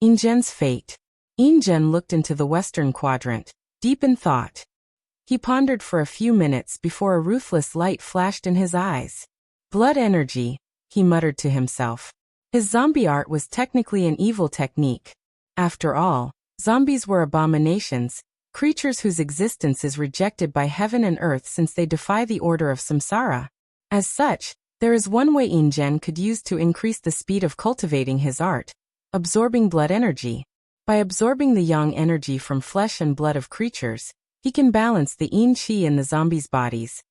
Ingen's fate. Ingen looked into the western quadrant, deep in thought. He pondered for a few minutes before a ruthless light flashed in his eyes. Blood energy, he muttered to himself. His zombie art was technically an evil technique. After all, zombies were abominations, creatures whose existence is rejected by heaven and earth since they defy the order of samsara. As such, there is one way Ingen could use to increase the speed of cultivating his art: absorbing blood energy. By absorbing the yang energy from flesh and blood of creatures, he can balance the yin qi in the zombies' bodies,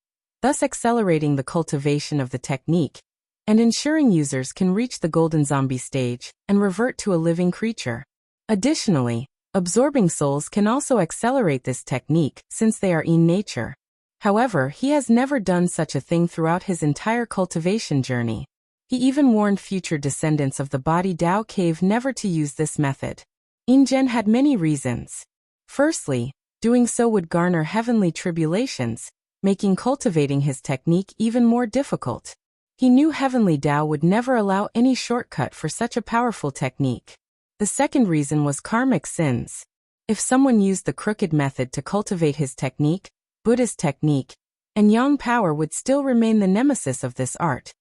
thus accelerating the cultivation of the technique, and ensuring users can reach the golden zombie stage and revert to a living creature. Additionally, absorbing souls can also accelerate this technique since they are in nature. However, he has never done such a thing throughout his entire cultivation journey. He even warned future descendants of the Body Dao Cave never to use this method. Ingen had many reasons. Firstly, doing so would garner heavenly tribulations, making cultivating his technique even more difficult. He knew heavenly Dao would never allow any shortcut for such a powerful technique. The second reason was karmic sins. If someone used the crooked method to cultivate his technique, Buddha's technique, and yang power would still remain the nemesis of this art.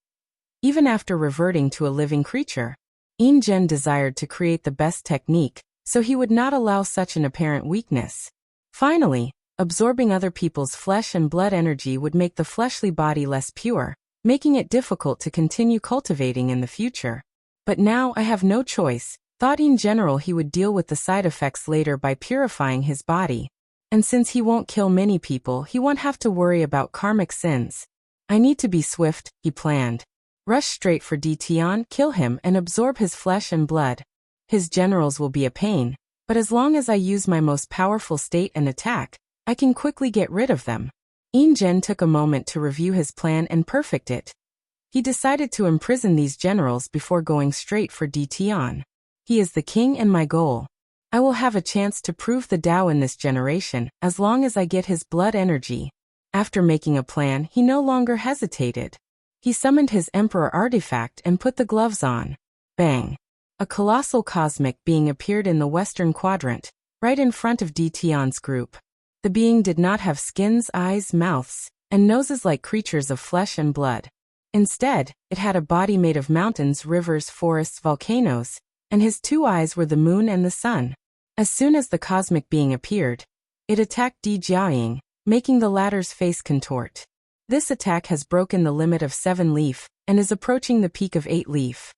Even after reverting to a living creature, Ingen desired to create the best technique, so he would not allow such an apparent weakness. Finally, absorbing other people's flesh and blood energy would make the fleshly body less pure, making it difficult to continue cultivating in the future. But now I have no choice, thought in general he would deal with the side effects later by purifying his body. And since he won't kill many people, he won't have to worry about karmic sins. I need to be swift, he planned. Rush straight for Tian, kill him and absorb his flesh and blood. His generals will be a pain, but as long as I use my most powerful state and attack, I can quickly get rid of them. Ingen took a moment to review his plan and perfect it. He decided to imprison these generals before going straight for Tian. He is the king and my goal. I will have a chance to prove the Tao in this generation as long as I get his blood energy. After making a plan, he no longer hesitated. He summoned his Emperor artifact and put the gloves on. Bang! A colossal cosmic being appeared in the western quadrant, right in front of Tian's group. The being did not have skins, eyes, mouths, and noses like creatures of flesh and blood. Instead, it had a body made of mountains, rivers, forests, volcanoes, and his two eyes were the moon and the sun. As soon as the cosmic being appeared, it attacked Defying, making the latter's face contort. This attack has broken the limit of 7 leaf, and is approaching the peak of 8 leaf.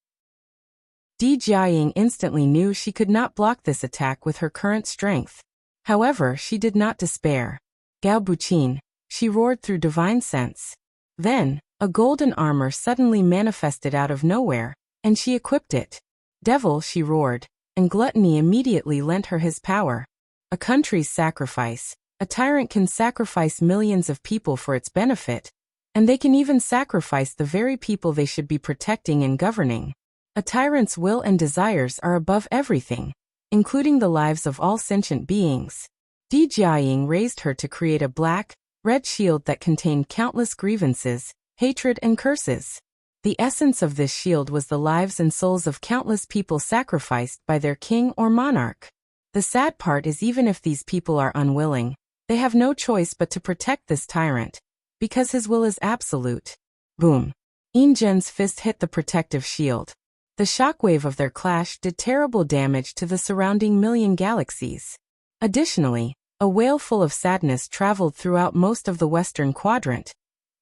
Defying instantly knew she could not block this attack with her current strength. However, she did not despair. Gao Buqin, she roared through divine sense. Then, a golden armor suddenly manifested out of nowhere, and she equipped it. Devil, she roared, and Gluttony immediately lent her his power. A country's sacrifice. A tyrant can sacrifice millions of people for its benefit, and they can even sacrifice the very people they should be protecting and governing. A tyrant's will and desires are above everything, including the lives of all sentient beings. Defying raised her to create a black, red shield that contained countless grievances, hatred and curses. The essence of this shield was the lives and souls of countless people sacrificed by their king or monarch. The sad part is even if these people are unwilling, they have no choice but to protect this tyrant, because his will is absolute. Boom! Ingen's fist hit the protective shield. The shockwave of their clash did terrible damage to the surrounding million galaxies. Additionally, a wave full of sadness traveled throughout most of the western quadrant,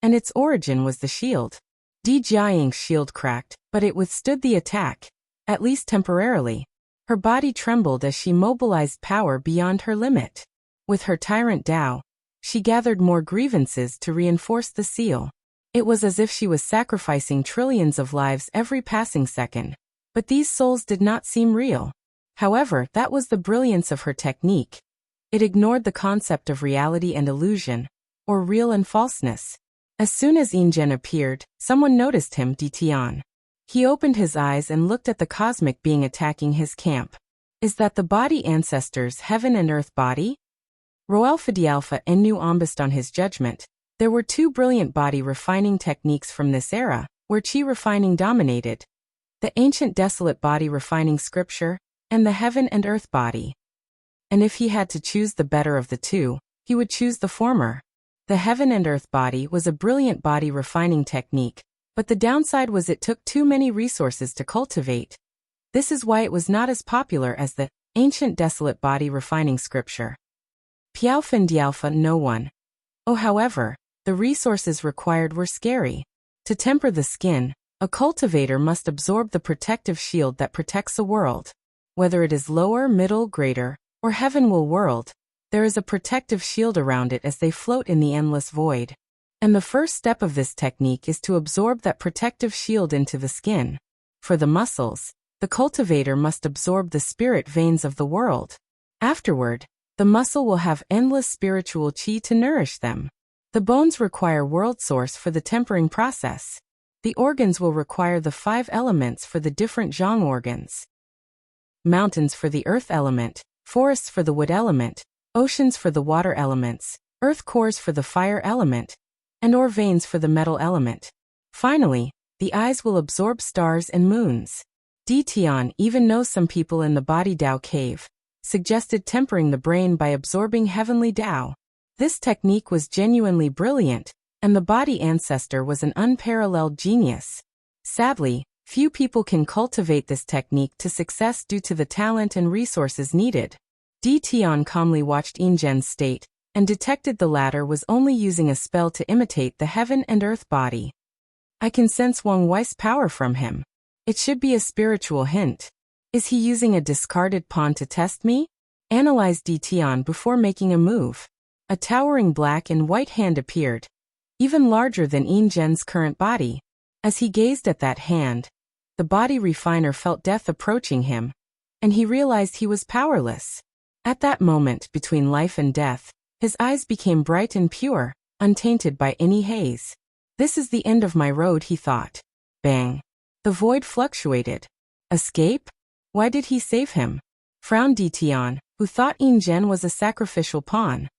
and its origin was the shield. Defying's shield cracked, but it withstood the attack, at least temporarily. Her body trembled as she mobilized power beyond her limit. With her tyrant Tao, she gathered more grievances to reinforce the seal. It was as if she was sacrificing trillions of lives every passing second. But these souls did not seem real. However, that was the brilliance of her technique. It ignored the concept of reality and illusion, or real and falseness. As soon as Ingen appeared, someone noticed him, Tian. He opened his eyes and looked at the cosmic being attacking his camp. Is that the body ancestors' heaven and earth body? Roelfadialpha Ennu based on his judgment. There were 2 brilliant body refining techniques from this era, where chi refining dominated. The ancient desolate body refining scripture, and the heaven and earth body. And if he had to choose the better of the two, he would choose the former. The heaven and earth body was a brilliant body refining technique, but the downside was it took too many resources to cultivate. This is why it was not as popular as the ancient desolate body refining scripture. Piaofan Dialfa no one. Oh, however, the resources required were scary. To temper the skin, a cultivator must absorb the protective shield that protects the world. Whether it is lower, middle, greater, or heavenward world, there is a protective shield around it as they float in the endless void. And the first step of this technique is to absorb that protective shield into the skin. For the muscles, the cultivator must absorb the spirit veins of the world. Afterward, the muscle will have endless spiritual chi to nourish them. The bones require world source for the tempering process. The organs will require the 5 elements for the different zhang organs. Mountains for the earth element, forests for the wood element, oceans for the water elements, earth cores for the fire element, and ore veins for the metal element. Finally, the eyes will absorb stars and moons. Di Tian even knows some people in the body Dao cave, suggested tempering the brain by absorbing heavenly Dao. This technique was genuinely brilliant, and the body ancestor was an unparalleled genius. Sadly, few people can cultivate this technique to success due to the talent and resources needed. Di Tian calmly watched Ingen's state, and detected the latter was only using a spell to imitate the heaven and earth body. I can sense Wang Wei's power from him. It should be a spiritual hint. Is he using a discarded pawn to test me? Analyze Di Tian before making a move. A towering black and white hand appeared, even larger than Ingen's current body. As he gazed at that hand, the body refiner felt death approaching him, and he realized he was powerless. At that moment between life and death, his eyes became bright and pure, untainted by any haze. This is the end of my road, he thought. Bang! The void fluctuated. Escape? Why did he save him? Frowned Di Tian, who thought Ingen was a sacrificial pawn.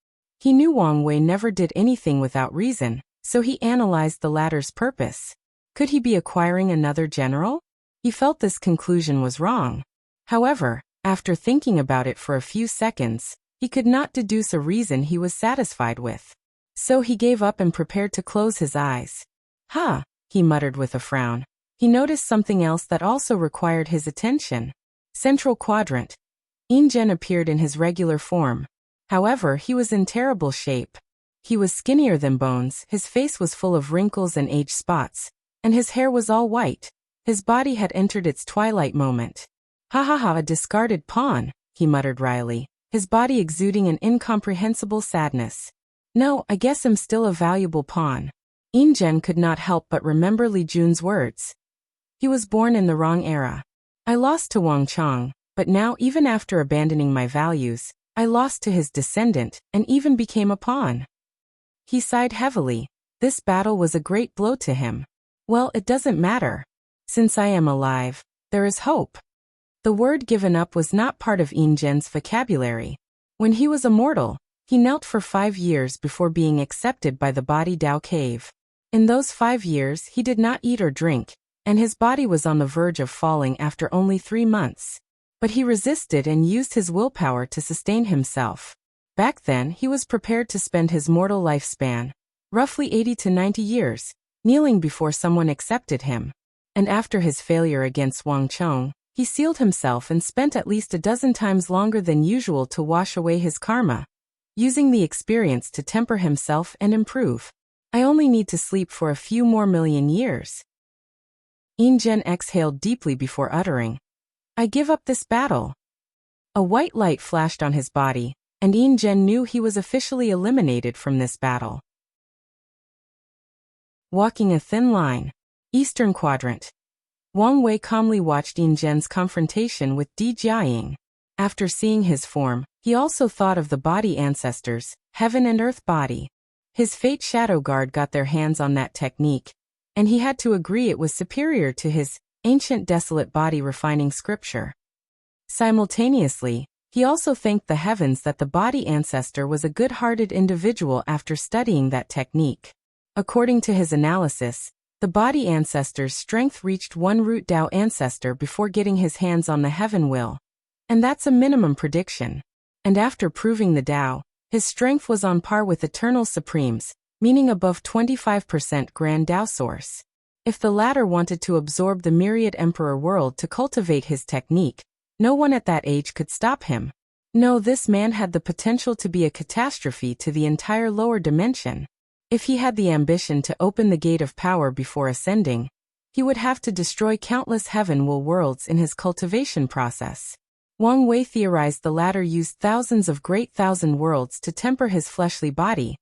He knew Wang Wei never did anything without reason, so he analyzed the latter's purpose. Could he be acquiring another general? He felt this conclusion was wrong. However, after thinking about it for a few seconds, he could not deduce a reason he was satisfied with. So he gave up and prepared to close his eyes. Ha! He muttered with a frown. He noticed something else that also required his attention. Central quadrant. Ingen appeared in his regular form. However, he was in terrible shape. He was skinnier than bones, his face was full of wrinkles and age spots, and his hair was all white. His body had entered its twilight moment. Ha ha ha, a discarded pawn, he muttered wryly, his body exuding an incomprehensible sadness. No, I guess I'm still a valuable pawn. Ingen could not help but remember Li Jun's words. He was born in the wrong era. I lost to Wang Chang, but now even after abandoning my values, I lost to his descendant and even became a pawn. He sighed heavily. This battle was a great blow to him. Well, it doesn't matter. Since I am alive, there is hope. The word given up was not part of Ingen's vocabulary. When he was immortal, he knelt for 5 years before being accepted by the body Dao cave. In those 5 years he did not eat or drink, and his body was on the verge of falling after only 3 months. But he resisted and used his willpower to sustain himself. Back then he was prepared to spend his mortal lifespan, roughly 80 to 90 years, kneeling before someone accepted him. And after his failure against Wang Chong, he sealed himself and spent at least a dozen times longer than usual to wash away his karma, using the experience to temper himself and improve. I only need to sleep for a few more million years. Ingen exhaled deeply before uttering, I give up this battle. A white light flashed on his body, and Ingen knew he was officially eliminated from this battle. Walking a thin line. Eastern quadrant. Wang Wei calmly watched Ingen's confrontation with Di Jiaying. After seeing his form, he also thought of the body ancestors, heaven and earth body. His fate shadow guard got their hands on that technique, and he had to agree it was superior to his ancient desolate body refining scripture. Simultaneously, he also thanked the heavens that the body ancestor was a good-hearted individual after studying that technique. According to his analysis, the body ancestor's strength reached one root Dao ancestor before getting his hands on the heaven will. And that's a minimum prediction. And after proving the Tao, his strength was on par with Eternal Supremes, meaning above 25% Grand Tao Source. If the latter wanted to absorb the myriad Emperor world to cultivate his technique, no one at that age could stop him. No, this man had the potential to be a catastrophe to the entire lower dimension. If he had the ambition to open the gate of power before ascending, he would have to destroy countless heaven-will worlds in his cultivation process. Wang Wei theorized the latter used thousands of great thousand worlds to temper his fleshly body,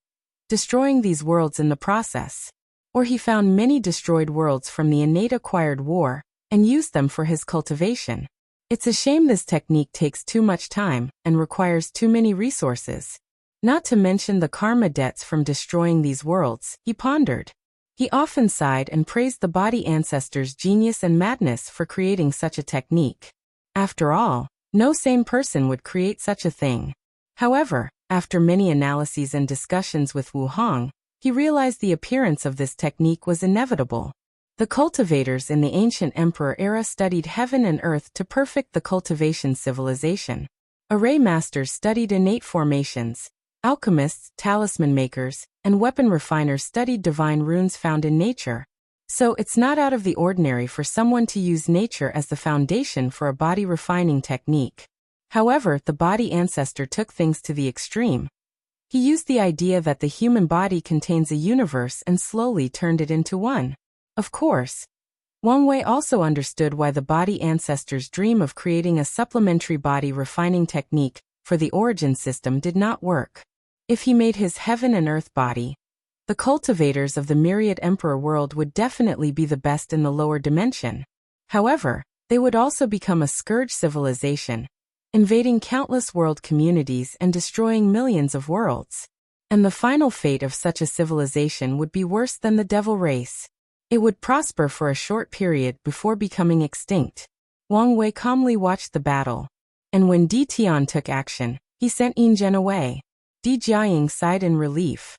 destroying these worlds in the process. Or he found many destroyed worlds from the innate acquired war, and used them for his cultivation. It's a shame this technique takes too much time, and requires too many resources. Not to mention the karma debts from destroying these worlds, he pondered. He often sighed and praised the body ancestors' genius and madness for creating such a technique. After all, no sane person would create such a thing. However, after many analyses and discussions with Wu Hong, he realized the appearance of this technique was inevitable. The cultivators in the ancient emperor era studied heaven and earth to perfect the cultivation civilization. Array masters studied innate formations. Alchemists, talisman makers, and weapon refiners studied divine runes found in nature. So it's not out of the ordinary for someone to use nature as the foundation for a body refining technique. However, the body ancestor took things to the extreme. He used the idea that the human body contains a universe and slowly turned it into one. Of course, Wang Wei also understood why the body ancestors' dream of creating a supplementary body refining technique for the origin system did not work. If he made his heaven and earth body, the cultivators of the myriad emperor world would definitely be the best in the lower dimension. However, they would also become a scourge civilization, invading countless world communities and destroying millions of worlds. And the final fate of such a civilization would be worse than the devil race. It would prosper for a short period before becoming extinct. Wang Wei calmly watched the battle. And when Di Tian took action, he sent Yingen away. Di Jiaying sighed in relief.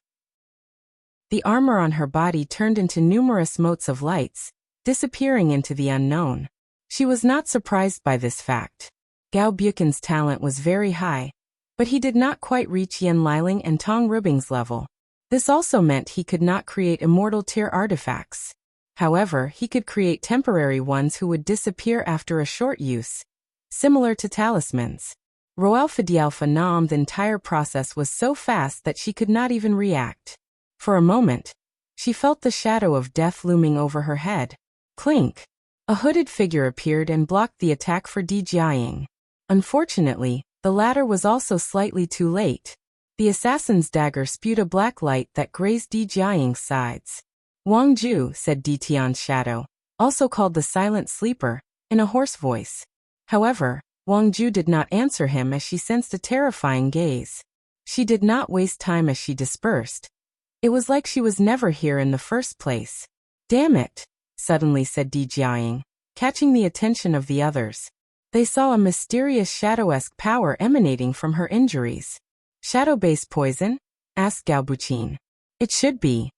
The armor on her body turned into numerous motes of lights, disappearing into the unknown. She was not surprised by this fact. Gao Buchan's talent was very high, but he did not quite reach Yan Liling and Tong Ribing's level. This also meant he could not create immortal tier artifacts. However, he could create temporary ones who would disappear after a short use, similar to talismans. Roalpha Dialpha Naam, the entire process was so fast that she could not even react. For a moment, she felt the shadow of death looming over her head. Clink! A hooded figure appeared and blocked the attack for Di Jiaying. Unfortunately, the latter was also slightly too late. The assassin's dagger spewed a black light that grazed Di Jiaying's sides. Wang Ju, said Di Tian's shadow, also called the silent sleeper, in a hoarse voice. However, Wang Ju did not answer him as she sensed a terrifying gaze. She did not waste time as she dispersed. It was like she was never here in the first place. Damn it, suddenly said Di Jiaying, catching the attention of the others. They saw a mysterious shadow-esque power emanating from her injuries. Shadow-based poison? Asked Gao Buqin. It should be.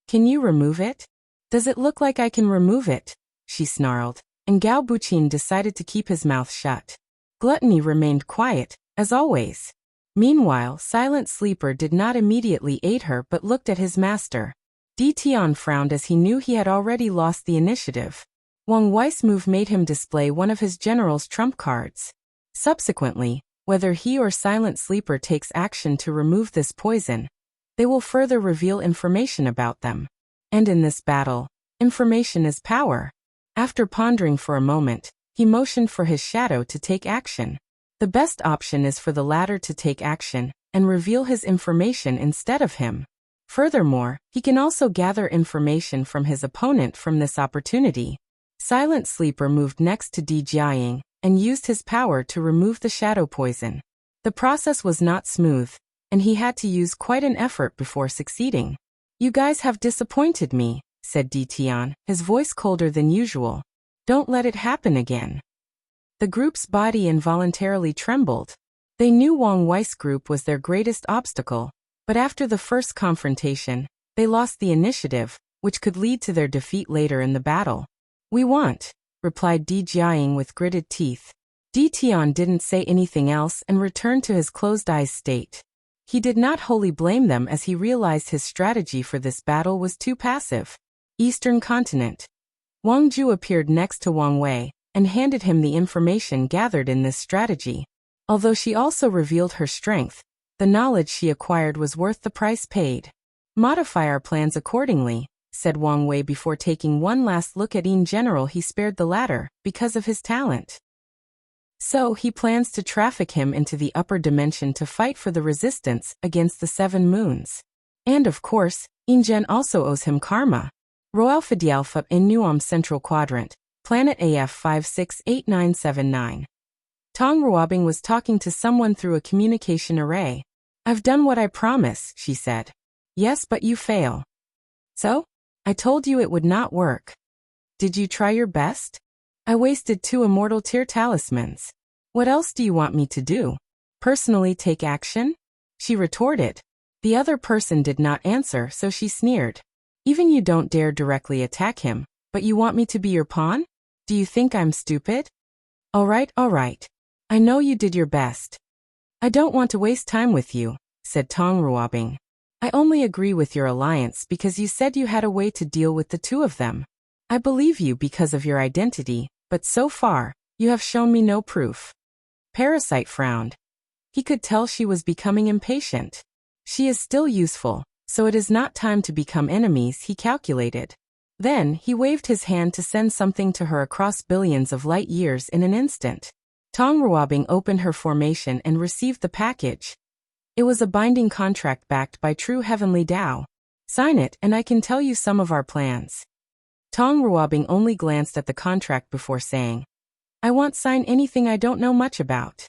Can you remove it? Does it look like I can remove it? She snarled, and Gao Buqin decided to keep his mouth shut. Gluttony remained quiet, as always. Meanwhile, Silent Sleeper did not immediately aid her but looked at his master. Di Tian frowned as he knew he had already lost the initiative. Wang Wei's move made him display one of his general's trump cards. Subsequently, whether he or Silent Sleeper takes action to remove this poison, they will further reveal information about them. And in this battle, information is power. After pondering for a moment, he motioned for his shadow to take action. The best option is for the latter to take action and reveal his information instead of him. Furthermore, he can also gather information from his opponent from this opportunity. Silent Sleeper moved next to Di Jiaying and used his power to remove the shadow poison. The process was not smooth, and he had to use quite an effort before succeeding. You guys have disappointed me, said Di Tian, his voice colder than usual. Don't let it happen again. The group's body involuntarily trembled. They knew Wang Wei's group was their greatest obstacle, but after the first confrontation, they lost the initiative, which could lead to their defeat later in the battle. We want, replied Di Jiaying with gritted teeth. Tion didn't say anything else and returned to his closed-eyes state. He did not wholly blame them as he realized his strategy for this battle was too passive. Eastern Continent. Wang Ju appeared next to Wang Wei and handed him the information gathered in this strategy. Although she also revealed her strength, the knowledge she acquired was worth the price paid. Modify our plans accordingly, said Wang Wei before taking one last look at in general. He spared the latter because of his talent. So he plans to traffic him into the upper dimension to fight for the resistance against the 7 moons. And of course, Ingen also owes him karma. Roalpha Dialpha in Nuam Central Quadrant, Planet AF 568979. Tong Ruobing was talking to someone through a communication array. I've done what I promised, she said. Yes, but you fail. So? I told you it would not work. Did you try your best? I wasted 2 immortal tier talismans. What else do you want me to do? Personally take action? She retorted. The other person did not answer, so she sneered. Even you don't dare directly attack him, but you want me to be your pawn? Do you think I'm stupid? All right. I know you did your best. I don't want to waste time with you, said Tong Ruobing. I only agree with your alliance because you said you had a way to deal with the 2 of them. I believe you because of your identity, but so far, you have shown me no proof. Parasite frowned. He could tell she was becoming impatient. She is still useful, so it is not time to become enemies, he calculated. Then, he waved his hand to send something to her across billions of light years in an instant. Tong Ruobing opened her formation and received the package. It was a binding contract backed by true heavenly Tao. Sign it and I can tell you some of our plans. Tong Ruobing only glanced at the contract before saying, I won't sign anything I don't know much about.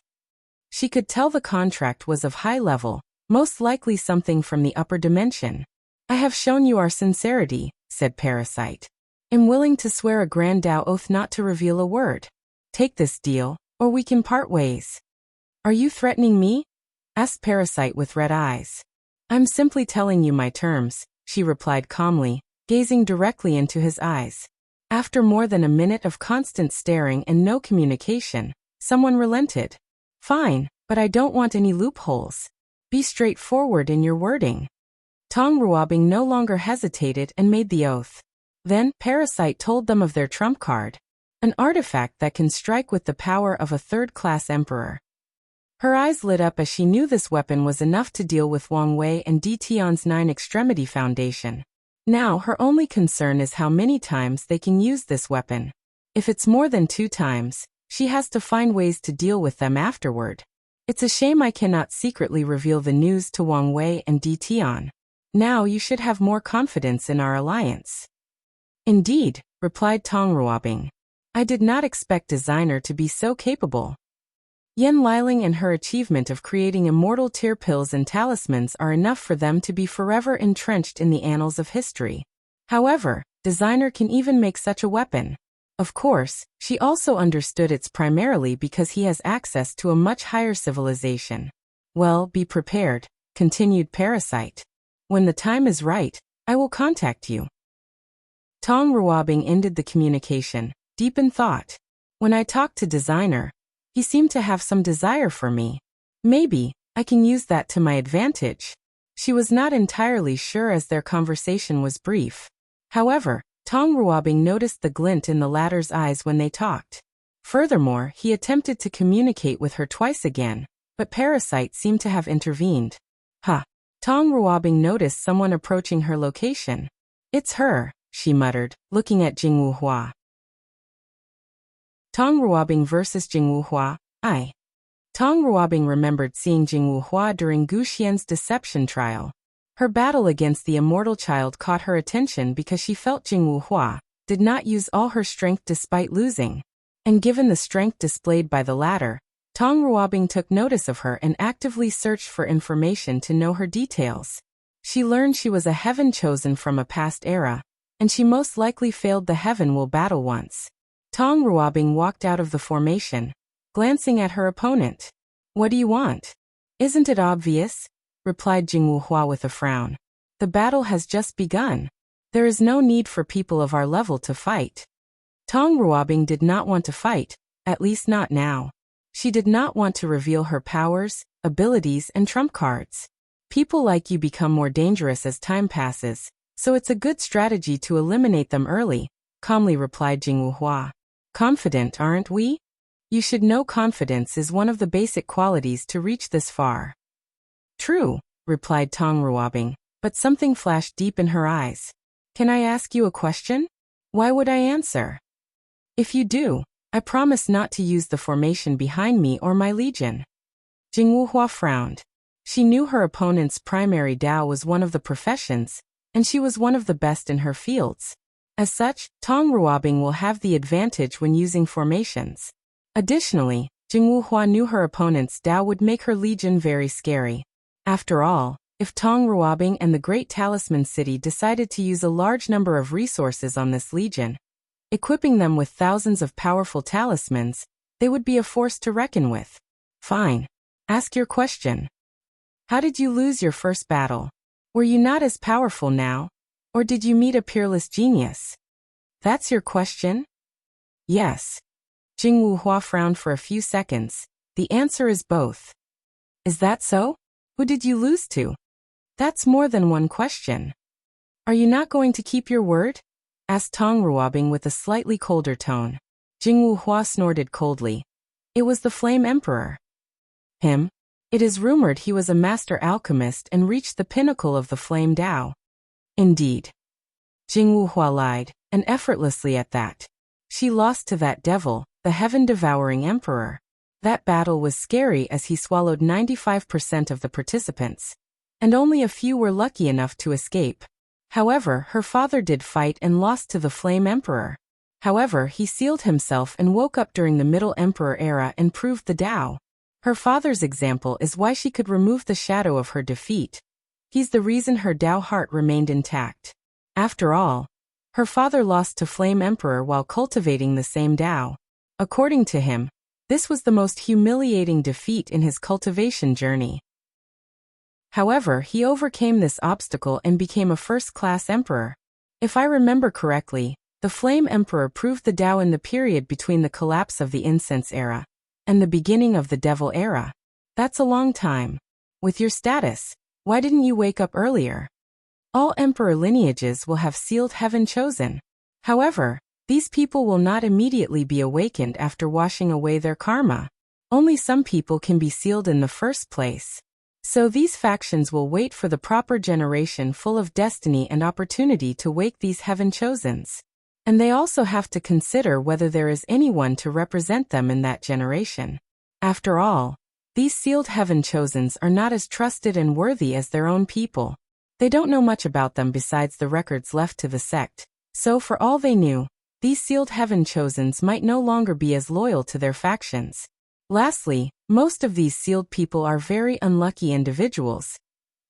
She could tell the contract was of high level, most likely something from the upper dimension. I have shown you our sincerity, said Parasite. I'm willing to swear a grand Tao oath not to reveal a word. Take this deal, or we can part ways. Are you threatening me? Asked Parasite with red eyes. I'm simply telling you my terms, she replied calmly, gazing directly into his eyes. After more than a minute of constant staring and no communication, someone relented. Fine, but I don't want any loopholes. Be straightforward in your wording. Tong Ruobing no longer hesitated and made the oath. Then, Parasite told them of their trump card. An artifact that can strike with the power of a third-class emperor. Her eyes lit up as she knew this weapon was enough to deal with Wang Wei and Tion's 9-extremity foundation. Now her only concern is how many times they can use this weapon. If it's more than 2 times, she has to find ways to deal with them afterward. It's a shame I cannot secretly reveal the news to Wang Wei and Tion. Now you should have more confidence in our alliance. Indeed, replied Tong Ruobing. I did not expect Designer to be so capable. Yen Liling and her achievement of creating immortal tier pills and talismans are enough for them to be forever entrenched in the annals of history. However, Designer can even make such a weapon. Of course, she also understood it's primarily because he has access to a much higher civilization. Well, be prepared, continued Parasite. When the time is right, I will contact you. Tong Ruobing ended the communication, deep in thought. When I talked to Designer, he seemed to have some desire for me. Maybe I can use that to my advantage. She was not entirely sure as their conversation was brief. However, Tong Ruobing noticed the glint in the latter's eyes when they talked. Furthermore, he attempted to communicate with her twice again, but Parasite seemed to have intervened. Tong Ruobing noticed someone approaching her location. It's her, she muttered, looking at Jingwu Hua. Tong Ruobing versus Jingwu Hua, I. Tong Ruobing remembered seeing Jingwu Hua during Gu Xian's deception trial. Her battle against the immortal child caught her attention because she felt Jingwu Hua did not use all her strength despite losing. And given the strength displayed by the latter, Tong Ruobing took notice of her and actively searched for information to know her details. She learned she was a heaven chosen from a past era, and she most likely failed the heaven will battle once. Tong Ruobing walked out of the formation, glancing at her opponent. What do you want? Isn't it obvious? Replied Jingwu Hua with a frown. The battle has just begun. There is no need for people of our level to fight. Tong Ruobing did not want to fight, at least not now. She did not want to reveal her powers, abilities, and trump cards. People like you become more dangerous as time passes, so it's a good strategy to eliminate them early, calmly replied Jingwu. Confident, aren't we? You should know confidence is one of the basic qualities to reach this far. True, replied Tong Ruobing, but something flashed deep in her eyes. Can I ask you a question? Why would I answer? If you do, I promise not to use the formation behind me or my legion. Jingwu frowned. She knew her opponent's primary Dao was one of the professions, and she was one of the best in her fields. As such, Tong Ruobing will have the advantage when using formations. Additionally, Jingwu knew her opponent's Dao would make her legion very scary. After all, if Tong Ruobing and the Great Talisman City decided to use a large number of resources on this legion, equipping them with thousands of powerful talismans, they would be a force to reckon with. Fine. Ask your question. How did you lose your first battle? Were you not as powerful now? Or did you meet a peerless genius? That's your question? Yes. Jingwu frowned for a few seconds. The answer is both. Is that so? Who did you lose to? That's more than one question. Are you not going to keep your word? Asked Tong Ruobing with a slightly colder tone. Jingwu snorted coldly. It was the Flame Emperor. Him? It is rumored he was a master alchemist and reached the pinnacle of the Flame Dao. Indeed. Jingwu lied, and effortlessly at that. She lost to that devil, the heaven-devouring emperor. That battle was scary as he swallowed 95% of the participants, and only a few were lucky enough to escape. However, her father did fight and lost to the Flame Emperor. However, he sealed himself and woke up during the Middle Emperor era and proved the Dao. Her father's example is why she could remove the shadow of her defeat. He's the reason her Dao heart remained intact. After all, her father lost to Flame Emperor while cultivating the same Dao. According to him, this was the most humiliating defeat in his cultivation journey. However, he overcame this obstacle and became a first-class emperor. If I remember correctly, the Flame Emperor proved the Dao in the period between the collapse of the Incense era and the beginning of the Devil era. That's a long time. With your status, why didn't you wake up earlier? All emperor lineages will have sealed heaven chosen. However, these people will not immediately be awakened after washing away their karma. Only some people can be sealed in the first place. So these factions will wait for the proper generation full of destiny and opportunity to wake these heaven chosens. And they also have to consider whether there is anyone to represent them in that generation. After all, these sealed heaven chosens are not as trusted and worthy as their own people. They don't know much about them besides the records left to the sect. So for all they knew, these sealed heaven chosens might no longer be as loyal to their factions. Lastly, most of these sealed people are very unlucky individuals,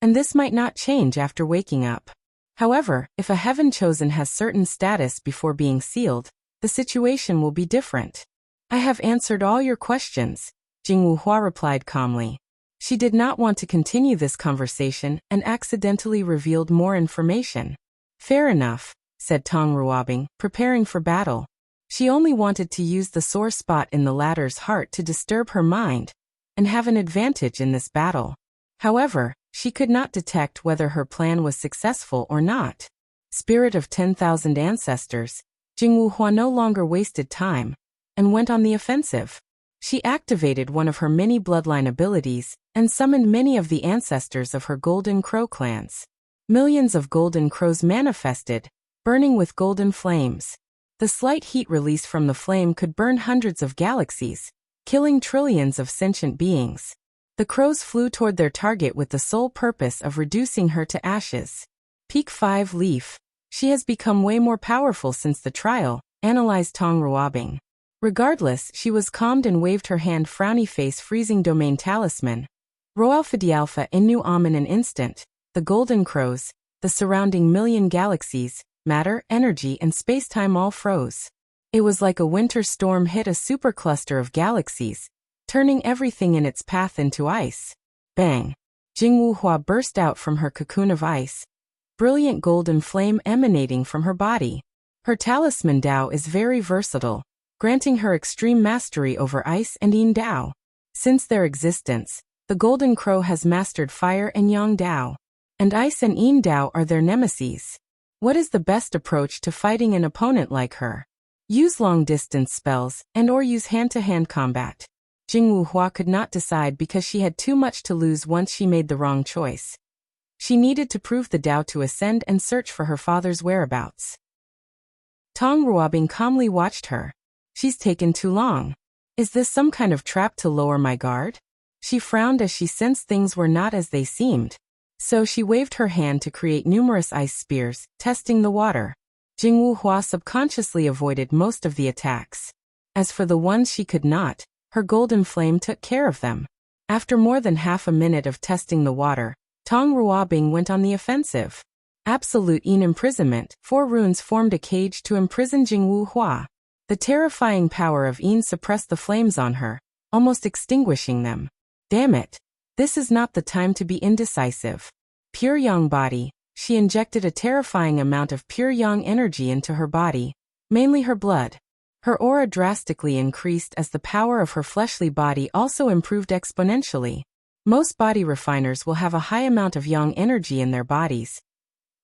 and this might not change after waking up. However, if a heaven chosen has certain status before being sealed, the situation will be different. I have answered all your questions, Jingwu replied calmly. She did not want to continue this conversation and accidentally revealed more information. Fair enough, said Tong Ruobing, preparing for battle. She only wanted to use the sore spot in the latter's heart to disturb her mind and have an advantage in this battle. However, she could not detect whether her plan was successful or not. Spirit of 10,000 ancestors, Jingwu no longer wasted time and went on the offensive. She activated one of her many bloodline abilities and summoned many of the ancestors of her Golden Crow clans. Millions of Golden Crows manifested, burning with golden flames. The slight heat released from the flame could burn hundreds of galaxies, killing trillions of sentient beings. The crows flew toward their target with the sole purpose of reducing her to ashes. Peak 5 Leaf. She has become way more powerful since the trial, analyzed Tong Ruobing. Regardless, she was calmed and waved her hand frowny face freezing domain talisman. Roalpha Dialpha in new in an instant, the golden crows, the surrounding million galaxies, matter, energy, and space-time all froze. It was like a winter storm hit a supercluster of galaxies, turning everything in its path into ice. Bang! Jingwu burst out from her cocoon of ice, brilliant golden flame emanating from her body. Her talisman Dao is very versatile, granting her extreme mastery over ice and yin Dao. Since their existence, the Golden Crow has mastered fire and yang Dao, and ice and yin Dao are their nemeses. What is the best approach to fighting an opponent like her? Use long-distance spells and/or use hand-to-hand combat. Jingwu Hua could not decide because she had too much to lose once she made the wrong choice. She needed to prove the Dao to ascend and search for her father's whereabouts. Tong Ruobing calmly watched her. She's taken too long. Is this some kind of trap to lower my guard? She frowned as she sensed things were not as they seemed. So she waved her hand to create numerous ice spears, testing the water. Jingwu Hua subconsciously avoided most of the attacks. As for the ones she could not, her golden flame took care of them. After more than half a minute of testing the water, Tong Ruobing went on the offensive. Absolute Yin imprisonment, 4 runes formed a cage to imprison Jingwu Hua. The terrifying power of Yin suppressed the flames on her, almost extinguishing them. Damn it! This is not the time to be indecisive. Pure Yang body, she injected a terrifying amount of pure Yang energy into her body, mainly her blood. Her aura drastically increased as the power of her fleshly body also improved exponentially. Most body refiners will have a high amount of Yang energy in their bodies.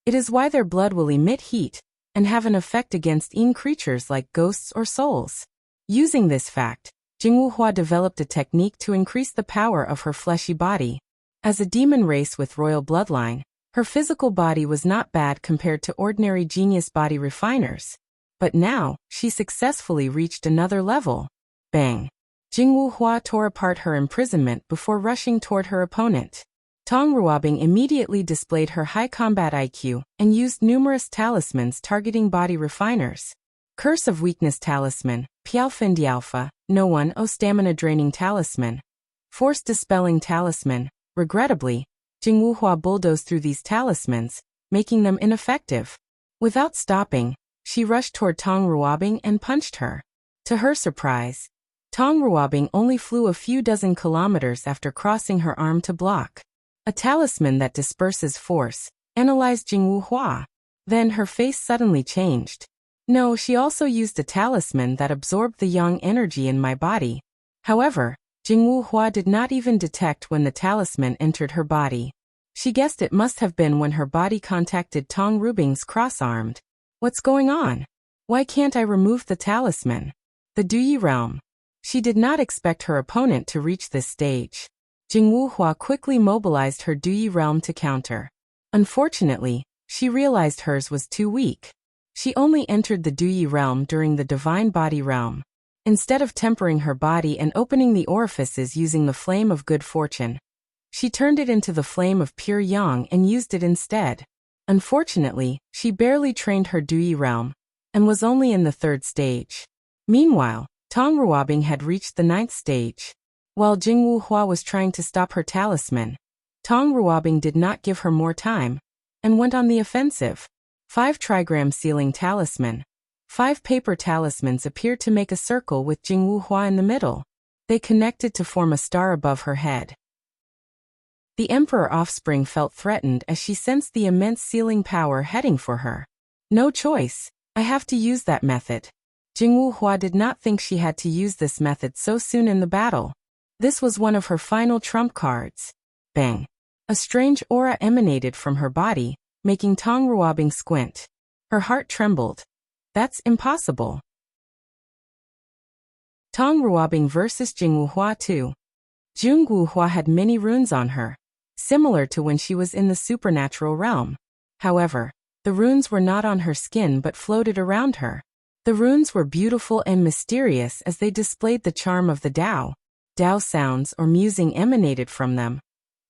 It is why their blood will emit heat and have an effect against Yin creatures like ghosts or souls. Using this fact, Jingwu Hua developed a technique to increase the power of her fleshy body. As a demon race with royal bloodline, her physical body was not bad compared to ordinary genius body refiners. But now, she successfully reached another level. Bang! Jingwu Hua tore apart her imprisonment before rushing toward her opponent. Tong Ruobing immediately displayed her high combat IQ and used numerous talismans targeting body refiners. Curse of Weakness Talisman, Pialfindi Alpha, No 1 O Stamina Draining Talisman, Force Dispelling Talisman. Regrettably, Jingwu Hua bulldozed through these talismans, making them ineffective. Without stopping, she rushed toward Tong Ruobing and punched her. To her surprise, Tong Ruobing only flew a few dozen kilometers after crossing her arm to block. A talisman that disperses force, analyzed Jingwu Hua. Then her face suddenly changed. No, she also used a talisman that absorbed the Yang energy in my body. However, Jingwu Hua did not even detect when the talisman entered her body. She guessed it must have been when her body contacted Tong Ruobing's cross-armed. What's going on? Why can't I remove the talisman? The Duyi realm. She did not expect her opponent to reach this stage. Jingwu Hua quickly mobilized her Duyi realm to counter. Unfortunately, she realized hers was too weak. She only entered the Duyi realm during the divine body realm. Instead of tempering her body and opening the orifices using the flame of good fortune, she turned it into the flame of pure Yang and used it instead. Unfortunately, she barely trained her Duyi realm, and was only in the 3rd stage. Meanwhile, Tong Ruobing had reached the 9th stage. While Jingwu Hua was trying to stop her talisman, Tong Ruobing did not give her more time, and went on the offensive. 5 trigram sealing talisman. 5 paper talismans appeared to make a circle with Jingwu Hua in the middle. They connected to form a star above her head. The Emperor offspring felt threatened as she sensed the immense sealing power heading for her. No choice, I have to use that method. Jingwu Hua did not think she had to use this method so soon in the battle. This was one of her final trump cards. Bang! A strange aura emanated from her body, making Tong Ruobing squint. Her heart trembled. That's impossible. Tong Ruobing vs Jingwu Hua 2. Jingwu Hua had many runes on her, similar to when she was in the supernatural realm. However, the runes were not on her skin but floated around her. The runes were beautiful and mysterious as they displayed the charm of the Dao. Dao sounds or musing emanated from them,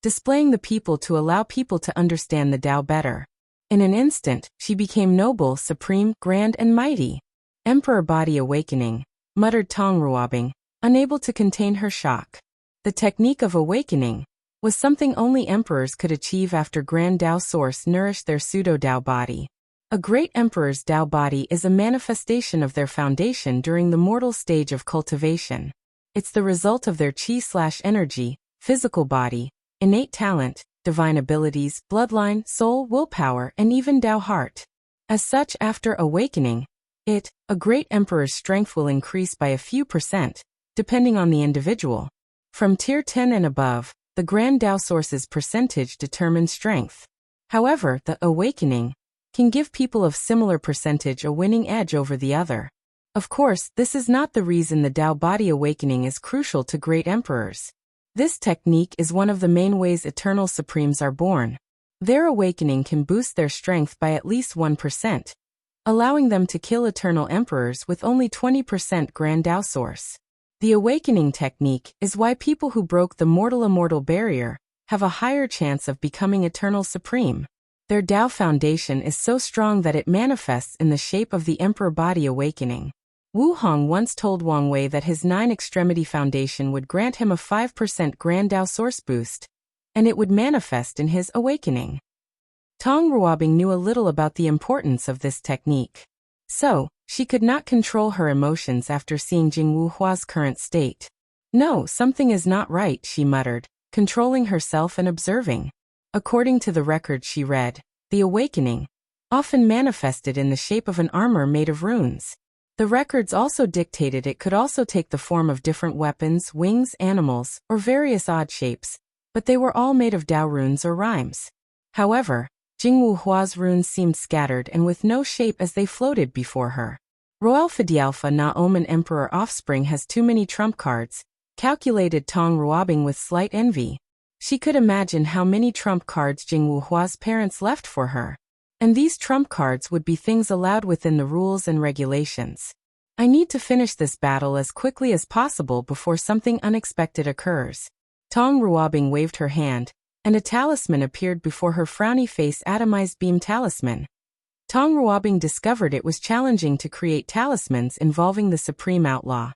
displaying the people to allow people to understand the Dao better. In an instant, she became noble, supreme, grand and mighty. Emperor body awakening, muttered Tong Ruobing, unable to contain her shock. The technique of awakening was something only emperors could achieve after grand Dao source nourished their pseudo-Dao body. A great emperor's Dao body is a manifestation of their foundation during the mortal stage of cultivation. It's the result of their chi/energy, physical body, innate talent, divine abilities, bloodline, soul, willpower, and even Dao heart. As such, after awakening, A great emperor's strength will increase by a few percent, depending on the individual. From tier 10 and above, the Grand Tao Source's percentage determines strength. However, the awakening can give people of similar percentage a winning edge over the other. Of course, this is not the reason the Tao body awakening is crucial to great emperors. This technique is one of the main ways eternal supremes are born. Their awakening can boost their strength by at least 1%, allowing them to kill eternal emperors with only 20% Grand Tao Source. The awakening technique is why people who broke the mortal-immortal barrier have a higher chance of becoming eternal supreme. Their Tao foundation is so strong that it manifests in the shape of the emperor body awakening. Wu Hong once told Wang Wei that his 9-extremity foundation would grant him a 5% Grand Tao Source boost, and it would manifest in his awakening. Tong Ruobing knew a little about the importance of this technique. So, she could not control her emotions after seeing Jing Wuhua's current state. No, something is not right, she muttered, controlling herself and observing. According to the records she read, the awakening often manifested in the shape of an armor made of runes. The records also dictated it could also take the form of different weapons, wings, animals, or various odd shapes, but they were all made of Tao runes or rhymes. However, Jing Wuhua's runes seemed scattered and with no shape as they floated before her. Roel Fidialpha Na Omen Emperor Offspring has too many trump cards, calculated Tong Ruobing with slight envy. She could imagine how many trump cards Jing Wuhua's parents left for her. And these trump cards would be things allowed within the rules and regulations. I need to finish this battle as quickly as possible before something unexpected occurs. Tong Ruobing waved her hand, and a talisman appeared before her frowny face. Atomized beam talisman. Tong Ruobing discovered it was challenging to create talismans involving the supreme outlaw.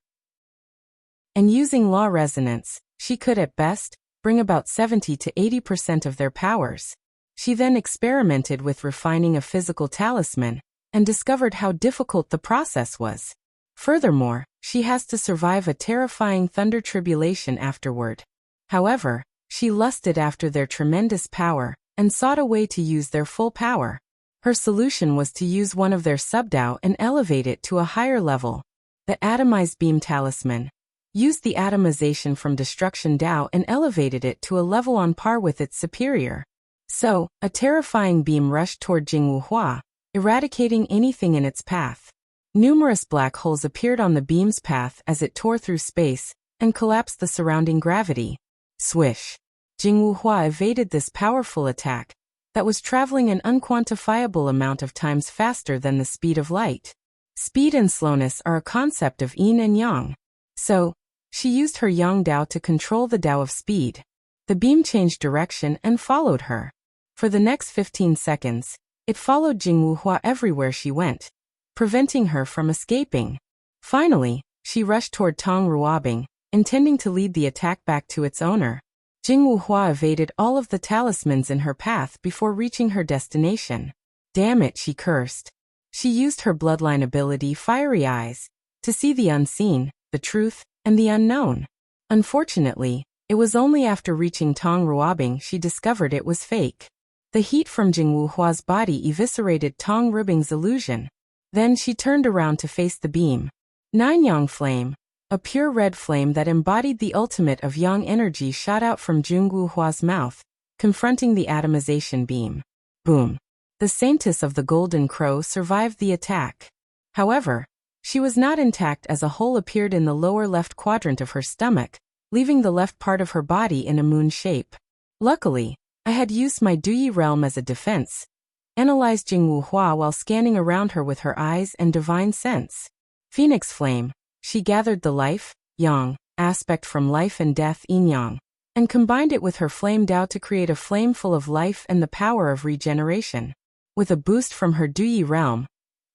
And using law resonance, she could at best bring about 70 to 80% of their powers. She then experimented with refining a physical talisman, and discovered how difficult the process was. Furthermore, she has to survive a terrifying thunder tribulation afterward. However, she lusted after their tremendous power, and sought a way to use their full power. Her solution was to use one of their sub-Tao and elevate it to a higher level. The atomized beam talisman used the atomization from destruction Tao and elevated it to a level on par with its superior. So, a terrifying beam rushed toward Jing Wuhua, eradicating anything in its path. Numerous black holes appeared on the beam's path as it tore through space, and collapsed the surrounding gravity. Swish! Jing Wuhua evaded this powerful attack, that was traveling an unquantifiable amount of times faster than the speed of light. Speed and slowness are a concept of yin and yang. So, she used her yang Tao to control the Tao of speed. The beam changed direction and followed her. For the next 15 seconds, it followed Jing Wuhua everywhere she went, preventing her from escaping. Finally, she rushed toward Tong Ruobing, intending to lead the attack back to its owner. Jing Wuhua evaded all of the talismans in her path before reaching her destination. Damn it, she cursed. She used her bloodline ability Fiery Eyes to see the unseen, the truth, and the unknown. Unfortunately, it was only after reaching Tong Ruobing she discovered it was fake. The heat from Jing Wuhua's body eviscerated Tong Ruobing's illusion. Then she turned around to face the beam. Nine Yang Flame, a pure red flame that embodied the ultimate of Yang energy, shot out from Jing Wuhua's mouth, confronting the atomization beam. Boom! The Saintess of the Golden Crow survived the attack. However, she was not intact as a hole appeared in the lower left quadrant of her stomach, leaving the left part of her body in a moon shape. Luckily, I had used my Duyi realm as a defense, analyzed Jing Wuhua while scanning around her with her eyes and divine sense. Phoenix Flame, she gathered the life, yang, aspect from life and death yin yang, and combined it with her flame Tao to create a flame full of life and the power of regeneration. With a boost from her Duyi realm,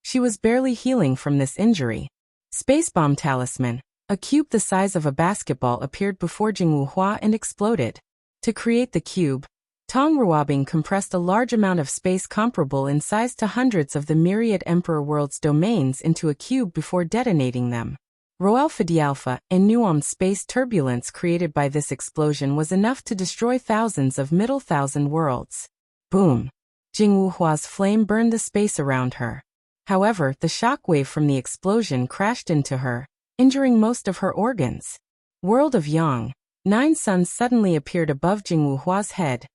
she was barely healing from this injury. Space Bomb Talisman, a cube the size of a basketball appeared before Jing Wuhua and exploded. To create the cube, Tong Ruobing compressed a large amount of space comparable in size to hundreds of the myriad Emperor World's domains into a cube before detonating them. Roel Fidialpha and Nuom space turbulence created by this explosion was enough to destroy thousands of middle thousand worlds. Boom! Jing Wuhua's flame burned the space around her. However, the shock wave from the explosion crashed into her, injuring most of her organs. World of Yang. 9 suns suddenly appeared above Jing Wuhua's head,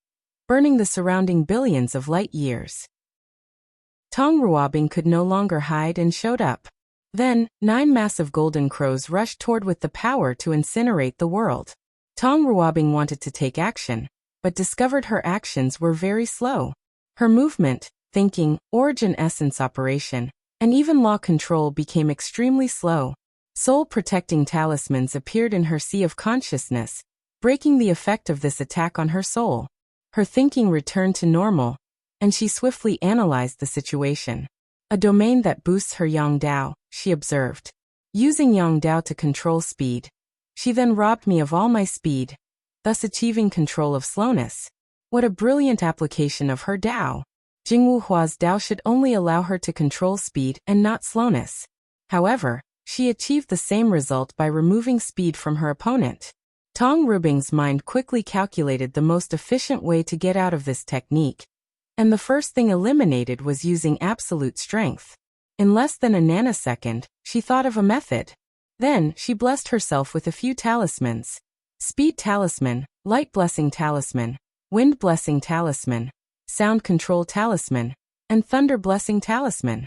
burning the surrounding billions of light years. Tong Ruobing could no longer hide and showed up. Then, 9 massive golden crows rushed toward with the power to incinerate the world. Tong Ruobing wanted to take action, but discovered her actions were very slow. Her movement, thinking, origin essence operation, and even law control became extremely slow. Soul-protecting talismans appeared in her sea of consciousness, breaking the effect of this attack on her soul. Her thinking returned to normal, and she swiftly analyzed the situation. A domain that boosts her Yang Dao, she observed. Using Yang Dao to control speed. She then robbed me of all my speed, thus achieving control of slowness. What a brilliant application of her Dao. Jing Wuhua's Dao should only allow her to control speed and not slowness. However, she achieved the same result by removing speed from her opponent. Tong Ruobing's mind quickly calculated the most efficient way to get out of this technique, and the first thing eliminated was using absolute strength. In less than a nanosecond, she thought of a method. Then, she blessed herself with a few talismans. Speed Talisman, Light Blessing Talisman, Wind Blessing Talisman, Sound Control Talisman, and Thunder Blessing Talisman.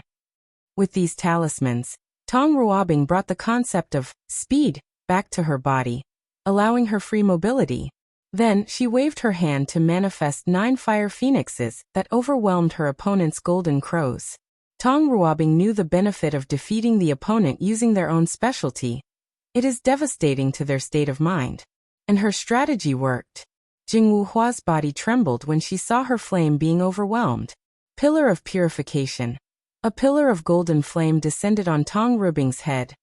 With these talismans, Tong Ruobing brought the concept of speed back to her body, allowing her free mobility. Then, she waved her hand to manifest 9 fire phoenixes that overwhelmed her opponent's golden crows. Tong Ruobing knew the benefit of defeating the opponent using their own specialty. It is devastating to their state of mind. And her strategy worked. Jing Wuhua's body trembled when she saw her flame being overwhelmed. Pillar of Purification. A pillar of golden flame descended on Tong Ruobing's head,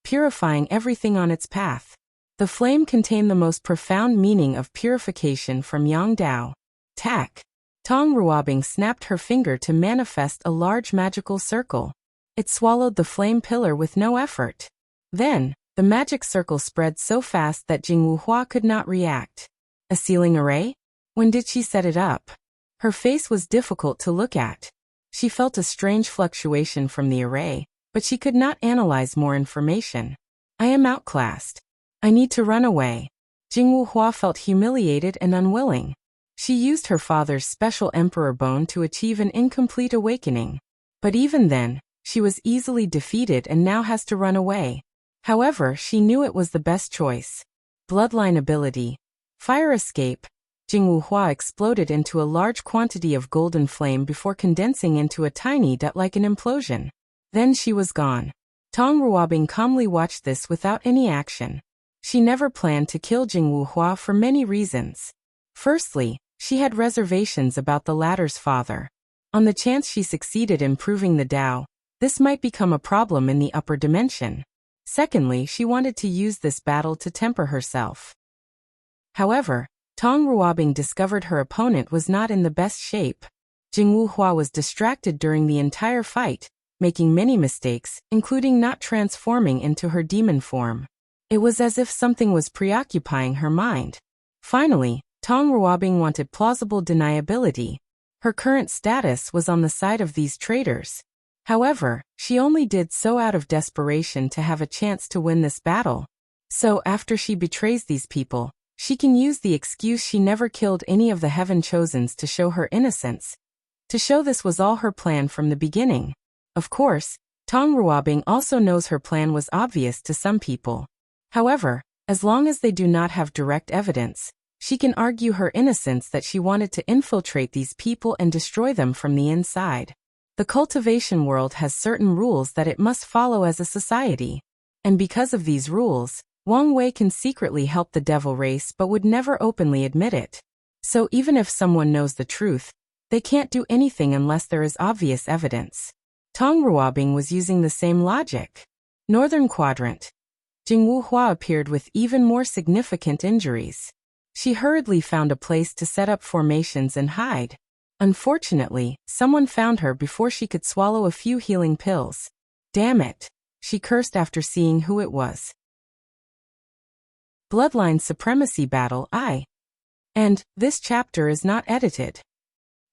purifying everything on its path. The flame contained the most profound meaning of purification from Yang Dao. Tack. Tong Ruobing snapped her finger to manifest a large magical circle. It swallowed the flame pillar with no effort. Then, the magic circle spread so fast that Jing Wuhua could not react. A sealing array? When did she set it up? Her face was difficult to look at. She felt a strange fluctuation from the array, but she could not analyze more information. I am outclassed. I need to run away. Jing Wuhua felt humiliated and unwilling. She used her father's special emperor bone to achieve an incomplete awakening. But even then, she was easily defeated and now has to run away. However, she knew it was the best choice. Bloodline ability. Fire escape. Jing Wuhua exploded into a large quantity of golden flame before condensing into a tiny dot like an implosion. Then she was gone. Tong Ruobing calmly watched this without any action. She never planned to kill Jing Wuhua for many reasons. Firstly, she had reservations about the latter's father. On the chance she succeeded in proving the Dao, this might become a problem in the upper dimension. Secondly, she wanted to use this battle to temper herself. However, Tong Ruobing discovered her opponent was not in the best shape. Jing Wuhua was distracted during the entire fight, making many mistakes, including not transforming into her demon form. It was as if something was preoccupying her mind. Finally, Tong Ruobing wanted plausible deniability. Her current status was on the side of these traitors. However, she only did so out of desperation to have a chance to win this battle. So after she betrays these people, she can use the excuse she never killed any of the Heaven Chosens to show her innocence. To show this was all her plan from the beginning. Of course, Tong Ruobing also knows her plan was obvious to some people. However, as long as they do not have direct evidence, she can argue her innocence that she wanted to infiltrate these people and destroy them from the inside. The cultivation world has certain rules that it must follow as a society. And because of these rules, Wang Wei can secretly help the devil race but would never openly admit it. So even if someone knows the truth, they can't do anything unless there is obvious evidence. Tong Ruobing was using the same logic. Northern Quadrant. Jing Wuhua appeared with even more significant injuries. She hurriedly found a place to set up formations and hide. Unfortunately, someone found her before she could swallow a few healing pills. Damn it, she cursed after seeing who it was. Bloodline Supremacy Battle I. And this chapter is not edited.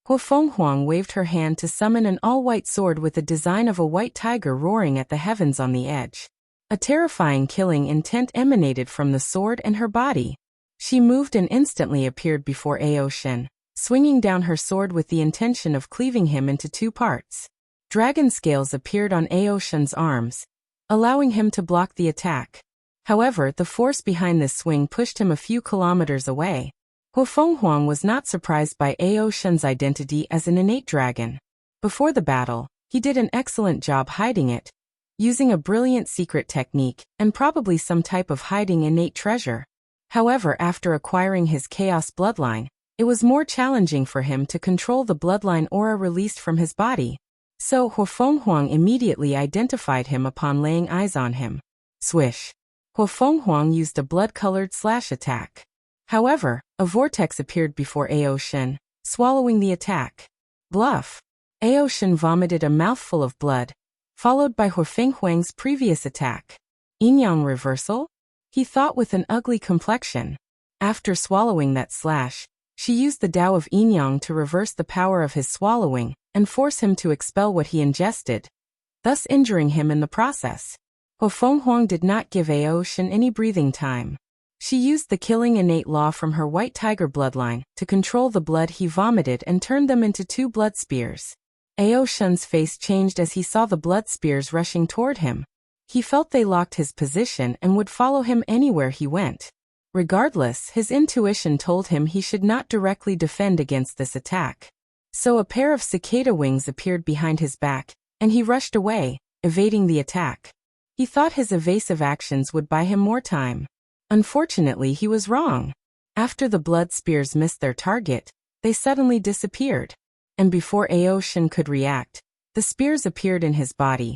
Huang waved her hand to summon an all-white sword with the design of a white tiger roaring at the heavens on the edge. A terrifying killing intent emanated from the sword and her body. She moved and instantly appeared before Aoshin, swinging down her sword with the intention of cleaving him into two parts. Dragon scales appeared on Aoshin's arms, allowing him to block the attack. However, the force behind this swing pushed him a few kilometers away. Huang was not surprised by Aoshin's identity as an innate dragon. Before the battle, he did an excellent job hiding it, using a brilliant secret technique and probably some type of hiding innate treasure. However, after acquiring his chaos bloodline, it was more challenging for him to control the bloodline aura released from his body. So Huang immediately identified him upon laying eyes on him. Swish. Huang used a blood-colored slash attack. However, a vortex appeared before Aoshin, swallowing the attack. Bluff. Aoshin vomited a mouthful of blood, followed by Huang's previous attack. Yin-yang reversal? He thought with an ugly complexion. After swallowing that slash, she used the Tao of Yin-yang to reverse the power of his swallowing and force him to expel what he ingested, thus injuring him in the process. Huang did not give Aoshin any breathing time. She used the killing innate law from her white tiger bloodline to control the blood he vomited and turned them into two blood spears. Aoshin's face changed as he saw the blood spears rushing toward him. He felt they locked his position and would follow him anywhere he went. Regardless, his intuition told him he should not directly defend against this attack. So a pair of cicada wings appeared behind his back, and he rushed away, evading the attack. He thought his evasive actions would buy him more time. Unfortunately, he was wrong. After the blood spears missed their target, they suddenly disappeared. And before Aoshin could react, the spears appeared in his body,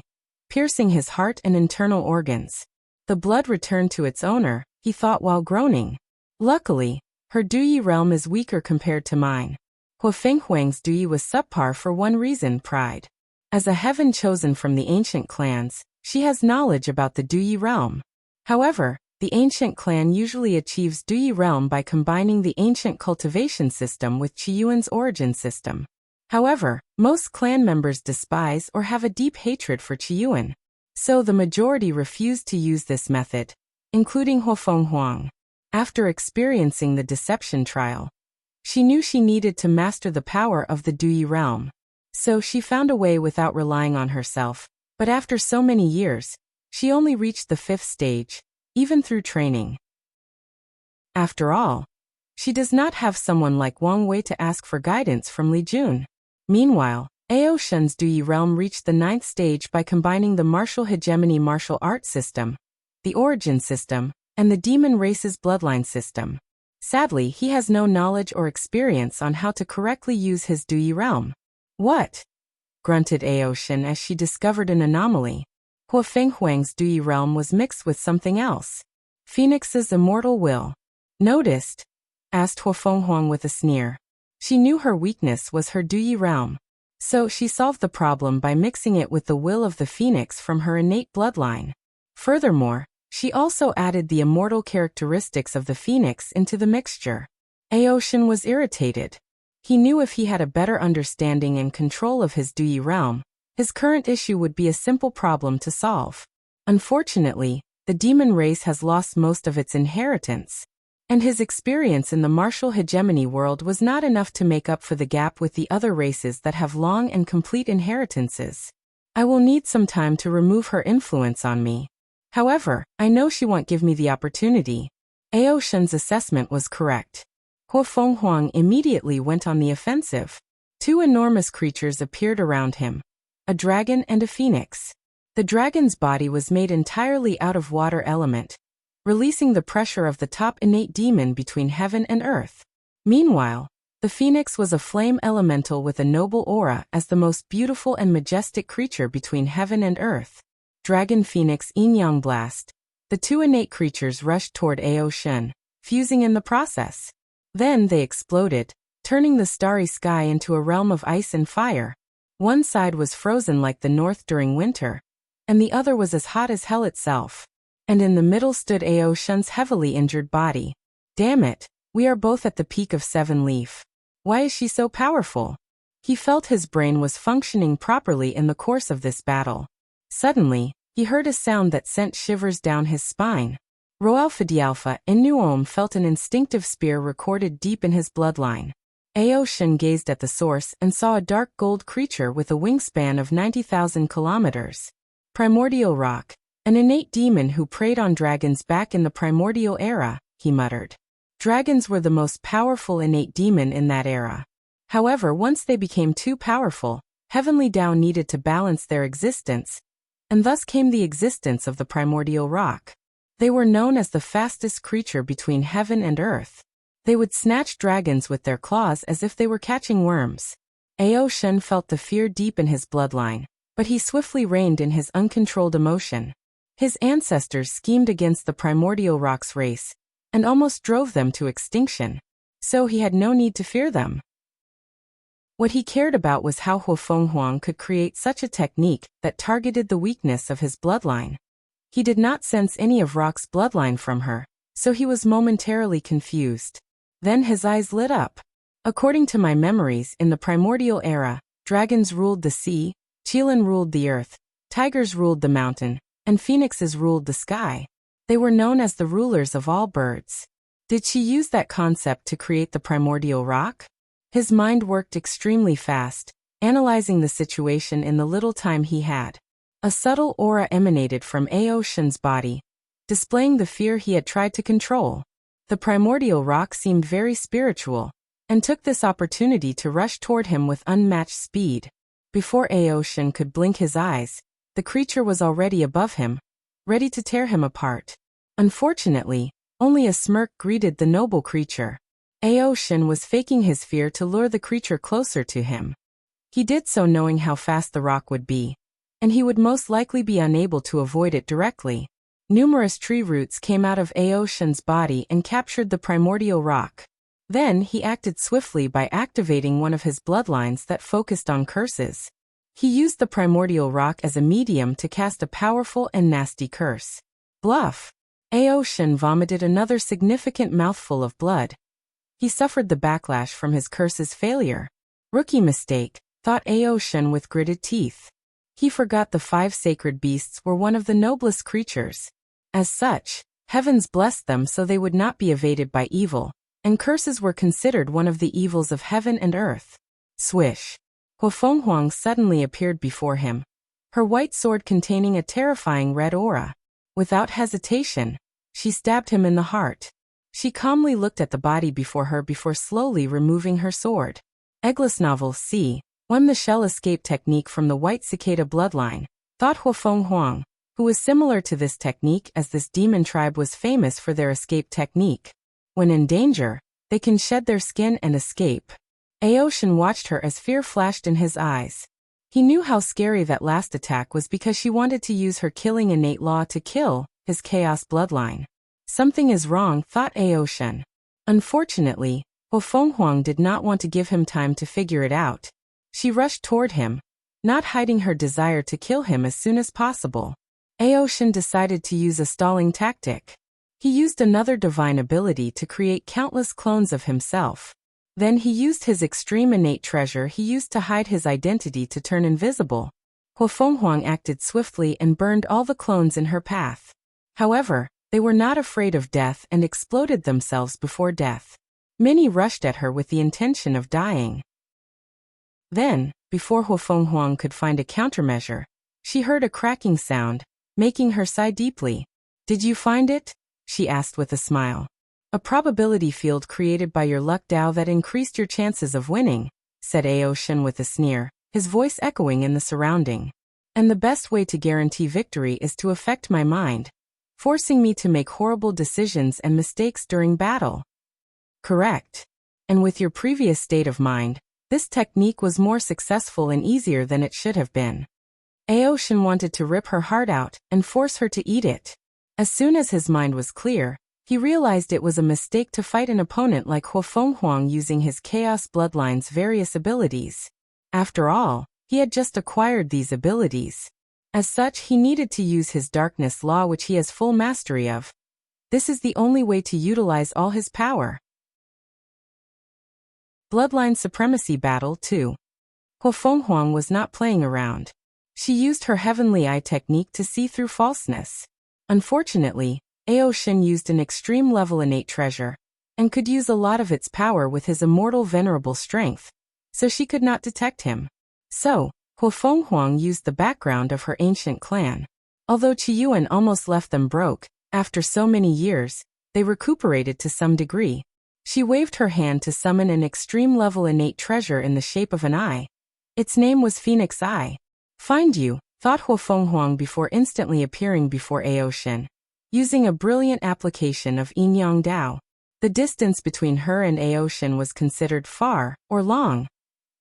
piercing his heart and internal organs. The blood returned to its owner, he thought while groaning. Luckily, her Duyi realm is weaker compared to mine. Huang's Duyi was subpar for one reason: pride. As a heaven chosen from the ancient clans, she has knowledge about the Duyi realm. However, the ancient clan usually achieves Duyi realm by combining the ancient cultivation system with Qiyuan's origin system. However, most clan members despise or have a deep hatred for Qiyuan. So the majority refused to use this method, including Huang. After experiencing the deception trial, she knew she needed to master the power of the Duyi realm. So she found a way without relying on herself, but after so many years, she only reached the 5th stage, even through training. After all, she does not have someone like Wang Wei to ask for guidance from Li Jun. Meanwhile, Aoshin's Duyi realm reached the 9th stage by combining the martial hegemony martial art system, the origin system, and the demon race's bloodline system. Sadly, he has no knowledge or experience on how to correctly use his Duyi realm. What? Grunted Aoshin as she discovered an anomaly. Huang's Duyi realm was mixed with something else. Phoenix's immortal will. Noticed? Asked Huang with a sneer. She knew her weakness was her Duyi realm. So she solved the problem by mixing it with the will of the phoenix from her innate bloodline. Furthermore, she also added the immortal characteristics of the phoenix into the mixture. Aoshin was irritated. He knew if he had a better understanding and control of his Duyi realm, his current issue would be a simple problem to solve. Unfortunately, the demon race has lost most of its inheritance, and his experience in the martial hegemony world was not enough to make up for the gap with the other races that have long and complete inheritances. I will need some time to remove her influence on me. However, I know she won't give me the opportunity. Aoshin's assessment was correct. Huang immediately went on the offensive. Two enormous creatures appeared around him, a dragon and a phoenix. The dragon's body was made entirely out of water element, releasing the pressure of the top innate demon between heaven and earth. Meanwhile, the phoenix was a flame elemental with a noble aura as the most beautiful and majestic creature between heaven and earth. Dragon Phoenix Yin-yang Blast. The two innate creatures rushed toward Aoshin, fusing in the process. Then they exploded, turning the starry sky into a realm of ice and fire. One side was frozen like the north during winter, and the other was as hot as hell itself. And in the middle stood Aoshin's heavily injured body. Damn it, we are both at the peak of 7 Leaf. Why is she so powerful? He felt his brain was functioning properly in the course of this battle. Suddenly, he heard a sound that sent shivers down his spine. Roalfadialpha Inuom felt an instinctive spear recorded deep in his bloodline. Aoshin gazed at the source and saw a dark gold creature with a wingspan of 90,000 kilometers. Primordial rock, an innate demon who preyed on dragons back in the primordial era, he muttered. Dragons were the most powerful innate demon in that era. However, once they became too powerful, Heavenly Tao needed to balance their existence, and thus came the existence of the primordial rock. They were known as the fastest creature between heaven and earth. They would snatch dragons with their claws as if they were catching worms. Aoshin felt the fear deep in his bloodline, but he swiftly reined in his uncontrolled emotion. His ancestors schemed against the primordial rock's race, and almost drove them to extinction. So he had no need to fear them. What he cared about was how Huofenghuang could create such a technique that targeted the weakness of his bloodline. He did not sense any of Rock's bloodline from her, so he was momentarily confused. Then his eyes lit up. According to my memories, in the primordial era, dragons ruled the sea, Qilin ruled the earth, tigers ruled the mountain, and phoenixes ruled the sky. They were known as the rulers of all birds. Did she use that concept to create the primordial rock? His mind worked extremely fast, analyzing the situation in the little time he had. A subtle aura emanated from Aoshin's body, displaying the fear he had tried to control. The primordial rock seemed very spiritual, and took this opportunity to rush toward him with unmatched speed. Before Aoshin could blink his eyes, the creature was already above him, ready to tear him apart. Unfortunately, only a smirk greeted the noble creature. Aoshin was faking his fear to lure the creature closer to him. He did so knowing how fast the rock would be, and he would most likely be unable to avoid it directly. Numerous tree roots came out of Aoshin's body and captured the primordial rock. Then he acted swiftly by activating one of his bloodlines that focused on curses. He used the primordial rock as a medium to cast a powerful and nasty curse. Bluff! Aoshin vomited another significant mouthful of blood. He suffered the backlash from his curse's failure. Rookie mistake, thought Aoshin with gritted teeth. He forgot the 5 sacred beasts were one of the noblest creatures. As such, heavens blessed them so they would not be evaded by evil, and curses were considered one of the evils of heaven and earth. Swish! Huofenghuang suddenly appeared before him, her white sword containing a terrifying red aura. Without hesitation, she stabbed him in the heart. She calmly looked at the body before her before slowly removing her sword. Eggless novel c. 1 The shell escape technique from the white cicada bloodline, thought Huofenghuang, who was similar to this technique as this demon tribe was famous for their escape technique. When in danger, they can shed their skin and escape. Aoshin watched her as fear flashed in his eyes. He knew how scary that last attack was because she wanted to use her killing innate law to kill his chaos bloodline. Something is wrong, thought Aoshin. Unfortunately, Huofenghuang did not want to give him time to figure it out. She rushed toward him, not hiding her desire to kill him as soon as possible. Aoshin decided to use a stalling tactic. He used another divine ability to create countless clones of himself. Then he used his extreme innate treasure he used to hide his identity to turn invisible. Huofenghuang acted swiftly and burned all the clones in her path. However, they were not afraid of death and exploded themselves before death. Many rushed at her with the intention of dying. Then, before Huofenghuang could find a countermeasure, she heard a cracking sound, making her sigh deeply. "Did you find it?" she asked with a smile. "A probability field created by your luck Dao that increased your chances of winning," said Aoshin with a sneer, his voice echoing in the surrounding. "And the best way to guarantee victory is to affect my mind, forcing me to make horrible decisions and mistakes during battle." "Correct. And with your previous state of mind, this technique was more successful and easier than it should have been." Aoshin wanted to rip her heart out and force her to eat it. As soon as his mind was clear, he realized it was a mistake to fight an opponent like Huofenghuang using his Chaos Bloodline's various abilities. After all, he had just acquired these abilities. As such, he needed to use his Darkness Law, which he has full mastery of. This is the only way to utilize all his power. Bloodline Supremacy Battle 2. Huafenghuang was not playing around. She used her heavenly eye technique to see through falseness. Unfortunately, Aoshin used an extreme-level innate treasure, and could use a lot of its power with his immortal venerable strength, so she could not detect him. So, Huafenghuang used the background of her ancient clan. Although Qiyuan almost left them broke, after so many years, they recuperated to some degree. She waved her hand to summon an extreme-level innate treasure in the shape of an eye. Its name was Phoenix Eye. Find you, thought Huafenghuang before instantly appearing before Aoshin. Using a brilliant application of Yin Yang Dao, the distance between her and Aoshin was considered far or long.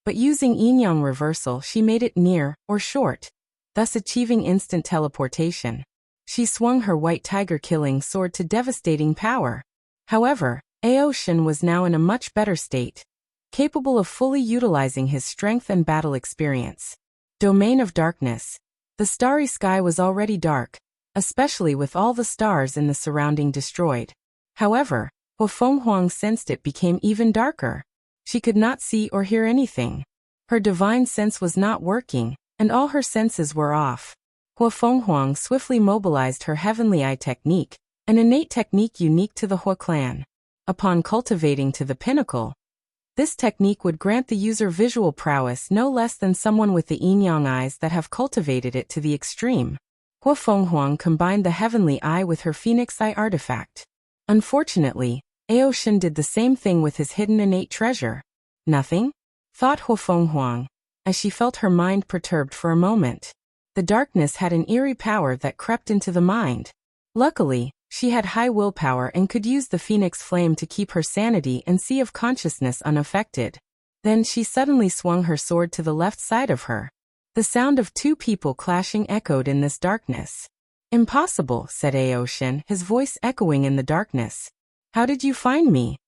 But using Yin Yang reversal, she made it near or short, thus achieving instant teleportation. She swung her white tiger-killing sword to devastating power. However, Aoshin was now in a much better state, capable of fully utilizing his strength and battle experience. Domain of Darkness. The starry sky was already dark, especially with all the stars in the surrounding destroyed. However, Huafenghuang sensed it became even darker. She could not see or hear anything. Her divine sense was not working, and all her senses were off. Huafenghuang swiftly mobilized her heavenly eye technique, an innate technique unique to the Hua clan. Upon cultivating to the pinnacle, this technique would grant the user visual prowess no less than someone with the yin-yang eyes that have cultivated it to the extreme. Huafenghuang combined the heavenly eye with her Phoenix Eye artifact. Unfortunately, Aoshin did the same thing with his hidden innate treasure. Nothing? Thought Huafenghuang, as she felt her mind perturbed for a moment. The darkness had an eerie power that crept into the mind. Luckily, she had high willpower and could use the phoenix flame to keep her sanity and sea of consciousness unaffected. Then she suddenly swung her sword to the left side of her. The sound of two people clashing echoed in this darkness. Impossible, said Aoshin, his voice echoing in the darkness. How did you find me?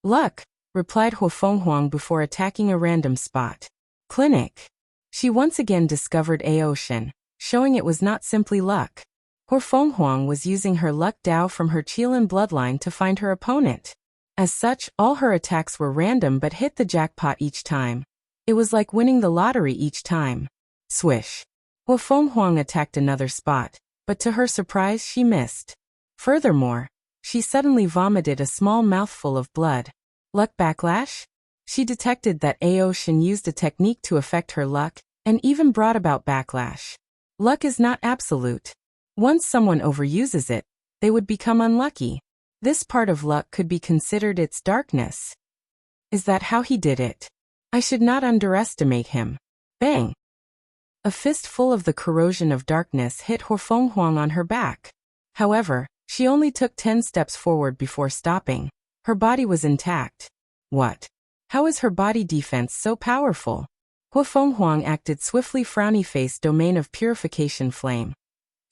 Luck, replied Huafenghuang before attacking a random spot. Clinic. She once again discovered Aoshin, showing it was not simply luck. Huafenghuang was using her luck Dao from her Qilin bloodline to find her opponent. As such, all her attacks were random but hit the jackpot each time. It was like winning the lottery each time. Swish. Huafenghuang attacked another spot, but to her surprise she missed. Furthermore, she suddenly vomited a small mouthful of blood. Luck backlash? She detected that Aoshin used a technique to affect her luck, and even brought about backlash. Luck is not absolute. Once someone overuses it, they would become unlucky. This part of luck could be considered its darkness. Is that how he did it? I should not underestimate him. Bang! A fistful of the corrosion of darkness hit Huafenghuang on her back. However, she only took 10 steps forward before stopping. Her body was intact. What? How is her body defense so powerful? Huafenghuang acted swiftly, frowny face domain of purification flame.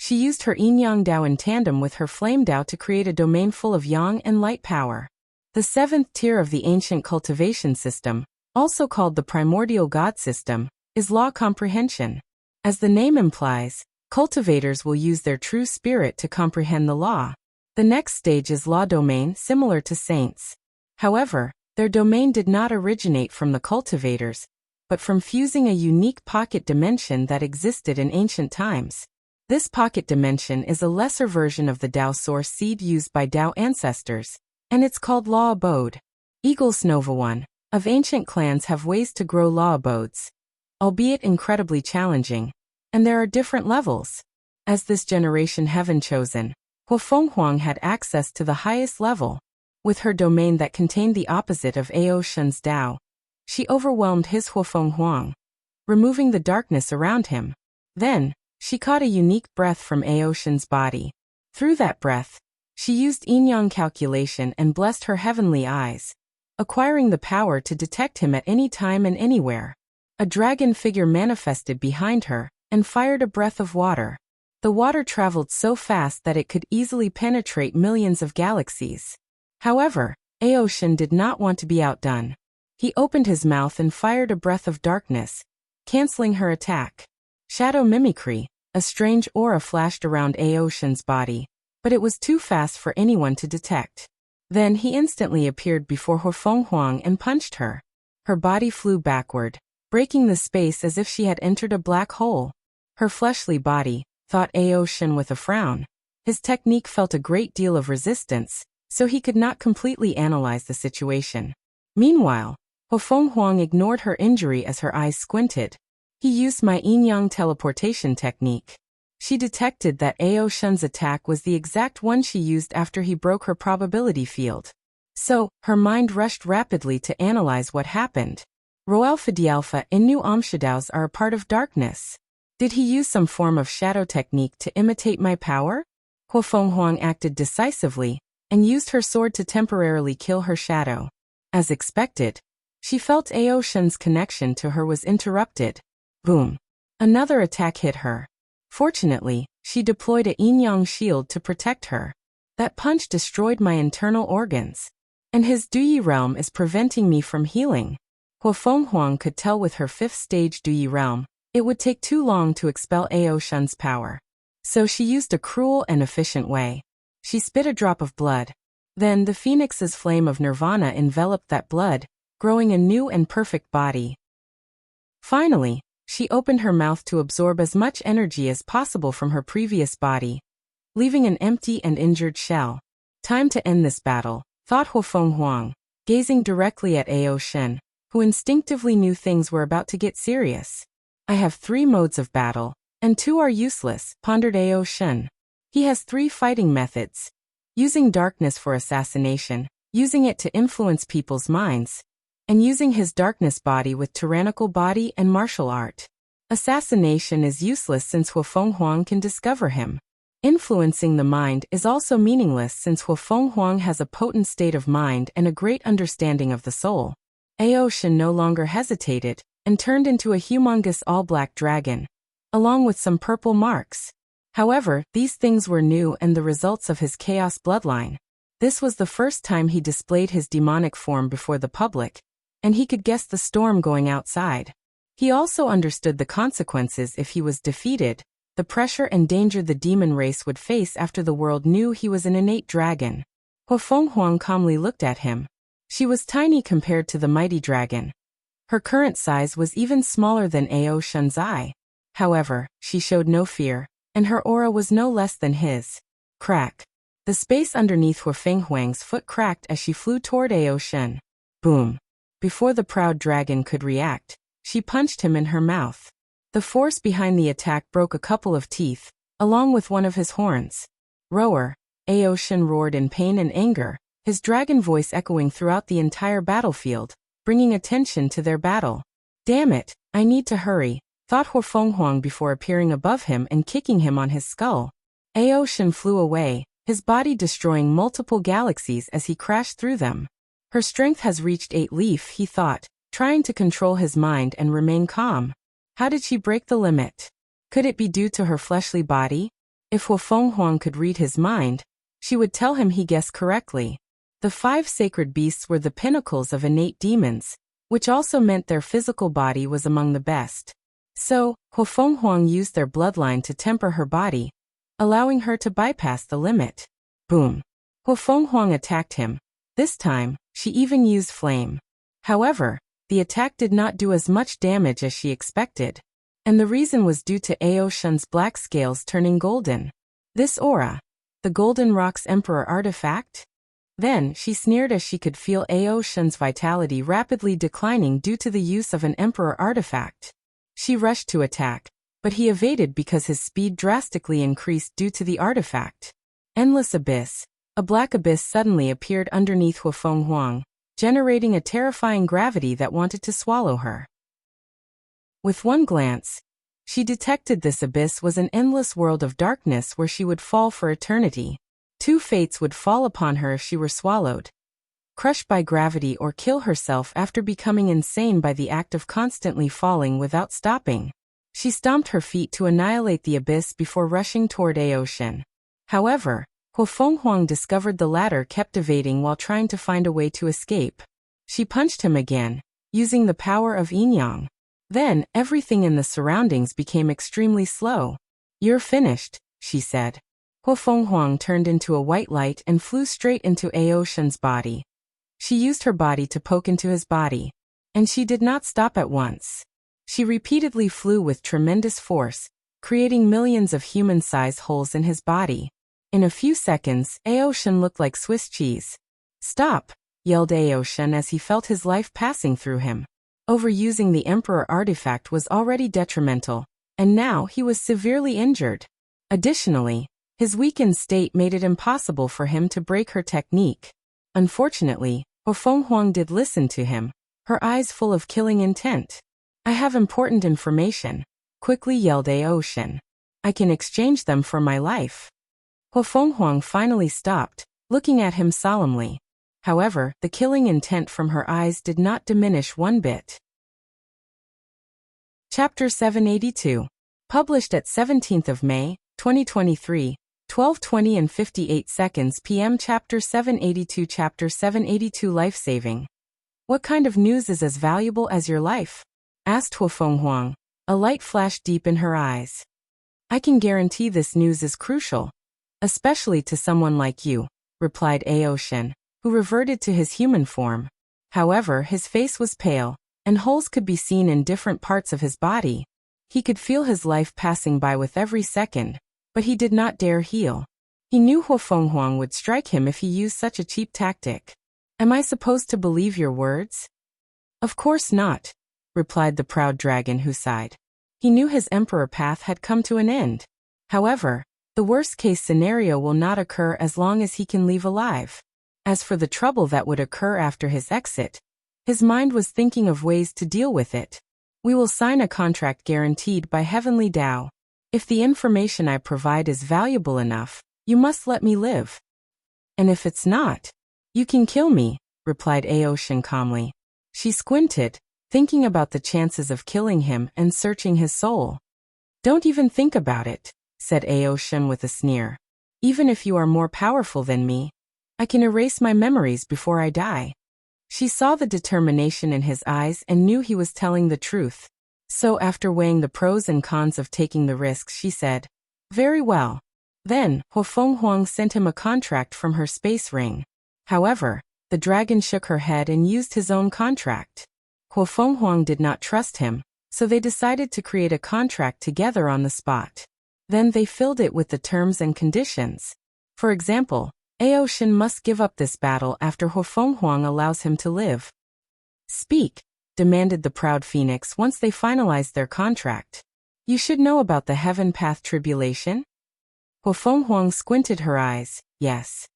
She used her yin-yang Dao in tandem with her flame Dao to create a domain full of yang and light power. The 7th tier of the ancient cultivation system, also called the primordial god system, is law comprehension. As the name implies, cultivators will use their true spirit to comprehend the law. The next stage is law domain, similar to saints. However, their domain did not originate from the cultivators, but from fusing a unique pocket dimension that existed in ancient times. This pocket dimension is a lesser version of the Dao source seed used by Dao ancestors, and it's called Law Abode. Eagles Nova 1 of ancient clans have ways to grow law abodes, albeit incredibly challenging, and there are different levels. As this generation heaven chosen, Huafenghuang had access to the highest level. With her domain that contained the opposite of Aoshin's Dao, she overwhelmed his Huafenghuang, removing the darkness around him. Then, she caught a unique breath from Aoshin's body. Through that breath, she used yin-yang calculation and blessed her heavenly eyes, acquiring the power to detect him at any time and anywhere. A dragon figure manifested behind her and fired a breath of water. The water traveled so fast that it could easily penetrate millions of galaxies. However, Aoshin did not want to be outdone. He opened his mouth and fired a breath of darkness, canceling her attack. Shadow mimicry. A strange aura flashed around Aoshin's body, but it was too fast for anyone to detect. Then he instantly appeared before Huafenghuang and punched her. Her body flew backward, breaking the space as if she had entered a black hole. Her fleshly body, thought Ao Shen with a frown. His technique felt a great deal of resistance, so he could not completely analyze the situation. Meanwhile, Hofeng Huang ignored her injury as her eyes squinted. He used my yin-yang teleportation technique. She detected that Ao Shen's attack was the exact one she used after he broke her probability field. So, her mind rushed rapidly to analyze what happened. Roalpha Dialpha and Nu Amshadows are a part of darkness. Did he use some form of shadow technique to imitate my power? Hofeng Huang acted decisively, and used her sword to temporarily kill her shadow. As expected, she felt Ao Shen's connection to her was interrupted. Boom. Another attack hit her. Fortunately, she deployed a yin-yang shield to protect her. That punch destroyed my internal organs. And his Duyi realm is preventing me from healing. Hofeng Huang could tell with her 5th stage Duyi realm, it would take too long to expel Ao Shen's power. So she used a cruel and efficient way. She spit a drop of blood. Then the phoenix's flame of nirvana enveloped that blood, growing a new and perfect body. Finally, she opened her mouth to absorb as much energy as possible from her previous body, leaving an empty and injured shell. Time to end this battle, thought Hofeng Huang, gazing directly at Ao Shen, who instinctively knew things were about to get serious. I have 3 modes of battle, and 2 are useless, pondered Ao Shen. He has 3 fighting methods. Using darkness for assassination, using it to influence people's minds, and using his darkness body with tyrannical body and martial art. Assassination is useless since Hofeng Huang can discover him. Influencing the mind is also meaningless since Hofeng Huang has a potent state of mind and a great understanding of the soul. Ao Shen no longer hesitated, and turned into a humongous all-black dragon, along with some purple marks. However, these things were new and the results of his chaos bloodline. This was the first time he displayed his demonic form before the public, and he could guess the storm going outside. He also understood the consequences if he was defeated, the pressure and danger the demon race would face after the world knew he was an innate dragon. Hofeng Huang calmly looked at him. She was tiny compared to the mighty dragon. Her current size was even smaller than Ao Shen's eye. However, she showed no fear, and her aura was no less than his. Crack. The space underneath Hofeng Huang's foot cracked as she flew toward Ao Shen. Boom. Before the proud dragon could react, she punched him in her mouth. The force behind the attack broke a couple of teeth, along with one of his horns. Roar. Ao Shen roared in pain and anger, his dragon voice echoing throughout the entire battlefield, bringing attention to their battle. Damn it, I need to hurry, thought Hofeng Huang before appearing above him and kicking him on his skull. Ao Shen flew away, his body destroying multiple galaxies as he crashed through them. Her strength has reached 8 leaf, he thought, trying to control his mind and remain calm. How did she break the limit? Could it be due to her fleshly body? If Hofeng Huang could read his mind, she would tell him he guessed correctly. The 5 sacred beasts were the pinnacles of innate demons, which also meant their physical body was among the best. So, Hofeng Huang used their bloodline to temper her body, allowing her to bypass the limit. Boom. Hofeng Huang attacked him. This time, she even used flame. However, the attack did not do as much damage as she expected. And the reason was due to Ao Shen's black scales turning golden. This aura, the Golden Rock's Emperor artifact? Then, she sneered as she could feel Ao Shen's vitality rapidly declining due to the use of an Emperor artifact. She rushed to attack, but he evaded because his speed drastically increased due to the artifact. Endless Abyss. A black abyss suddenly appeared underneath Hofeng Huang, generating a terrifying gravity that wanted to swallow her. With one glance, she detected this abyss was an endless world of darkness where she would fall for eternity. 2 fates would fall upon her if she were swallowed. Crushed by gravity or kill herself after becoming insane by the act of constantly falling without stopping. She stomped her feet to annihilate the abyss before rushing toward Ao Shen. However, Hofeng Huang discovered the latter kept evading while trying to find a way to escape. She punched him again, using the power of yin-yang. Then, everything in the surroundings became extremely slow. You're finished, she said. Hofeng Huang turned into a white light and flew straight into Ao Shen's body. She used her body to poke into his body. And she did not stop at once. She repeatedly flew with tremendous force, creating millions of human-sized holes in his body. In a few seconds, Aoshin looked like Swiss cheese. "Stop!" yelled Aoshin as he felt his life passing through him. Overusing the Emperor artifact was already detrimental, and now he was severely injured. Additionally, his weakened state made it impossible for him to break her technique. Unfortunately, Hofenghuang did listen to him, her eyes full of killing intent. "I have important information," quickly yelled Aoshin. "I can exchange them for my life." Hofenghuang finally stopped, looking at him solemnly. However, the killing intent from her eyes did not diminish one bit. Chapter 782. Published at 17th of May, 2023, 12:20 and 58 seconds p.m. Chapter 782. Chapter 782. Life-saving. "What kind of news is as valuable as your life?" asked Hofenghuang. A light flashed deep in her eyes. "I can guarantee this news is crucial, especially to someone like you," replied Aoshin, who reverted to his human form. However, his face was pale, and holes could be seen in different parts of his body. He could feel his life passing by with every second, but he did not dare heal. He knew Hofenghuang would strike him if he used such a cheap tactic. "Am I supposed to believe your words?" "Of course not," replied the proud dragon, who sighed. He knew his emperor path had come to an end. However, the worst-case scenario will not occur as long as he can leave alive. As for the trouble that would occur after his exit, his mind was thinking of ways to deal with it. "We will sign a contract guaranteed by Heavenly Tao. If the information I provide is valuable enough, you must let me live. And if it's not, you can kill me," replied Aoshin calmly. She squinted, thinking about the chances of killing him and searching his soul. "Don't even think about it," said Aoshin with a sneer. "Even if you are more powerful than me, I can erase my memories before I die." She saw the determination in his eyes and knew he was telling the truth. So after weighing the pros and cons of taking the risks, she said, "Very well." Then, Hofenghuang sent him a contract from her space ring. However, the dragon shook her head and used his own contract. Hofenghuang did not trust him, so they decided to create a contract together on the spot. Then they filled it with the terms and conditions. For example, Aoshin must give up this battle after Hofenghuang allows him to live. "Speak," demanded the proud phoenix once they finalized their contract. "You should know about the Heaven Path tribulation?" Hofenghuang squinted her eyes. "Yes.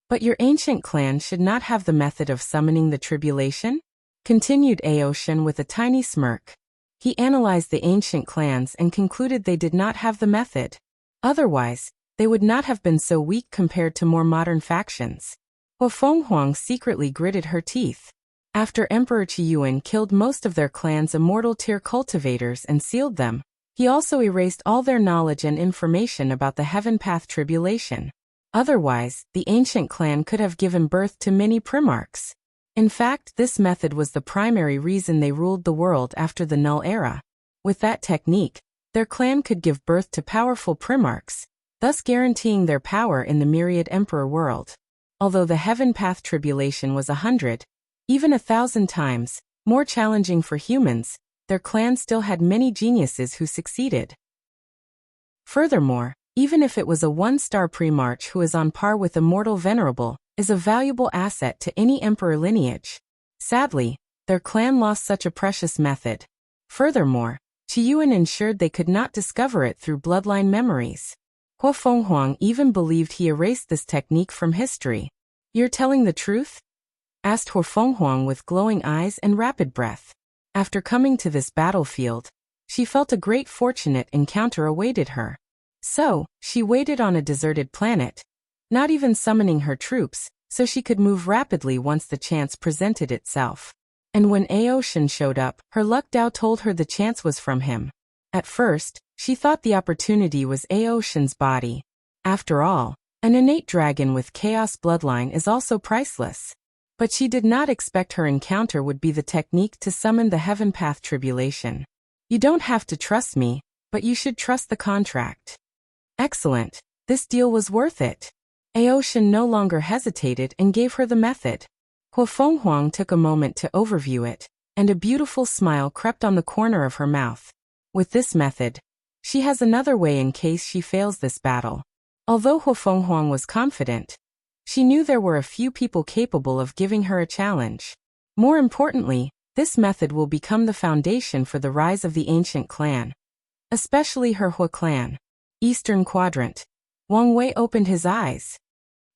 But your ancient clan should not have the method of summoning the tribulation?" continued Aoshin with a tiny smirk. He analyzed the ancient clans and concluded they did not have the method. Otherwise, they would not have been so weak compared to more modern factions. Hofenghuang secretly gritted her teeth. After Emperor Qiyuan killed most of their clan's immortal tier cultivators and sealed them, he also erased all their knowledge and information about the Heaven Path tribulation. Otherwise, the ancient clan could have given birth to many primarchs. In fact, this method was the primary reason they ruled the world after the Null Era. With that technique, their clan could give birth to powerful primarchs, thus guaranteeing their power in the myriad emperor world. Although the Heaven Path tribulation was 100, even 1,000 times, more challenging for humans, their clan still had many geniuses who succeeded. Furthermore, even if it was a one-star primarch who is on par with Immortal Venerable, is a valuable asset to any emperor lineage. Sadly, their clan lost such a precious method. Furthermore, Qiyuan ensured they could not discover it through bloodline memories. Hofenghuang even believed he erased this technique from history. "You're telling the truth?" asked Hofenghuang with glowing eyes and rapid breath. After coming to this battlefield, she felt a great fortunate encounter awaited her. So, she waited on a deserted planet, not even summoning her troops, so she could move rapidly once the chance presented itself. And when Aoshin showed up, her luck Dao told her the chance was from him. At first, she thought the opportunity was Aoshin's body. After all, an innate dragon with chaos bloodline is also priceless. But she did not expect her encounter would be the technique to summon the Heaven Path tribulation. "You don't have to trust me, but you should trust the contract." Excellent. This deal was worth it. Aoshin no longer hesitated and gave her the method. Hofenghuang took a moment to overview it, and a beautiful smile crept on the corner of her mouth. With this method, she has another way in case she fails this battle. Although Huafenghuang was confident, she knew there were a few people capable of giving her a challenge. More importantly, this method will become the foundation for the rise of the ancient clan, especially her Hua clan. Eastern Quadrant. Wang Wei opened his eyes.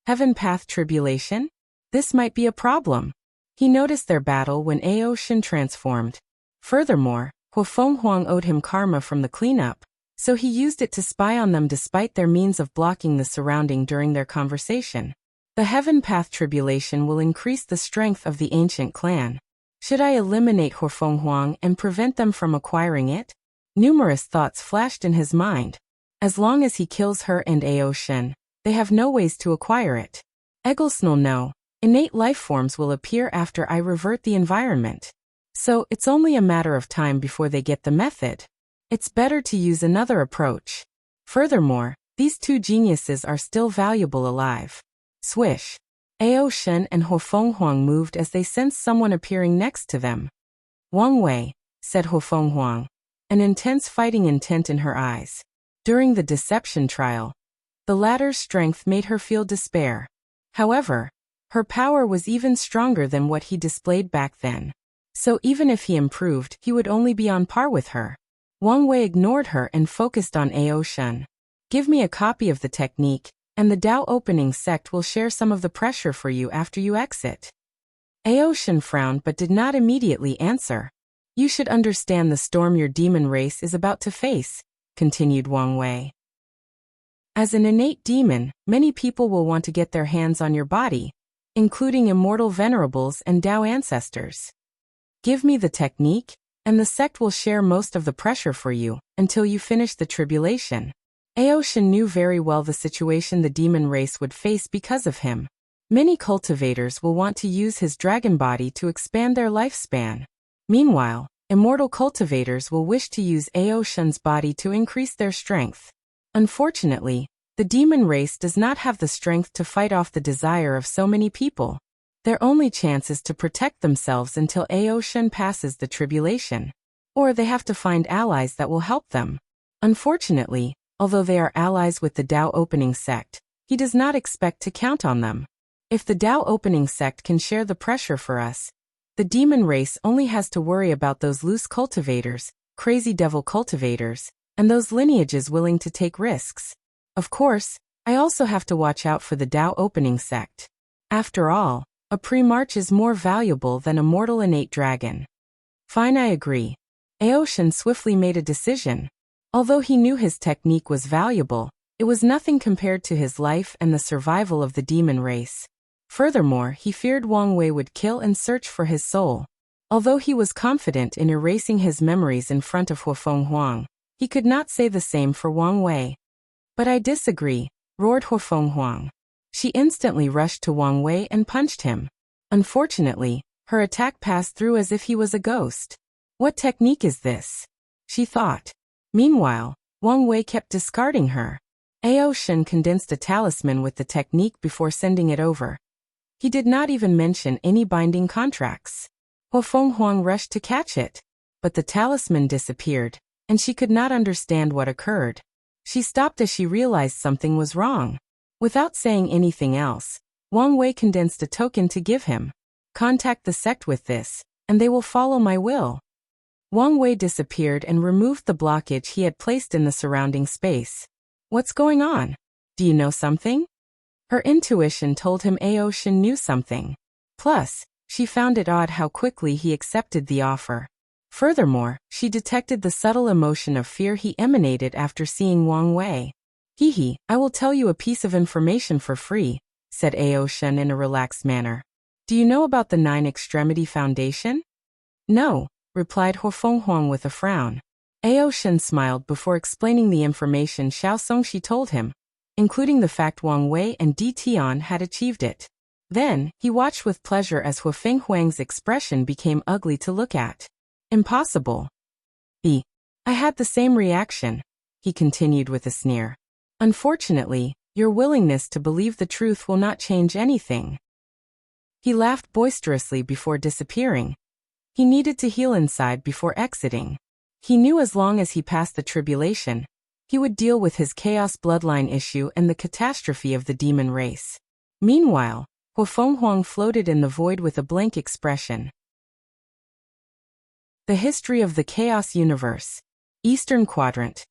Heaven Path Tribulation? This might be a problem. He noticed their battle when Ao Shen transformed. Furthermore, Huafenghuang owed him karma from the cleanup, so he used it to spy on them despite their means of blocking the surrounding during their conversation. The Heaven Path Tribulation will increase the strength of the ancient clan. Should I eliminate Huafenghuang and prevent them from acquiring it? Numerous thoughts flashed in his mind. As long as he kills her and Ao Shen, they have no ways to acquire it. Egglesnell no. Innate life forms will appear after I revert the environment. So it's only a matter of time before they get the method. It's better to use another approach. Furthermore, these two geniuses are still valuable alive. Swish. Ao Shen and Huafenghuang moved as they sensed someone appearing next to them. Wang Wei, said Huafenghuang, an intense fighting intent in her eyes. During the deception trial, the latter's strength made her feel despair. However, her power was even stronger than what he displayed back then. So even if he improved, he would only be on par with her. Wang Wei ignored her and focused on Ao Shen. Give me a copy of the technique, and the Dao opening sect will share some of the pressure for you after you exit. Ao Shen frowned but did not immediately answer. You should understand the storm your demon race is about to face, continued Wang Wei. As an innate demon, many people will want to get their hands on your body, including immortal venerables and Dao ancestors. Give me the technique, and the sect will share most of the pressure for you, until you finish the tribulation. Ao Shen knew very well the situation the demon race would face because of him. Many cultivators will want to use his dragon body to expand their lifespan. Meanwhile, immortal cultivators will wish to use Ao Shen's body to increase their strength. Unfortunately, the demon race does not have the strength to fight off the desire of so many people. Their only chance is to protect themselves until Ao Shen passes the tribulation. Or they have to find allies that will help them. Unfortunately, although they are allies with the Dao opening sect, he does not expect to count on them. If the Dao opening sect can share the pressure for us, the demon race only has to worry about those loose cultivators, crazy devil cultivators, and those lineages willing to take risks. Of course, I also have to watch out for the Dao opening sect. After all, a pre-march is more valuable than a mortal innate dragon. Fine, I agree. Ao Shen swiftly made a decision. Although he knew his technique was valuable, it was nothing compared to his life and the survival of the demon race. Furthermore, he feared Wang Wei would kill and search for his soul. Although he was confident in erasing his memories in front of Huafenghuang, he could not say the same for Wang Wei. But I disagree, roared Huafenghuang. She instantly rushed to Wang Wei and punched him. Unfortunately, her attack passed through as if he was a ghost. What technique is this? She thought. Meanwhile, Wang Wei kept discarding her. Ao Shen condensed a talisman with the technique before sending it over. He did not even mention any binding contracts. Huafenghuang rushed to catch it, but the talisman disappeared, and she could not understand what occurred. She stopped as she realized something was wrong. Without saying anything else, Wang Wei condensed a token to give him. Contact the sect with this, and they will follow my will. Wang Wei disappeared and removed the blockage he had placed in the surrounding space. What's going on? Do you know something? Her intuition told him Ao Shen knew something. Plus, she found it odd how quickly he accepted the offer. Furthermore, she detected the subtle emotion of fear he emanated after seeing Wang Wei. Hee, I will tell you a piece of information for free, said Ao Shen in a relaxed manner. Do you know about the Nine Extremity Foundation? No, replied Huafenghuang with a frown. Ao Shen smiled before explaining the information Xiao Songxi told him, including the fact Wang Wei and Di Tian had achieved it. Then, he watched with pleasure as Huafenghuang's expression became ugly to look at. Impossible. I had the same reaction, he continued with a sneer. Unfortunately, your willingness to believe the truth will not change anything. He laughed boisterously before disappearing. He needed to heal inside before exiting. He knew as long as he passed the tribulation, he would deal with his chaos bloodline issue and the catastrophe of the demon race. Meanwhile, Huafenghuang floated in the void with a blank expression. The history of the chaos universe. Eastern Quadrant.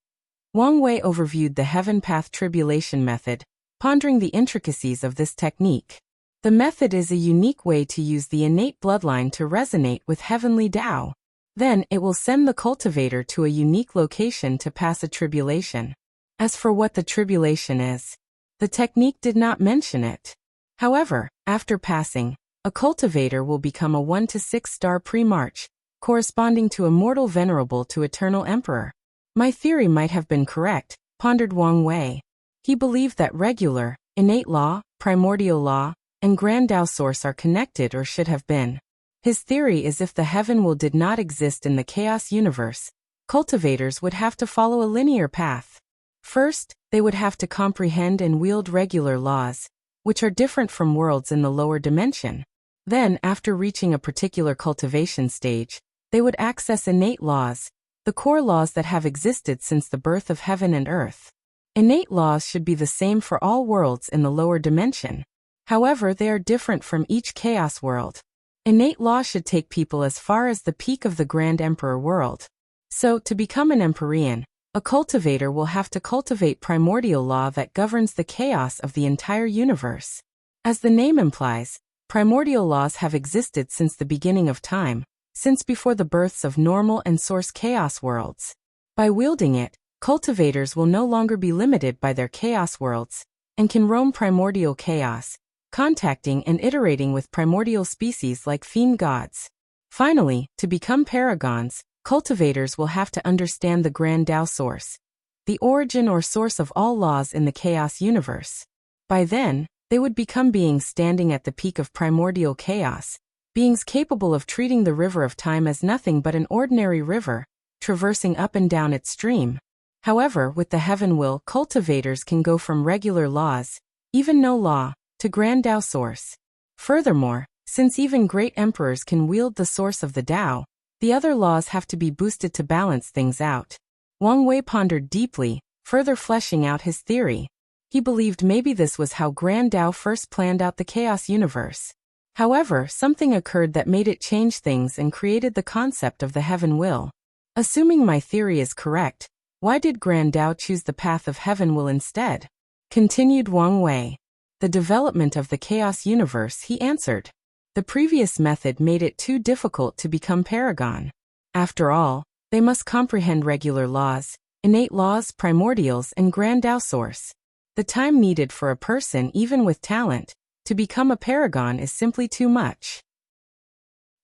Wang Wei overviewed the Heaven Path Tribulation method, pondering the intricacies of this technique. The method is a unique way to use the innate bloodline to resonate with heavenly Tao. Then it will send the cultivator to a unique location to pass a tribulation. As for what the tribulation is, the technique did not mention it. However, after passing, a cultivator will become a 1 to 6 star pre-march, corresponding to Immortal Venerable to Eternal Emperor. My theory might have been correct, pondered Wang Wei. He believed that regular, innate law, primordial law, and grand Tao source are connected or should have been. His theory is if the heaven will did not exist in the chaos universe, cultivators would have to follow a linear path. First, they would have to comprehend and wield regular laws, which are different from worlds in the lower dimension. Then, after reaching a particular cultivation stage, they would access innate laws, the core laws that have existed since the birth of heaven and earth. Innate laws should be the same for all worlds in the lower dimension. However, they are different from each chaos world. Innate law should take people as far as the peak of the Grand Emperor world. So, to become an Empyrean, a cultivator will have to cultivate primordial law that governs the chaos of the entire universe. As the name implies, primordial laws have existed since the beginning of time, since before the births of normal and source chaos worlds. By wielding it, cultivators will no longer be limited by their chaos worlds, and can roam primordial chaos, contacting and iterating with primordial species like fiend gods. Finally, to become paragons, cultivators will have to understand the Grand Tao source, the origin or source of all laws in the chaos universe. By then, they would become beings standing at the peak of primordial chaos, beings capable of treating the river of time as nothing but an ordinary river, traversing up and down its stream. However, with the heaven will, cultivators can go from regular laws, even no law, to Grand Tao source. Furthermore, since even great emperors can wield the source of the Tao, the other laws have to be boosted to balance things out. Wang Wei pondered deeply, further fleshing out his theory. He believed maybe this was how Grand Tao first planned out the chaos universe. However, something occurred that made it change things and created the concept of the heaven will. Assuming my theory is correct, why did Grand Tao choose the path of heaven will instead? Continued Wang Wei. The development of the chaos universe, he answered. The previous method made it too difficult to become paragon. After all, they must comprehend regular laws, innate laws, primordials, and Grand Tao source. The time needed for a person, even with talent, to become a paragon is simply too much.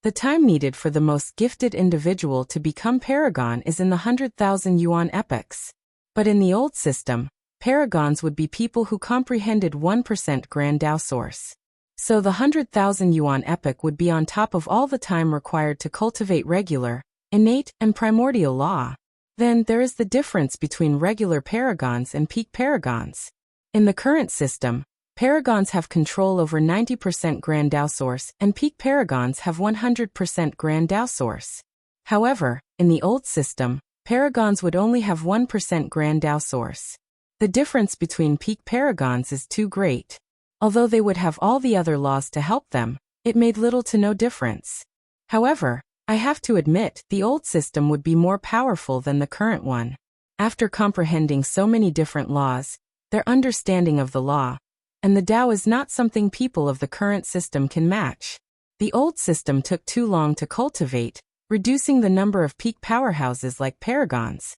The time needed for the most gifted individual to become paragon is in the 100,000 yuan epochs. But in the old system, paragons would be people who comprehended 1% Grand Tao source. So the 100,000 yuan epoch would be on top of all the time required to cultivate regular, innate, and primordial law. Then there is the difference between regular paragons and peak paragons. In the current system, paragons have control over 90% Grand Tao source and peak paragons have 100% Grand Tao source. However, in the old system, paragons would only have 1% Grand Tao source. The difference between peak paragons is too great. Although they would have all the other laws to help them, it made little to no difference. However, I have to admit, the old system would be more powerful than the current one. After comprehending so many different laws, their understanding of the law, and the Tao is not something people of the current system can match. The old system took too long to cultivate, reducing the number of peak powerhouses like paragons.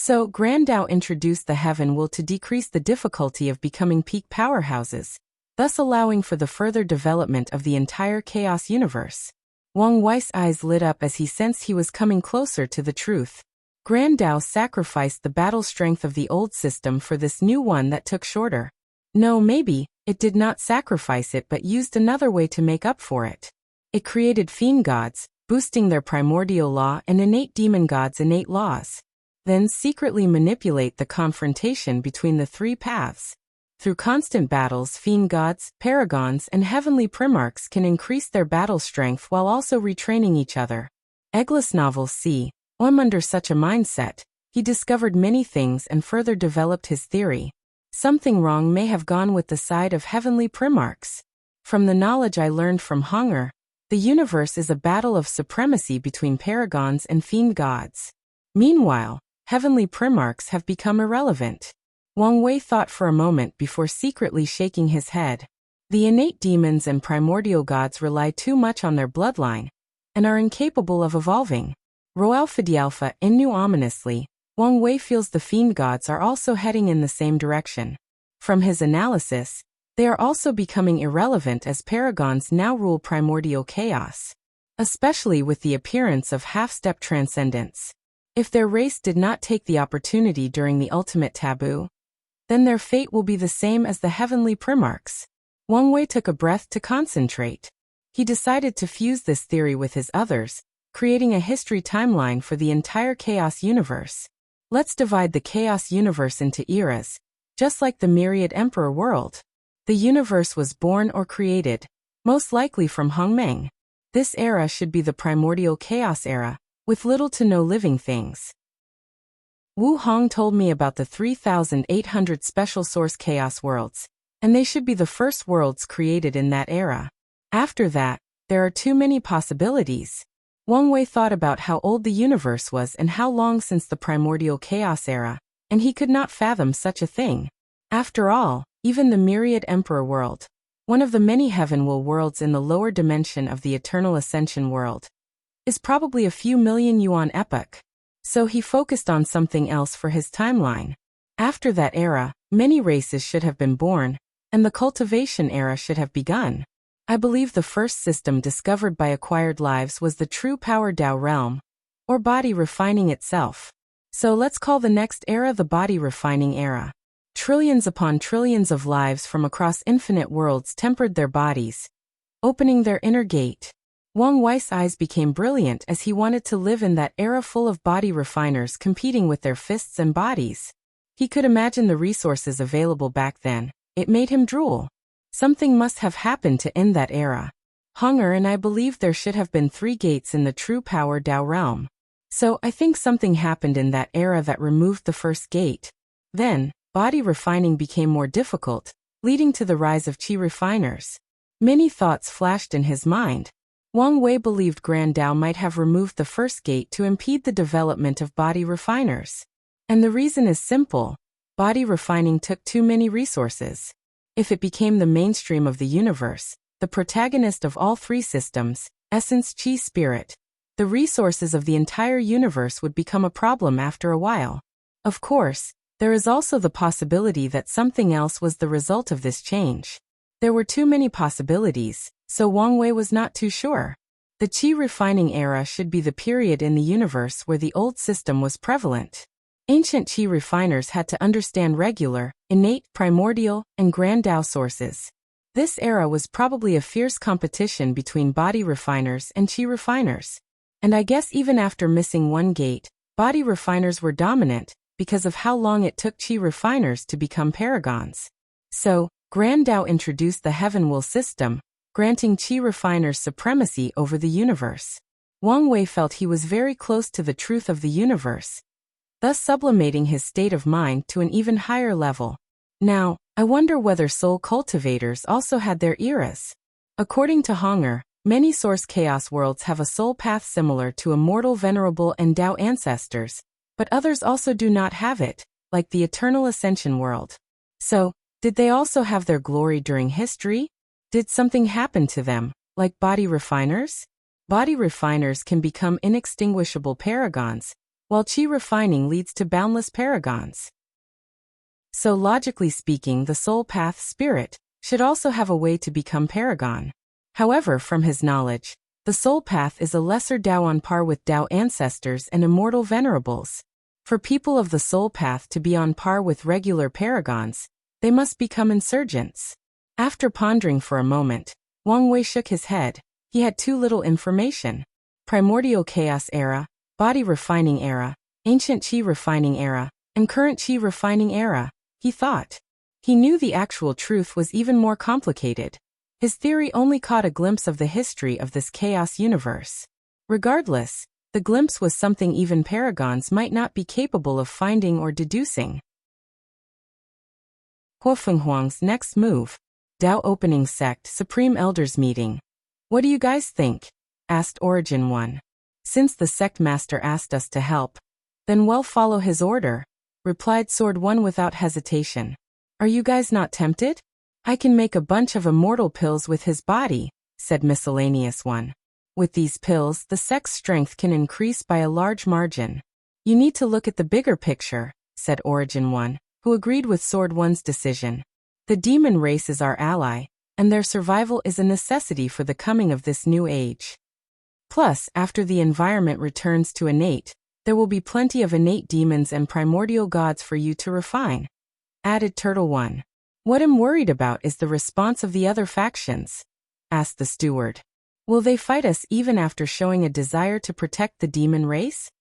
So, Grand Tao introduced the heaven will to decrease the difficulty of becoming peak powerhouses, thus allowing for the further development of the entire chaos universe. Wang Wei's eyes lit up as he sensed he was coming closer to the truth. Grand Tao sacrificed the battle strength of the old system for this new one that took shorter. No, maybe, it did not sacrifice it but used another way to make up for it. It created fiend gods, boosting their primordial law and innate demon gods' innate laws. Then secretly manipulate the confrontation between the three paths. Through constant battles, fiend gods, paragons, and heavenly primarchs can increase their battle strength while also retraining each other. Eggless novel c. Under such a mindset, he discovered many things and further developed his theory. Something wrong may have gone with the side of heavenly primarchs. From the knowledge I learned from Hunger, the universe is a battle of supremacy between paragons and fiend gods. Meanwhile, heavenly primarchs have become irrelevant. Wang Wei thought for a moment before secretly shaking his head. The innate demons and primordial gods rely too much on their bloodline and are incapable of evolving. Roalpha knew ominously, Wang Wei feels the fiend gods are also heading in the same direction. From his analysis, they are also becoming irrelevant as paragons now rule primordial chaos, especially with the appearance of half-step transcendence. If their race did not take the opportunity during the ultimate taboo, then their fate will be the same as the heavenly primarchs. Wang Wei took a breath to concentrate. He decided to fuse this theory with his others, creating a history timeline for the entire chaos universe. Let's divide the chaos universe into eras, just like the myriad emperor world. The universe was born or created, most likely from Hongmeng. This era should be the primordial chaos era, with little to no living things. Wu Hong told me about the 3,800 special source chaos worlds, and they should be the first worlds created in that era. After that, there are too many possibilities. Wang Wei thought about how old the universe was and how long since the primordial chaos era, and he could not fathom such a thing. After all, even the myriad emperor world, one of the many heavenward worlds in the lower dimension of the eternal ascension world, is probably a few million yuan epoch. So he focused on something else for his timeline. After that era, many races should have been born, and the cultivation era should have begun. I believe the first system discovered by acquired lives was the true power Dao realm, or body refining itself. So let's call the next era the body refining era. Trillions upon trillions of lives from across infinite worlds tempered their bodies, opening their inner gate. Wang Wei's eyes became brilliant as he wanted to live in that era full of body refiners competing with their fists and bodies. He could imagine the resources available back then. It made him drool. Something must have happened to end that era. Hunger and I believe there should have been 3 gates in the true power Dao realm. So I think something happened in that era that removed the first gate. Then, body refining became more difficult, leading to the rise of Qi refiners. Many thoughts flashed in his mind. Wang Wei believed Grand Dao might have removed the first gate to impede the development of body refiners. And the reason is simple. Body refining took too many resources. If it became the mainstream of the universe, the protagonist of all 3 systems, essence Qi spirit, the resources of the entire universe would become a problem after a while. Of course, there is also the possibility that something else was the result of this change. There were too many possibilities, so Wang Wei was not too sure. The Qi refining era should be the period in the universe where the old system was prevalent. Ancient Qi refiners had to understand regular, innate, primordial, and grand Dao sources. This era was probably a fierce competition between body refiners and Qi refiners. And I guess even after missing 1 gate, body refiners were dominant because of how long it took Qi refiners to become paragons. So, Grand Dao introduced the Heavenwell system, granting Qi refiners supremacy over the universe. Wang Wei felt he was very close to the truth of the universe, thus sublimating his state of mind to an even higher level. Now, I wonder whether soul cultivators also had their eras. According to Honger, many source chaos worlds have a soul path similar to immortal venerable and Dao ancestors, but others also do not have it, like the eternal ascension world. So, did they also have their glory during history? Did something happen to them, like body refiners? Body refiners can become inextinguishable paragons, while Qi refining leads to boundless paragons. So logically speaking, the soul path spirit should also have a way to become paragon. However, from his knowledge, the soul path is a lesser Dao on par with Dao ancestors and immortal venerables. For people of the soul path to be on par with regular paragons, they must become insurgents. After pondering for a moment, Wang Wei shook his head. He had too little information. Primordial chaos era, body refining era, ancient Qi refining era, and current Qi refining era, he thought. He knew the actual truth was even more complicated. His theory only caught a glimpse of the history of this chaos universe. Regardless, The glimpse was something even paragons might not be capable of finding or deducing. Huofenghuang's next move. Dao Opening Sect Supreme Elders Meeting. What do you guys think? Asked Origin 1. Since the sect master asked us to help, then we'll follow his order, replied Sword 1 without hesitation. Are you guys not tempted? I can make a bunch of immortal pills with his body, said Miscellaneous 1. With these pills, the sect's strength can increase by a large margin. You need to look at the bigger picture, said Origin 1, who agreed with Sword 1's decision. The demon race is our ally, and their survival is a necessity for the coming of this new age. Plus, after the environment returns to innate, there will be plenty of innate demons and primordial gods for you to refine, added Turtle 1. What I'm worried about is the response of the other factions, asked the steward. Will they fight us even after showing a desire to protect the demon race?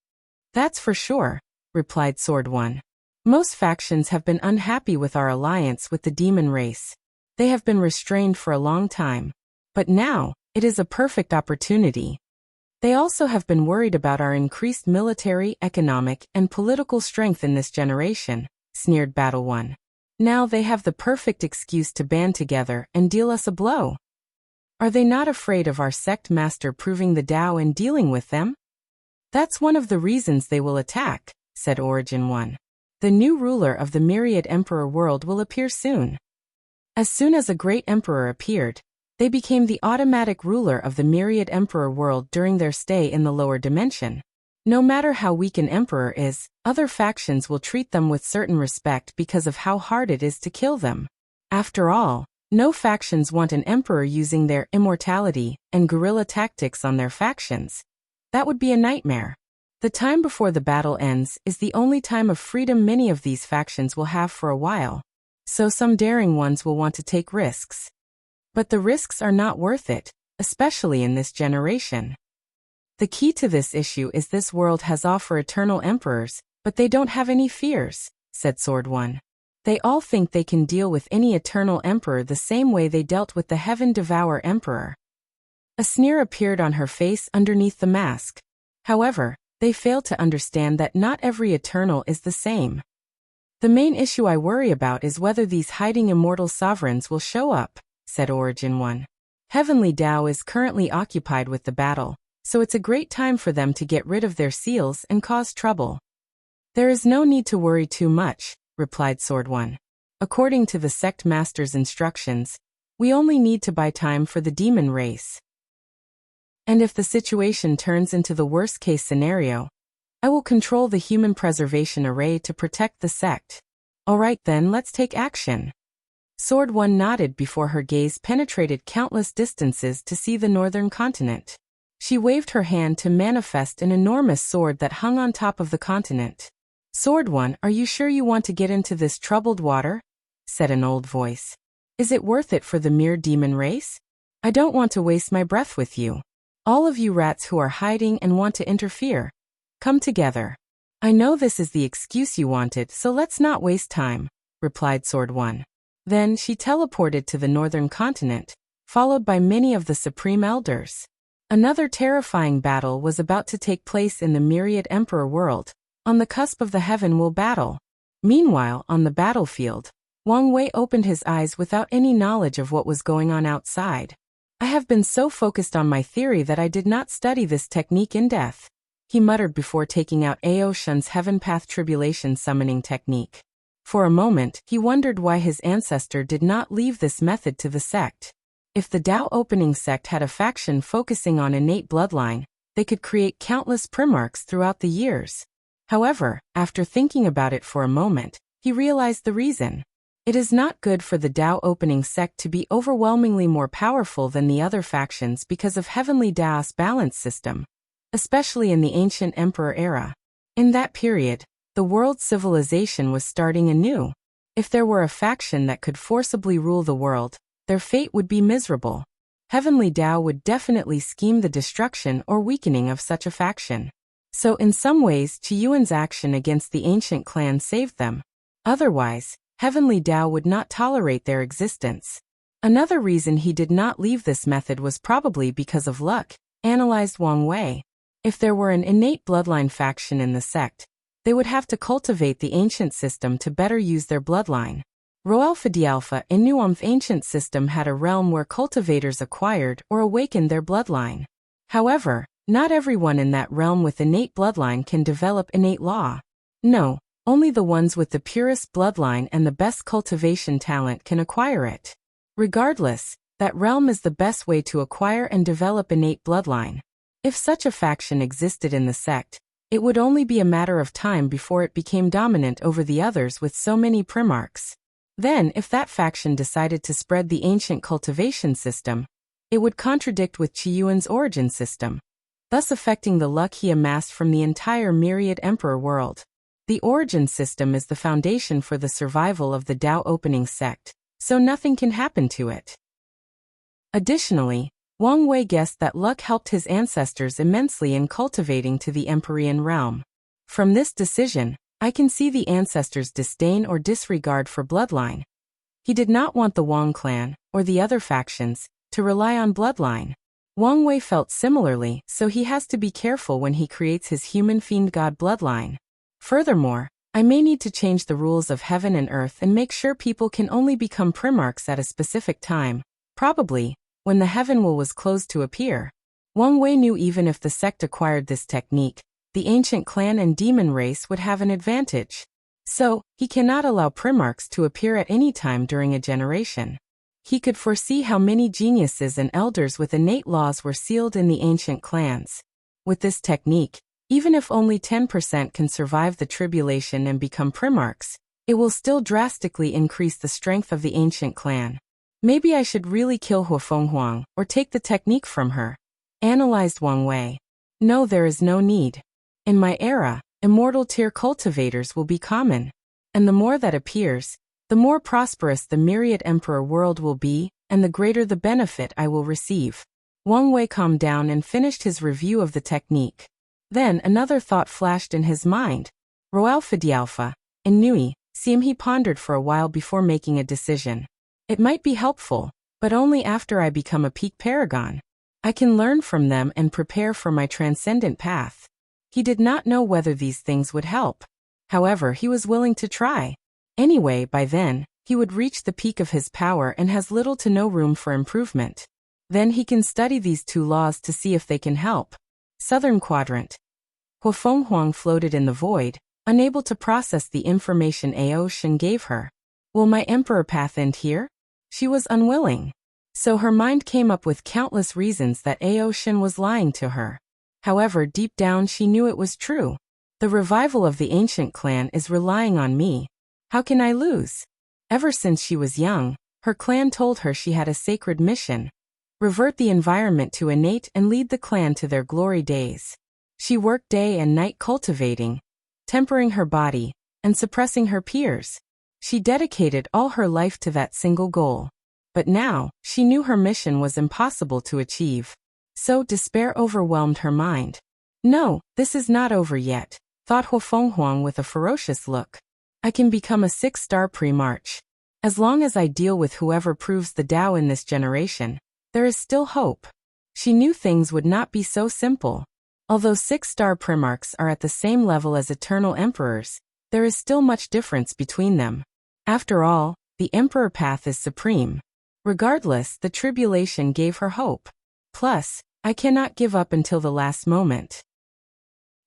That's for sure, replied Sword 1. Most factions have been unhappy with our alliance with the demon race. They have been restrained for a long time. But now, it is a perfect opportunity. They also have been worried about our increased military, economic, and political strength in this generation, sneered Battle 1. Now they have the perfect excuse to band together and deal us a blow. Are they not afraid of our sect master proving the Tao and dealing with them? That's one of the reasons they will attack, said Origin 1. The new ruler of the Myriad Emperor world will appear soon. As soon as a great emperor appeared, they became the automatic ruler of the Myriad Emperor world during their stay in the lower dimension. No matter how weak an emperor is, other factions will treat them with certain respect because of how hard it is to kill them. After all, no factions want an emperor using their immortality and guerrilla tactics on their factions. That would be a nightmare. The time before the battle ends is the only time of freedom many of these factions will have for a while. So some daring ones will want to take risks. But the risks are not worth it, especially in this generation. The key to this issue is this world has offer eternal emperors, but they don't have any fears, said Sword 1. They all think they can deal with any eternal emperor the same way they dealt with the Heaven Devourer Emperor. A sneer appeared on her face underneath the mask. However, they failed to understand that not every eternal is the same. The main issue I worry about is whether these hiding immortal sovereigns will show up, said Origin 1. Heavenly Tao is currently occupied with the battle, so it's a great time for them to get rid of their seals and cause trouble. There is no need to worry too much, replied Sword 1. According to the sect master's instructions, we only need to buy time for the demon race. And if the situation turns into the worst-case scenario, I will control the human preservation array to protect the sect. Alright then, let's take action. Sword 1 nodded before her gaze penetrated countless distances to see the northern continent. She waved her hand to manifest an enormous sword that hung on top of the continent. Sword 1, are you sure you want to get into this troubled water? Said an old voice. Is it worth it for the mere demon race? I don't want to waste my breath with you. All of you rats who are hiding and want to interfere, come together. I know this is the excuse you wanted, so let's not waste time, replied Sword 1. Then she teleported to the northern continent, followed by many of the Supreme Elders. Another terrifying battle was about to take place in the Myriad Emperor world, on the cusp of the Heaven Will battle. Meanwhile, on the battlefield, Wang Wei opened his eyes without any knowledge of what was going on outside. I have been so focused on my theory that I did not study this technique in depth, he muttered before taking out Ao Shun's Heaven Path Tribulation summoning technique. For a moment, he wondered why his ancestor did not leave this method to the sect. If the Tao Opening Sect had a faction focusing on innate bloodline, they could create countless primarchs throughout the years. However, after thinking about it for a moment, he realized the reason. It is not good for the Tao Opening Sect to be overwhelmingly more powerful than the other factions because of Heavenly Tao's balance system, especially in the ancient Emperor era. In that period, the world's civilization was starting anew. If there were a faction that could forcibly rule the world, their fate would be miserable. Heavenly Tao would definitely scheme the destruction or weakening of such a faction. So in some ways, Qiyuan's action against the ancient clan saved them. Otherwise, Heavenly Tao would not tolerate their existence. Another reason he did not leave this method was probably because of luck, analyzed Wang Wei. If there were an innate bloodline faction in the sect, they would have to cultivate the ancient system to better use their bloodline. Roalpha Dialpha in Nuam's ancient system had a realm where cultivators acquired or awakened their bloodline. However, not everyone in that realm with innate bloodline can develop innate law. No, only the ones with the purest bloodline and the best cultivation talent can acquire it. Regardless, that realm is the best way to acquire and develop innate bloodline. If such a faction existed in the sect, it would only be a matter of time before it became dominant over the others with so many primarchs. Then, if that faction decided to spread the ancient cultivation system, it would contradict with Qiyuan's origin system, thus affecting the luck he amassed from the entire myriad emperor world. The origin system is the foundation for the survival of the Dao opening sect, so nothing can happen to it. Additionally, Wang Wei guessed that luck helped his ancestors immensely in cultivating to the Empyrean realm. From this decision, I can see the ancestors' disdain or disregard for bloodline. He did not want the Wang clan, or the other factions, to rely on bloodline. Wang Wei felt similarly, so he has to be careful when he creates his human fiend god bloodline. Furthermore, I may need to change the rules of heaven and earth and make sure people can only become primarchs at a specific time, probably when the heaven will was closed to appear. Wang Wei knew even if the sect acquired this technique, the ancient clan and demon race would have an advantage. So, he cannot allow primarchs to appear at any time during a generation. He could foresee how many geniuses and elders with innate laws were sealed in the ancient clans. With this technique, even if only 10% can survive the tribulation and become primarchs, it will still drastically increase the strength of the ancient clan. Maybe I should really kill Huafeng Huang or take the technique from her, analyzed Wang Wei. No, there is no need. In my era, immortal tier cultivators will be common. And the more that appears, the more prosperous the myriad emperor world will be, and the greater the benefit I will receive. Wang Wei calmed down and finished his review of the technique. Then another thought flashed in his mind. Roalpha Dialpha, and Nui, Siem he pondered for a while before making a decision. It might be helpful, but only after I become a peak paragon. I can learn from them and prepare for my transcendent path. He did not know whether these things would help. However, he was willing to try. Anyway, by then, he would reach the peak of his power and has little to no room for improvement. Then he can study these two laws to see if they can help. Southern Quadrant. Huafeng Huang floated in the void, unable to process the information Ao Shen gave her. Will my emperor path end here? She was unwilling. So her mind came up with countless reasons that Ao Shen was lying to her. However, deep down she knew it was true. The revival of the ancient clan is relying on me. How can I lose? Ever since she was young, her clan told her she had a sacred mission. Revert the environment to innate and lead the clan to their glory days. She worked day and night cultivating, tempering her body, and suppressing her peers. She dedicated all her life to that single goal. But now, she knew her mission was impossible to achieve. So despair overwhelmed her mind. No, this is not over yet, thought Huafeng Huang with a ferocious look. I can become a 6-star pre-march. As long as I deal with whoever proves the Tao in this generation, there is still hope. She knew things would not be so simple. Although 6-star primarchs are at the same level as eternal emperors, there is still much difference between them. After all, the emperor path is supreme. Regardless, the tribulation gave her hope. Plus, I cannot give up until the last moment.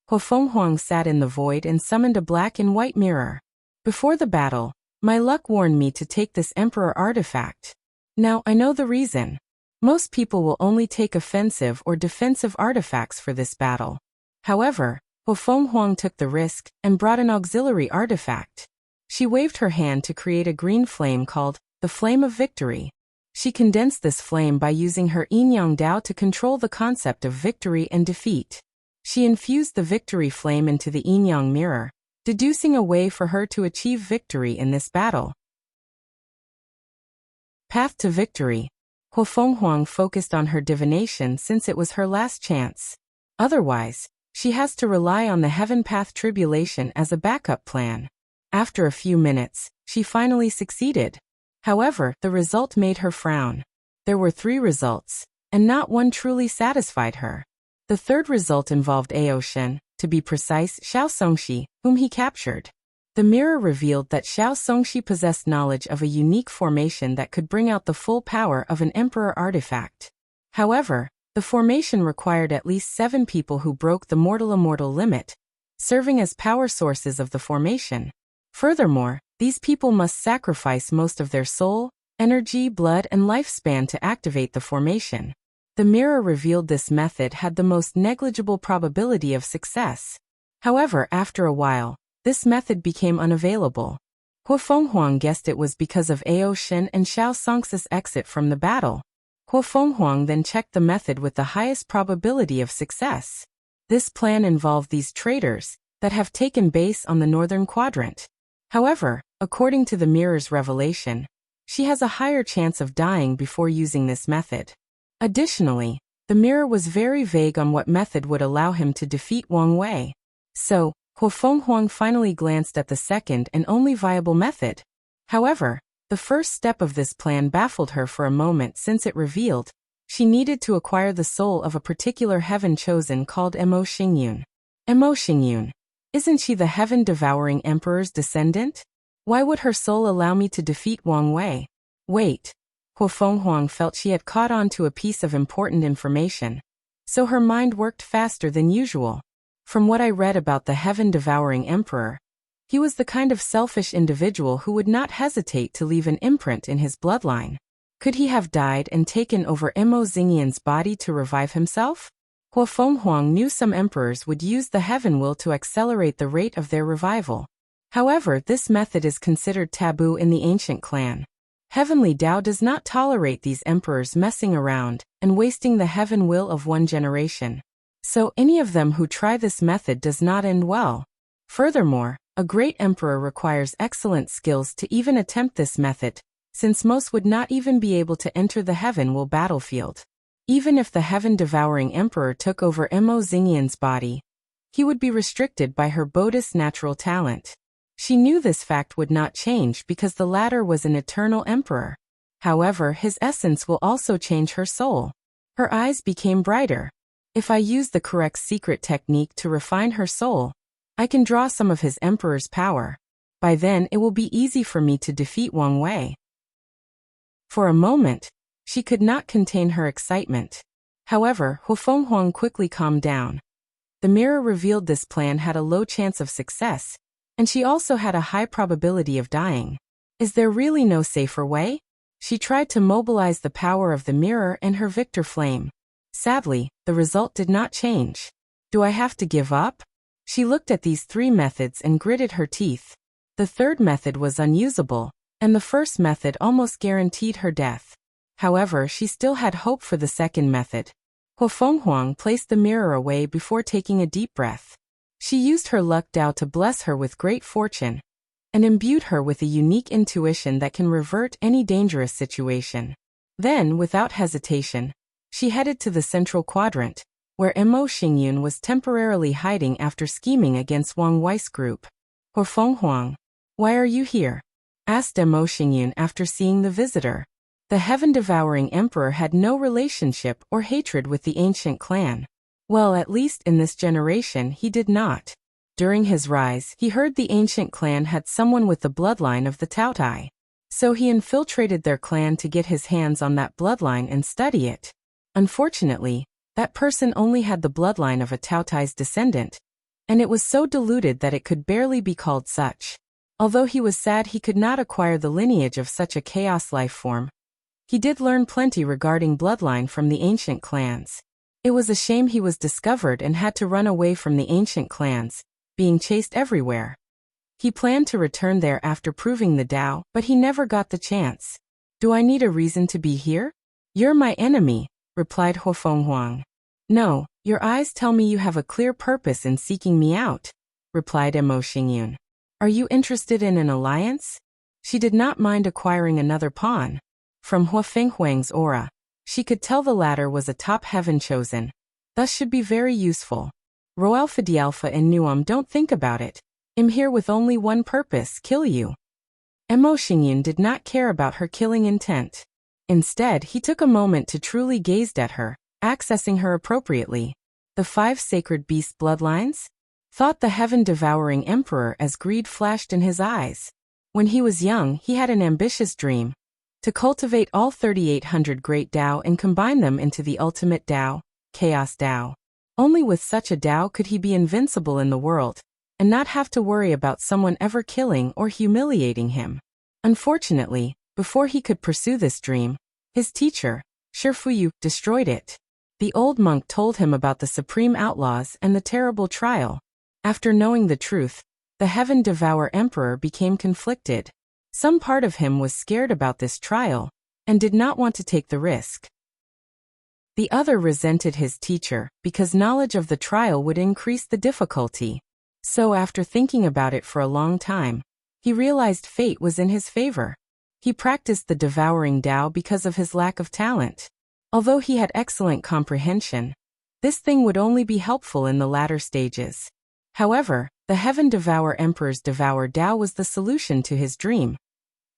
Huafeng Huang sat in the void and summoned a black and white mirror. Before the battle, my luck warned me to take this emperor artifact. Now I know the reason. Most people will only take offensive or defensive artifacts for this battle. However, Huafeng Huang took the risk and brought an auxiliary artifact. She waved her hand to create a green flame called the Flame of Victory. She condensed this flame by using her Yin-Yang Dao to control the concept of victory and defeat. She infused the victory flame into the Yin-Yang mirror, deducing a way for her to achieve victory in this battle. Path to victory. Huafeng Huang focused on her divination since it was her last chance. Otherwise, she has to rely on the heaven path tribulation as a backup plan. After a few minutes, she finally succeeded. However, the result made her frown. There were 3 results, and not one truly satisfied her. The third result involved Aoshen, to be precise, Xiao Songxi, whom he captured. The mirror revealed that Xiao Songxi possessed knowledge of a unique formation that could bring out the full power of an emperor artifact. However, the formation required at least 7 people who broke the mortal-immortal limit, serving as power sources of the formation. Furthermore, these people must sacrifice most of their soul, energy, blood, and lifespan to activate the formation. The mirror revealed this method had the most negligible probability of success. However, after a while, this method became unavailable. Hua Fenghuang guessed it was because of Aoshen and Xiao Songxi's exit from the battle. Hua Fenghuang then checked the method with the highest probability of success. This plan involved these traitors that have taken base on the northern quadrant. However, according to the mirror's revelation, she has a higher chance of dying before using this method. Additionally, the mirror was very vague on what method would allow him to defeat Wang Wei. So, Hua Fenghuang finally glanced at the second and only viable method. However, the first step of this plan baffled her for a moment since it revealed she needed to acquire the soul of a particular heaven chosen called Emo Xingyun. Emo Xingyun. Isn't she the heaven-devouring emperor's descendant? Why would her soul allow me to defeat Wang Wei? Wait. Hua Fenghuang felt she had caught on to a piece of important information, so her mind worked faster than usual. From what I read about the heaven-devouring emperor, he was the kind of selfish individual who would not hesitate to leave an imprint in his bloodline. Could he have died and taken over Emo Xingyun's body to revive himself? Hua Fenghuang knew some emperors would use the heaven will to accelerate the rate of their revival. However, this method is considered taboo in the ancient clan. Heavenly Tao does not tolerate these emperors messing around and wasting the heaven will of one generation. So any of them who try this method does not end well. Furthermore, a great emperor requires excellent skills to even attempt this method, since most would not even be able to enter the heaven will battlefield. Even if the heaven-devouring emperor took over Emo Xingyun's body, he would be restricted by her Buddhist natural talent. She knew this fact would not change because the latter was an eternal emperor. However, his essence will also change her soul. Her eyes became brighter. If I use the correct secret technique to refine her soul, I can draw some of his emperor's power. By then it will be easy for me to defeat Wang Wei. For a moment, she could not contain her excitement. However, Hua Fenghuang quickly calmed down. The mirror revealed this plan had a low chance of success, and she also had a high probability of dying. Is there really no safer way? She tried to mobilize the power of the mirror and her Victor Flame. Sadly, the result did not change. Do I have to give up? She looked at these 3 methods and gritted her teeth. The third method was unusable, and the first method almost guaranteed her death. However, she still had hope for the second method. Hua Fenghuang placed the mirror away before taking a deep breath. She used her luck Tao to bless her with great fortune, and imbued her with a unique intuition that can revert any dangerous situation. Then, without hesitation, she headed to the central quadrant, where Emo Xingyun was temporarily hiding after scheming against Wang Wei's group. Hua Fenghuang, why are you here? Asked Emo Xingyun after seeing the visitor. The heaven-devouring emperor had no relationship or hatred with the ancient clan. Well, at least in this generation he did not. During his rise, he heard the ancient clan had someone with the bloodline of the Taotai. So he infiltrated their clan to get his hands on that bloodline and study it. Unfortunately, that person only had the bloodline of a Taotai's descendant, and it was so diluted that it could barely be called such. Although he was sad he could not acquire the lineage of such a chaos life form, he did learn plenty regarding bloodline from the ancient clans. It was a shame he was discovered and had to run away from the ancient clans, being chased everywhere. He planned to return there after proving the Tao, but he never got the chance. Do I need a reason to be here? You're my enemy, replied Hua Fenghuang. No, your eyes tell me you have a clear purpose in seeking me out, replied Emo Xingyun. Are you interested in an alliance? She did not mind acquiring another pawn. From Hua Fenghuang's aura, she could tell the latter was a top heaven chosen, thus should be very useful. Roalpha Dialpha and Nuam, don't think about it. I'm here with only one purpose, kill you. Emo Xingyun did not care about her killing intent. Instead, he took a moment to truly gaze at her, accessing her appropriately. The 5 sacred beast bloodlines? Thought the heaven-devouring emperor as greed flashed in his eyes. When he was young, he had an ambitious dream: to cultivate all 3,800 great Tao and combine them into the ultimate Tao, Chaos Tao. Only with such a Tao could he be invincible in the world, and not have to worry about someone ever killing or humiliating him. Unfortunately, before he could pursue this dream, his teacher, Shifuyu, destroyed it. The old monk told him about the supreme outlaws and the terrible trial. After knowing the truth, the heaven-devour emperor became conflicted. Some part of him was scared about this trial and did not want to take the risk. The other resented his teacher because knowledge of the trial would increase the difficulty. So after thinking about it for a long time, he realized fate was in his favor. He practiced the devouring Tao because of his lack of talent. Although he had excellent comprehension, this thing would only be helpful in the latter stages. However, the heaven-devour emperor's devour Tao was the solution to his dream.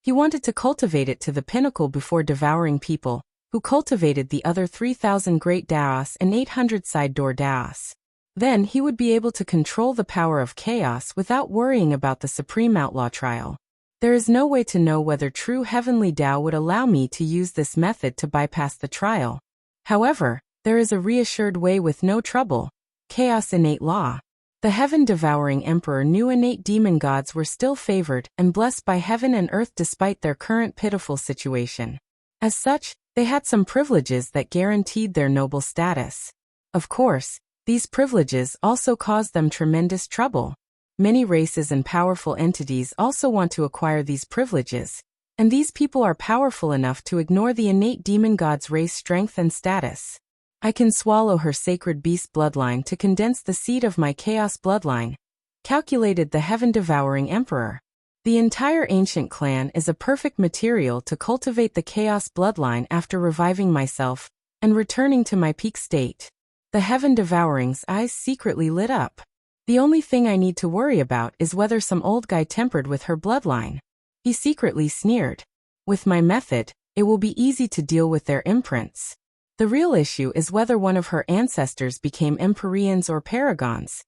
He wanted to cultivate it to the pinnacle before devouring people, who cultivated the other 3,000 great Taos and 800 side door Taos. Then he would be able to control the power of chaos without worrying about the supreme outlaw trial. There is no way to know whether true heavenly Tao would allow me to use this method to bypass the trial. However, there is a reassured way with no trouble: chaos innate law. The heaven-devouring emperor knew innate demon gods were still favored and blessed by heaven and earth despite their current pitiful situation. As such, they had some privileges that guaranteed their noble status. Of course, these privileges also caused them tremendous trouble. Many races and powerful entities also want to acquire these privileges, and these people are powerful enough to ignore the innate demon god's race strength and status. I can swallow her sacred beast bloodline to condense the seed of my chaos bloodline, calculated the heaven-devouring emperor. The entire ancient clan is a perfect material to cultivate the chaos bloodline after reviving myself and returning to my peak state. The heaven-devouring's eyes secretly lit up. The only thing I need to worry about is whether some old guy tempered with her bloodline. He secretly sneered. With my method, it will be easy to deal with their imprints. The real issue is whether one of her ancestors became Empyreans or Paragons,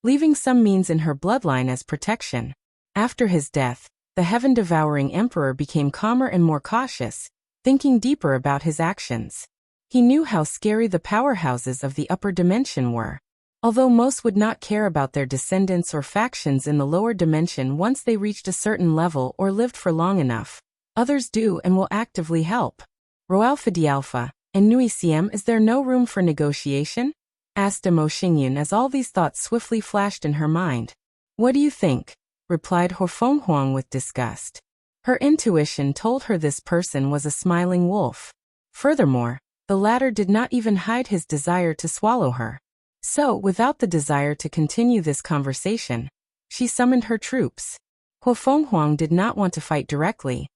leaving some means in her bloodline as protection. After his death, the heaven-devouring emperor became calmer and more cautious, thinking deeper about his actions. He knew how scary the powerhouses of the upper dimension were. Although most would not care about their descendants or factions in the lower dimension once they reached a certain level or lived for long enough, others do and will actively help. Roalpha Dialpha, and Nui Siem, is there no room for negotiation? Asked Mo Xingyun as all these thoughts swiftly flashed in her mind. What do you think? Replied Huang Huang with disgust. Her intuition told her this person was a smiling wolf. Furthermore, the latter did not even hide his desire to swallow her. So, without the desire to continue this conversation, she summoned her troops. Huang Huang did not want to fight directly.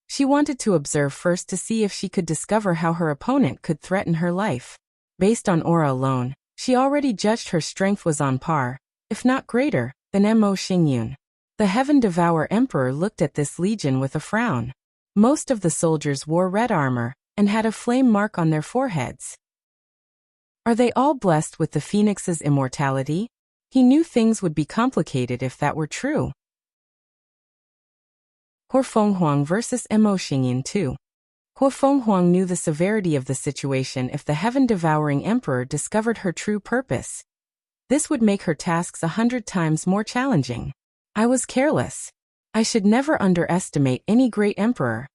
She wanted to observe first to see if she could discover how her opponent could threaten her life. Based on aura alone, she already judged her strength was on par, if not greater, than Mo Xingyun. The heaven-devour emperor looked at this legion with a frown. Most of the soldiers wore red armor and had a flame mark on their foreheads. Are they all blessed with the phoenix's immortality? He knew things would be complicated if that were true. Huang Huang versus Mo Xingyun 2. Huang Huang knew the severity of the situation if the heaven-devouring emperor discovered her true purpose. This would make her tasks 100 times more challenging. I was careless. I should never underestimate any great emperor,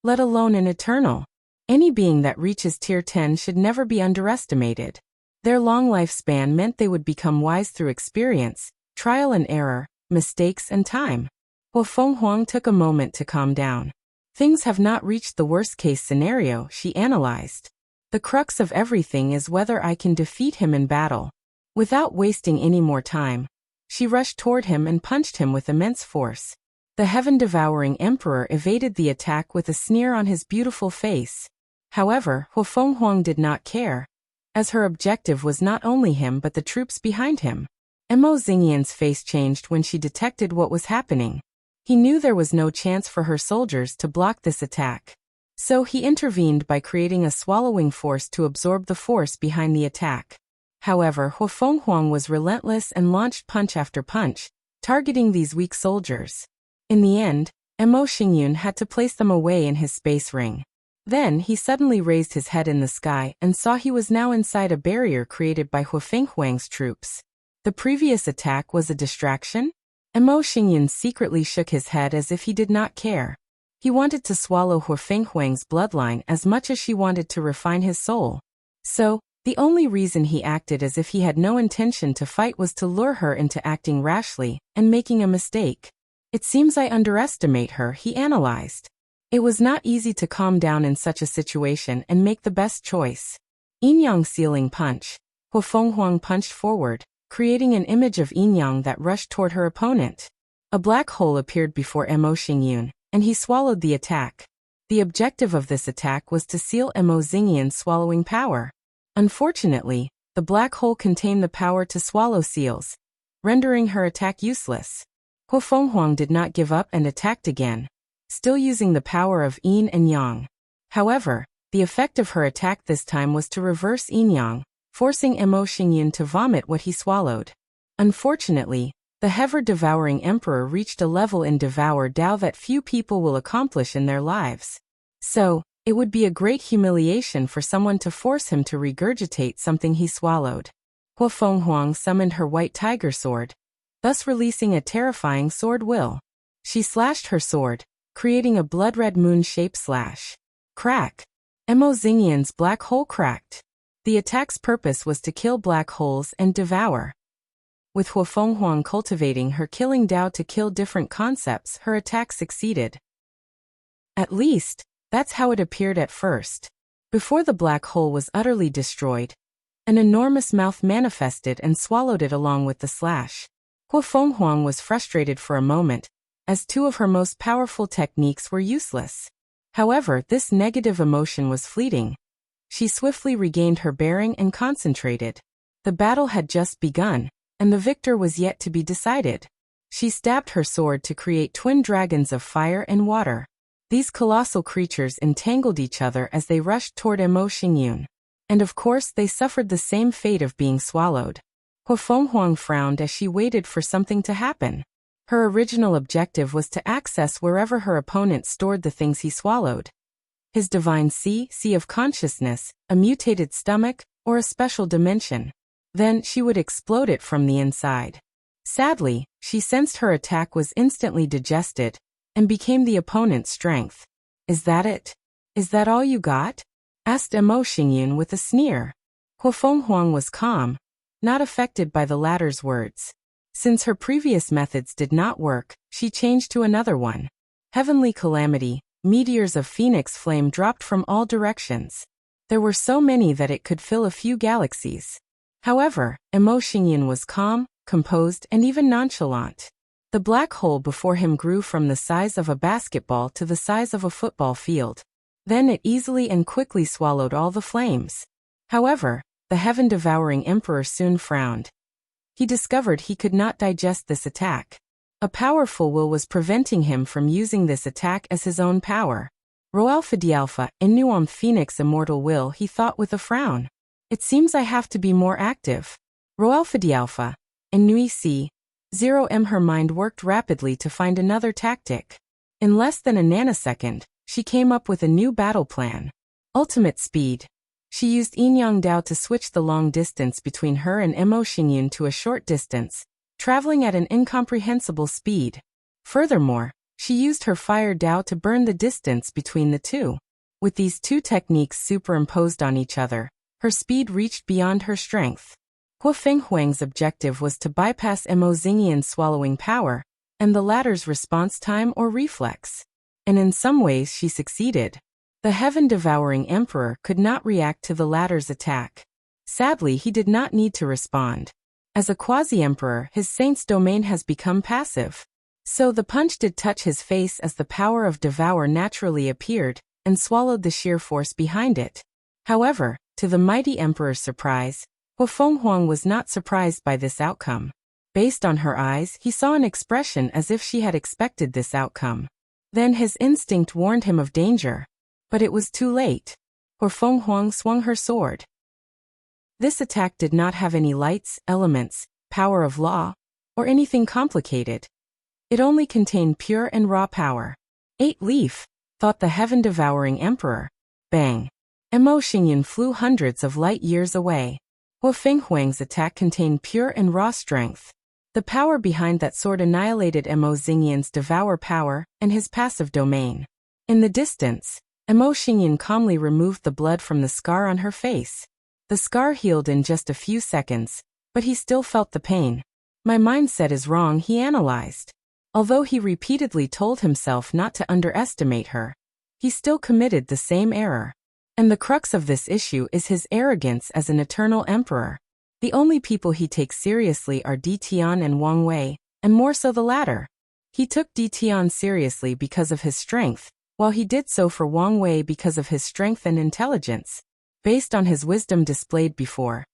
let alone an eternal. Any being that reaches tier 10 should never be underestimated. Their long lifespan meant they would become wise through experience, trial and error, mistakes and time. Huang Huang took a moment to calm down. Things have not reached the worst-case scenario, she analyzed. The crux of everything is whether I can defeat him in battle. Without wasting any more time, she rushed toward him and punched him with immense force. The heaven-devouring emperor evaded the attack with a sneer on his beautiful face. However, Huang Huang did not care, as her objective was not only him but the troops behind him. Mo Xingyun's face changed when she detected what was happening. He knew there was no chance for her soldiers to block this attack. So he intervened by creating a swallowing force to absorb the force behind the attack. However, Hua Fenghuang was relentless and launched punch after punch, targeting these weak soldiers. In the end, Mo Xingyun had to place them away in his space ring. Then he suddenly raised his head in the sky and saw he was now inside a barrier created by Hua Fenghuang's troops. The previous attack was a distraction? Mo Xingyun secretly shook his head as if he did not care. He wanted to swallow Hua Fenghuang's bloodline as much as she wanted to refine his soul. So, the only reason he acted as if he had no intention to fight was to lure her into acting rashly and making a mistake. It seems I underestimate her, he analyzed. It was not easy to calm down in such a situation and make the best choice. Yin-yang sealing punch. Hua Fenghuang punched forward, creating an image of yin-yang that rushed toward her opponent. A black hole appeared before Mo Xingyun, and he swallowed the attack. The objective of this attack was to seal Mo Xingyun's swallowing power. Unfortunately, the black hole contained the power to swallow seals, rendering her attack useless. Hua Fenghuang did not give up and attacked again, still using the power of yin and yang. However, the effect of her attack this time was to reverse yin-yang, forcing Mo Xingyun to vomit what he swallowed. Unfortunately, the ever-devouring emperor reached a level in Devour Dao that few people will accomplish in their lives. So, it would be a great humiliation for someone to force him to regurgitate something he swallowed. Hua Fenghuang summoned her white tiger sword, thus releasing a terrifying sword will. She slashed her sword, creating a blood-red moon-shaped slash. Crack! Mo Xingyun's black hole cracked. The attack's purpose was to kill black holes and devour. With Hua Fenghuang cultivating her killing Dao to kill different concepts, her attack succeeded. At least, that's how it appeared at first. Before the black hole was utterly destroyed, an enormous mouth manifested and swallowed it along with the slash. Hua Fenghuang was frustrated for a moment, as two of her most powerful techniques were useless. However, this negative emotion was fleeting. She swiftly regained her bearing and concentrated. The battle had just begun, and the victor was yet to be decided. She stabbed her sword to create twin dragons of fire and water. These colossal creatures entangled each other as they rushed toward Mo Xingyun. And of course they suffered the same fate of being swallowed. Hua Fenghuang frowned as she waited for something to happen. Her original objective was to access wherever her opponent stored the things he swallowed. His divine sea of consciousness, a mutated stomach, or a special dimension. Then she would explode it from the inside. Sadly, she sensed her attack was instantly digested, and became the opponent's strength. Is that it? Is that all you got? Asked Mo Xingyun with a sneer. Hua Fenghuang was calm, not affected by the latter's words. Since her previous methods did not work, she changed to another one. Heavenly calamity, meteors of phoenix flame dropped from all directions. There were so many that it could fill a few galaxies. However, Mo Xingyun was calm, composed, and even nonchalant. The black hole before him grew from the size of a basketball to the size of a football field. Then it easily and quickly swallowed all the flames. However, the heaven-devouring emperor soon frowned. He discovered he could not digest this attack. A powerful will was preventing him from using this attack as his own power. Roalpha Dialpha, Inuam Phoenix Immortal Will, he thought with a frown. It seems I have to be more active. Roalpha Dialpha, Inui C. 0M. Her mind worked rapidly to find another tactic. In less than a nanosecond, she came up with a new battle plan. Ultimate speed. She used Yin-Yang Dao to switch the long distance between her and Mo Xingyun to a short distance, traveling at an incomprehensible speed. Furthermore, she used her fire Dao to burn the distance between the two. With these two techniques superimposed on each other, her speed reached beyond her strength. Hua Fenghuang's objective was to bypass Mo Xingyun's swallowing power, and the latter's response time or reflex. And in some ways she succeeded. The heaven-devouring emperor could not react to the latter's attack. Sadly, he did not need to respond. As a quasi-emperor, his saint's domain has become passive. So the punch did touch his face as the power of devour naturally appeared, and swallowed the sheer force behind it. However, to the mighty emperor's surprise, Hua Fenghuang was not surprised by this outcome. Based on her eyes, he saw an expression as if she had expected this outcome. Then his instinct warned him of danger. But it was too late. Hua Fenghuang swung her sword. This attack did not have any lights, elements, power of law, or anything complicated. It only contained pure and raw power. 8 leaf, thought the heaven-devouring emperor. Bang! Emo Xingyan flew hundreds of light years away. Hua Fenghuang's attack contained pure and raw strength. The power behind that sword annihilated Emo Xingyan's devour power and his passive domain. In the distance, Emo Xingyan calmly removed the blood from the scar on her face. The scar healed in just a few seconds, but he still felt the pain. My mindset is wrong, he analyzed. Although he repeatedly told himself not to underestimate her, he still committed the same error. And the crux of this issue is his arrogance as an eternal emperor. The only people he takes seriously are Di Tian and Wang Wei, and more so the latter. He took Di Tian seriously because of his strength, while he did so for Wang Wei because of his strength and intelligence. Based on his wisdom displayed before,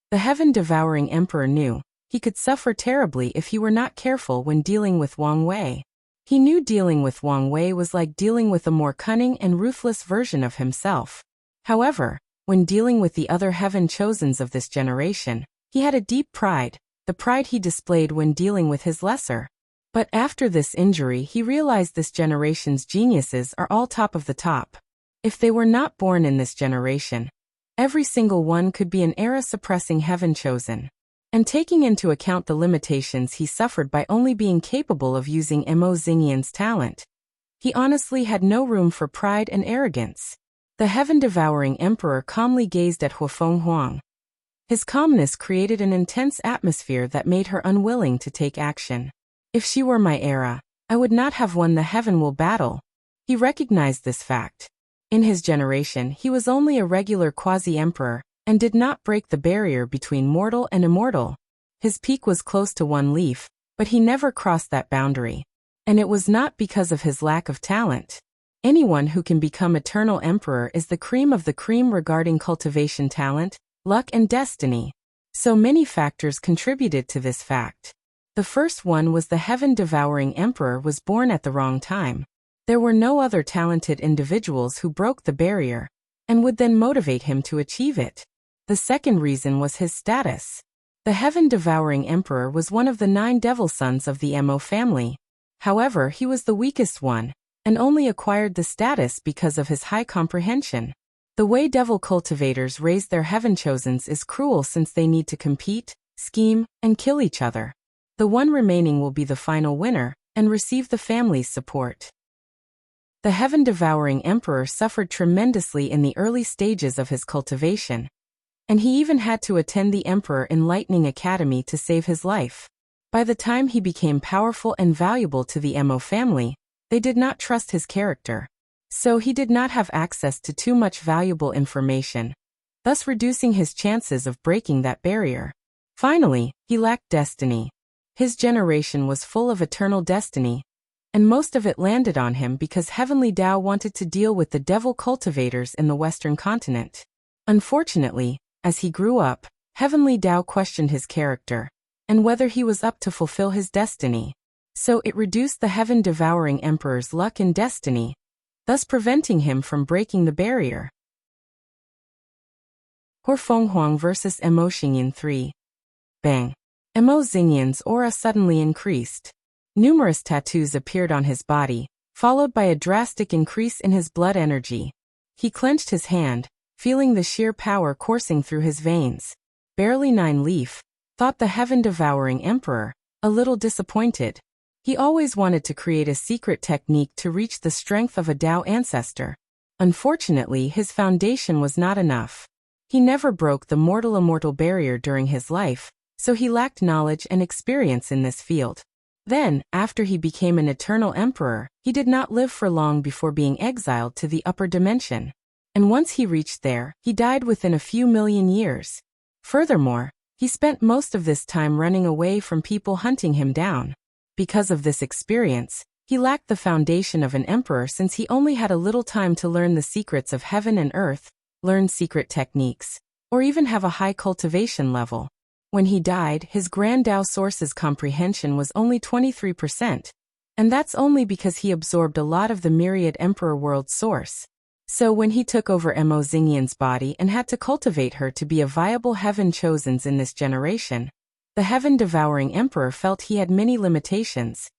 the heaven-devouring emperor knew he could suffer terribly if he were not careful when dealing with Wang Wei. He knew dealing with Wang Wei was like dealing with a more cunning and ruthless version of himself. However, when dealing with the other heaven-chosens of this generation, he had a deep pride, the pride he displayed when dealing with his lesser. But after this injury he realized this generation's geniuses are all top of the top. If they were not born in this generation, every single one could be an era-suppressing heaven-chosen. And taking into account the limitations he suffered by only being capable of using Emo Xingyan's talent, he honestly had no room for pride and arrogance. The heaven-devouring emperor calmly gazed at Hua Fenghuang. His calmness created an intense atmosphere that made her unwilling to take action. If she were my era, I would not have won the heaven-will battle. He recognized this fact. In his generation he was only a regular quasi-emperor, and did not break the barrier between mortal and immortal. His peak was close to 1 leaf, but he never crossed that boundary. And it was not because of his lack of talent. Anyone who can become eternal emperor is the cream of the cream regarding cultivation talent, luck and destiny. So many factors contributed to this fact. The first one was the heaven-devouring emperor was born at the wrong time. There were no other talented individuals who broke the barrier, and would then motivate him to achieve it. The second reason was his status. The heaven-devouring emperor was one of the 9 devil sons of the Emo family. However, he was the weakest one, and only acquired the status because of his high comprehension. The way devil cultivators raise their heaven-chosens is cruel since they need to compete, scheme, and kill each other. The one remaining will be the final winner, and receive the family's support. The heaven-devouring emperor suffered tremendously in the early stages of his cultivation, and he even had to attend the Emperor Enlightening Academy to save his life. By the time he became powerful and valuable to the Emo family, they did not trust his character. So he did not have access to too much valuable information, thus reducing his chances of breaking that barrier. Finally, he lacked destiny. His generation was full of eternal destiny, and most of it landed on him because Heavenly Tao wanted to deal with the devil cultivators in the Western continent. Unfortunately, as he grew up, Heavenly Tao questioned his character, and whether he was up to fulfill his destiny. So it reduced the heaven-devouring emperor's luck and destiny, thus preventing him from breaking the barrier. Hua Fenghuang vs. Emo Xingyan 3. Bang! Emo Xingyan's aura suddenly increased. Numerous tattoos appeared on his body, followed by a drastic increase in his blood energy. He clenched his hand, feeling the sheer power coursing through his veins. Barely 9 leaf, thought the heaven-devouring emperor, a little disappointed. He always wanted to create a secret technique to reach the strength of a Tao ancestor. Unfortunately, his foundation was not enough. He never broke the mortal-immortal barrier during his life, so he lacked knowledge and experience in this field. Then, after he became an eternal emperor, he did not live for long before being exiled to the upper dimension. And once he reached there, he died within a few million years. Furthermore, he spent most of this time running away from people hunting him down. Because of this experience, he lacked the foundation of an emperor since he only had a little time to learn the secrets of heaven and earth, learn secret techniques, or even have a high cultivation level. When he died, his Grand Tao Source's comprehension was only 23%, and that's only because he absorbed a lot of the myriad Emperor World Source. So when he took over Mo Xingyan's body and had to cultivate her to be a viable heaven-chosen in this generation, the heaven-devouring emperor felt he had many limitations.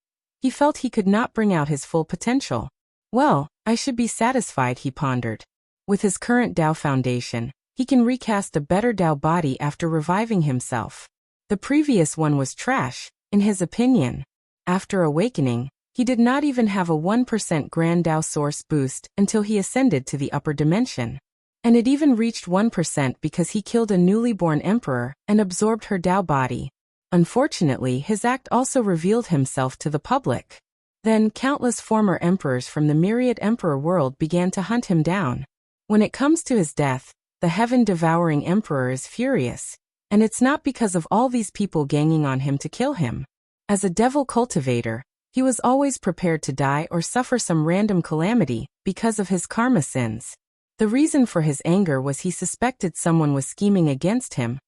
He felt he could not bring out his full potential. Well, I should be satisfied, he pondered. With his current Tao foundation, he can recast a better Tao body after reviving himself. The previous one was trash, in his opinion. After awakening, he did not even have a 1% Grand Tao source boost until he ascended to the upper dimension. And it even reached 1% because he killed a newly born emperor and absorbed her Tao body. Unfortunately, his act also revealed himself to the public. Then, countless former emperors from the myriad emperor world began to hunt him down. When it comes to his death, the heaven-devouring emperor is furious. And it's not because of all these people ganging on him to kill him. As a devil cultivator, he was always prepared to die or suffer some random calamity because of his karma sins. The reason for his anger was he suspected someone was scheming against him,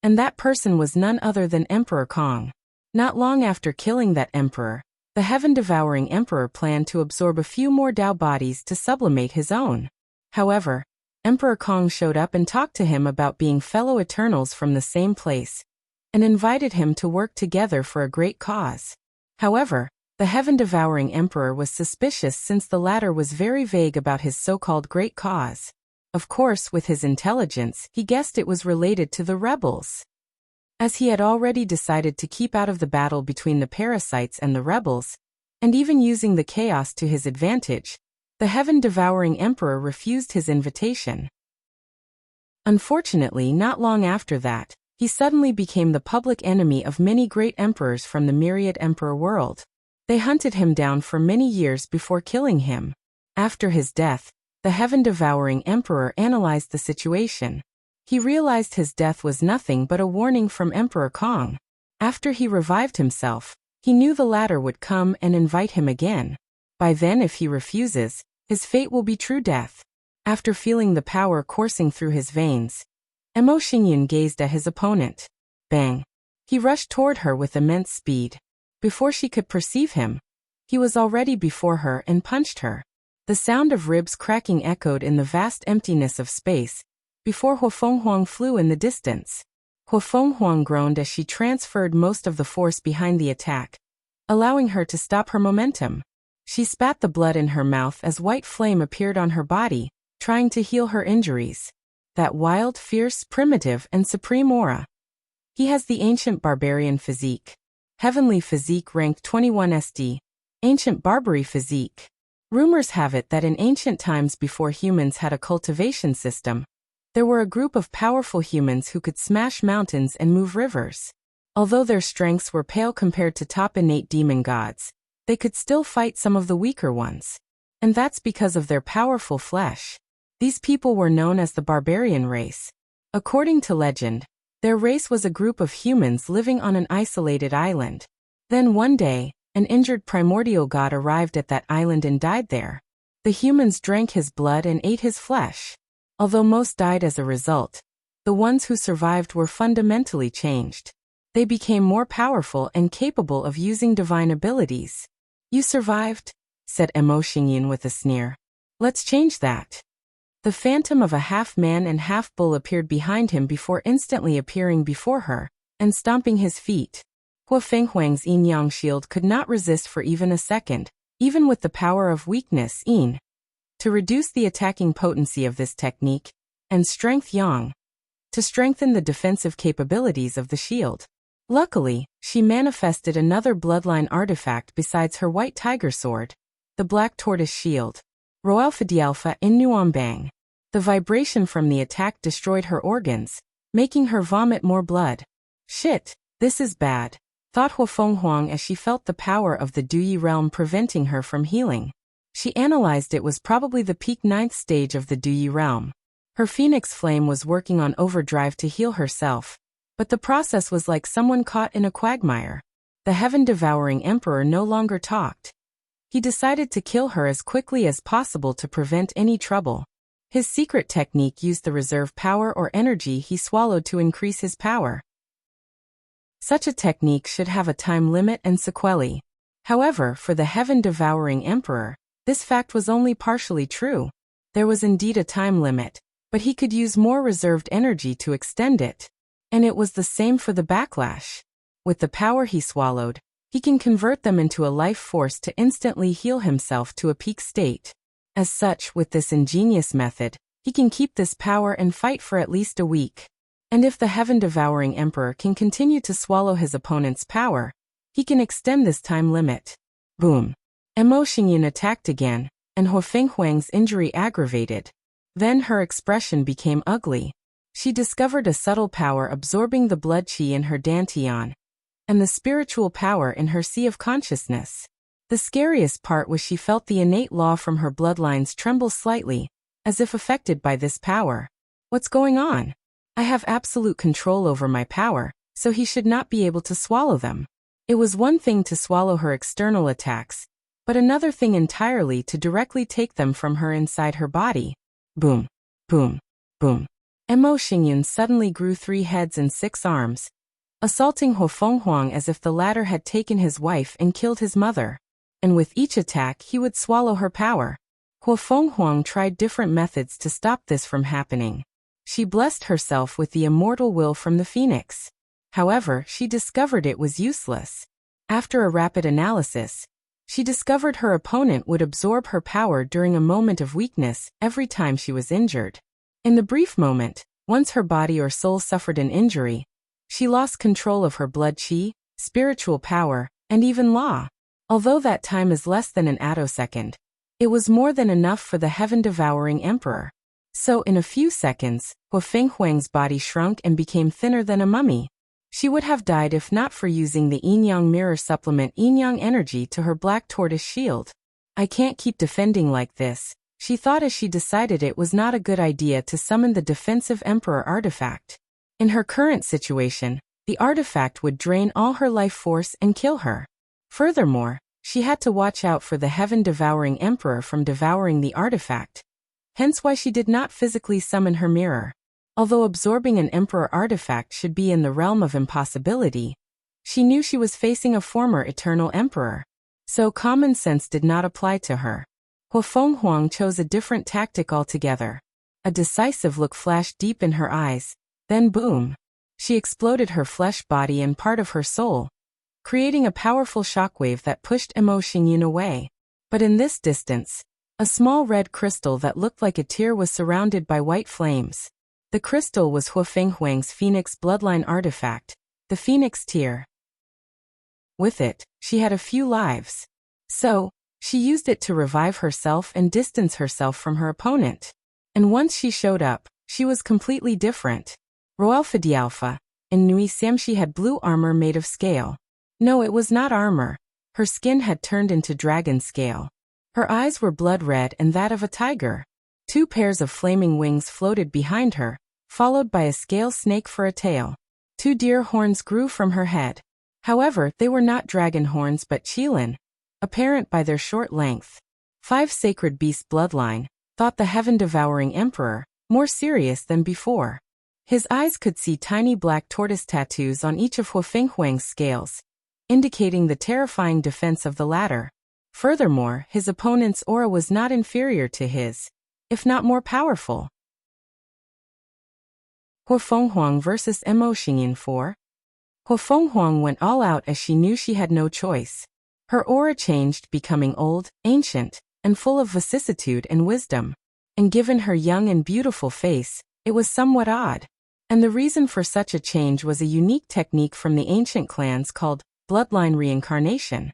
and that person was none other than Emperor Kong. Not long after killing that emperor, the heaven-devouring emperor planned to absorb a few more Tao bodies to sublimate his own. However, Emperor Kong showed up and talked to him about being fellow Eternals from the same place, and invited him to work together for a great cause. However, the heaven-devouring emperor was suspicious since the latter was very vague about his so-called great cause. Of course, with his intelligence, he guessed it was related to the rebels. As he had already decided to keep out of the battle between the parasites and the rebels, and even using the chaos to his advantage, the heaven-devouring emperor refused his invitation. Unfortunately, not long after that, he suddenly became the public enemy of many great emperors from the myriad emperor world. They hunted him down for many years before killing him. After his death, the heaven-devouring emperor analyzed the situation. He realized his death was nothing but a warning from Emperor Kong. After he revived himself, he knew the latter would come and invite him again. By then, if he refuses, his fate will be true death. After feeling the power coursing through his veins, Mo Xingyan gazed at his opponent. Bang! He rushed toward her with immense speed. Before she could perceive him, he was already before her and punched her. The sound of ribs cracking echoed in the vast emptiness of space, before Hua Fenghuang flew in the distance. Hua Fenghuang groaned as she transferred most of the force behind the attack, allowing her to stop her momentum. She spat the blood in her mouth as white flame appeared on her body, trying to heal her injuries. That wild, fierce, primitive, and supreme aura. He has the ancient barbarian physique. Heavenly physique ranked 21 SD. Ancient barbary physique. Rumors have it that in ancient times before humans had a cultivation system, there were a group of powerful humans who could smash mountains and move rivers. Although their strengths were pale compared to top innate demon gods, they could still fight some of the weaker ones. And that's because of their powerful flesh. These people were known as the barbarian race. According to legend, their race was a group of humans living on an isolated island. Then one day, an injured primordial god arrived at that island and died there. The humans drank his blood and ate his flesh. Although most died as a result, the ones who survived were fundamentally changed. They became more powerful and capable of using divine abilities. You survived, said Mo Xingyan with a sneer. Let's change that. The phantom of a half-man and half-bull appeared behind him before instantly appearing before her, and stomping his feet. Hua Fenghuang's yin-yang shield could not resist for even a second, even with the power of weakness yin. To reduce the attacking potency of this technique, and strength yang, to strengthen the defensive capabilities of the shield. Luckily, she manifested another bloodline artifact besides her white tiger sword, the black tortoise shield. Roalpha Dialpha in Nuambang. The vibration from the attack destroyed her organs, making her vomit more blood. Shit, this is bad, thought Hua Fenghuang as she felt the power of the Duyi realm preventing her from healing. She analyzed it was probably the peak 9th stage of the Duyi realm. Her phoenix flame was working on overdrive to heal herself, but the process was like someone caught in a quagmire. The heaven-devouring emperor no longer talked. He decided to kill her as quickly as possible to prevent any trouble. His secret technique used the reserve power or energy he swallowed to increase his power. Such a technique should have a time limit and sequelae. However, for the heaven-devouring emperor, this fact was only partially true. There was indeed a time limit, but he could use more reserved energy to extend it. And it was the same for the backlash. With the power he swallowed, he can convert them into a life force to instantly heal himself to a peak state. As such, with this ingenious method, he can keep this power and fight for at least a week. And if the heaven-devouring emperor can continue to swallow his opponent's power, he can extend this time limit. Boom. Mo Xingyan attacked again, and Hu Fenghuang's injury aggravated. Then her expression became ugly. She discovered a subtle power absorbing the blood qi in her dantian, and the spiritual power in her sea of consciousness. The scariest part was she felt the innate law from her bloodlines tremble slightly, as if affected by this power. What's going on? I have absolute control over my power, so he should not be able to swallow them. It was one thing to swallow her external attacks, but another thing entirely to directly take them from her inside her body. Boom, boom, boom. Mo Xingyan suddenly grew 3 heads and 6 arms, assaulting Hu Fenghuang as if the latter had taken his wife and killed his mother. And with each attack he would swallow her power. Hu Fenghuang tried different methods to stop this from happening. She blessed herself with the immortal will from the phoenix. However, she discovered it was useless. After a rapid analysis, she discovered her opponent would absorb her power during a moment of weakness every time she was injured. In the brief moment, once her body or soul suffered an injury, she lost control of her blood qi, spiritual power, and even law. Although that time is less than an attosecond, it was more than enough for the heaven-devouring emperor. So in a few seconds, Hu Fenghuang's body shrunk and became thinner than a mummy. She would have died if not for using the yin-yang mirror supplement yin-yang energy to her black tortoise shield. I can't keep defending like this, she thought as she decided it was not a good idea to summon the defensive emperor artifact. In her current situation, the artifact would drain all her life force and kill her. Furthermore, she had to watch out for the heaven-devouring emperor from devouring the artifact. Hence why she did not physically summon her mirror. Although absorbing an emperor artifact should be in the realm of impossibility, she knew she was facing a former eternal emperor. So common sense did not apply to her. Hu Fenghuang chose a different tactic altogether. A decisive look flashed deep in her eyes, then boom. She exploded her flesh body and part of her soul, creating a powerful shockwave that pushed Mo Xingyan away. But in this distance, a small red crystal that looked like a tear was surrounded by white flames. The crystal was Hu Fenghuang's phoenix bloodline artifact, the phoenix tear. With it, she had a few lives. So, she used it to revive herself and distance herself from her opponent. And once she showed up, she was completely different. Roalpha Dialpha, in Nui Sam she had blue armor made of scale. No, it was not armor. Her skin had turned into dragon scale. Her eyes were blood red and that of a tiger. 2 pairs of flaming wings floated behind her, followed by a scale snake for a tail. 2 deer horns grew from her head. However, they were not dragon horns but qilin, apparent by their short length. 5 sacred beast bloodline, thought the heaven-devouring emperor, more serious than before. His eyes could see tiny black tortoise tattoos on each of Hu Fenghuang's scales, indicating the terrifying defense of the latter. Furthermore, his opponent's aura was not inferior to his, if not more powerful. Hu Fenghuang vs. Mo Xingyan 4. Hu Fenghuang went all out as she knew she had no choice. Her aura changed, becoming old, ancient, and full of vicissitude and wisdom. And given her young and beautiful face, it was somewhat odd. And the reason for such a change was a unique technique from the ancient clans called bloodline reincarnation.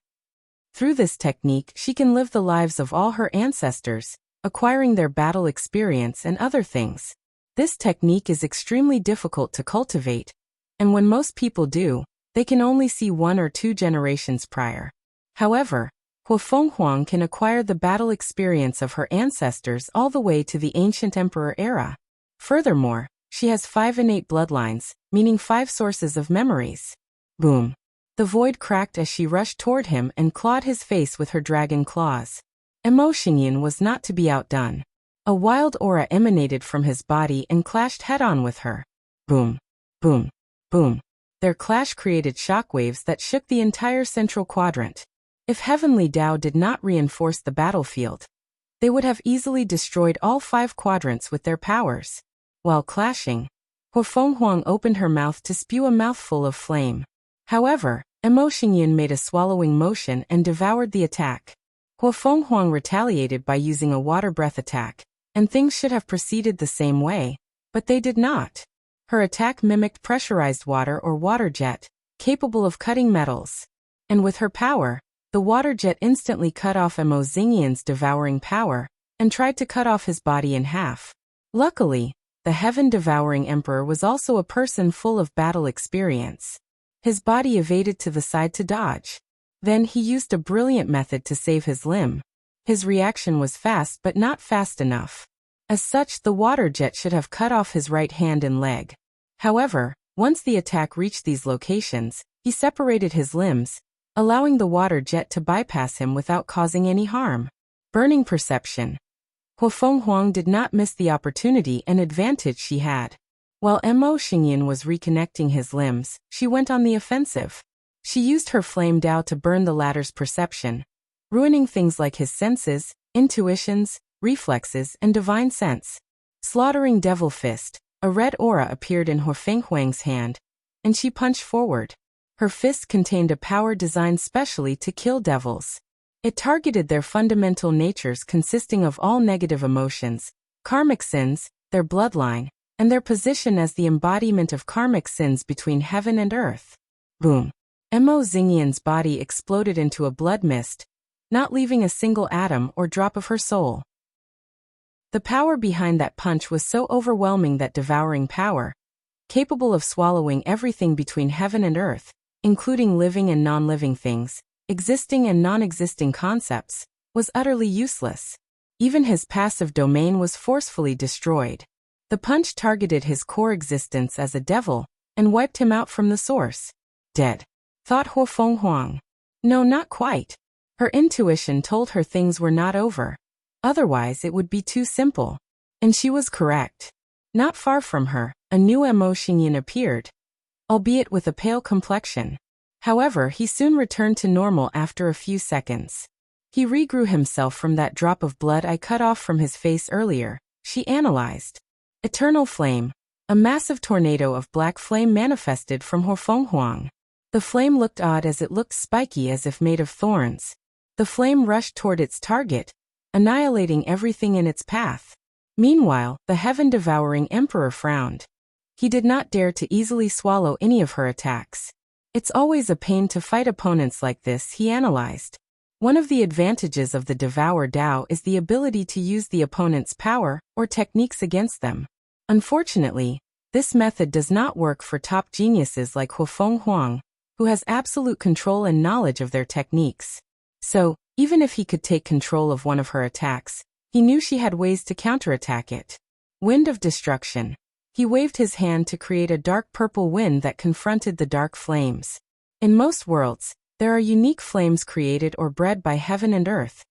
Through this technique, she can live the lives of all her ancestors, acquiring their battle experience and other things. This technique is extremely difficult to cultivate, and when most people do, they can only see 1 or 2 generations prior. However, Hu Fenghuang can acquire the battle experience of her ancestors all the way to the ancient emperor era. Furthermore, she has 5 innate bloodlines, meaning 5 sources of memories. Boom. The void cracked as she rushed toward him and clawed his face with her dragon claws. Mo Xingyan was not to be outdone. A wild aura emanated from his body and clashed head-on with her. Boom, boom, boom. Their clash created shockwaves that shook the entire central quadrant. If heavenly Tao did not reinforce the battlefield, They would have easily destroyed all 5 quadrants with their powers. While clashing, Huang opened her mouth to spew a mouthful of flame. However, Xingyin made a swallowing motion and devoured the attack. Huang retaliated by using a water breath attack, and things should have proceeded the same way, but they did not. Her attack mimicked pressurized water or water jet, capable of cutting metals. And with her power, the water jet instantly cut off Xingyan's devouring power, and tried to cut off his body in half. Luckily, the heaven-devouring emperor was also a person full of battle experience. His body evaded to the side to dodge. Then he used a brilliant method to save his limb. His reaction was fast but not fast enough. As such, the water jet should have cut off his right hand and leg. However, once the attack reached these locations, he separated his limbs, allowing the water jet to bypass him without causing any harm. Burning perception. Huang did not miss the opportunity and advantage she had. While Xingyin was reconnecting his limbs, she went on the offensive. She used her flame Dao to burn the latter's perception, ruining things like his senses, intuitions, reflexes, and divine sense. Slaughtering Devil Fist, a red aura appeared in Huang's hand, and she punched forward. Her fist contained a power designed specially to kill devils. It targeted their fundamental natures consisting of all negative emotions, karmic sins, their bloodline, and their position as the embodiment of karmic sins between heaven and earth. Boom! Xingyan's body exploded into a blood mist, not leaving a single atom or drop of her soul. The power behind that punch was so overwhelming that devouring power, capable of swallowing everything between heaven and earth, including living and non-living things, existing and non-existing concepts, was utterly useless. Even his passive domain was forcefully destroyed. The punch targeted his core existence as a devil and wiped him out from the source. Dead, thought Huang. No, not quite. Her intuition told her things were not over. Otherwise it would be too simple. And she was correct. Not far from her, a new Xingyin appeared, albeit with a pale complexion. However, he soon returned to normal after a few seconds. He regrew himself from that drop of blood I cut off from his face earlier, she analyzed. Eternal flame. A massive tornado of black flame manifested from Huang. The flame looked odd as it looked spiky as if made of thorns. The flame rushed toward its target, annihilating everything in its path. Meanwhile, the heaven-devouring emperor frowned. He did not dare to easily swallow any of her attacks. It's always a pain to fight opponents like this, he analyzed. One of the advantages of the Devour Dao is the ability to use the opponent's power or techniques against them. Unfortunately, this method does not work for top geniuses like Huang, who has absolute control and knowledge of their techniques. So, even if he could take control of one of her attacks, he knew she had ways to counterattack it. Wind of destruction. He waved his hand to create a dark purple wind that confronted the dark flames. In most worlds, there are unique flames created or bred by heaven and earth.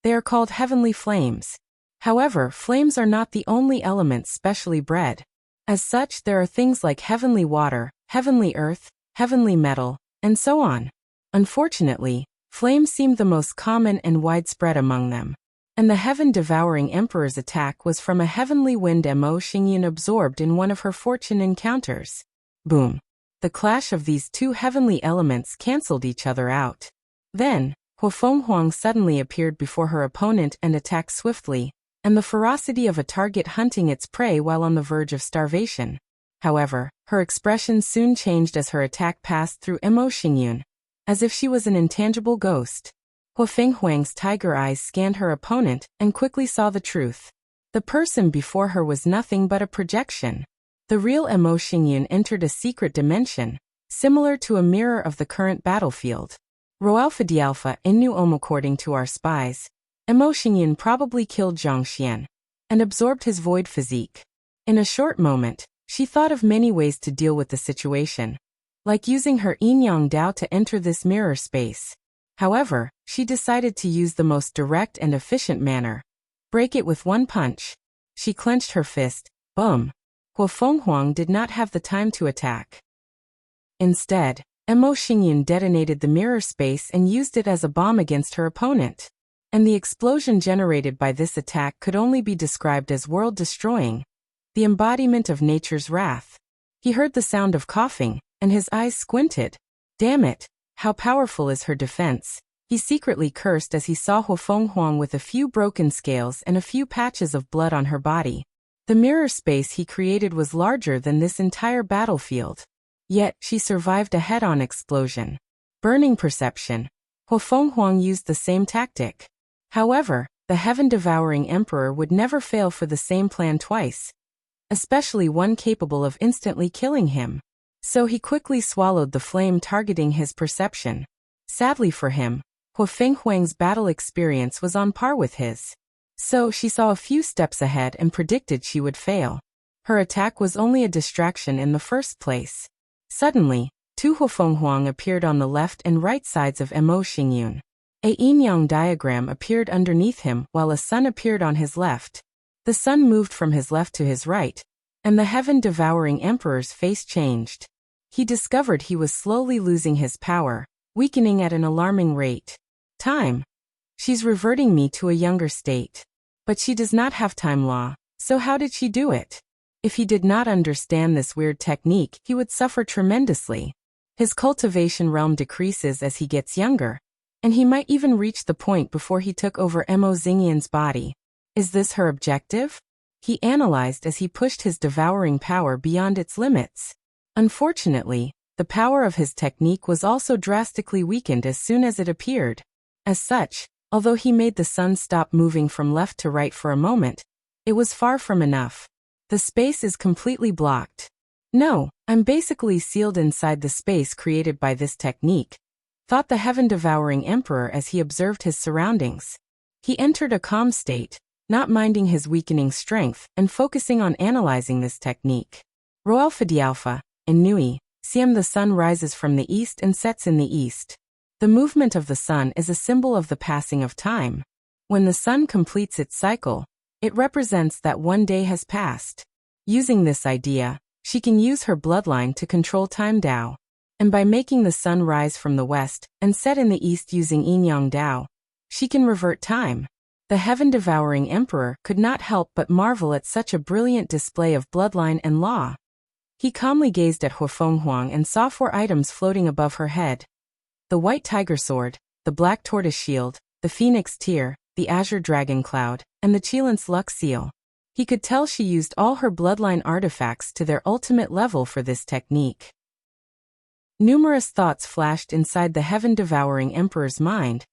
They are called heavenly flames. However, flames are not the only elements specially bred. As such, there are things like heavenly water, heavenly earth, heavenly metal, and so on. Unfortunately, flames seemed the most common and widespread among them. And the heaven-devouring emperor's attack was from a heavenly wind Xingyin absorbed in one of her fortune encounters. Boom! The clash of these two heavenly elements cancelled each other out. Then, Huang suddenly appeared before her opponent and attacked swiftly, and the ferocity of a target hunting its prey while on the verge of starvation. However, her expression soon changed as her attack passed through Xingyin, as if she was an intangible ghost. Huang's tiger eyes scanned her opponent and quickly saw the truth. The person before her was nothing but a projection. The real Xingyin entered a secret dimension, similar to a mirror of the current battlefield. Roalpha Dialpha Inu according to our spies, Xingyin probably killed Zhang and absorbed his void physique. In a short moment, she thought of many ways to deal with the situation, like using her Yin-Yang Dao to enter this mirror space. However, she decided to use the most direct and efficient manner. Break it with one punch. She clenched her fist. Boom! Huang did not have the time to attack. Instead, Xingyin detonated the mirror space and used it as a bomb against her opponent. and the explosion generated by this attack could only be described as world-destroying, the embodiment of nature's wrath. He heard the sound of coughing, and his eyes squinted. Damn it, how powerful is her defense? He secretly cursed as he saw Huang with a few broken scales and a few patches of blood on her body. The mirror space he created was larger than this entire battlefield. Yet, she survived a head-on explosion. Burning perception. Huang used the same tactic. However, the heaven-devouring emperor would never fail for the same plan twice, especially one capable of instantly killing him. So he quickly swallowed the flame targeting his perception. Sadly for him, Huang's battle experience was on par with his. So she saw a few steps ahead and predicted she would fail. Her attack was only a distraction in the first place. Suddenly, two Huang appeared on the left and right sides of Mo Xingyun. A yin-yang diagram appeared underneath him while a sun appeared on his left. The sun moved from his left to his right, and the heaven-devouring emperor's face changed. He discovered he was slowly losing his power, weakening at an alarming rate. Time. She's reverting me to a younger state. But she does not have time law, so how did she do it? If he did not understand this weird technique, he would suffer tremendously. His cultivation realm decreases as he gets younger, and he might even reach the point before he took over Mo Xingyun's body. Is this her objective? He analyzed as he pushed his devouring power beyond its limits. Unfortunately, the power of his technique was also drastically weakened as soon as it appeared. As such, although he made the sun stop moving from left to right for a moment, it was far from enough. The space is completely blocked. No, I'm basically sealed inside the space created by this technique, thought the heaven-devouring emperor as he observed his surroundings. He entered a calm state, not minding his weakening strength and focusing on analyzing this technique. Roalpha Dialpha, in Nui, Siam the sun rises from the east and sets in the east. The movement of the sun is a symbol of the passing of time. When the sun completes its cycle, it represents that one day has passed. Using this idea, she can use her bloodline to control time Dao. And by making the sun rise from the west and set in the east using yin-yang Dao, she can revert time. The heaven-devouring emperor could not help but marvel at such a brilliant display of bloodline and law. He calmly gazed at Huang and saw 4 items floating above her head. The white tiger sword, the black tortoise shield, the phoenix tear, the azure dragon cloud, and the Qilance luck seal. He could tell she used all her bloodline artifacts to their ultimate level for this technique. Numerous thoughts flashed inside the heaven-devouring emperor's mind,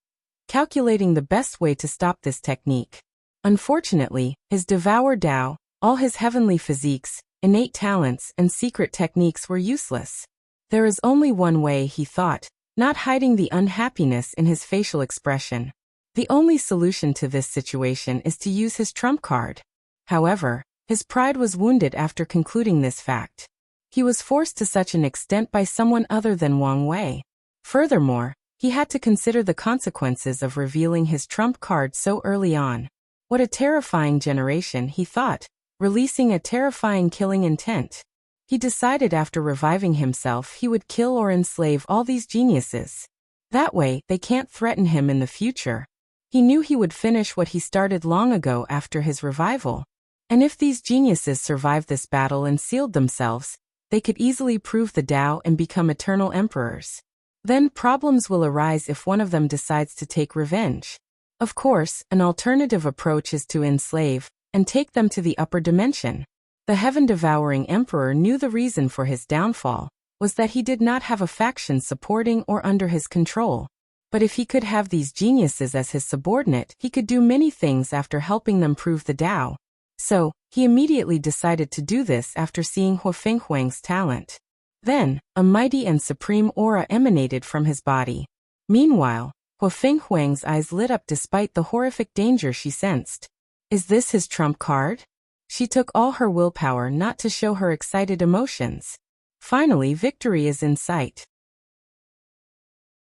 calculating the best way to stop this technique. Unfortunately, his Devour Dao, all his heavenly physiques, innate talents, and secret techniques were useless. There is only one way, he thought, not hiding the unhappiness in his facial expression. The only solution to this situation is to use his trump card. However, his pride was wounded after concluding this fact. He was forced to such an extent by someone other than Wang Wei. Furthermore, he had to consider the consequences of revealing his trump card so early on. What a terrifying generation, he thought, releasing a terrifying killing intent. He decided after reviving himself he would kill or enslave all these geniuses. That way, they can't threaten him in the future. He knew he would finish what he started long ago after his revival. And if these geniuses survived this battle and sealed themselves, they could easily prove the Tao and become eternal emperors. Then problems will arise if one of them decides to take revenge. Of course, an alternative approach is to enslave and take them to the upper dimension. The heaven-devouring emperor knew the reason for his downfall was that he did not have a faction supporting or under his control. But if he could have these geniuses as his subordinate, he could do many things after helping them prove the Tao. So, he immediately decided to do this after seeing Huang's talent. Then, a mighty and supreme aura emanated from his body. Meanwhile, Huang's eyes lit up despite the horrific danger she sensed. Is this his trump card? She took all her willpower not to show her excited emotions. Finally, victory is in sight.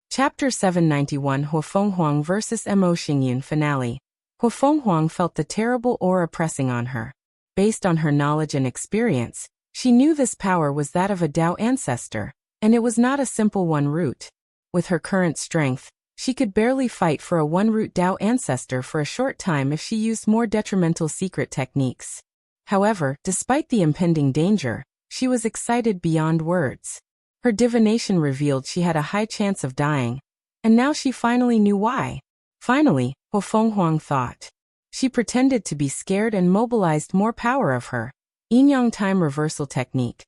Chapter 791 Huang vs. Mo Xingyun Finale. Huang felt the terrible aura pressing on her. Based on her knowledge and experience, she knew this power was that of a Tao ancestor, and it was not a simple one route. With her current strength, She could barely fight for a one-root Dao ancestor for a short time if she used more detrimental secret techniques. However, despite the impending danger, she was excited beyond words. Her divination revealed she had a high chance of dying, and now she finally knew why. Finally, Huo Fenghuang thought. She pretended to be scared and mobilized more power of her yin-yang time reversal technique,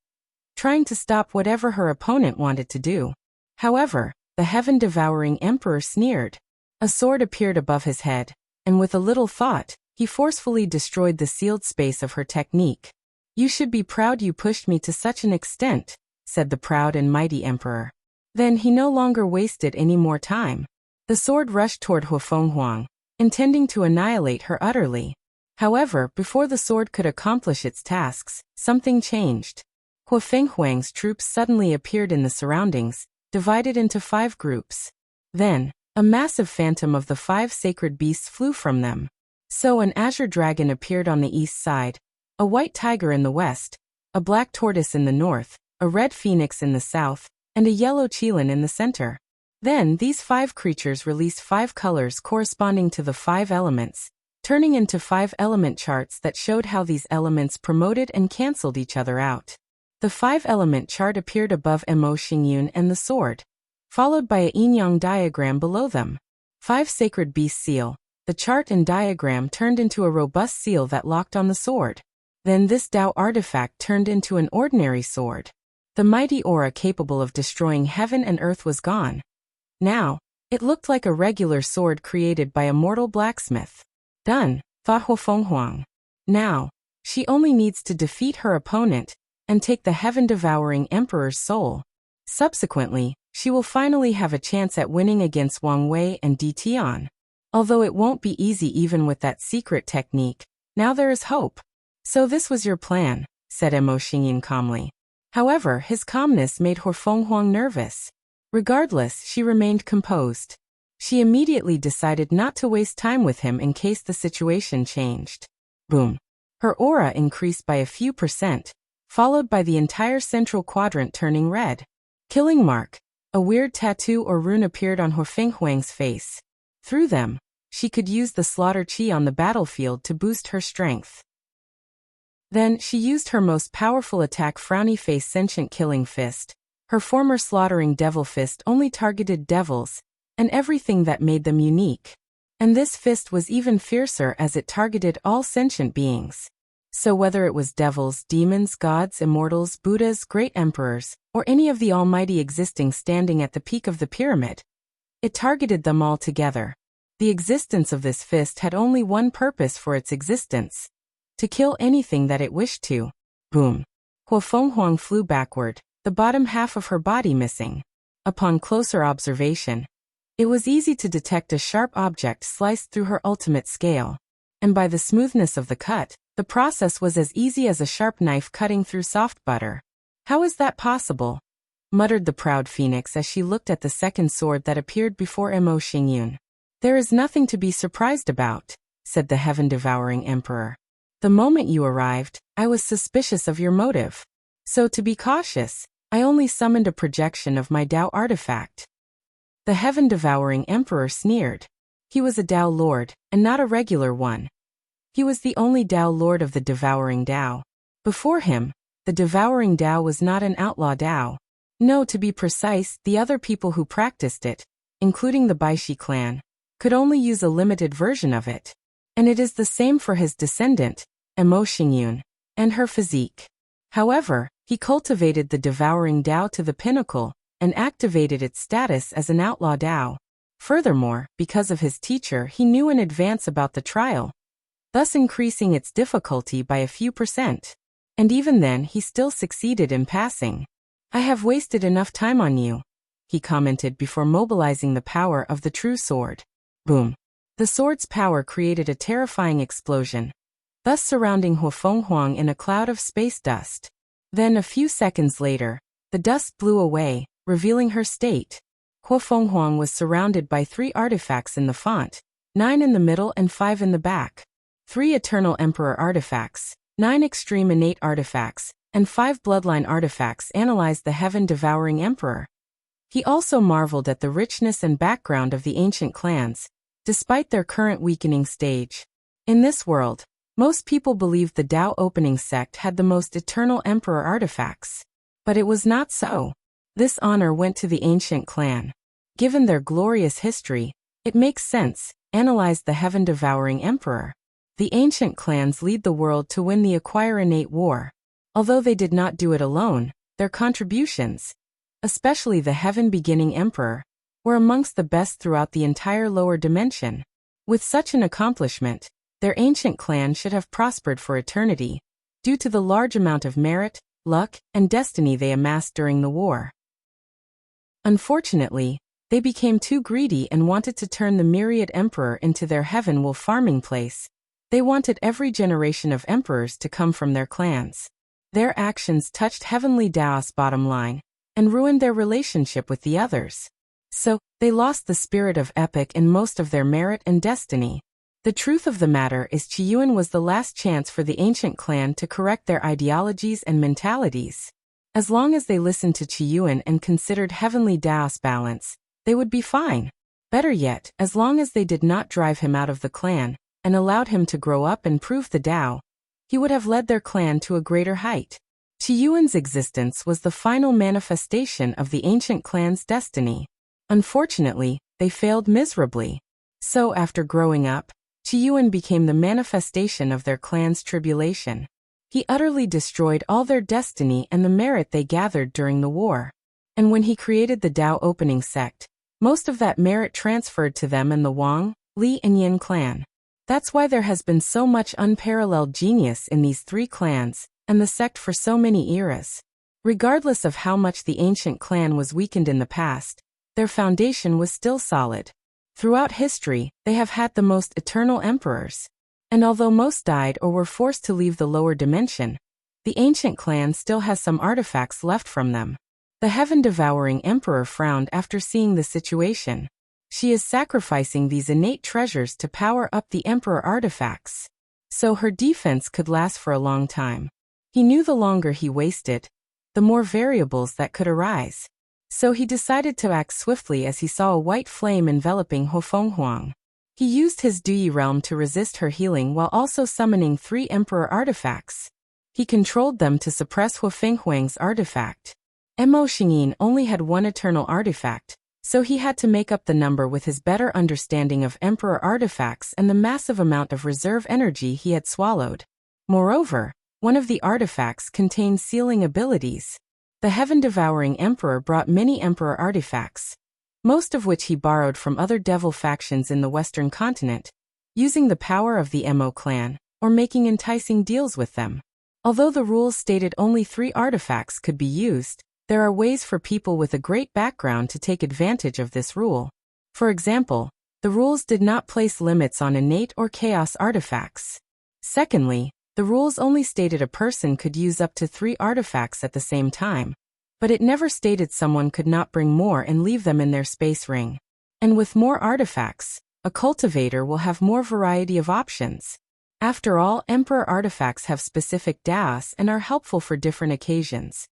trying to stop whatever her opponent wanted to do. However, the heaven-devouring emperor sneered. A sword appeared above his head, and with a little thought, he forcefully destroyed the sealed space of her technique. "You should be proud you pushed me to such an extent," said the proud and mighty emperor. Then he no longer wasted any more time. The sword rushed toward Huo Fenghuang, intending to annihilate her utterly. However, before the sword could accomplish its tasks, something changed. Huo Fenghuang's troops suddenly appeared in the surroundings, divided into 5 groups. Then, a massive phantom of the 5 sacred beasts flew from them. So an azure dragon appeared on the east side, a white tiger in the west, a black tortoise in the north, a red phoenix in the south, and a yellow qilin in the center. Then these 5 creatures released 5 colors corresponding to the 5 elements, turning into 5 element charts that showed how these elements promoted and canceled each other out. The 5-element chart appeared above Mo Xingyun and the sword, followed by a yin-yang diagram below them. 5 sacred beast seal. The chart and diagram turned into a robust seal that locked on the sword. Then this Dao artifact turned into an ordinary sword. The mighty aura capable of destroying heaven and earth was gone. Now, it looked like a regular sword created by a mortal blacksmith. Done, thought Huo Fenghuang. Now, she only needs to defeat her opponent and take the heaven-devouring emperor's soul. Subsequently, she will finally have a chance at winning against Wang Wei and Di Tian. Although it won't be easy even with that secret technique, now there is hope. "So this was your plan," said Mo Xingyin calmly. However, his calmness made Huo Fenghuang nervous. Regardless, she remained composed. She immediately decided not to waste time with him in case the situation changed. Boom. Her aura increased by a few %, followed by the entire central quadrant turning red. Killing mark. A weird tattoo or rune appeared on Huo Fenghuang's face. Through them, she could use the slaughter chi on the battlefield to boost her strength. Then she used her most powerful attack, Frowny Face Sentient Killing Fist. Her former slaughtering devil fist only targeted devils and everything that made them unique. And this fist was even fiercer as it targeted all sentient beings. So whether it was devils, demons, gods, immortals, Buddhas, great emperors, or any of the almighty existing standing at the peak of the pyramid, it targeted them all together. The existence of this fist had only one purpose for its existence: to kill anything that it wished to. Boom. Huo Fenghuang flew backward, the bottom half of her body missing. Upon closer observation, it was easy to detect a sharp object sliced through her ultimate scale. And by the smoothness of the cut, the process was as easy as a sharp knife cutting through soft butter. "How is that possible?" muttered the proud phoenix as she looked at the second sword that appeared before Mo Xingyun. "There is nothing to be surprised about," said the heaven-devouring emperor. "The moment you arrived, I was suspicious of your motive. So to be cautious, I only summoned a projection of my Dao artifact." The heaven-devouring emperor sneered. He was a Dao lord, and not a regular one. He was the only Dao lord of the devouring Dao. Before him, the devouring Dao was not an outlaw Dao. No, to be precise, the other people who practiced it, including the Baishi clan, could only use a limited version of it. And it is the same for his descendant, Mo Xingyun, and her physique. However, he cultivated the devouring Dao to the pinnacle and activated its status as an outlaw Dao. Furthermore, because of his teacher, he knew in advance about the trial, thus increasing its difficulty by a few %. And even then, he still succeeded in passing. "I have wasted enough time on you," he commented before mobilizing the power of the true sword. Boom. The sword's power created a terrifying explosion, thus surrounding Huo Fenghuang in a cloud of space dust. Then a few seconds later, the dust blew away, revealing her state. Huo Fenghuang was surrounded by 3 artifacts in the font, 9 in the middle and 5 in the back. 3 Eternal Emperor artifacts, 9 Extreme Innate artifacts, and 5 Bloodline artifacts analyzed the heaven-devouring emperor. He also marveled at the richness and background of the ancient clans, despite their current weakening stage. In this world, most people believed the Tao opening sect had the most eternal emperor artifacts. But it was not so. This honor went to the ancient clan. Given their glorious history, it makes sense, analyzed the heaven-devouring emperor. The ancient clans lead the world to win the Acquire Innate War. Although they did not do it alone, their contributions, especially the heaven-beginning emperor, were amongst the best throughout the entire lower dimension. With such an accomplishment, their ancient clan should have prospered for eternity, due to the large amount of merit, luck, and destiny they amassed during the war. Unfortunately, they became too greedy and wanted to turn the myriad emperor into their heaven-will farming place. They wanted every generation of emperors to come from their clans. Their actions touched Heavenly Tao's bottom line, and ruined their relationship with the others. So, they lost the spirit of epic in most of their merit and destiny. The truth of the matter is Qiyuan was the last chance for the ancient clan to correct their ideologies and mentalities. As long as they listened to Qiyuan and considered Heavenly Tao's balance, they would be fine. Better yet, as long as they did not drive him out of the clan, and allowed him to grow up and prove the Tao, he would have led their clan to a greater height. Qiyuan's existence was the final manifestation of the ancient clan's destiny. Unfortunately, they failed miserably. So after growing up, Qiyuan became the manifestation of their clan's tribulation. He utterly destroyed all their destiny and the merit they gathered during the war. And when he created the Tao opening sect, most of that merit transferred to them and the Wang, Li and Yin clan. That's why there has been so much unparalleled genius in these three clans, and the sect for so many eras. Regardless of how much the ancient clan was weakened in the past, their foundation was still solid. Throughout history, they have had the most eternal emperors. And although most died or were forced to leave the lower dimension, the ancient clan still has some artifacts left from them. The heaven-devouring emperor frowned after seeing the situation. She is sacrificing these innate treasures to power up the emperor artifacts, so her defense could last for a long time. He knew the longer he wasted, the more variables that could arise. So he decided to act swiftly as he saw a white flame enveloping Hofenghuang. He used his Duyi realm to resist her healing while also summoning 3 emperor artifacts. He controlled them to suppress Hofenghuang's artifact. Mo Xingyin only had 1 eternal artifact, so he had to make up the number with his better understanding of emperor artifacts and the massive amount of reserve energy he had swallowed. Moreover, one of the artifacts contained sealing abilities. The heaven-devouring emperor brought many emperor artifacts, most of which he borrowed from other devil factions in the western continent, using the power of the Mo clan, or making enticing deals with them. Although the rules stated only 3 artifacts could be used, there are ways for people with a great background to take advantage of this rule. For example, the rules did not place limits on innate or chaos artifacts. Secondly, the rules only stated a person could use up to 3 artifacts at the same time, but it never stated someone could not bring more and leave them in their space ring. And with more artifacts, a cultivator will have more variety of options. After all, emperor artifacts have specific Daos and are helpful for different occasions.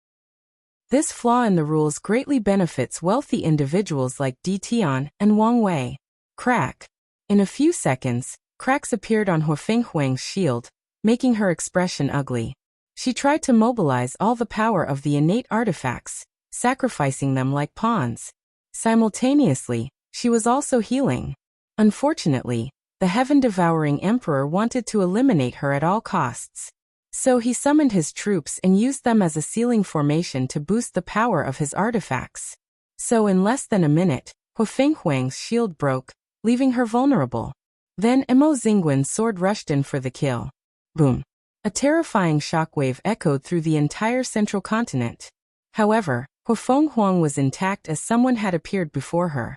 This flaw in the rules greatly benefits wealthy individuals like Di Tian and Wang Wei. Crack. In a few seconds, cracks appeared on Hofenghuang's shield, making her expression ugly. She tried to mobilize all the power of the innate artifacts, sacrificing them like pawns. Simultaneously, she was also healing. Unfortunately, the heaven-devouring emperor wanted to eliminate her at all costs. So he summoned his troops and used them as a sealing formation to boost the power of his artifacts. So in less than a minute, Hofenghuang's shield broke, leaving her vulnerable. Then Mo Xingguan's sword rushed in for the kill. Boom. A terrifying shockwave echoed through the entire central continent. However, Hofenghuang was intact as someone had appeared before her.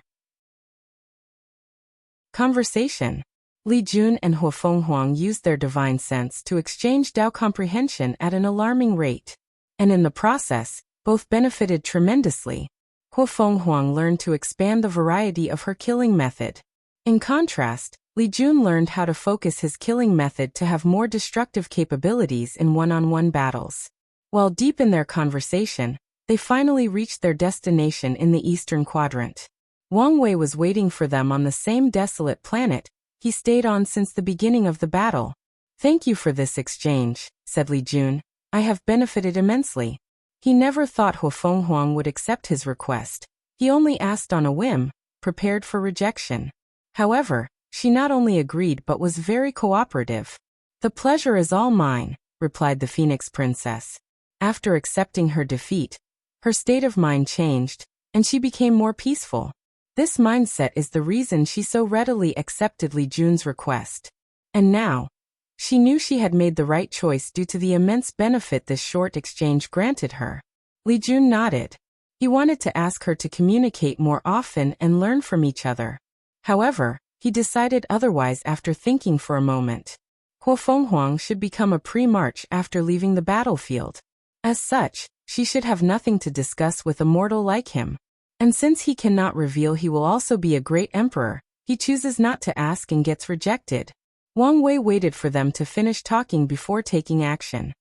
Conversation. Li Jun and Hofenghuang used their divine sense to exchange Tao comprehension at an alarming rate. And in the process, both benefited tremendously. Hofenghuang learned to expand the variety of her killing method. In contrast, Li Jun learned how to focus his killing method to have more destructive capabilities in one-on-one battles. While deep in their conversation, They finally reached their destination in the eastern quadrant. Wang Wei was waiting for them on the same desolate planet he stayed on since the beginning of the battle. "Thank you for this exchange," said Li Jun. "I have benefited immensely." He never thought Huo Fenghuang would accept his request. He only asked on a whim, prepared for rejection. However, she not only agreed but was very cooperative. "The pleasure is all mine," replied the Phoenix Princess. After accepting her defeat, her state of mind changed, and she became more peaceful. This mindset is the reason she so readily accepted Li Jun's request. And now, she knew she had made the right choice due to the immense benefit this short exchange granted her. Li Jun nodded. He wanted to ask her to communicate more often and learn from each other. However, he decided otherwise after thinking for a moment. Huo Fenghuang should become a pre-march after leaving the battlefield. As such, she should have nothing to discuss with a mortal like him. And since he cannot reveal he will also be a great emperor, he chooses not to ask and gets rejected. Wang Wei waited for them to finish talking before taking action.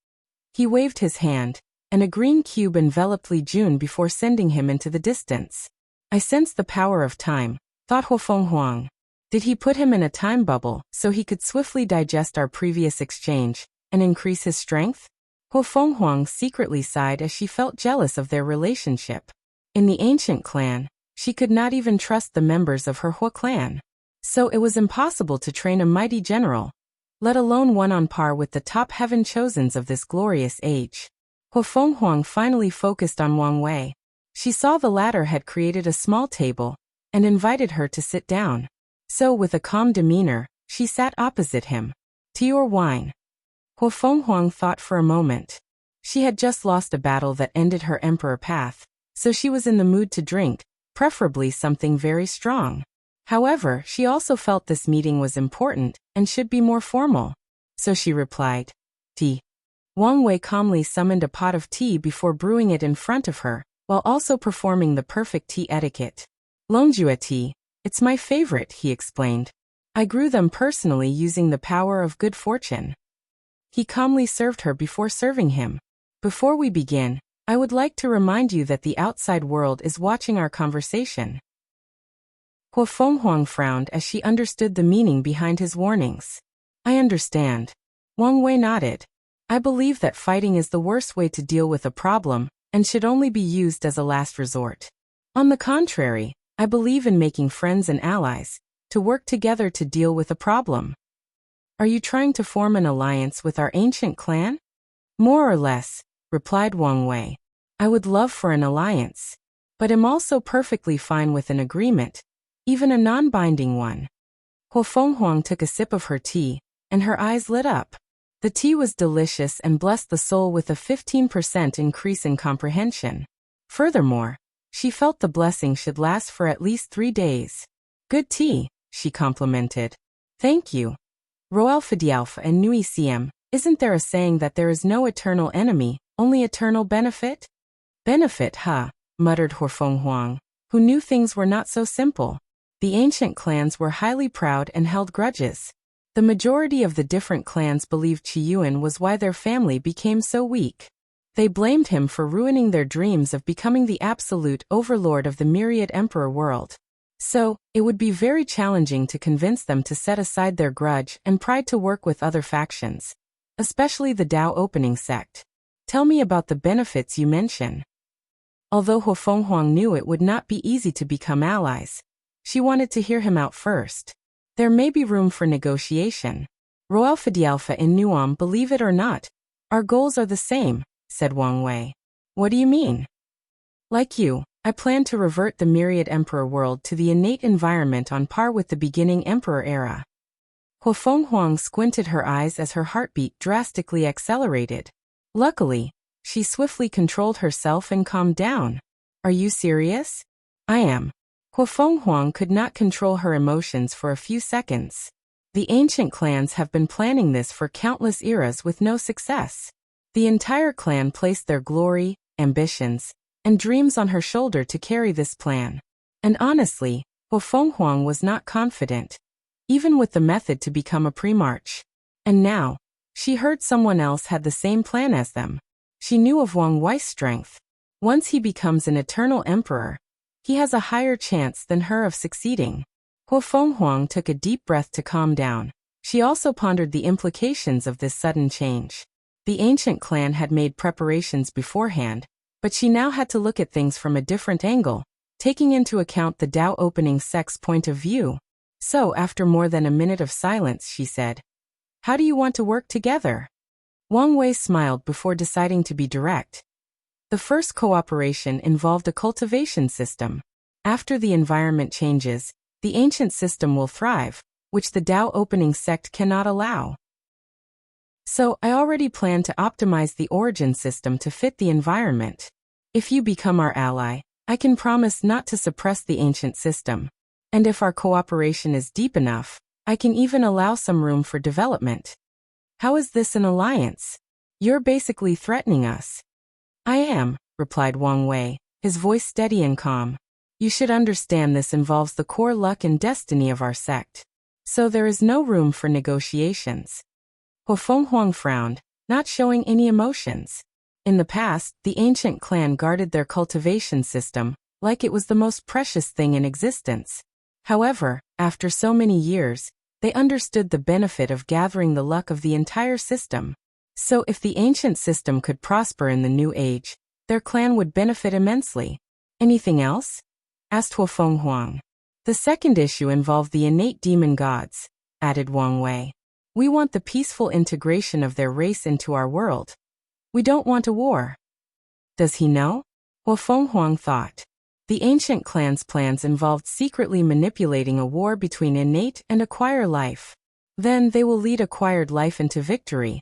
He waved his hand, and a green cube enveloped Li Jun before sending him into the distance. "I sense the power of time," thought Huo Fenghuang. Did he put him in a time bubble so he could swiftly digest our previous exchange and increase his strength? Huo Fenghuang secretly sighed as she felt jealous of their relationship. In the ancient clan, she could not even trust the members of her Huo clan. So it was impossible to train a mighty general, let alone one on par with the top heaven chosens of this glorious age. Huo Fenghuang finally focused on Wang Wei. She saw the latter had created a small table and invited her to sit down. So with a calm demeanor, she sat opposite him. "Tea or wine?" Huo Fenghuang thought for a moment. She had just lost a battle that ended her emperor path, so she was in the mood to drink, preferably something very strong. However, she also felt this meeting was important and should be more formal. So she replied, "Tea." Wang Wei calmly summoned a pot of tea before brewing it in front of her, while also performing the perfect tea etiquette. "Longjue tea. It's my favorite," he explained. "I grew them personally using the power of good fortune." He calmly served her before serving him. "Before we begin, I would like to remind you that the outside world is watching our conversation." Huo Fenghuang frowned as she understood the meaning behind his warnings. "I understand." Wang Wei nodded. "I believe that fighting is the worst way to deal with a problem and should only be used as a last resort. On the contrary, I believe in making friends and allies, to work together to deal with a problem." "Are you trying to form an alliance with our ancient clan?" "More or less," replied Wang Wei. "I would love for an alliance, but am also perfectly fine with an agreement, even a non-binding one." Huo Fenghuang took a sip of her tea, and her eyes lit up. The tea was delicious and blessed the soul with a 15% increase in comprehension. Furthermore, she felt the blessing should last for at least 3 days. "Good tea," she complimented. "Thank you. Roel Fidialpha and Nui Siem, isn't there a saying that there is no eternal enemy, only eternal benefit?" "Benefit, huh?" muttered Huo Fenghuang, who knew things were not so simple. The ancient clans were highly proud and held grudges. The majority of the different clans believed Qiyuan was why their family became so weak. They blamed him for ruining their dreams of becoming the absolute overlord of the myriad emperor world. So, it would be very challenging to convince them to set aside their grudge and pride to work with other factions, especially the Dao opening sect. "Tell me about the benefits you mention." Although Huo Fenghuang knew it would not be easy to become allies, she wanted to hear him out first. "There may be room for negotiation. Roel Fidialpha and Nuam, believe it or not, our goals are the same," said Wang Wei. "What do you mean?" "Like you, I plan to revert the myriad emperor world to the innate environment on par with the beginning emperor era." Huo Fenghuang squinted her eyes as her heartbeat drastically accelerated. Luckily, she swiftly controlled herself and calmed down. "Are you serious?" "I am." Huo Fenghuang could not control her emotions for a few seconds. The ancient clans have been planning this for countless eras with no success. The entire clan placed their glory, ambitions, and dreams on her shoulder to carry this plan. And honestly, Huo Fenghuang was not confident, even with the method to become a pre-march. And now, she heard someone else had the same plan as them. She knew of Wang Wei's strength. Once he becomes an eternal emperor, he has a higher chance than her of succeeding. Hua Fenghuang took a deep breath to calm down. She also pondered the implications of this sudden change. The ancient clan had made preparations beforehand, but she now had to look at things from a different angle, taking into account the Tao opening sect's point of view. So, after more than a minute of silence, she said, "How do you want to work together?" Wang Wei smiled before deciding to be direct. The first cooperation involved a cultivation system. After the environment changes, the ancient system will thrive, which the Tao opening sect cannot allow. So, I already plan to optimize the origin system to fit the environment. If you become our ally, I can promise not to suppress the ancient system. And if our cooperation is deep enough, I can even allow some room for development. How is this an alliance? You're basically threatening us. I am, replied Wang Wei, his voice steady and calm. You should understand this involves the core luck and destiny of our sect. So there is no room for negotiations. Hua Fenghuang frowned, not showing any emotions. In the past, the ancient clan guarded their cultivation system, like it was the most precious thing in existence. However, after so many years, they understood the benefit of gathering the luck of the entire system. So if the ancient system could prosper in the new age, their clan would benefit immensely. Anything else? Asked Hua Fenghuang. The second issue involved the innate demon gods, added Wang Wei. We want the peaceful integration of their race into our world. We don't want a war. Does he know? Hua Fenghuang thought. The ancient clan's plans involved secretly manipulating a war between innate and acquire life. Then they will lead acquired life into victory,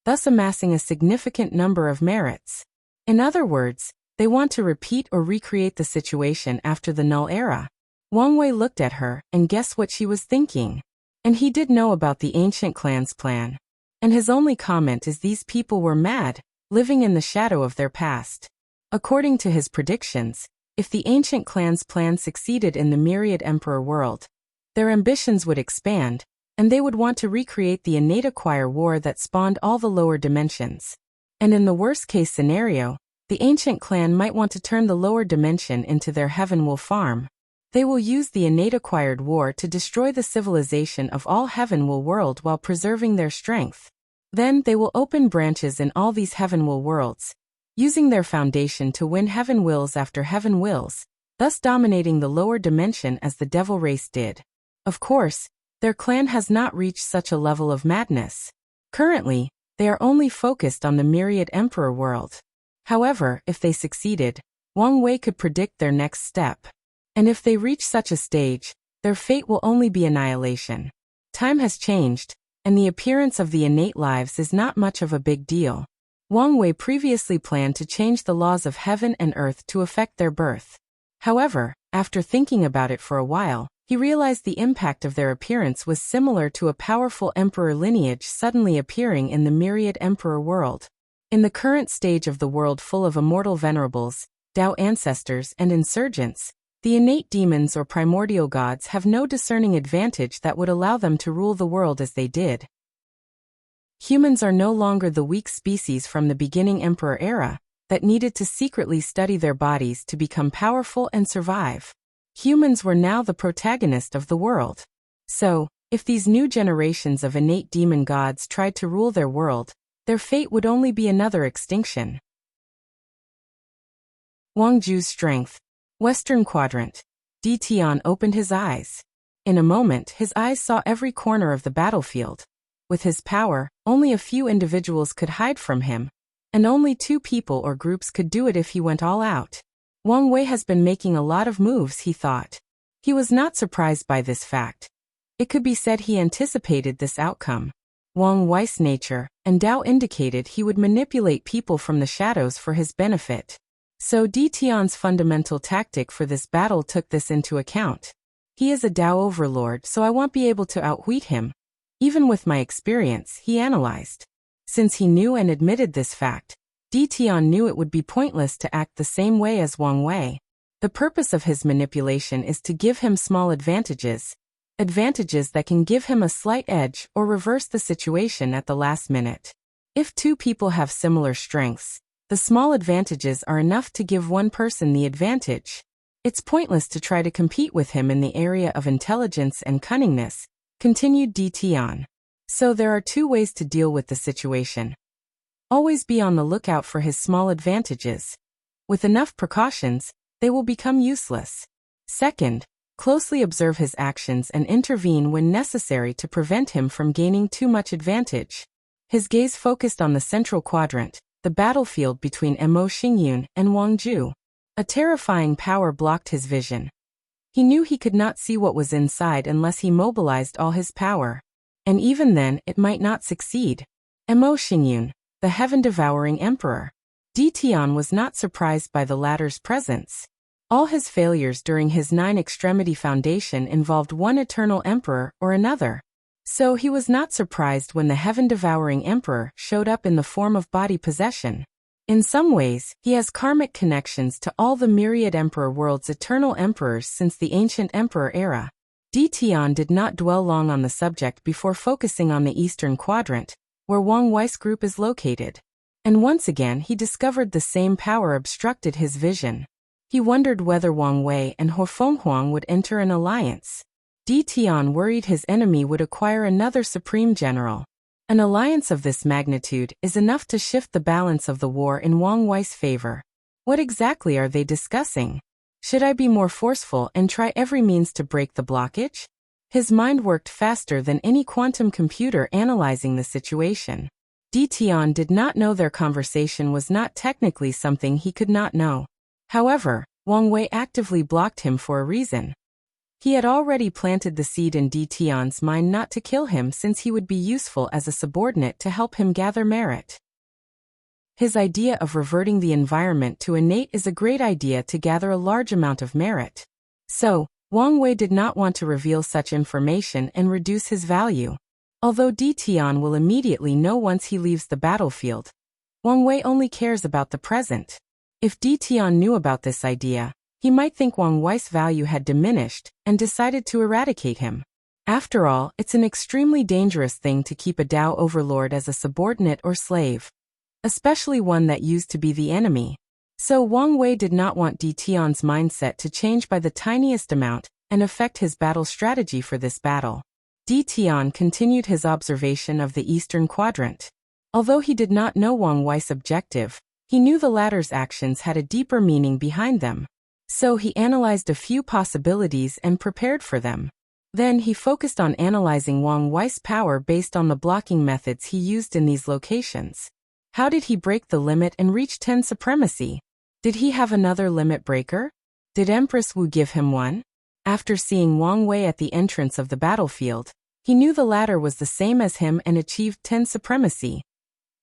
thus amassing a significant number of merits. In other words, they want to repeat or recreate the situation after the Null Era. Wang Wei looked at her and guessed what she was thinking. And he did know about the ancient clan's plan. And his only comment is these people were mad, living in the shadow of their past. According to his predictions, if the ancient clan's plan succeeded in the myriad emperor world, their ambitions would expand, and they would want to recreate the innate acquire war that spawned all the lower dimensions. And in the worst-case scenario, the ancient clan might want to turn the lower dimension into their Heavenwool farm. They will use the innate acquired war to destroy the civilization of all Heavenwool world while preserving their strength. Then they will open branches in all these Heavenwool worlds, using their foundation to win heaven wills after heaven wills, thus dominating the lower dimension as the devil race did. Of course, their clan has not reached such a level of madness. Currently, they are only focused on the myriad emperor world. However, if they succeeded, Wang Wei could predict their next step. And if they reach such a stage, their fate will only be annihilation. Time has changed, and the appearance of the innate lives is not much of a big deal. Wang Wei previously planned to change the laws of heaven and earth to affect their birth. However, after thinking about it for a while, he realized the impact of their appearance was similar to a powerful emperor lineage suddenly appearing in the myriad emperor world. In the current stage of the world full of immortal venerables, Tao ancestors and insurgents, the innate demons or primordial gods have no discerning advantage that would allow them to rule the world as they did. Humans are no longer the weak species from the beginning emperor era that needed to secretly study their bodies to become powerful and survive. Humans were now the protagonist of the world. So, if these new generations of innate demon gods tried to rule their world, their fate would only be another extinction. Wang Ju's strength. Western Quadrant. Di Tian opened his eyes. In a moment, his eyes saw every corner of the battlefield. With his power, only a few individuals could hide from him, and only 2 people or groups could do it if he went all out. Wang Wei has been making a lot of moves, he thought. He was not surprised by this fact. It could be said he anticipated this outcome. Wang Wei's nature and Tao indicated he would manipulate people from the shadows for his benefit. So Di Tian's fundamental tactic for this battle took this into account. He is a Tao overlord, so I won't be able to outwit him. Even with my experience, he analyzed. Since he knew and admitted this fact, Di Tian knew it would be pointless to act the same way as Wang Wei. The purpose of his manipulation is to give him small advantages that can give him a slight edge or reverse the situation at the last minute. If 2 people have similar strengths, The small advantages are enough to give one person the advantage. It's pointless to try to compete with him in the area of intelligence and cunningness, continued Defying. So there are two ways to deal with the situation. Always be on the lookout for his small advantages. With enough precautions, they will become useless. Second, closely observe his actions and intervene when necessary to prevent him from gaining too much advantage. His gaze focused on the central quadrant, the battlefield between Mo Xingyun and Wang Ju. A terrifying power blocked his vision. He knew he could not see what was inside unless he mobilized all his power. And even then, it might not succeed. Mo Xingyun, the heaven-devouring emperor. Defying was not surprised by the latter's presence. All his failures during his nine-extremity foundation involved one eternal emperor or another. So he was not surprised when the heaven-devouring emperor showed up in the form of body possession. In some ways, he has karmic connections to all the myriad emperor world's eternal emperors since the ancient emperor era. Defying did not dwell long on the subject before focusing on the eastern quadrant, where Wang Wei's group is located. And once again he discovered the same power obstructed his vision. He wondered whether Wang Wei and Ho Fenghuang would enter an alliance. Defying worried his enemy would acquire another supreme general. An alliance of this magnitude is enough to shift the balance of the war in Wang Wei's favor. What exactly are they discussing? Should I be more forceful and try every means to break the blockage? His mind worked faster than any quantum computer analyzing the situation. Defying did not know their conversation was not technically something he could not know. However, Wang Wei actively blocked him for a reason. He had already planted the seed in Defying's mind not to kill him since he would be useful as a subordinate to help him gather merit. His idea of reverting the environment to innate is a great idea to gather a large amount of merit. So, Wang Wei did not want to reveal such information and reduce his value. Although Defying will immediately know once he leaves the battlefield, Wang Wei only cares about the present. If Defying knew about this idea, he might think Wang Wei's value had diminished and decided to eradicate him. After all, it's an extremely dangerous thing to keep a Dao overlord as a subordinate or slave, especially one that used to be the enemy. So Wang Wei did not want Defying's mindset to change by the tiniest amount and affect his battle strategy for this battle. Defying continued his observation of the eastern quadrant. Although he did not know Wang Wei's objective, he knew the latter's actions had a deeper meaning behind them. So he analyzed a few possibilities and prepared for them. Then he focused on analyzing Wang Wei's power based on the blocking methods he used in these locations. How did he break the limit and reach 10 supremacy? Did he have another limit breaker? Did Empress Wu give him one? After seeing Wang Wei at the entrance of the battlefield, he knew the latter was the same as him and achieved 10 supremacy.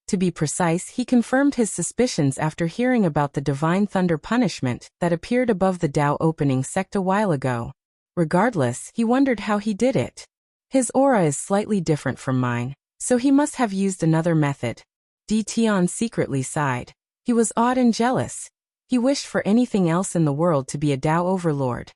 To be precise, he confirmed his suspicions after hearing about the divine thunder punishment that appeared above the Dao opening sect a while ago. Regardless, he wondered how he did it. His aura is slightly different from mine, so he must have used another method. Defying secretly sighed. He was awed and jealous. He wished for anything else in the world to be a Dao overlord.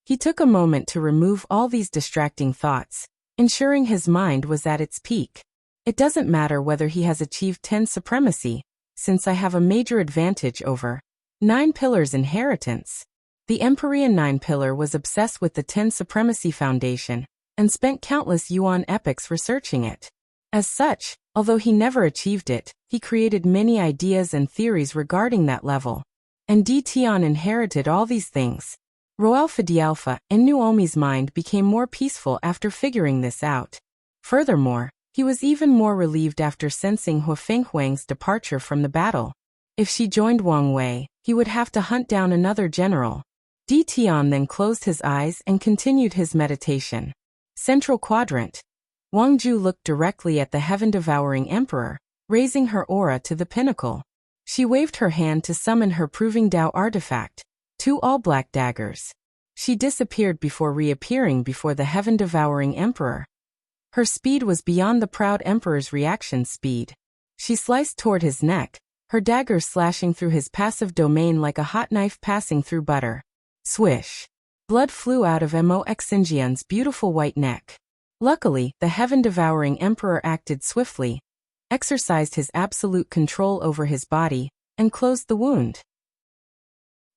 He took a moment to remove all these distracting thoughts, ensuring his mind was at its peak. It doesn't matter whether he has achieved 10 supremacy, since I have a major advantage over 9 Pillars inheritance. The Empyrean 9 Pillar was obsessed with the 10 supremacy foundation, and spent countless yuan epochs researching it. As such, although he never achieved it, he created many ideas and theories regarding that level. And Defying inherited all these things. Roalpha D'Alpha and Nuomi's mind became more peaceful after figuring this out. Furthermore, he was even more relieved after sensing Ho Fenghuang's departure from the battle. If she joined Wang Wei, he would have to hunt down another general. Defying then closed his eyes and continued his meditation. Central Quadrant. Wang Ju looked directly at the heaven-devouring emperor, raising her aura to the pinnacle. She waved her hand to summon her Proving Dao artifact, 2 all-black daggers. She disappeared before reappearing before the heaven-devouring emperor. Her speed was beyond the proud emperor's reaction speed. She sliced toward his neck, her dagger slashing through his passive domain like a hot knife passing through butter. Swish! Blood flew out of Mo Xinjian's beautiful white neck. Luckily, the heaven-devouring emperor acted swiftly, exercised his absolute control over his body, and closed the wound.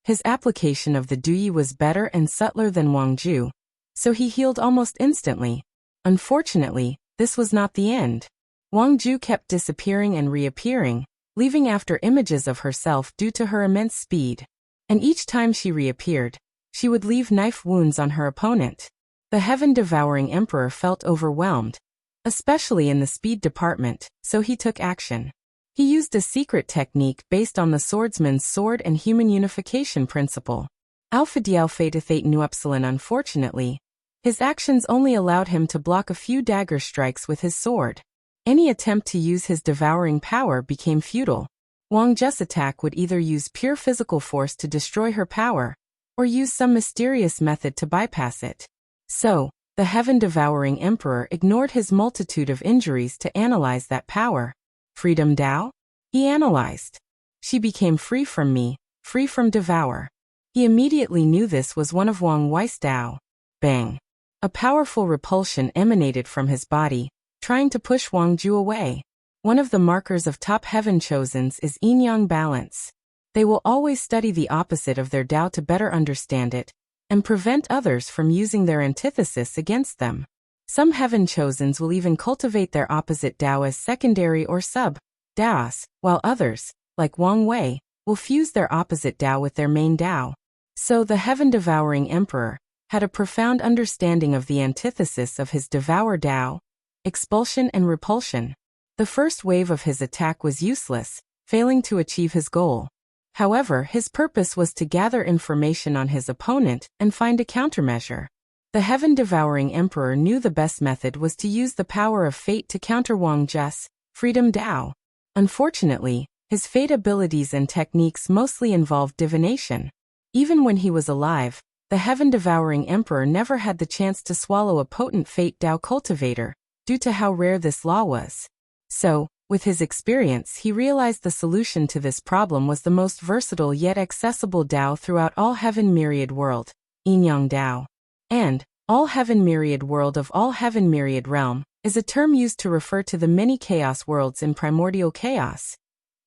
His application of the Duyi was better and subtler than Wang Ju, so he healed almost instantly. Unfortunately, this was not the end. Wang Ju kept disappearing and reappearing, leaving after images of herself due to her immense speed. And each time she reappeared, she would leave knife wounds on her opponent. The heaven-devouring emperor felt overwhelmed, especially in the speed department, so he took action. He used a secret technique based on the swordsman's sword and human unification principle. Alpha Dialpha Nu Upsilon. Unfortunately, his actions only allowed him to block a few dagger strikes with his sword. Any attempt to use his devouring power became futile. Wang Ju's attack would either use pure physical force to destroy her power, or use some mysterious method to bypass it. So, the heaven-devouring emperor ignored his multitude of injuries to analyze that power. Freedom Dao? He analyzed. She became free from me, free from devour. He immediately knew this was one of Wang Wei's Dao. Bang! A powerful repulsion emanated from his body, trying to push Wang Ju away. One of the markers of top heaven chosens is yin-yang balance. They will always study the opposite of their Dao to better understand it, and prevent others from using their antithesis against them. Some heaven chosens will even cultivate their opposite Dao as secondary or sub-Daos, while others, like Wang Wei, will fuse their opposite Dao with their main Dao. So the heaven-devouring emperor had a profound understanding of the antithesis of his devour Dao, expulsion and repulsion. The first wave of his attack was useless, failing to achieve his goal. However, his purpose was to gather information on his opponent and find a countermeasure. The heaven-devouring emperor knew the best method was to use the power of fate to counter Wang Ju's freedom Dao. Unfortunately, his fate abilities and techniques mostly involved divination. Even when he was alive, the heaven-devouring emperor never had the chance to swallow a potent fate Dao cultivator, due to how rare this law was. So, with his experience, he realized the solution to this problem was the most versatile yet accessible Dao throughout all heaven myriad world, Yin-Yang Dao. And, all heaven myriad world of all heaven myriad realm, is a term used to refer to the many chaos worlds in primordial chaos.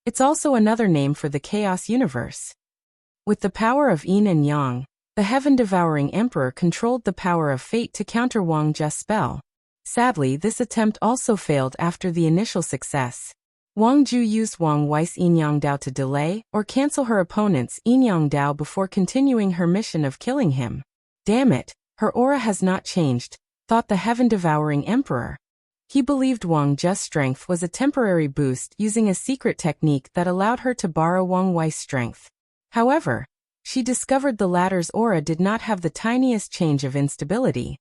It's also another name for the chaos universe. With the power of yin and yang, the heaven-devouring emperor controlled the power of fate to counter Wang Ju's spell. Sadly, this attempt also failed after the initial success. Wang Ju used Wang Wei's yin-yang Dao to delay or cancel her opponent's yin-yang Dao before continuing her mission of killing him. Damn it, her aura has not changed, thought the heaven-devouring emperor. He believed Wang Ju's strength was a temporary boost using a secret technique that allowed her to borrow Wang Wei's strength. However, she discovered the latter's aura did not have the tiniest change of instability.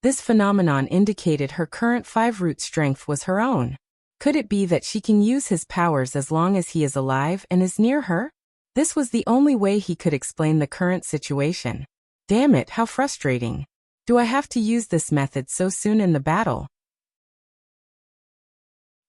This phenomenon indicated her current 5-root strength was her own. Could it be that she can use his powers as long as he is alive and is near her? This was the only way he could explain the current situation. Damn it, how frustrating. Do I have to use this method so soon in the battle?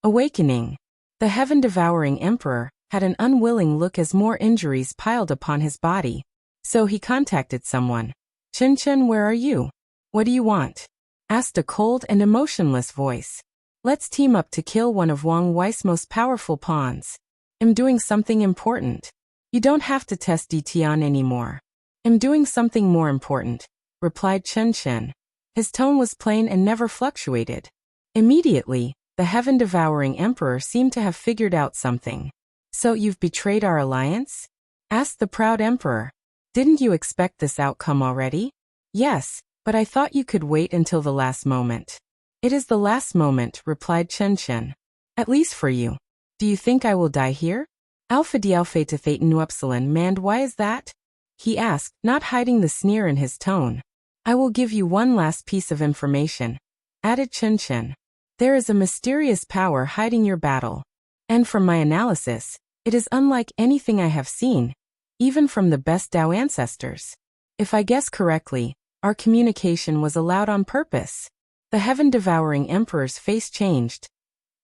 Awakening. The heaven-devouring emperor had an unwilling look as more injuries piled upon his body. So he contacted someone. Chen, where are you? What do you want? Asked a cold and emotionless voice. Let's team up to kill one of Wang Wei's most powerful pawns. I'm doing something important. You don't have to test Tian anymore. I'm doing something more important, replied Chen. His tone was plain and never fluctuated. Immediately, the heaven-devouring emperor seemed to have figured out something. So you've betrayed our alliance? Asked the proud emperor. Didn't you expect this outcome already? Yes, but I thought you could wait until the last moment. It is the last moment, replied Chen. At least for you. Do you think I will die here? Alpha Dialpha Nu Upsilon, and why is that? He asked, not hiding the sneer in his tone. I will give you one last piece of information, added Chen. There is a mysterious power hiding your battle. And from my analysis, it is unlike anything I have seen, even from the best Dao ancestors. If I guess correctly, our communication was allowed on purpose. The heaven-devouring emperor's face changed.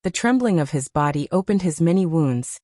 The trembling of his body opened his many wounds,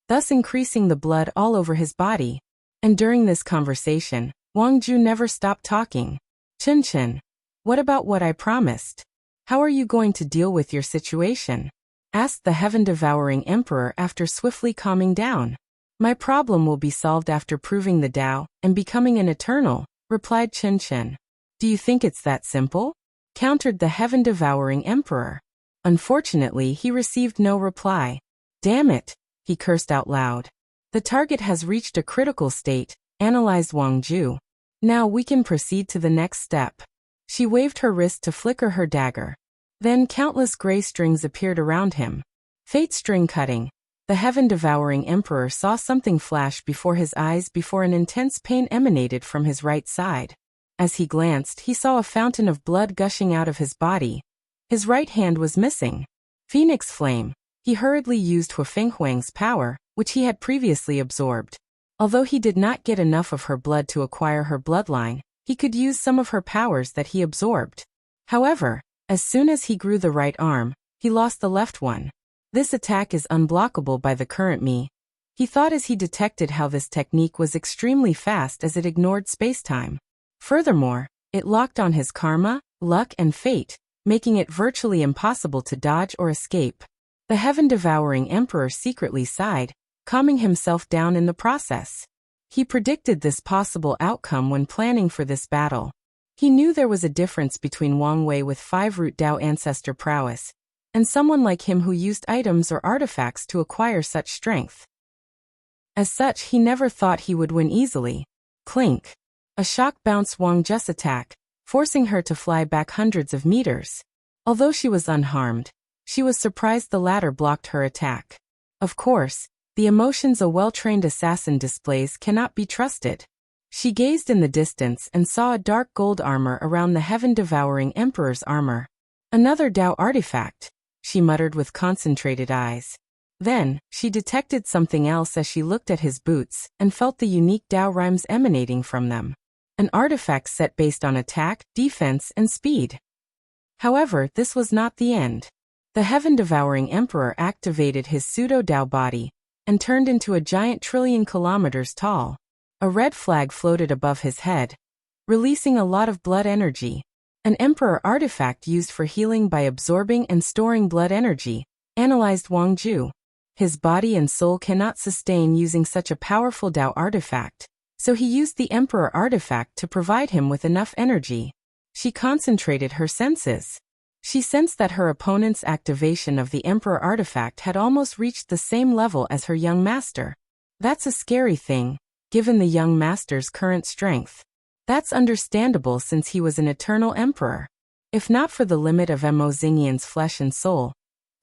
thus increasing the blood all over his body. And during this conversation, Wang Ju never stopped talking. Chen, what about what I promised? How are you going to deal with your situation? Asked the heaven-devouring emperor after swiftly calming down. My problem will be solved after proving the Tao and becoming an eternal, replied Chen Chen. Do you think it's that simple? Countered the heaven-devouring emperor. Unfortunately, he received no reply. Damn it, he cursed out loud. The target has reached a critical state, analyzed Wang Ju. Now we can proceed to the next step. She waved her wrist to flicker her dagger. Then countless gray strings appeared around him. Fate string cutting. The heaven-devouring emperor saw something flash before his eyes before an intense pain emanated from his right side. As he glanced, he saw a fountain of blood gushing out of his body. His right hand was missing. Phoenix Flame. He hurriedly used Hu Fenghuang's power, which he had previously absorbed. Although he did not get enough of her blood to acquire her bloodline, he could use some of her powers that he absorbed. However, as soon as he grew the right arm, he lost the left one. This attack is unblockable by the current me. He thought as he detected how this technique was extremely fast as it ignored spacetime. Furthermore, it locked on his karma, luck and fate, making it virtually impossible to dodge or escape. The heaven-devouring emperor secretly sighed, calming himself down in the process. He predicted this possible outcome when planning for this battle. He knew there was a difference between Wang Wei with 5-root Tao ancestor prowess, and someone like him who used items or artifacts to acquire such strength. As such, he never thought he would win easily. Clink. A shock bounced Wang Ju's attack, forcing her to fly back hundreds of meters. Although she was unharmed, she was surprised the latter blocked her attack. Of course, the emotions a well-trained assassin displays cannot be trusted. She gazed in the distance and saw a dark gold armor around the heaven-devouring emperor's armor. Another Tao artifact, she muttered with concentrated eyes. Then, she detected something else as she looked at his boots and felt the unique Tao rhymes emanating from them. An artifact set based on attack, defense, and speed. However, this was not the end. The heaven-devouring emperor activated his pseudo-Tao body and turned into a giant trillion kilometers tall. A red flag floated above his head, releasing a lot of blood energy. An emperor artifact used for healing by absorbing and storing blood energy, analyzed Wang Ju. His body and soul cannot sustain using such a powerful Tao artifact, so he used the emperor artifact to provide him with enough energy. She concentrated her senses. She sensed that her opponent's activation of the emperor artifact had almost reached the same level as her young master. That's a scary thing, given the young master's current strength. That's understandable since he was an eternal emperor. If not for the limit of Mo Xingyan's flesh and soul,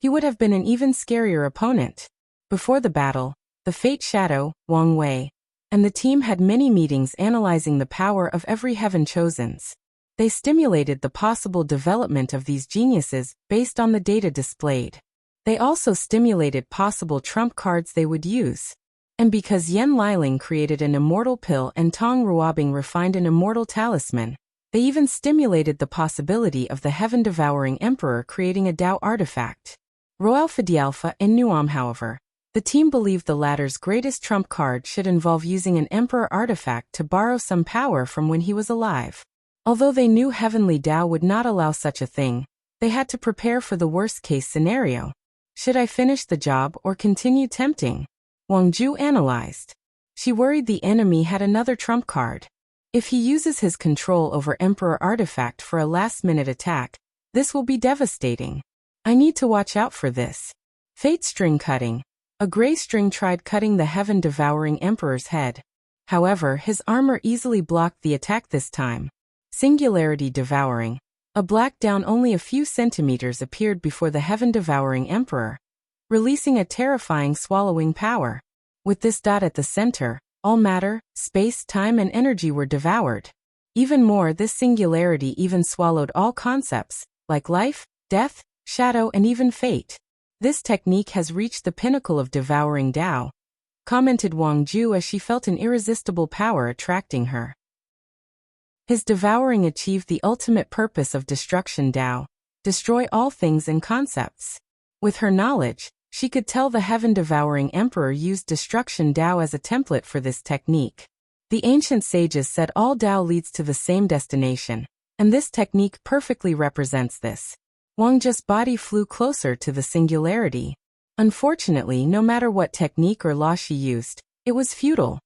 he would have been an even scarier opponent. Before the battle, the Fate Shadow, Wang Wei, and the team had many meetings analyzing the power of every Heaven Chosens. They stimulated the possible development of these geniuses based on the data displayed. They also stimulated possible trump cards they would use. And because Yen Liling created an immortal pill and Tong Ruobing refined an immortal talisman, they even stimulated the possibility of the heaven-devouring emperor creating a Tao artifact. Royal Fidelfa and Nuam, however, the team believed the latter's greatest trump card should involve using an emperor artifact to borrow some power from when he was alive. Although they knew Heavenly Tao would not allow such a thing, they had to prepare for the worst-case scenario. Should I finish the job or continue tempting? Wang Ju analyzed. She worried the enemy had another trump card. If he uses his control over Emperor Artifact for a last-minute attack, this will be devastating. I need to watch out for this. Fate String Cutting. A gray string tried cutting the heaven-devouring Emperor's head. However, his armor easily blocked the attack this time. Singularity Devouring. A black down only a few centimeters appeared before the heaven-devouring Emperor, releasing a terrifying swallowing power. With this dot at the center, all matter, space, time and energy were devoured. Even more, this singularity even swallowed all concepts, like life, death, shadow and even fate. This technique has reached the pinnacle of devouring Tao, commented Wang Ju as she felt an irresistible power attracting her. His devouring achieved the ultimate purpose of destruction Tao, destroy all things and concepts. With her knowledge, she could tell the heaven-devouring emperor used destruction Tao as a template for this technique. The ancient sages said all Tao leads to the same destination, and this technique perfectly represents this. Wang Ju's body flew closer to the singularity. Unfortunately, no matter what technique or law she used, It was futile.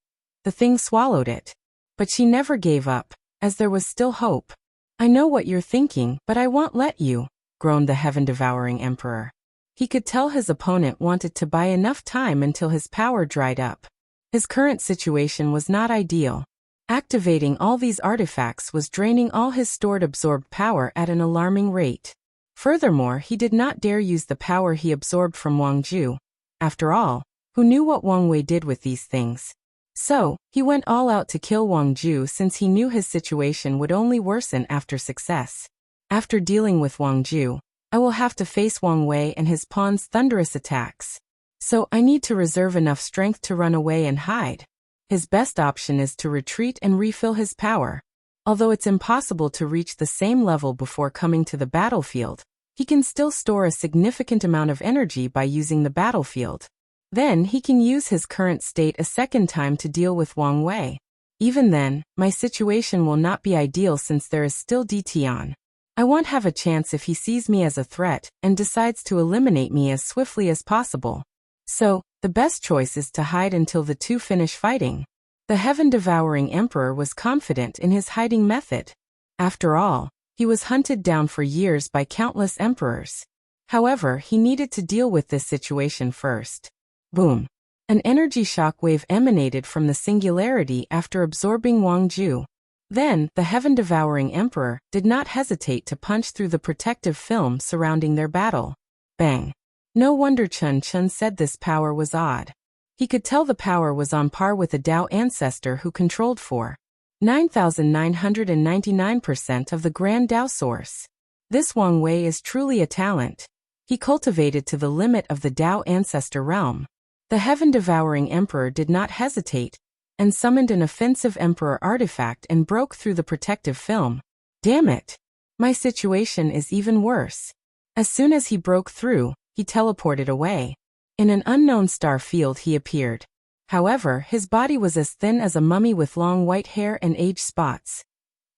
The thing swallowed it. But she never gave up, as there was still hope. I know what you're thinking, but I won't let you, groaned the heaven-devouring emperor. He could tell his opponent wanted to buy enough time until his power dried up. His current situation was not ideal. Activating all these artifacts was draining all his stored absorbed power at an alarming rate. Furthermore, he did not dare use the power he absorbed from Wang Ju. After all, who knew what Wang Wei did with these things? So, he went all out to kill Wang Ju since he knew his situation would only worsen after success. After dealing with Wang Ju, I will have to face Wang Wei and his pawn's thunderous attacks. So I need to reserve enough strength to run away and hide. His best option is to retreat and refill his power. Although it's impossible to reach the same level before coming to the battlefield, he can still store a significant amount of energy by using the battlefield. Then he can use his current state a second time to deal with Wang Wei. Even then, my situation will not be ideal since there is still DT on. I won't have a chance if he sees me as a threat and decides to eliminate me as swiftly as possible. So, the best choice is to hide until the two finish fighting. The heaven-devouring emperor was confident in his hiding method. After all, he was hunted down for years by countless emperors. However, he needed to deal with this situation first. Boom! An energy shock wave emanated from the singularity after absorbing Wang Ju. Then, the heaven-devouring emperor did not hesitate to punch through the protective film surrounding their battle. Bang! No wonder Chun said this power was odd. He could tell the power was on par with a Dao ancestor who controlled 9,999% of the Grand Dao source. This Wang Wei is truly a talent. He cultivated to the limit of the Dao ancestor realm. The heaven-devouring emperor did not hesitate, and summoned an offensive emperor artifact and broke through the protective film. Damn it! My situation is even worse. As soon as he broke through, he teleported away. In an unknown star field he appeared. However, his body was as thin as a mummy with long white hair and age spots.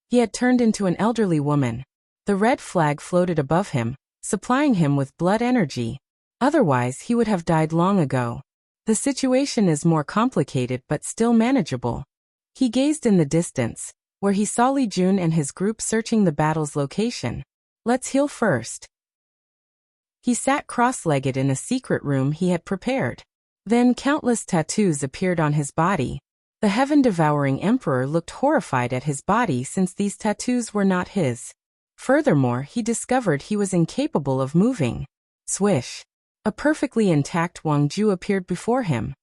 He had turned into an elderly woman. The red flag floated above him, supplying him with blood energy. Otherwise, he would have died long ago. The situation is more complicated but still manageable. He gazed in the distance, where he saw Li Jun and his group searching the battle's location. Let's heal first. He sat cross-legged in a secret room he had prepared. Then countless tattoos appeared on his body. The heaven-devouring emperor looked horrified at his body since these tattoos were not his. Furthermore, he discovered he was incapable of moving. Swish! A perfectly intact Wang Ju appeared before him.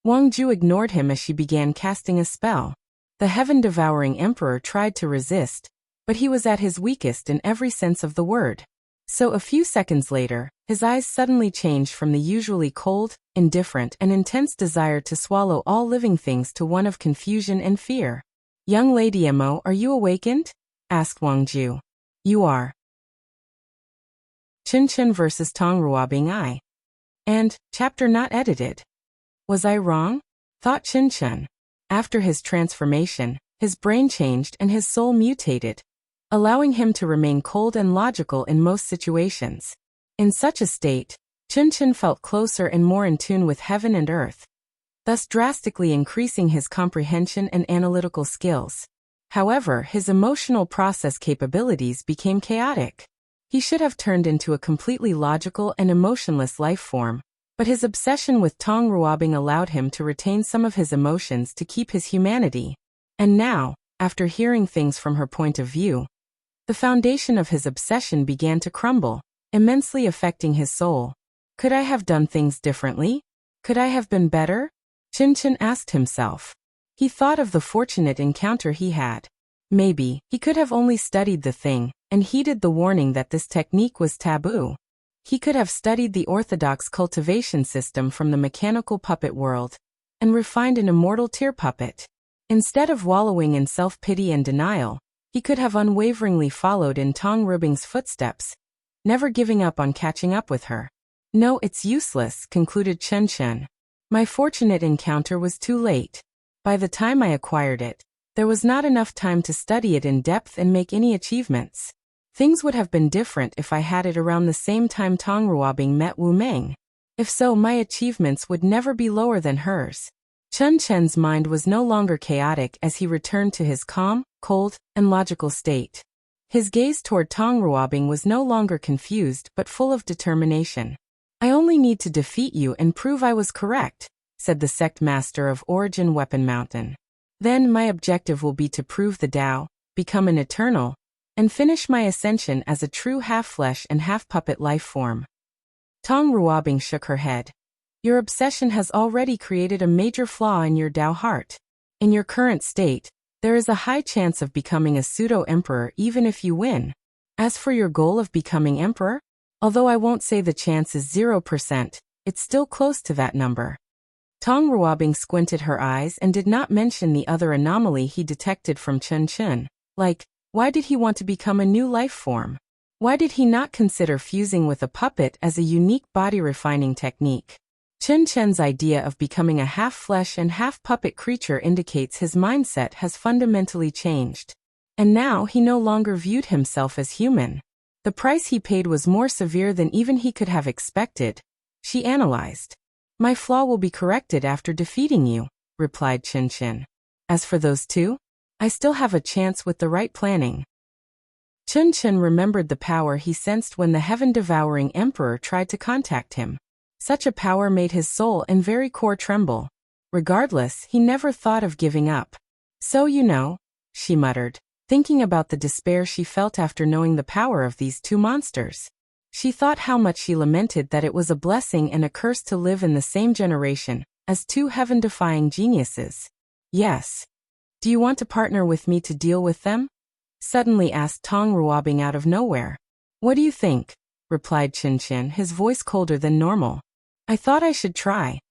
Wang Ju ignored him as she began casting a spell. The heaven-devouring emperor tried to resist, but he was at his weakest in every sense of the word. So a few seconds later, his eyes suddenly changed from the usually cold, indifferent and intense desire to swallow all living things to one of confusion and fear. Young Lady Mo, are you awakened? Asked Wang Ju. You are. Chun vs. Tong Ruobing I. And, chapter not edited. Was I wrong? Thought Chun. After his transformation, his brain changed and his soul mutated, allowing him to remain cold and logical in most situations. In such a state, Chun felt closer and more in tune with heaven and earth, thus drastically increasing his comprehension and analytical skills. However, his emotional process capabilities became chaotic. He should have turned into a completely logical and emotionless life form, but his obsession with Tong Ruobing allowed him to retain some of his emotions to keep his humanity. And now, after hearing things from her point of view, the foundation of his obsession began to crumble, immensely affecting his soul. Could I have done things differently? Could I have been better? Chun asked himself. He thought of the fortunate encounter he had. Maybe he could have only studied the thing and heeded the warning that this technique was taboo. He could have studied the orthodox cultivation system from the mechanical puppet world and refined an immortal tear puppet. Instead of wallowing in self-pity and denial, he could have unwaveringly followed in Tong Ruobing's footsteps, never giving up on catching up with her. No, it's useless, concluded Chun. My fortunate encounter was too late. By the time I acquired it, there was not enough time to study it in depth and make any achievements. Things would have been different if I had it around the same time Tong Ruobing met Wu Meng. If so, my achievements would never be lower than hers. Chun Chen's mind was no longer chaotic as he returned to his calm, cold, and logical state. His gaze toward Tong Ruobing was no longer confused but full of determination. "I only need to defeat you and prove I was correct," said the sect master of Origin Weapon Mountain. "Then my objective will be to prove the Tao, become an eternal, and finish my ascension as a true half-flesh and half-puppet life form." Tong Ruobing shook her head. "Your obsession has already created a major flaw in your Tao heart. In your current state, there is a high chance of becoming a pseudo-emperor even if you win. As for your goal of becoming emperor, although I won't say the chance is 0%, it's still close to that number." Tong Ruobing squinted her eyes and did not mention the other anomaly he detected from Chun Chen. Like, why did he want to become a new life form? Why did he not consider fusing with a puppet as a unique body-refining technique? Chun Chen's idea of becoming a half-flesh and half-puppet creature indicates his mindset has fundamentally changed. And now he no longer viewed himself as human. The price he paid was more severe than even he could have expected. She analyzed. "My flaw will be corrected after defeating you," replied Chun Chen. "As for those two, I still have a chance with the right planning." Chun Chen remembered the power he sensed when the heaven-devouring emperor tried to contact him. Such a power made his soul and very core tremble. Regardless, he never thought of giving up. "So you know," she muttered, thinking about the despair she felt after knowing the power of these two monsters. She thought how much she lamented that it was a blessing and a curse to live in the same generation as two heaven-defying geniuses. "Yes. Do you want to partner with me to deal with them?" suddenly asked Tong Ruobing out of nowhere. "What do you think?" replied Chun Chen, his voice colder than normal. "I thought I should try."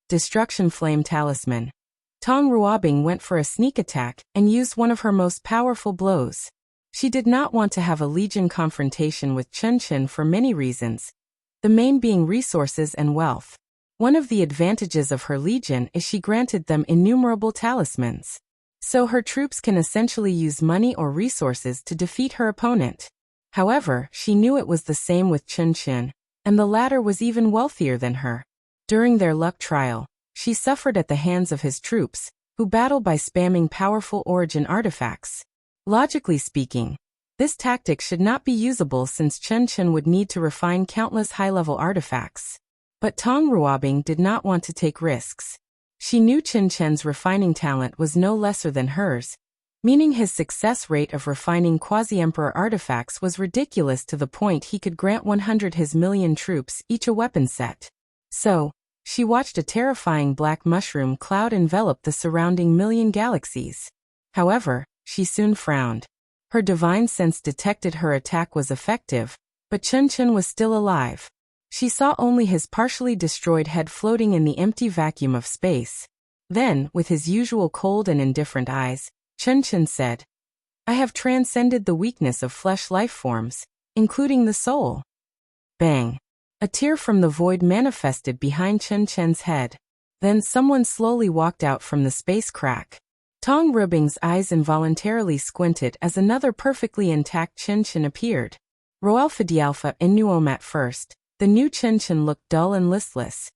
Destruction Flame Talisman. Tong Ruobing went for a sneak attack and used one of her most powerful blows. She did not want to have a legion confrontation with Chun Chen for many reasons, the main being resources and wealth. One of the advantages of her legion is she granted them innumerable talismans. So her troops can essentially use money or resources to defeat her opponent. However, she knew it was the same with Chun Chen, and the latter was even wealthier than her. During their luck trial, she suffered at the hands of his troops, who battled by spamming powerful origin artifacts. Logically speaking, this tactic should not be usable since Chun Chen would need to refine countless high-level artifacts. But Tong Ruobing did not want to take risks. She knew Chun Chen's refining talent was no lesser than hers, meaning his success rate of refining quasi-emperor artifacts was ridiculous to the point he could grant 100 his million troops each a weapon set. So, she watched a terrifying black mushroom cloud envelop the surrounding million galaxies. However, she soon frowned. Her divine sense detected her attack was effective, but Chun Chen was still alive. She saw only his partially destroyed head floating in the empty vacuum of space. Then, with his usual cold and indifferent eyes, Chun Chen said, "I have transcended the weakness of flesh life forms, including the soul." Bang! A tear from the void manifested behind Chun Chen's head. Then someone slowly walked out from the space crack. Tong Ruobing's eyes involuntarily squinted as another perfectly intact Chun Chen appeared. Roalpha Dialpha Innuom at first, the new Chun Chen looked dull and listless.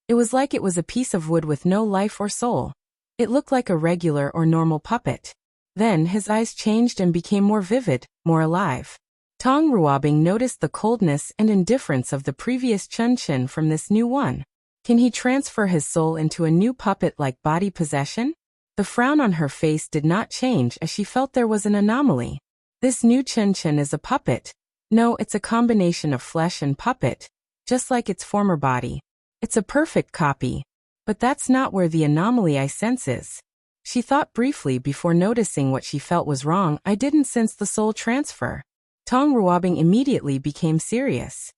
It was like it was a piece of wood with no life or soul. It looked like a regular or normal puppet. Then his eyes changed and became more vivid, more alive. Tong Ruobing noticed the coldness and indifference of the previous Chun Chen from this new one. Can he transfer his soul into a new puppet-like body possession? The frown on her face did not change as she felt there was an anomaly. This new Chun Chen is a puppet. No, it's a combination of flesh and puppet, just like its former body. It's a perfect copy. But that's not where the anomaly I sense is. She thought briefly before noticing what she felt was wrong. I didn't sense the soul transfer. Tong Ruobing immediately became serious.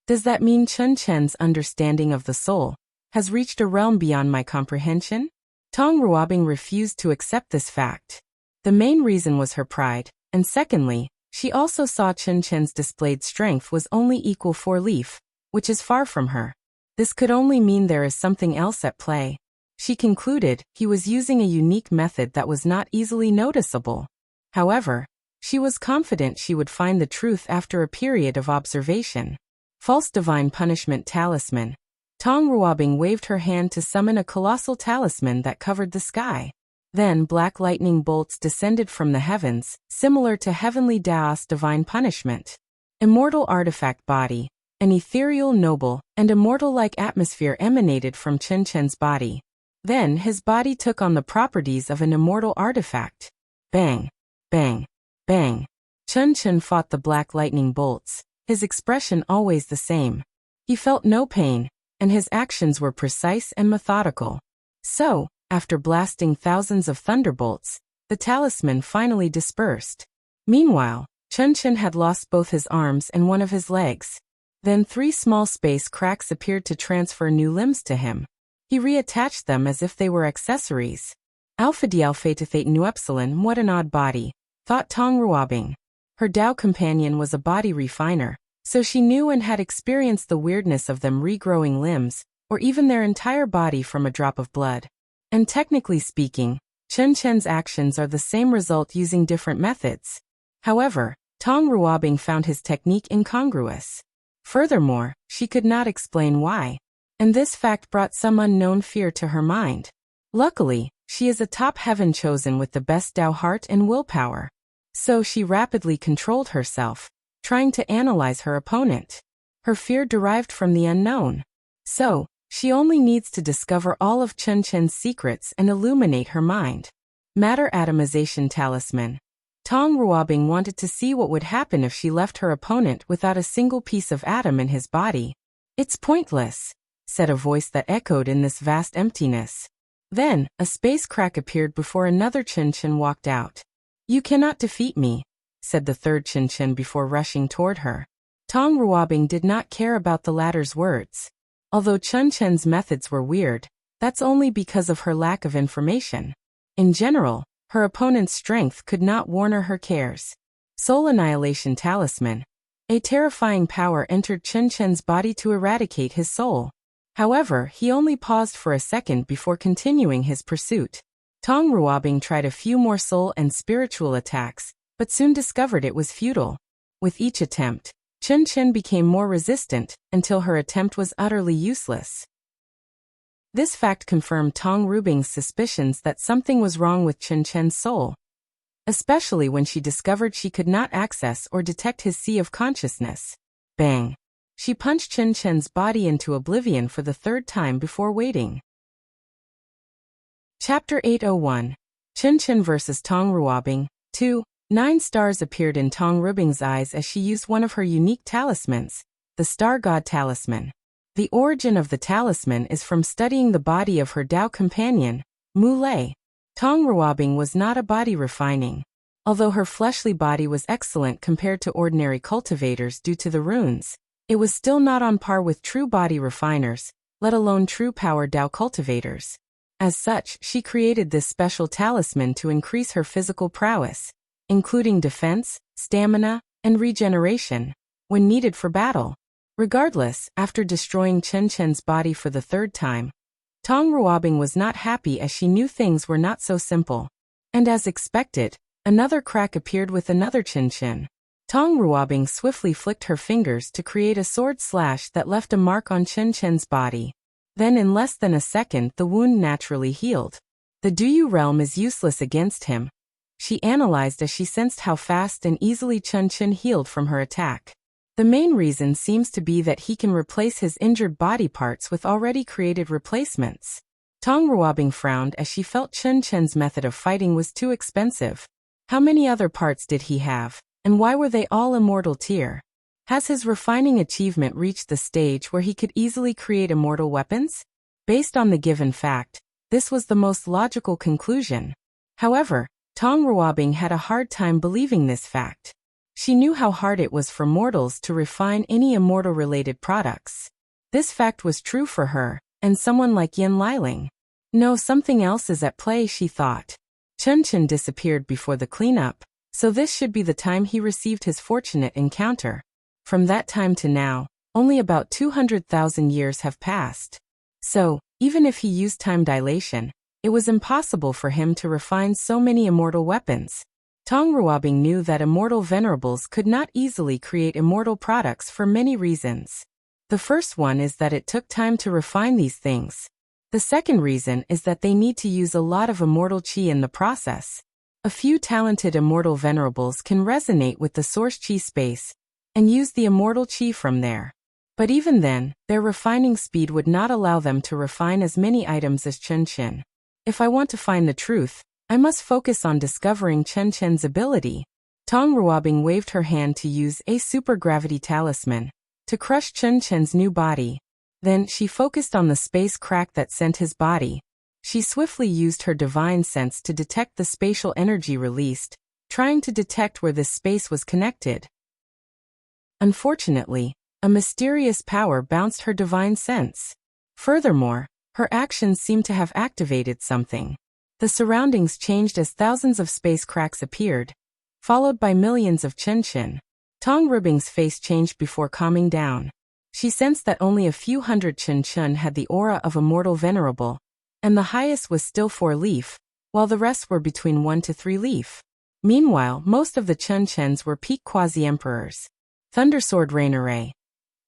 Does that mean Chun Chen's understanding of the soul has reached a realm beyond my comprehension? Tong Ruobing refused to accept this fact. The main reason was her pride, and secondly, she also saw Chun Chen's displayed strength was only equal 4-leaf, which is far from her. This could only mean there is something else at play. She concluded he was using a unique method that was not easily noticeable. However, she was confident she would find the truth after a period of observation. False Divine Punishment Talisman. Tong Ruobing waved her hand to summon a colossal talisman that covered the sky. Then black lightning bolts descended from the heavens, similar to heavenly Daos divine punishment. Immortal artifact body. An ethereal noble and immortal-like atmosphere emanated from Chen Chen's body. Then his body took on the properties of an immortal artifact. Bang! Bang! Bang! Chen Chen fought the black lightning bolts, his expression always the same. He felt no pain, and his actions were precise and methodical. So, after blasting thousands of thunderbolts, the talisman finally dispersed. Meanwhile, Chen Chen had lost both his arms and one of his legs. Then 3 small space cracks appeared to transfer new limbs to him. He reattached them as if they were accessories. Alpha D Alpha Theta Nu Epsilon, what an odd body, thought Tong Ruobing. Her Dao companion was a body refiner, so she knew and had experienced the weirdness of them regrowing limbs, or even their entire body from a drop of blood. And technically speaking, Chen Chen's actions are the same result using different methods. However, Tong Ruobing found his technique incongruous. Furthermore, she could not explain why. And this fact brought some unknown fear to her mind. Luckily, she is a top heaven chosen with the best Dao heart and willpower. So she rapidly controlled herself, trying to analyze her opponent. Her fear derived from the unknown. So, she only needs to discover all of Chen Chen's secrets and illuminate her mind. Matter atomization talisman. Tong Ruobing wanted to see what would happen if she left her opponent without a single piece of atom in his body. It's pointless, said a voice that echoed in this vast emptiness. Then, a space crack appeared before another Chen Chen walked out. You cannot defeat me, said the third Chen Chen before rushing toward her. Tong Ruobing did not care about the latter's words. Although Chen Chen's methods were weird, that's only because of her lack of information. In general, her opponent's strength could not warrant her cares. Soul Annihilation Talisman. A terrifying power entered Chen Chen's body to eradicate his soul. However, he only paused for a second before continuing his pursuit. Tong Ruobing tried a few more soul and spiritual attacks, but soon discovered it was futile. With each attempt, Chen Chen became more resistant, until her attempt was utterly useless. This fact confirmed Tong Ruobing's suspicions that something was wrong with Chen Chen's soul. Especially when she discovered she could not access or detect his sea of consciousness. Bang! She punched Chen Chen's body into oblivion for the 3rd time before waiting. Chapter 801. Chen Chen vs. Tong Ruobing. 2. 9 stars appeared in Tong Ruobing's eyes as she used one of her unique talismans, the Star God Talisman. The origin of the talisman is from studying the body of her Dao companion, Mu Lei. Tong Ruobing was not a body refining. Although her fleshly body was excellent compared to ordinary cultivators due to the runes, it was still not on par with true body refiners, let alone true power Dao cultivators. As such, she created this special talisman to increase her physical prowess, including defense, stamina, and regeneration, when needed for battle. Regardless, after destroying Chen Chen's body for the 3rd time, Tong Ruobing was not happy as she knew things were not so simple. And as expected, another crack appeared with another Chen Chen. Tong Ruobing swiftly flicked her fingers to create a sword slash that left a mark on Chen Chen's body. Then in less than a second the wound naturally healed. The Duyu realm is useless against him, she analyzed as she sensed how fast and easily Chen Chen healed from her attack. The main reason seems to be that he can replace his injured body parts with already created replacements. Tong Ruobing frowned as she felt Chen Chen's method of fighting was too expensive. How many other parts did he have, and why were they all immortal tier? Has his refining achievement reached the stage where he could easily create immortal weapons? Based on the given fact, this was the most logical conclusion. However, Tong Ruobing had a hard time believing this fact. She knew how hard it was for mortals to refine any immortal-related products. This fact was true for her, and someone like Yin Liling. No, something else is at play, she thought. Chen Chen disappeared before the cleanup, so this should be the time he received his fortunate encounter. From that time to now, only about 200,000 years have passed. So, even if he used time dilation, it was impossible for him to refine so many immortal weapons. Tong Ruobing knew that immortal venerables could not easily create immortal products for many reasons. The first one is that it took time to refine these things. The second reason is that they need to use a lot of immortal chi in the process. A few talented immortal venerables can resonate with the source chi space and use the immortal chi from there. But even then, their refining speed would not allow them to refine as many items as Chen Chen. If I want to find the truth, I must focus on discovering Chen Chen's ability. Tong Ruobing waved her hand to use a supergravity talisman to crush Chen Chen's new body. Then she focused on the space crack that sent his body. She swiftly used her divine sense to detect the spatial energy released, trying to detect where this space was connected. Unfortunately, a mysterious power bounced her divine sense. Furthermore, her actions seemed to have activated something. The surroundings changed as thousands of space cracks appeared, followed by millions of Chen Chen. Tong Ruobing's face changed before calming down. She sensed that only a few hundred Chen Chen had the aura of a mortal venerable, and the highest was still 4 leaf, while the rest were between 1 to 3 leaf. Meanwhile, most of the Chen Chens were peak quasi-emperors. Thundersword Raineray,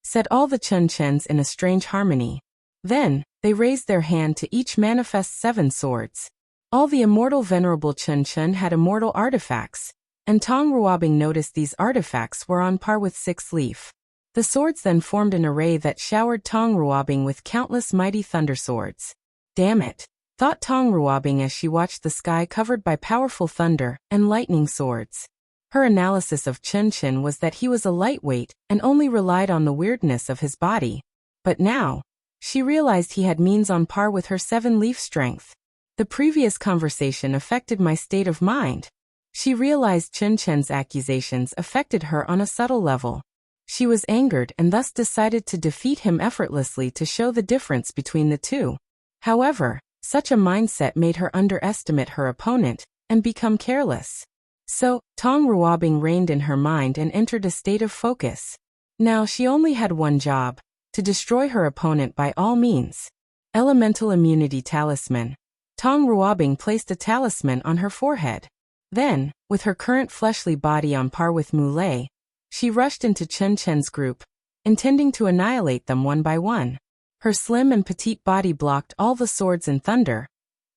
said all the Chen Chens in a strange harmony. Then, they raised their hand to each manifest 7 swords. All the immortal venerable Chen Chen had immortal artifacts, and Tong Ruobing noticed these artifacts were on par with 6 leaf. The swords then formed an array that showered Tong Ruobing with countless mighty thunder swords. Damn it, thought Tong Ruobing as she watched the sky covered by powerful thunder and lightning swords. Her analysis of Chen Chen was that he was a lightweight and only relied on the weirdness of his body. But now, she realized he had means on par with her 7-leaf strength. The previous conversation affected my state of mind. She realized Chen Chen's accusations affected her on a subtle level. She was angered and thus decided to defeat him effortlessly to show the difference between the two. However, such a mindset made her underestimate her opponent and become careless. So, Tong Ruobing reigned in her mind and entered a state of focus. Now she only had one job: to destroy her opponent by all means. Elemental Immunity Talisman. Tong Ruobing placed a talisman on her forehead. Then, with her current fleshly body on par with Mulei, she rushed into Chen Chen's group, intending to annihilate them one by one. Her slim and petite body blocked all the swords and thunder,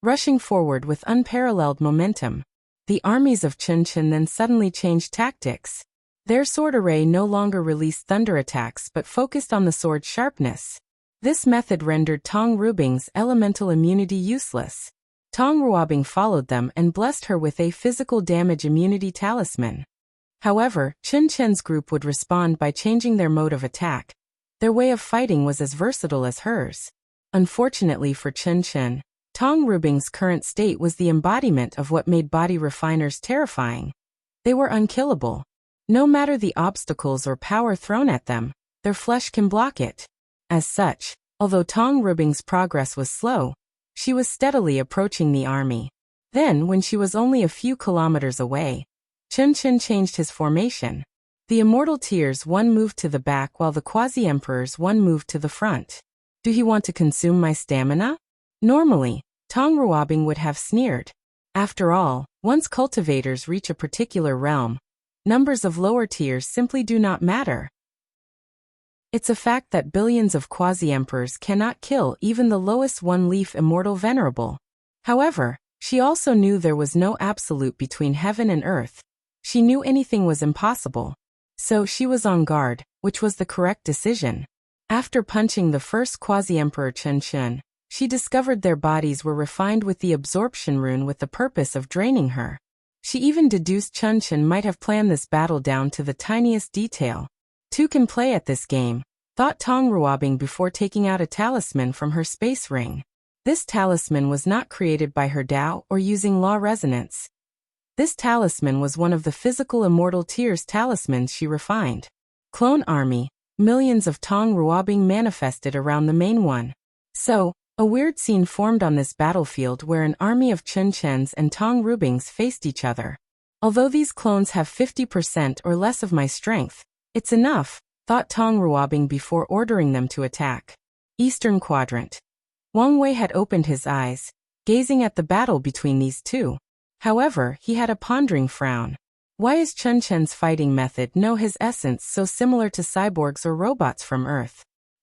rushing forward with unparalleled momentum. The armies of Chen Chen then suddenly changed tactics. Their sword array no longer released thunder attacks but focused on the sword's sharpness. This method rendered Tong Ruobing's elemental immunity useless. Tong Ruobing followed them and blessed her with a physical damage immunity talisman. However, Chen Chen's group would respond by changing their mode of attack. Their way of fighting was as versatile as hers. Unfortunately for Chen Chen, Tong Ruobing's current state was the embodiment of what made body refiners terrifying. They were unkillable. No matter the obstacles or power thrown at them, their flesh can block it. As such, although Tong Ruobing's progress was slow, she was steadily approaching the army. Then, when she was only a few kilometers away, Chen Chen changed his formation. The immortal tiers one moved to the back while the quasi-emperors one moved to the front. Do he want to consume my stamina? Normally, Tong Ruobing would have sneered. After all, once cultivators reach a particular realm, numbers of lower tiers simply do not matter. It's a fact that billions of quasi-emperors cannot kill even the lowest one-leaf immortal venerable. However, she also knew there was no absolute between heaven and earth. She knew anything was impossible. So she was on guard, which was the correct decision. After punching the first quasi-emperor Chen Chen, she discovered their bodies were refined with the absorption rune with the purpose of draining her. She even deduced Chen Chen might have planned this battle down to the tiniest detail. Two can play at this game, thought Tong Ruobing before taking out a talisman from her space ring. This talisman was not created by her Tao or using law resonance. This talisman was one of the physical immortal tiers talismans she refined. Clone army, millions of Tong Ruobing manifested around the main one. So, a weird scene formed on this battlefield where an army of Chen Chens and Tong Ruobings faced each other. Although these clones have 50% or less of my strength, it's enough, thought Tong Ruobing before ordering them to attack. Eastern Quadrant. Wang Wei had opened his eyes, gazing at the battle between these two. However, he had a pondering frown. Why is Chen Chen's fighting method his essence so similar to cyborgs or robots from Earth?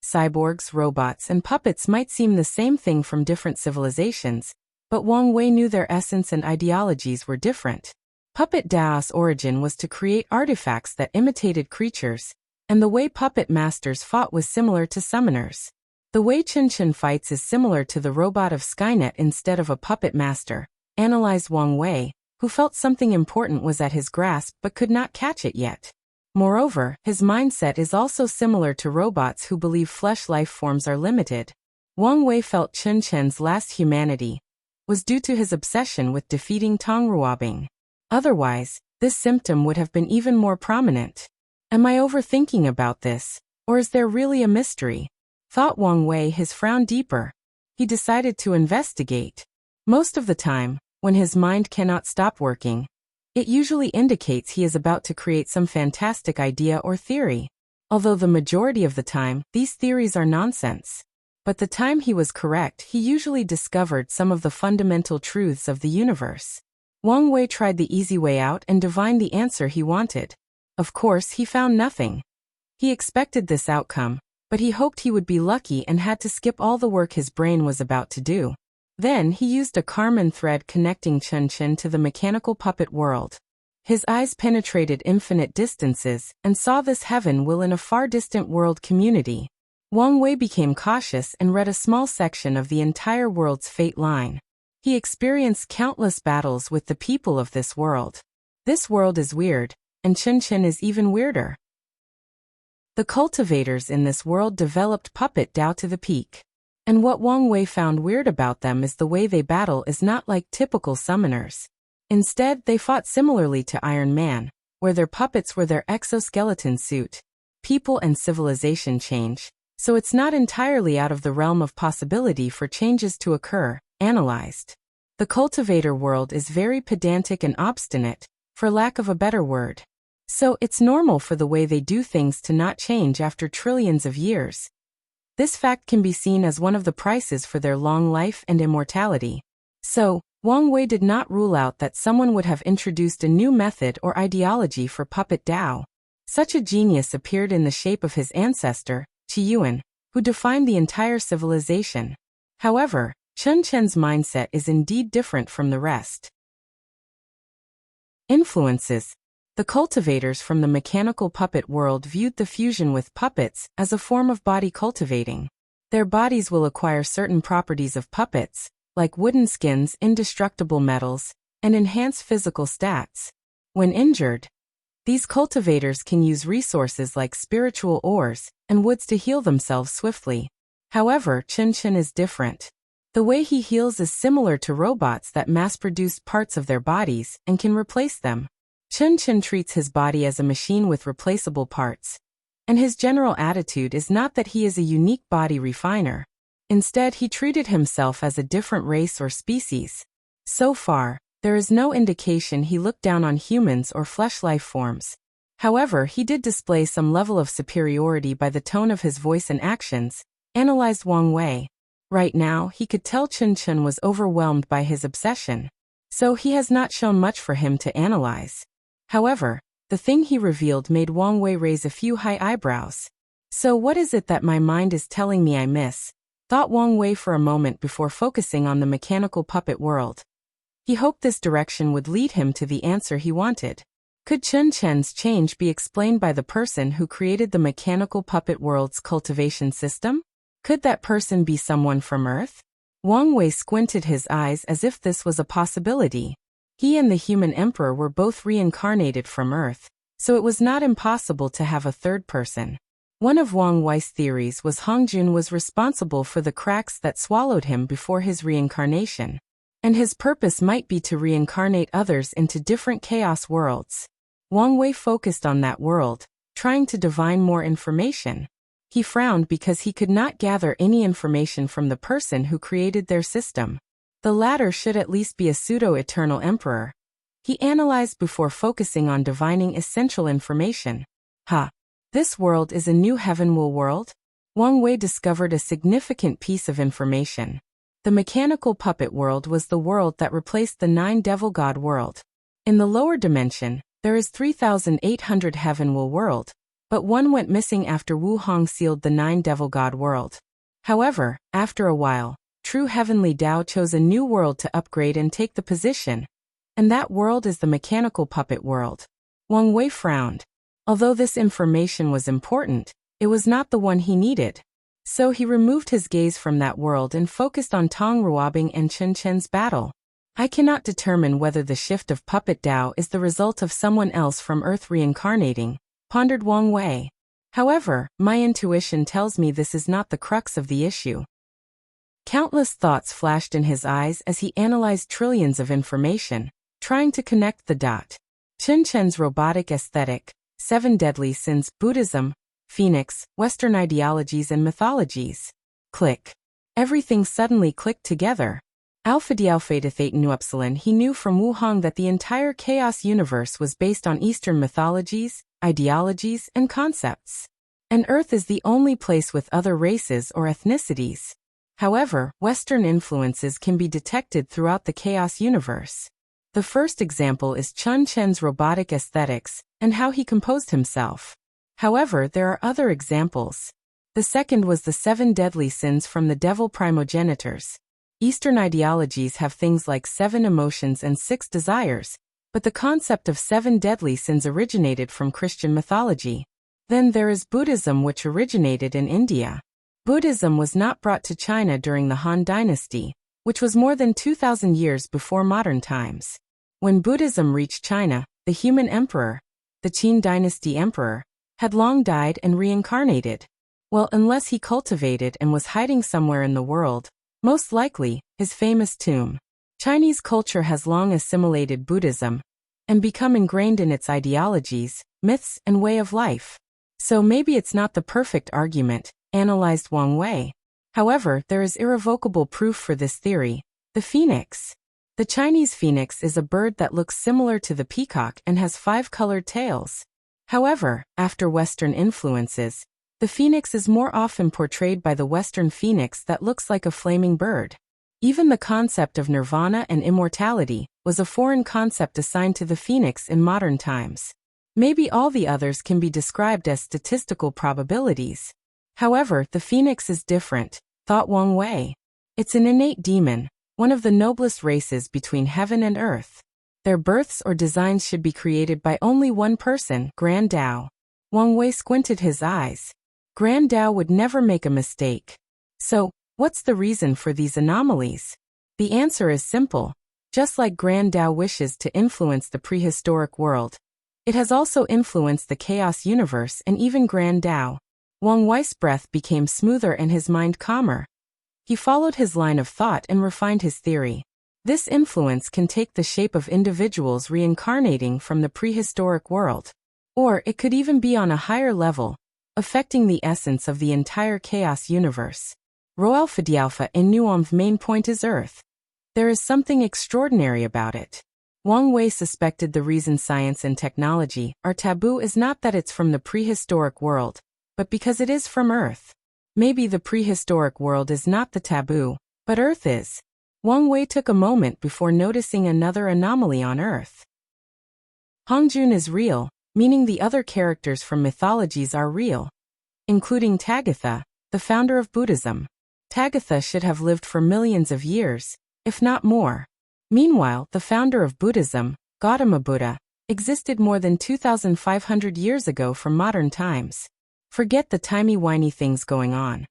cyborgs, robots, and puppets might seem the same thing from different civilizations, but Wang Wei knew their essence and ideologies were different. Puppet Dao's origin was to create artifacts that imitated creatures, and the way puppet masters fought was similar to summoners. The way Chen fights is similar to the robot of Skynet instead of a puppet master, analyzed Wang Wei, who felt something important was at his grasp but could not catch it yet. Moreover, his mindset is also similar to robots who believe flesh life forms are limited. Wang Wei felt Chen's last humanity was due to his obsession with defeating Tang Ruobing. Otherwise, this symptom would have been even more prominent. Am I overthinking about this, or is there really a mystery? Thought Wang Wei, his frown deeper. He decided to investigate. Most of the time, when his mind cannot stop working, it usually indicates he is about to create some fantastic idea or theory. Although the majority of the time, these theories are nonsense. But the time he was correct, he usually discovered some of the fundamental truths of the universe. Wang Wei tried the easy way out and divined the answer he wanted. Of course, he found nothing. He expected this outcome, but he hoped he would be lucky and had to skip all the work his brain was about to do. Then he used a Karman thread connecting Chen to the mechanical puppet world. His eyes penetrated infinite distances and saw this heaven will in a far distant world community. Wang Wei became cautious and read a small section of the entire world's fate line. He experienced countless battles with the people of this world. This world is weird, and Chen is even weirder. The cultivators in this world developed Puppet Dao to the peak. And what Wang Wei found weird about them is the way they battle is not like typical summoners. Instead, they fought similarly to Iron Man, where their puppets were their exoskeleton suit. People and civilization change, so it's not entirely out of the realm of possibility for changes to occur, analyzed. The cultivator world is very pedantic and obstinate, for lack of a better word. So it's normal for the way they do things to not change after trillions of years. This fact can be seen as one of the prices for their long life and immortality. So, Wang Wei did not rule out that someone would have introduced a new method or ideology for Puppet Dao. Such a genius appeared in the shape of his ancestor, Qi Yuan, who defined the entire civilization. However, Chen's mindset is indeed different from the rest. Influences. The cultivators from the mechanical puppet world viewed the fusion with puppets as a form of body cultivating. Their bodies will acquire certain properties of puppets, like wooden skins, indestructible metals, and enhance physical stats. When injured, these cultivators can use resources like spiritual ores and woods to heal themselves swiftly. However, Chen is different. The way he heals is similar to robots that mass-produce parts of their bodies and can replace them. Chen treats his body as a machine with replaceable parts, and his general attitude is not that he is a unique body refiner. Instead, he treated himself as a different race or species. So far, there is no indication he looked down on humans or flesh life forms. However, he did display some level of superiority by the tone of his voice and actions, analyzed Wang Wei. Right now, he could tell Chen was overwhelmed by his obsession. So he has not shown much for him to analyze. However, the thing he revealed made Wang Wei raise a few high eyebrows. So what is it that my mind is telling me I miss? Thought Wang Wei for a moment before focusing on the mechanical puppet world. He hoped this direction would lead him to the answer he wanted. Could Chen's change be explained by the person who created the mechanical puppet world's cultivation system? Could that person be someone from Earth? Wang Wei squinted his eyes as if this was a possibility. He and the human emperor were both reincarnated from Earth, so it was not impossible to have a third person. One of Wang Wei's theories was Hongjun was responsible for the cracks that swallowed him before his reincarnation, and his purpose might be to reincarnate others into different chaos worlds. Wang Wei focused on that world, trying to divine more information. He frowned because he could not gather any information from the person who created their system. The latter should at least be a pseudo-eternal emperor. He analyzed before focusing on divining essential information. This world is a new heavenward world? Wang Wei discovered a significant piece of information. The mechanical puppet world was the world that replaced the 9 devil god world. In the lower dimension, there is 3,800 heavenward world, but one went missing after Wu Hong sealed the 9 devil god world. However, after a while, true heavenly Tao chose a new world to upgrade and take the position, and that world is the mechanical puppet world. Wang Wei frowned. Although this information was important, it was not the one he needed. So he removed his gaze from that world and focused on Tong Ruobing and Chen Chen's battle. I cannot determine whether the shift of puppet Tao is the result of someone else from Earth reincarnating, pondered Wang Wei. However, my intuition tells me this is not the crux of the issue. Countless thoughts flashed in his eyes as he analyzed trillions of information, trying to connect the dot. Chen Chen's robotic aesthetic, 7 deadly sins, Buddhism, Phoenix, Western ideologies and mythologies. Click. Everything suddenly clicked together. He knew from Wu Hong that the entire chaos universe was based on Eastern mythologies, ideologies, and concepts. And Earth is the only place with other races or ethnicities. However, Western influences can be detected throughout the chaos universe. The first example is Chen Chen's robotic aesthetics, and how he composed himself. However, there are other examples. The second was the 7 deadly sins from the devil primogenitors. Eastern ideologies have things like 7 emotions and 6 desires, but the concept of 7 deadly sins originated from Christian mythology. Then there is Buddhism, which originated in India. Buddhism was not brought to China during the Han Dynasty, which was more than 2,000 years before modern times. When Buddhism reached China, the human emperor, the Qin Dynasty emperor, had long died and reincarnated. Well, unless he cultivated and was hiding somewhere in the world, most likely, his famous tomb. Chinese culture has long assimilated Buddhism and become ingrained in its ideologies, myths, and way of life. So maybe it's not the perfect argument, analyzed Wang Wei. However, there is irrevocable proof for this theory: the phoenix. The Chinese phoenix is a bird that looks similar to the peacock and has 5 colored tails. However, after Western influences, the phoenix is more often portrayed by the Western phoenix that looks like a flaming bird. Even the concept of nirvana and immortality was a foreign concept assigned to the phoenix in modern times. Maybe all the others can be described as statistical probabilities. However, the phoenix is different, thought Wang Wei. It's an innate demon, one of the noblest races between heaven and earth. Their births or designs should be created by only one person, Grand Tao. Wang Wei squinted his eyes. Grand Tao would never make a mistake. So, what's the reason for these anomalies? The answer is simple. Just like Grand Tao wishes to influence the prehistoric world, it has also influenced the chaos universe and even Grand Tao. Wang Wei's breath became smoother and his mind calmer. He followed his line of thought and refined his theory. This influence can take the shape of individuals reincarnating from the prehistoric world. Or it could even be on a higher level, affecting the essence of the entire chaos universe. Roalpha in Nuom's main point is Earth. There is something extraordinary about it. Wang Wei suspected the reason science and technology are taboo is not that it's from the prehistoric world, but because it is from Earth. Maybe the prehistoric world is not the taboo, but Earth is. Wang Wei took a moment before noticing another anomaly on Earth. Hongjun is real, meaning the other characters from mythologies are real, including Tagatha, the founder of Buddhism. Tagatha should have lived for millions of years, if not more. Meanwhile, the founder of Buddhism, Gautama Buddha, existed more than 2,500 years ago from modern times. Forget the timey-wimey things going on.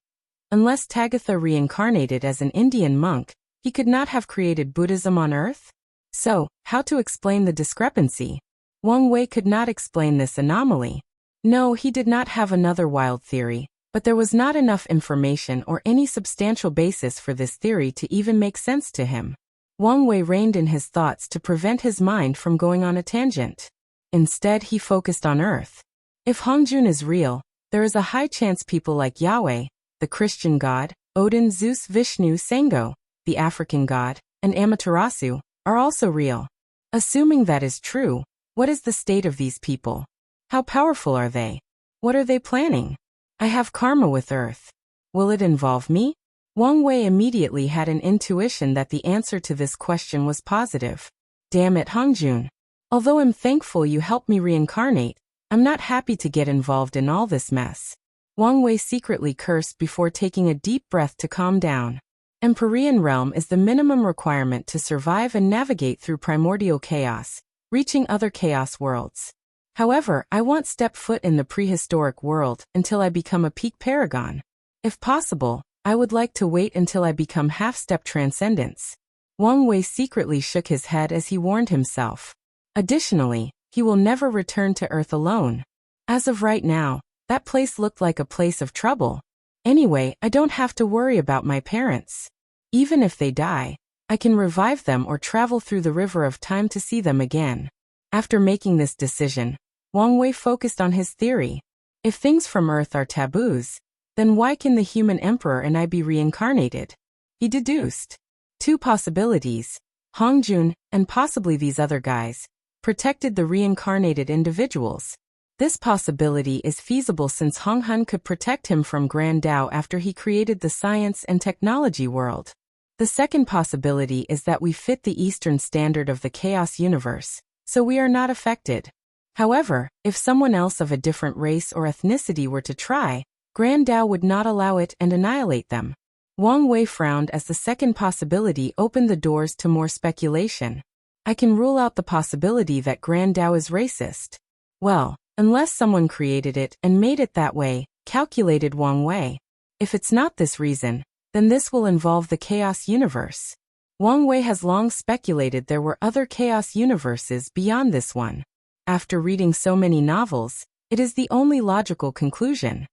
Unless Tagatha reincarnated as an Indian monk, he could not have created Buddhism on Earth? So, how to explain the discrepancy? Wang Wei could not explain this anomaly. No, he did not have another wild theory, but there was not enough information or any substantial basis for this theory to even make sense to him. Wang Wei reined in his thoughts to prevent his mind from going on a tangent. Instead, he focused on Earth. If Hongjun is real, there is a high chance people like Yahweh, the Christian god, Odin, Zeus, Vishnu, Sango, the African god, and Amaterasu, are also real. Assuming that is true, what is the state of these people? How powerful are they? What are they planning? I have karma with Earth. Will it involve me? Wang Wei immediately had an intuition that the answer to this question was positive. Damn it, Hongjun. Although I'm thankful you helped me reincarnate, I'm not happy to get involved in all this mess. Wang Wei secretly cursed before taking a deep breath to calm down. Empyrean realm is the minimum requirement to survive and navigate through primordial chaos, reaching other chaos worlds. However, I won't step foot in the prehistoric world until I become a peak paragon. If possible, I would like to wait until I become half-step transcendence. Wang Wei secretly shook his head as he warned himself. Additionally, he will never return to Earth alone. As of right now, that place looked like a place of trouble. Anyway, I don't have to worry about my parents. Even if they die, I can revive them or travel through the river of time to see them again. After making this decision, Wang Wei focused on his theory. If things from Earth are taboos, then why can the human emperor and I be reincarnated? He deduced. Two possibilities, Hongjun, and possibly these other guys, protected the reincarnated individuals. This possibility is feasible since Honghun could protect him from Grand Dao after he created the science and technology world. The second possibility is that we fit the Eastern standard of the chaos universe, so we are not affected. However, if someone else of a different race or ethnicity were to try, Grand Dao would not allow it and annihilate them. Wang Wei frowned as the second possibility opened the doors to more speculation. I can rule out the possibility that Grand Dao is racist. Well, unless someone created it and made it that way, calculated Wang Wei. If it's not this reason, then this will involve the chaos universe. Wang Wei has long speculated there were other chaos universes beyond this one. After reading so many novels, it is the only logical conclusion.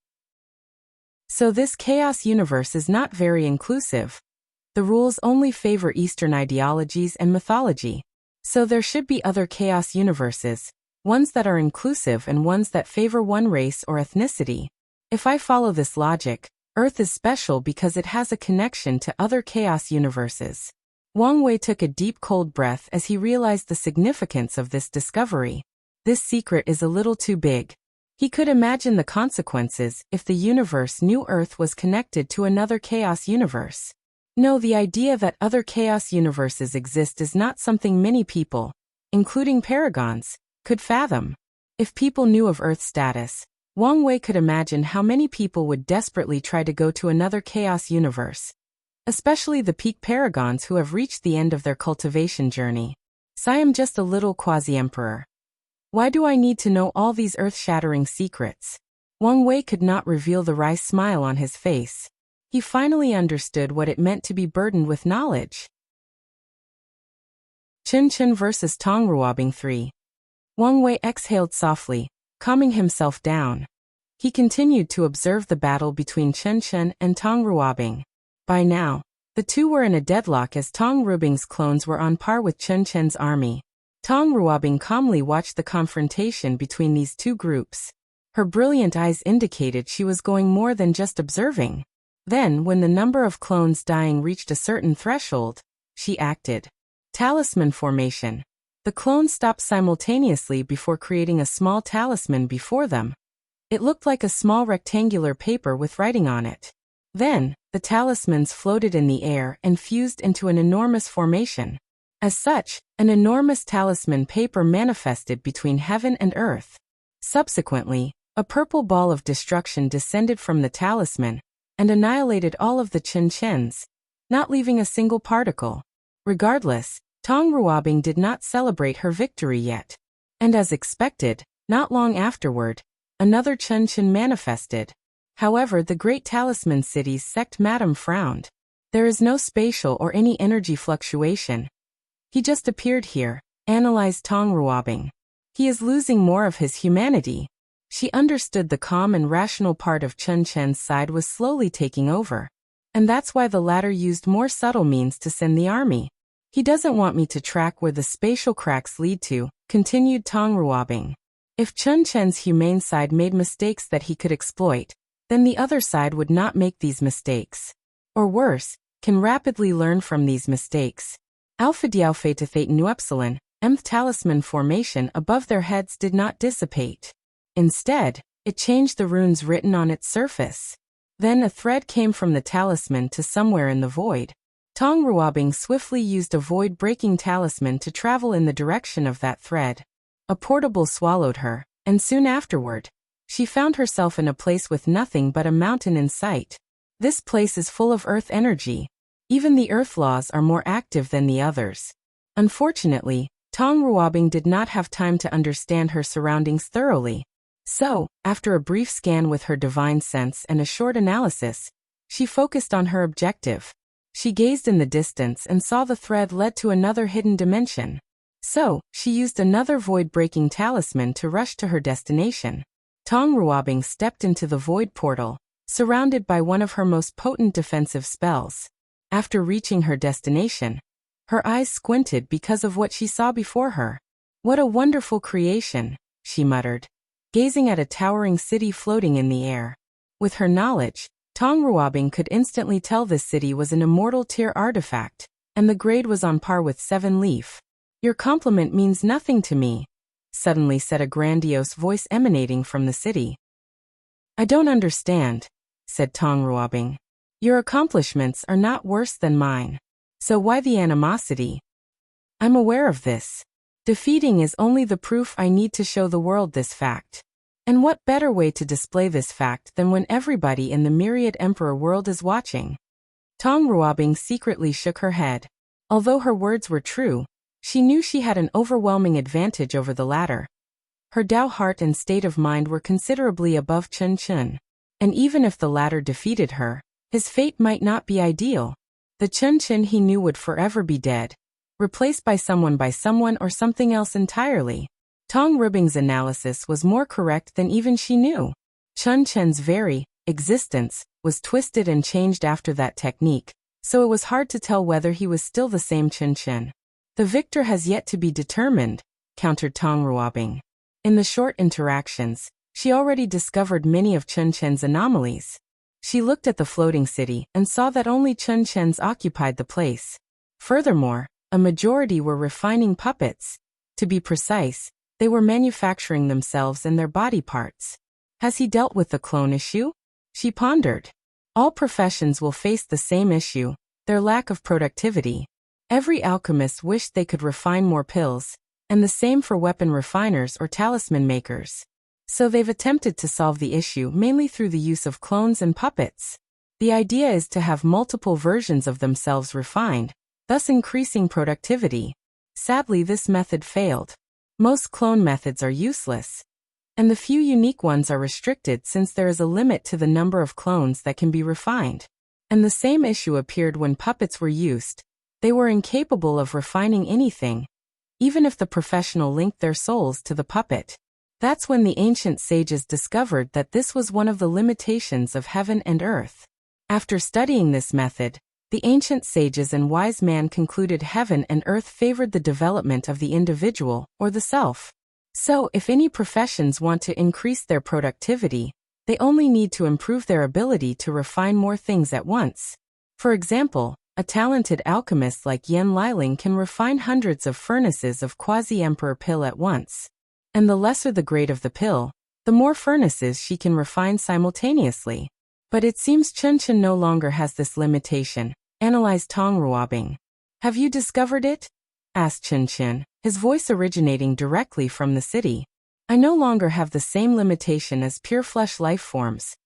So this chaos universe is not very inclusive. The rules only favor Eastern ideologies and mythology. So there should be other chaos universes, ones that are inclusive and ones that favor one race or ethnicity. If I follow this logic, Earth is special because it has a connection to other chaos universes. Wang Wei took a deep cold breath as he realized the significance of this discovery. This secret is a little too big. He could imagine the consequences if the universe knew Earth was connected to another chaos universe. No, the idea that other chaos universes exist is not something many people, including paragons, could fathom. If people knew of Earth's status, Wang Wei could imagine how many people would desperately try to go to another chaos universe, especially the peak paragons who have reached the end of their cultivation journey. So I am just a little quasi-emperor. Why do I need to know all these earth-shattering secrets? Wang Wei could not reveal the wry smile on his face. He finally understood what it meant to be burdened with knowledge. Chen Chen vs. Tong Ruobing 3. Wang Wei exhaled softly, calming himself down. He continued to observe the battle between Chen Chen and Tong Ruobing. By now, the two were in a deadlock as Tong Ruobing's clones were on par with Chen Chen's army. Tong Ruobing calmly watched the confrontation between these two groups. Her brilliant eyes indicated she was going more than just observing. Then, when the number of clones dying reached a certain threshold, she acted. Talisman formation. The clones stopped simultaneously before creating a small talisman before them. It looked like a small rectangular paper with writing on it. Then, the talismans floated in the air and fused into an enormous formation. As such, an enormous talisman paper manifested between heaven and earth. Subsequently, a purple ball of destruction descended from the talisman and annihilated all of the Chen Chens, not leaving a single particle. Regardless, Tong Ruobing did not celebrate her victory yet. And as expected, not long afterward, another Chen Chen manifested. However, the great talisman city's sect madam frowned. There is no spatial or any energy fluctuation. He just appeared here, analyzed Tong Ruobing. He is losing more of his humanity. She understood the calm and rational part of Chen Chen's side was slowly taking over. And that's why the latter used more subtle means to send the army. He doesn't want me to track where the spatial cracks lead to, continued Tong Ruobing. If Chen Chen's humane side made mistakes that he could exploit, then the other side would not make these mistakes. Or worse, can rapidly learn from these mistakes. Alpha Dialpha Theta Nu Epsilon, mth talisman formation above their heads did not dissipate. Instead, it changed the runes written on its surface. Then a thread came from the talisman to somewhere in the void. Tong Ruobing swiftly used a void-breaking talisman to travel in the direction of that thread. A portable swallowed her, and soon afterward, she found herself in a place with nothing but a mountain in sight. This place is full of earth energy. Even the earth laws are more active than the others. Unfortunately, Tong Ruobing did not have time to understand her surroundings thoroughly. So, after a brief scan with her divine sense and a short analysis, she focused on her objective. She gazed in the distance and saw the thread led to another hidden dimension. So, she used another void-breaking talisman to rush to her destination. Tong Ruobing stepped into the void portal, surrounded by one of her most potent defensive spells. After reaching her destination, her eyes squinted because of what she saw before her. "What a wonderful creation," she muttered, gazing at a towering city floating in the air. With her knowledge, Tong Ruobing could instantly tell this city was an immortal tier artifact, and the grade was on par with Seven Leaf. "Your compliment means nothing to me," suddenly said a grandiose voice emanating from the city. "I don't understand," said Tong Ruobing. "Your accomplishments are not worse than mine. So why the animosity?" "I'm aware of this. Defeating is only the proof I need to show the world this fact. And what better way to display this fact than when everybody in the myriad emperor world is watching?" Tong Ruobing secretly shook her head. Although her words were true, she knew she had an overwhelming advantage over the latter. Her Dao heart and state of mind were considerably above Chen Chen. And even if the latter defeated her, his fate might not be ideal. The Chen Chen he knew would forever be dead, replaced by someone or something else entirely. Tong Ruobing's analysis was more correct than even she knew. Chen Chen's very existence was twisted and changed after that technique, so it was hard to tell whether he was still the same Chen Chen. "The victor has yet to be determined," countered Tong Ruobing. In the short interactions, she already discovered many of Chen Chen's anomalies. She looked at the floating city and saw that only Chen Chen's occupied the place. Furthermore, a majority were refining puppets. To be precise, they were manufacturing themselves and their body parts. Has he dealt with the clone issue? She pondered. All professions will face the same issue, their lack of productivity. Every alchemist wished they could refine more pills, and the same for weapon refiners or talisman makers. So they've attempted to solve the issue mainly through the use of clones and puppets. The idea is to have multiple versions of themselves refined, thus increasing productivity. Sadly, this method failed. Most clone methods are useless, and the few unique ones are restricted since there is a limit to the number of clones that can be refined. And the same issue appeared when puppets were used. They were incapable of refining anything, even if the professional linked their souls to the puppet. That's when the ancient sages discovered that this was one of the limitations of heaven and earth. After studying this method, the ancient sages and wise man concluded heaven and earth favored the development of the individual, or the self. So, if any professions want to increase their productivity, they only need to improve their ability to refine more things at once. For example, a talented alchemist like Yan Liling can refine hundreds of furnaces of quasi-emperor pill at once. And the lesser the grade of the pill, the more furnaces she can refine simultaneously. But it seems Chen Chen no longer has this limitation, analyzed Tong Ruobing. "Have you discovered it?" asked Chen Chen, his voice originating directly from the city. "I no longer have the same limitation as pure flesh life forms."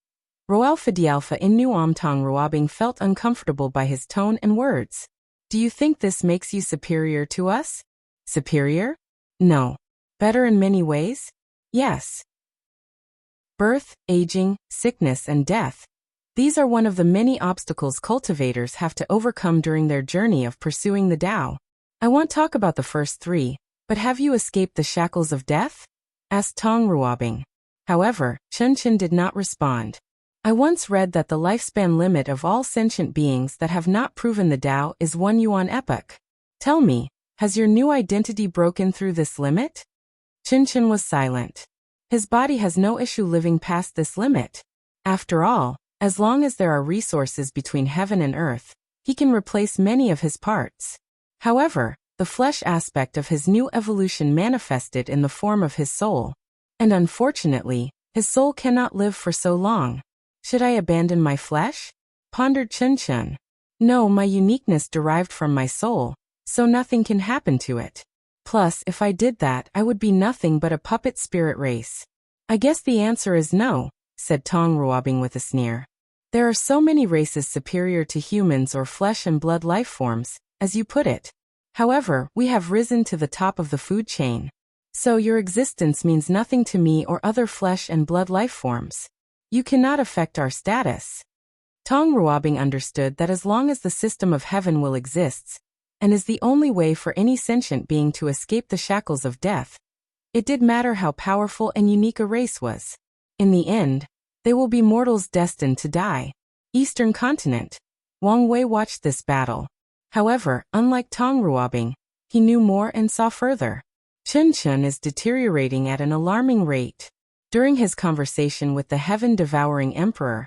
Roalpha Dialpha in Nuam. Tong Ruobing felt uncomfortable by his tone and words. "Do you think this makes you superior to us?" "Superior? No. Better in many ways? Yes. Birth, aging, sickness and death. These are one of the many obstacles cultivators have to overcome during their journey of pursuing the Tao. I won't talk about the first three, but have you escaped the shackles of death?" asked Tong Ruobing. However, Chen Chen did not respond. "I once read that the lifespan limit of all sentient beings that have not proven the Tao is 1 yuan epoch. Tell me, has your new identity broken through this limit?" Chen Chen was silent. His body has no issue living past this limit. After all, as long as there are resources between heaven and earth, he can replace many of his parts. However, the flesh aspect of his new evolution manifested in the form of his soul. And unfortunately, his soul cannot live for so long. "Should I abandon my flesh?" pondered Chen Chen. "No, my uniqueness derived from my soul, so nothing can happen to it." Plus, if I did that, I would be nothing but a puppet spirit race. I guess the answer is no, said Tong Ruobing with a sneer. There are so many races superior to humans or flesh and blood life forms, as you put it. However, we have risen to the top of the food chain. So your existence means nothing to me or other flesh and blood life forms. You cannot affect our status. Tong Ruobing understood that as long as the system of heaven will exists, and is the only way for any sentient being to escape the shackles of death, it did matter how powerful and unique a race was. In the end, they will be mortals destined to die. Eastern continent. Wang Wei watched this battle. However, unlike Tong Ruobing, he knew more and saw further. Chen Chen is deteriorating at an alarming rate. During his conversation with the heaven-devouring emperor,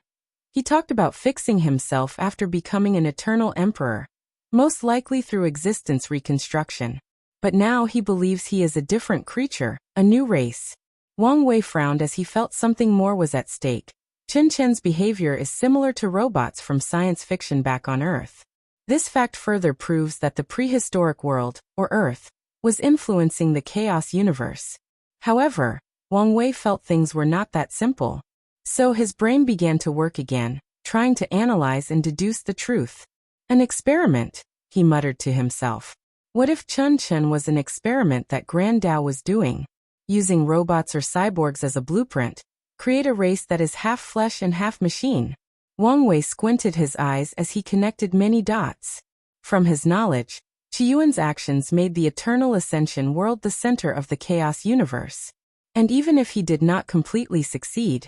he talked about fixing himself after becoming an eternal emperor, most likely through existence reconstruction. But now he believes he is a different creature, a new race. Wang Wei frowned as he felt something more was at stake. Chen Chen's behavior is similar to robots from science fiction back on Earth. This fact further proves that the prehistoric world, or Earth, was influencing the chaos universe. However, Wang Wei felt things were not that simple. So his brain began to work again, trying to analyze and deduce the truth. An experiment, he muttered to himself. What if Chen Chen was an experiment that Grand Dao was doing? Using robots or cyborgs as a blueprint, create a race that is half flesh and half machine. Wang Wei squinted his eyes as he connected many dots. From his knowledge, Qiyuan's actions made the Eternal Ascension world the center of the chaos universe. And even if he did not completely succeed,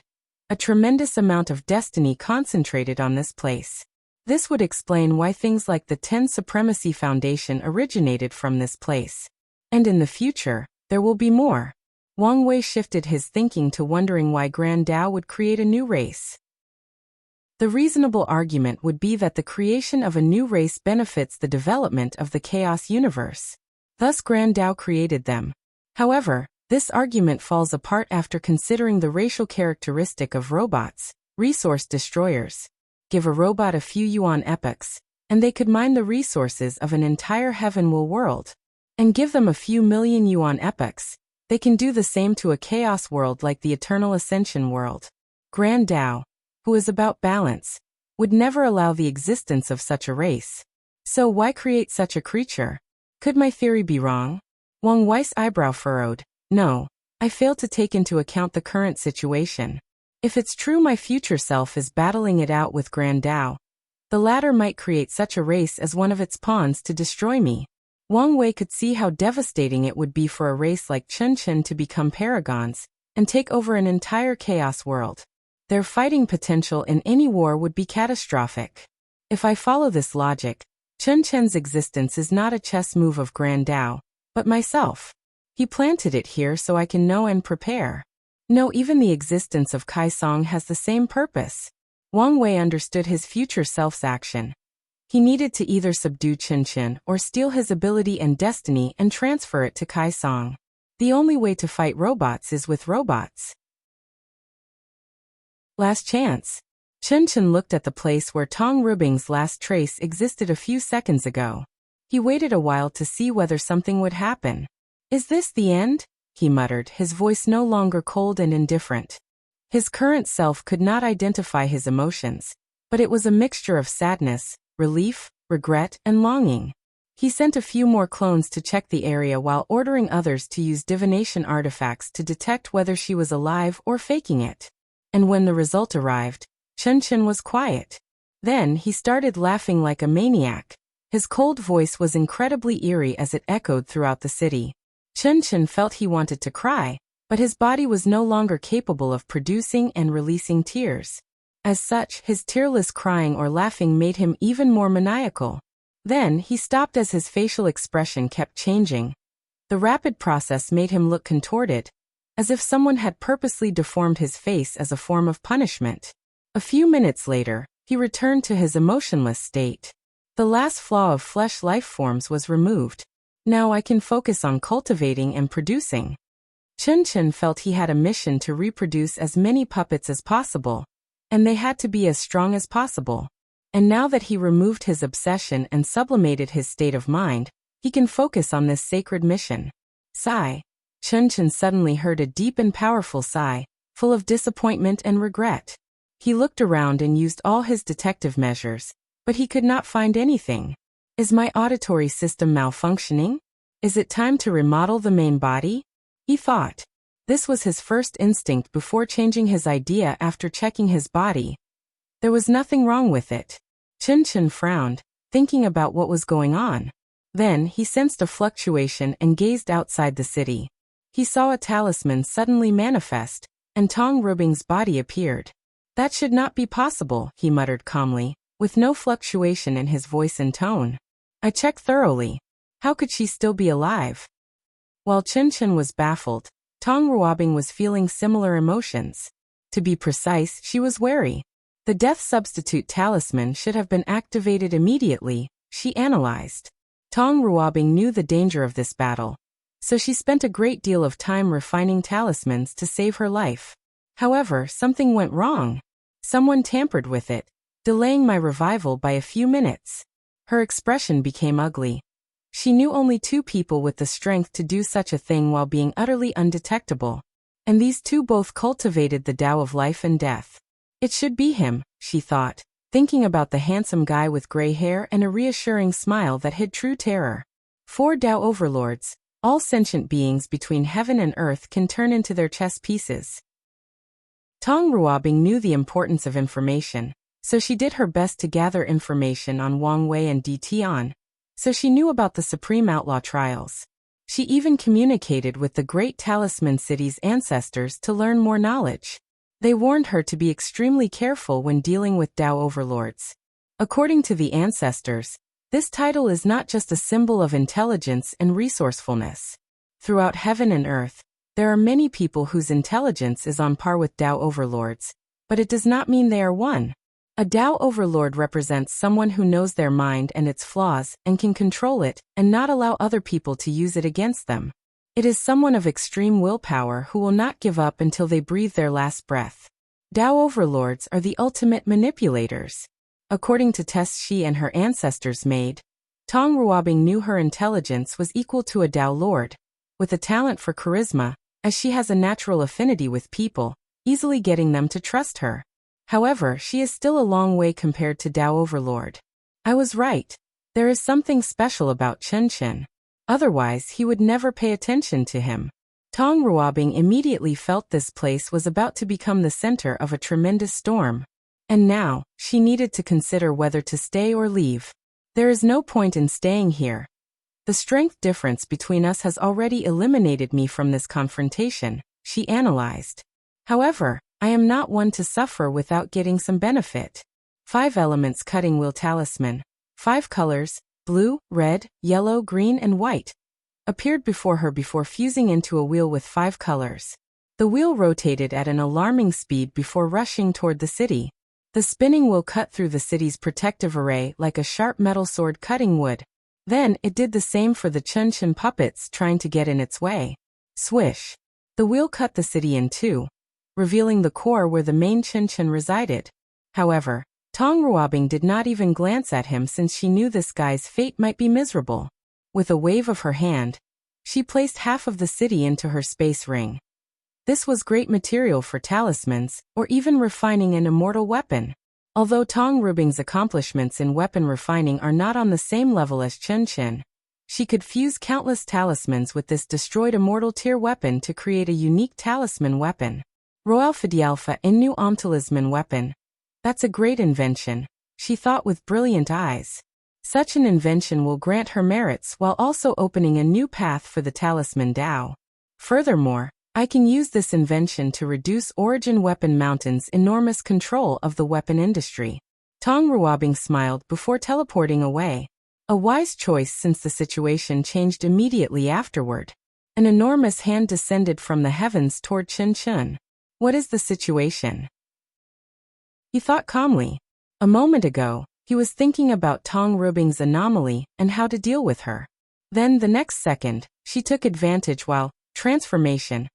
a tremendous amount of destiny concentrated on this place. This would explain why things like the Ten Supremacy Foundation originated from this place. And in the future, there will be more. Wang Wei shifted his thinking to wondering why Grand Dao would create a new race. The reasonable argument would be that the creation of a new race benefits the development of the chaos universe. Thus Grand Dao created them. However, this argument falls apart after considering the racial characteristic of robots, resource destroyers. Give a robot a few yuan epochs, and they could mine the resources of an entire heavenward world. And give them a few million yuan epochs, they can do the same to a chaos world like the Eternal Ascension world. Grand Dao, who is about balance, would never allow the existence of such a race. So why create such a creature? Could my theory be wrong? Wang Wei's eyebrow furrowed. No, I fail to take into account the current situation. If it's true my future self is battling it out with Grand Dao, the latter might create such a race as one of its pawns to destroy me. Wang Wei could see how devastating it would be for a race like Chen Chen to become paragons and take over an entire chaos world. Their fighting potential in any war would be catastrophic. If I follow this logic, Chen Chen's existence is not a chess move of Grand Dao, but myself. He planted it here so I can know and prepare. No, even the existence of Kai Song has the same purpose. Wang Wei understood his future self's action. He needed to either subdue Chen Chen or steal his ability and destiny and transfer it to Kai Song. The only way to fight robots is with robots. Last chance. Chen Chen looked at the place where Tong Ruobing's last trace existed a few seconds ago. He waited a while to see whether something would happen. Is this the end? He muttered, his voice no longer cold and indifferent. His current self could not identify his emotions, but it was a mixture of sadness, relief, regret, and longing. He sent a few more clones to check the area while ordering others to use divination artifacts to detect whether she was alive or faking it. And when the result arrived, Chen Chen was quiet. Then he started laughing like a maniac. His cold voice was incredibly eerie as it echoed throughout the city. Chen Chen felt he wanted to cry, but his body was no longer capable of producing and releasing tears. As such, his tearless crying or laughing made him even more maniacal. Then he stopped as his facial expression kept changing. The rapid process made him look contorted, as if someone had purposely deformed his face as a form of punishment. A few minutes later, he returned to his emotionless state. The last flaw of flesh life forms was removed. Now I can focus on cultivating and producing. Chen Chen felt he had a mission to reproduce as many puppets as possible, and they had to be as strong as possible. And now that he removed his obsession and sublimated his state of mind, He can focus on this sacred mission. Sigh. Chen suddenly heard a deep and powerful sigh, full of disappointment and regret. He looked around and used all his detective measures, but he could not find anything. Is my auditory system malfunctioning? Is it time to remodel the main body? He thought. This was his first instinct before changing his idea after checking his body. There was nothing wrong with it. Chen frowned, thinking about what was going on. Then he sensed a fluctuation and gazed outside the city. He saw a talisman suddenly manifest, and Tong Rubing's body appeared. That should not be possible, he muttered calmly, with no fluctuation in his voice and tone. I checked thoroughly. How could she still be alive? While Chen was baffled, Tong Ruobing was feeling similar emotions. To be precise, she was wary. The death substitute talisman should have been activated immediately, she analyzed. Tong Ruobing knew the danger of this battle, so she spent a great deal of time refining talismans to save her life. However, something went wrong. Someone tampered with it, delaying my revival by a few minutes. Her expression became ugly. She knew only 2 people with the strength to do such a thing while being utterly undetectable. And these 2 both cultivated the Tao of life and death. It should be him, she thought, thinking about the handsome guy with gray hair and a reassuring smile that hid true terror. 4 Tao overlords, all sentient beings between heaven and earth, can turn into their chess pieces. Tong Ruobing knew the importance of information, so she did her best to gather information on Wang Wei and Di Tian. So she knew about the Supreme Outlaw trials. She even communicated with the Great Talisman City's ancestors to learn more knowledge. They warned her to be extremely careful when dealing with Tao overlords. According to the ancestors, this title is not just a symbol of intelligence and resourcefulness. Throughout heaven and earth, there are many people whose intelligence is on par with Tao overlords, but it does not mean they are one. A Tao overlord represents someone who knows their mind and its flaws and can control it and not allow other people to use it against them. It is someone of extreme willpower who will not give up until they breathe their last breath. Tao overlords are the ultimate manipulators. According to tests she and her ancestors made, Tong Ruobing knew her intelligence was equal to a Tao lord, with a talent for charisma, as she has a natural affinity with people, easily getting them to trust her. However, she is still a long way compared to Tao overlord. I was right. There is something special about Chen. Otherwise, he would never pay attention to him. Tong Ruobing immediately felt this place was about to become the center of a tremendous storm. And now, she needed to consider whether to stay or leave. There is no point in staying here. The strength difference between us has already eliminated me from this confrontation, she analyzed. However, I am not one to suffer without getting some benefit. 5 elements cutting wheel talisman, 5 colors, blue, red, yellow, green, and white, appeared before her before fusing into a wheel with 5 colors. The wheel rotated at an alarming speed before rushing toward the city. The spinning wheel cut through the city's protective array like a sharp metal sword cutting wood. Then, it did the same for the Chen puppets trying to get in its way. Swish! The wheel cut the city in 2, revealing the core where the main Chen resided. However, Tong Ruobing did not even glance at him since she knew this guy's fate might be miserable. With a wave of her hand, she placed half of the city into her space ring. This was great material for talismans, or even refining an immortal weapon. Although Tong Ruobing's accomplishments in weapon refining are not on the same level as Chen, she could fuse countless talismans with this destroyed immortal tier weapon to create a unique talisman weapon. Roalpha in new talisman weapon. That's a great invention, she thought with brilliant eyes. Such an invention will grant her merits while also opening a new path for the talisman Tao. Furthermore, I can use this invention to reduce Origin Weapon Mountain's enormous control of the weapon industry. Tong Ruobing smiled before teleporting away. A wise choice since the situation changed immediately afterward. An enormous hand descended from the heavens toward Chen. What is the situation? He thought calmly. A moment ago, he was thinking about Tong Ruobing's anomaly and how to deal with her. Then the next second, she took advantage while transformation,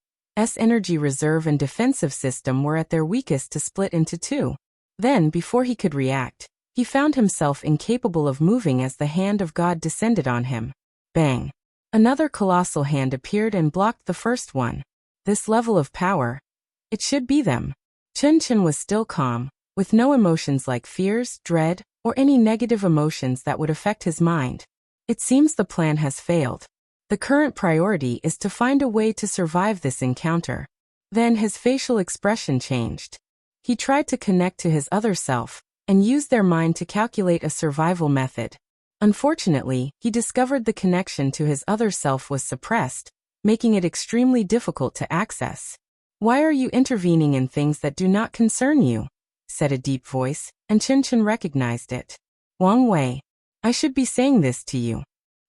energy reserve and defensive system were at their weakest to split into 2. Then, before he could react, he found himself incapable of moving as the hand of God descended on him. Bang! Another colossal hand appeared and blocked the first one. This level of power. It should be them. Chen was still calm, with no emotions like fears, dread, or any negative emotions that would affect his mind. It seems the plan has failed. The current priority is to find a way to survive this encounter. Then his facial expression changed. He tried to connect to his other self, and used their mind to calculate a survival method. Unfortunately, he discovered the connection to his other self was suppressed, making it extremely difficult to access. "Why are you intervening in things that do not concern you?" said a deep voice, and Chen recognized it. "Wang Wei, I should be saying this to you."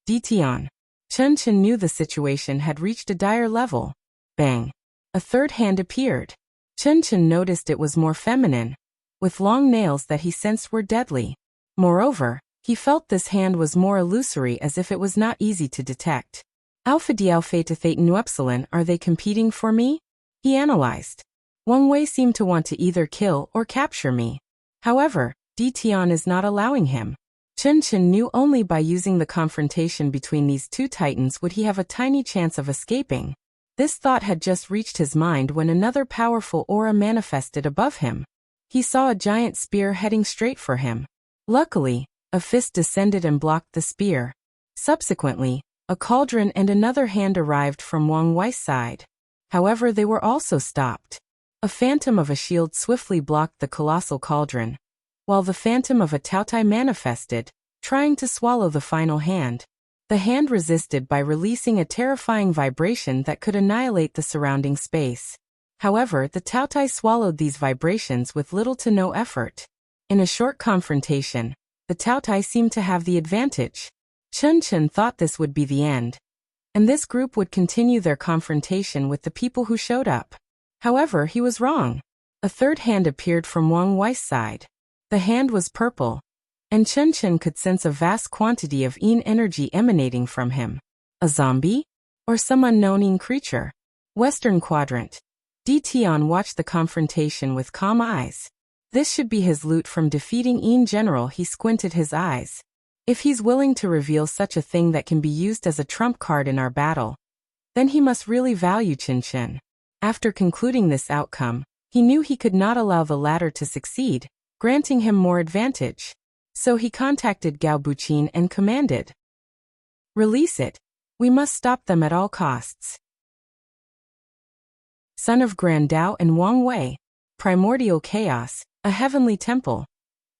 Ditian. Chen knew the situation had reached a dire level. Bang! A third hand appeared. Chen noticed it was more feminine, with long nails that he sensed were deadly. Moreover, he felt this hand was more illusory, as if it was not easy to detect. "Alpha D Alpha Theta Nu Epsilon, are they competing for me?" he analyzed. "Wang Wei seemed to want to either kill or capture me. However, Ditian is not allowing him." Chen knew only by using the confrontation between these two titans would he have a tiny chance of escaping. This thought had just reached his mind when another powerful aura manifested above him. He saw a giant spear heading straight for him. Luckily, a fist descended and blocked the spear. Subsequently, a cauldron and another hand arrived from Wang Wei's side. However, they were also stopped. A phantom of a shield swiftly blocked the colossal cauldron, while the phantom of a Taotai manifested, trying to swallow the final hand. The hand resisted by releasing a terrifying vibration that could annihilate the surrounding space. However, the Taotai swallowed these vibrations with little to no effort. In a short confrontation, the Taotai seemed to have the advantage. Chen thought this would be the end, and this group would continue their confrontation with the people who showed up. However, he was wrong. A third hand appeared from Wang Wei's side. The hand was purple, and Chen could sense a vast quantity of Yin energy emanating from him. A zombie? Or some unknown Yin creature? Western Quadrant. Ditian watched the confrontation with calm eyes. This should be his loot from defeating Yin General. He squinted his eyes. If he's willing to reveal such a thing that can be used as a trump card in our battle, then he must really value Chen. After concluding this outcome, he knew he could not allow the latter to succeed, granting him more advantage. So he contacted Gao Buqin and commanded, "Release it. We must stop them at all costs." Son of Grand Dao and Wang Wei. Primordial Chaos, a heavenly temple.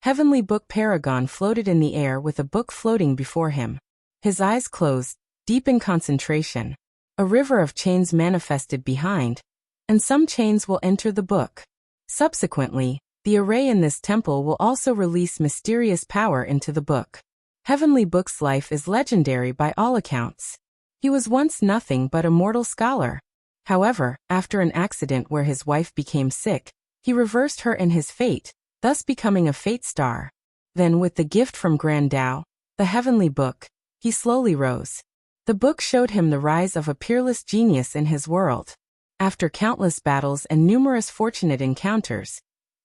Heavenly Book Paragon floated in the air with a book floating before him. His eyes closed, deep in concentration. A river of chains manifested behind, and some chains will enter the book. Subsequently, the array in this temple will also release mysterious power into the book. Heavenly Book's life is legendary by all accounts. He was once nothing but a mortal scholar. However, after an accident where his wife became sick, he reversed her and his fate, thus becoming a fate star. Then with the gift from Grand Dao, the Heavenly Book, he slowly rose. The book showed him the rise of a peerless genius in his world. After countless battles and numerous fortunate encounters,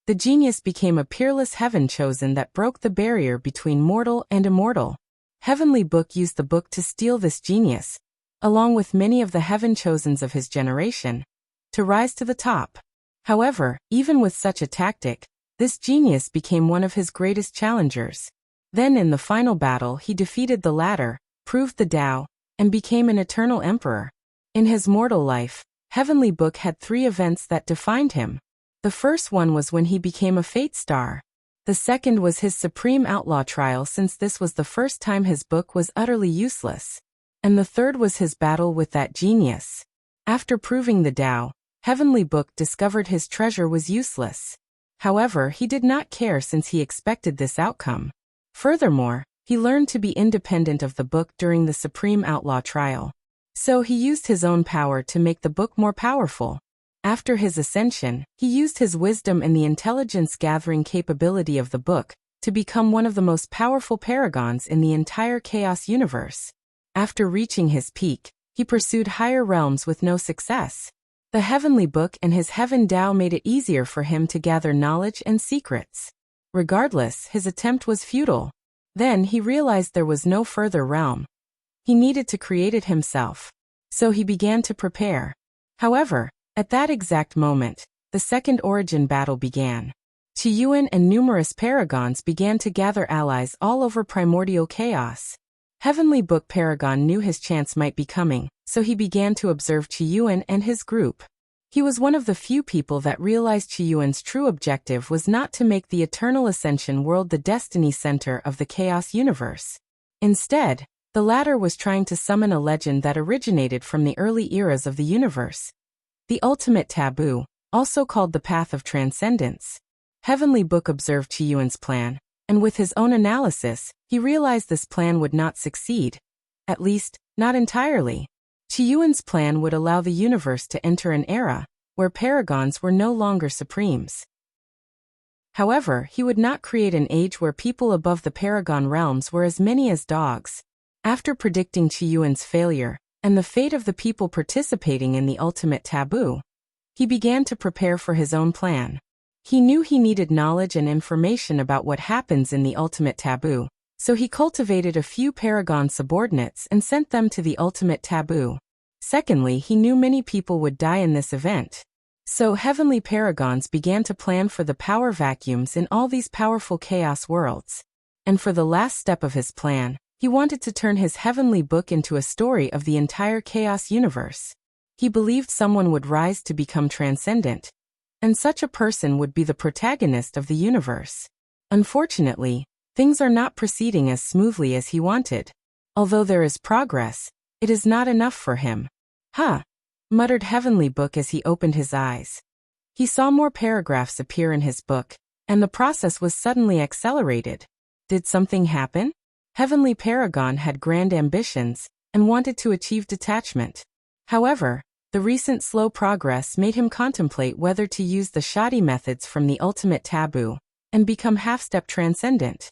the genius became a peerless heaven chosen that broke the barrier between mortal and immortal. Heavenly Book used the book to steal this genius, along with many of the heaven chosens of his generation, to rise to the top. However, even with such a tactic, this genius became one of his greatest challengers. Then in the final battle he defeated the latter, proved the Tao, and became an eternal emperor. In his mortal life, Heavenly Book had 3 events that defined him. The first one was when he became a fate star. The second was his supreme outlaw trial, since this was the first time his book was utterly useless. And the third was his battle with that genius. After proving the Tao, Heavenly Book discovered his treasure was useless. However, he did not care since he expected this outcome. Furthermore, he learned to be independent of the book during the Supreme Outlaw trial. So he used his own power to make the book more powerful. After his ascension, he used his wisdom and the intelligence-gathering capability of the book to become one of the most powerful paragons in the entire Chaos universe. After reaching his peak, he pursued higher realms with no success. The Heavenly Book and his Heaven Tao made it easier for him to gather knowledge and secrets. Regardless, his attempt was futile. Then he realized there was no further realm. He needed to create it himself. So he began to prepare. However, at that exact moment, the second origin battle began. Qiyuan and numerous paragons began to gather allies all over primordial chaos. Heavenly Book Paragon knew his chance might be coming, so he began to observe Qiyuan and his group. He was one of the few people that realized Qiyuan's true objective was not to make the Eternal Ascension world the destiny center of the Chaos universe. Instead, the latter was trying to summon a legend that originated from the early eras of the universe. The ultimate taboo, also called the Path of Transcendence. Heavenly Book observed Qiyuan's plan, and with his own analysis, he realized this plan would not succeed. At least, not entirely. Qiyuan's plan would allow the universe to enter an era where paragons were no longer supremes. However, he would not create an age where people above the paragon realms were as many as dogs. After predicting Qiyuan's failure, and the fate of the people participating in the ultimate taboo, he began to prepare for his own plan. He knew he needed knowledge and information about what happens in the ultimate taboo, so he cultivated a few paragon subordinates and sent them to the ultimate taboo. Secondly, he knew many people would die in this event. So heavenly paragons began to plan for the power vacuums in all these powerful chaos worlds. And for the last step of his plan, he wanted to turn his heavenly book into a story of the entire chaos universe. He believed someone would rise to become transcendent, and such a person would be the protagonist of the universe. Unfortunately, things are not proceeding as smoothly as he wanted. Although there is progress, it is not enough for him. Muttered Heavenly Book as he opened his eyes. He saw more paragraphs appear in his book, and the process was suddenly accelerated. Did something happen? Heavenly Paragon had grand ambitions, and wanted to achieve detachment. However, the recent slow progress made him contemplate whether to use the shoddy methods from the ultimate taboo, and become half-step transcendent.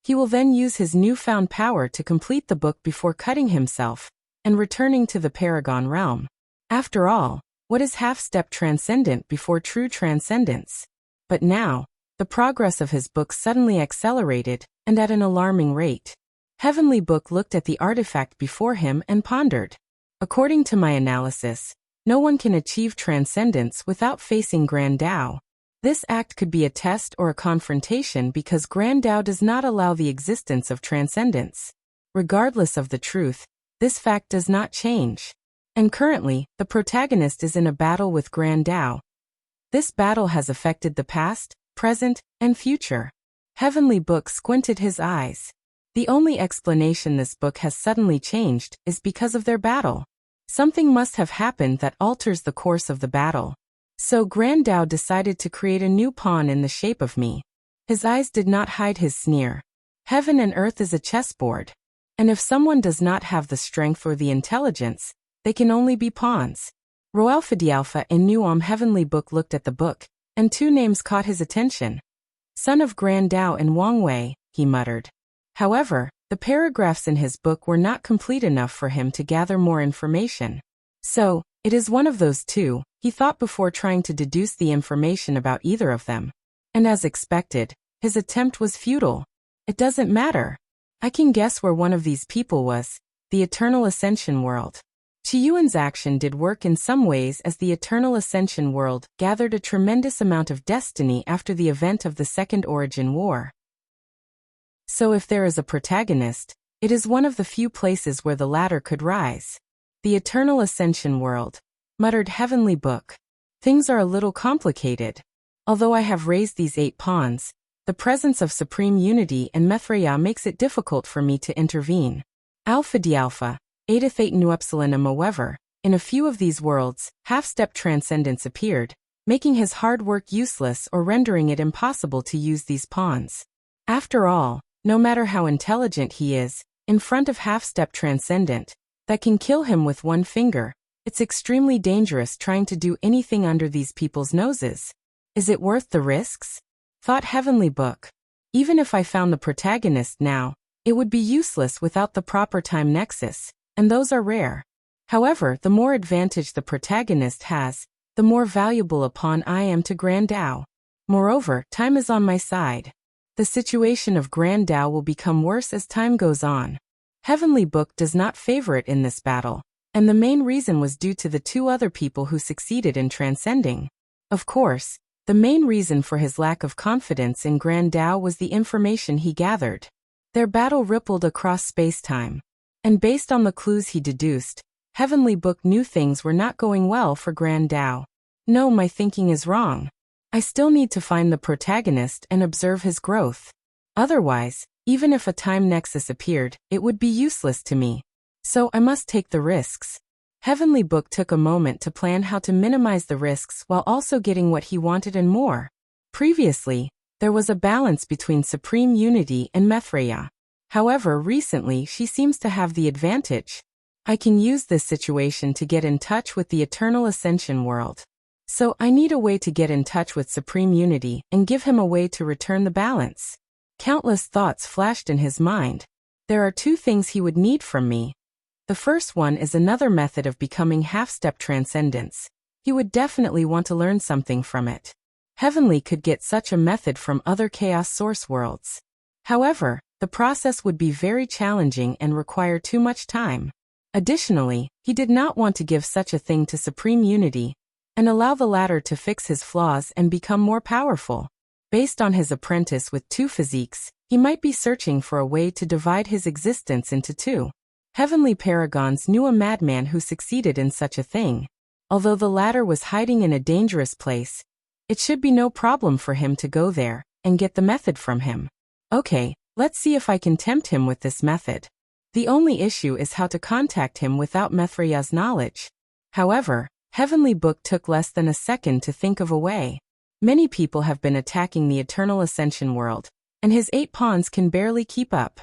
He will then use his newfound power to complete the book before cutting himself, and returning to the Paragon realm. After all, what is half-step transcendent before true transcendence? But now, the progress of his book suddenly accelerated, and at an alarming rate. Heavenly Book looked at the artifact before him and pondered. According to my analysis, no one can achieve transcendence without facing Grand Tao. This act could be a test or a confrontation because Grand Tao does not allow the existence of transcendence. Regardless of the truth, this fact does not change. And currently, the protagonist is in a battle with Grand Tao. This battle has affected the past, present, and future. Heavenly Book squinted his eyes. The only explanation this book has suddenly changed is because of their battle. Something must have happened that alters the course of the battle. So Grand Tao decided to create a new pawn in the shape of me. His eyes did not hide his sneer. Heaven and earth is a chessboard. And if someone does not have the strength or the intelligence, they can only be pawns. Roalphadialpha and Nuam Heavenly Book looked at the book, and two names caught his attention. Son of Grand Tao and Wang Wei, he muttered. However, the paragraphs in his book were not complete enough for him to gather more information. So, it is one of those two, he thought before trying to deduce the information about either of them. And as expected, his attempt was futile. It doesn't matter. I can guess where one of these people was, the Eternal Ascension world. Qiyuan's action did work in some ways as the Eternal Ascension world gathered a tremendous amount of destiny after the event of the Second Origin War. So if there is a protagonist, it is one of the few places where the latter could rise. The Eternal Ascension world, muttered Heavenly Book. Things are a little complicated. Although I have raised these 8 pawns, the presence of Supreme Unity and Mithraea makes it difficult for me to intervene. Alpha D Alpha, Edathate Nu Epsilon. However, in a few of these worlds, half-step transcendence appeared, making his hard work useless or rendering it impossible to use these pawns. After all, no matter how intelligent he is, in front of half-step transcendent, that can kill him with one finger, it's extremely dangerous trying to do anything under these people's noses. Is it worth the risks? Thought Heavenly Book. Even if I found the protagonist now, it would be useless without the proper time nexus, and those are rare. However, the more advantage the protagonist has, the more valuable a pawn I am to Grand Tao. Moreover, time is on my side. The situation of Grand Tao will become worse as time goes on. Heavenly Book does not favor it in this battle, and the main reason was due to the two other people who succeeded in transcending. Of course, the main reason for his lack of confidence in Grand Dao was the information he gathered. Their battle rippled across space-time, and based on the clues he deduced, Heavenly Book knew things were not going well for Grand Dao. No, my thinking is wrong. I still need to find the protagonist and observe his growth. Otherwise, even if a time nexus appeared, it would be useless to me. So I must take the risks. Heavenly Book took a moment to plan how to minimize the risks while also getting what he wanted and more. Previously, there was a balance between Supreme Unity and Mithraea. However, recently she seems to have the advantage. I can use this situation to get in touch with the Eternal Ascension world. So I need a way to get in touch with Supreme Unity and give him a way to return the balance. Countless thoughts flashed in his mind. There are two things he would need from me. The first one is another method of becoming half-step transcendence. He would definitely want to learn something from it. Heavenly could get such a method from other Chaos Source worlds. However, the process would be very challenging and require too much time. Additionally, he did not want to give such a thing to Supreme Unity and allow the latter to fix his flaws and become more powerful. Based on his apprentice with two physiques, he might be searching for a way to divide his existence into two. Heavenly Paragons knew a madman who succeeded in such a thing. Although the latter was hiding in a dangerous place, it should be no problem for him to go there and get the method from him. Okay, let's see if I can tempt him with this method. The only issue is how to contact him without Mithraea's knowledge. However, Heavenly Book took less than a second to think of a way. Many people have been attacking the Eternal Ascension world, and his 8 pawns can barely keep up.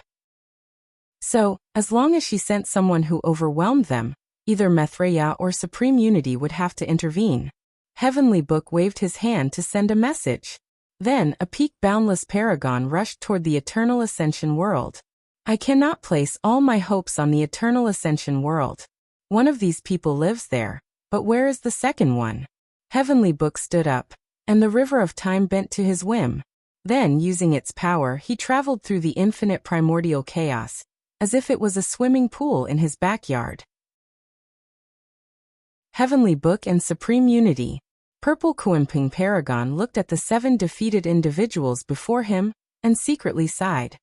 So, as long as she sent someone who overwhelmed them, either Mithraea or Supreme Unity would have to intervene. Heavenly Book waved his hand to send a message. Then, a peak boundless paragon rushed toward the Eternal Ascension world. I cannot place all my hopes on the Eternal Ascension world. One of these people lives there, but where is the second one? Heavenly Book stood up, and the river of time bent to his whim. Then, using its power, he traveled through the infinite primordial chaos, as if it was a swimming pool in his backyard. Heavenly Book and Supreme Unity. Purple Kuimping Paragon looked at the 7 defeated individuals before him, and secretly sighed.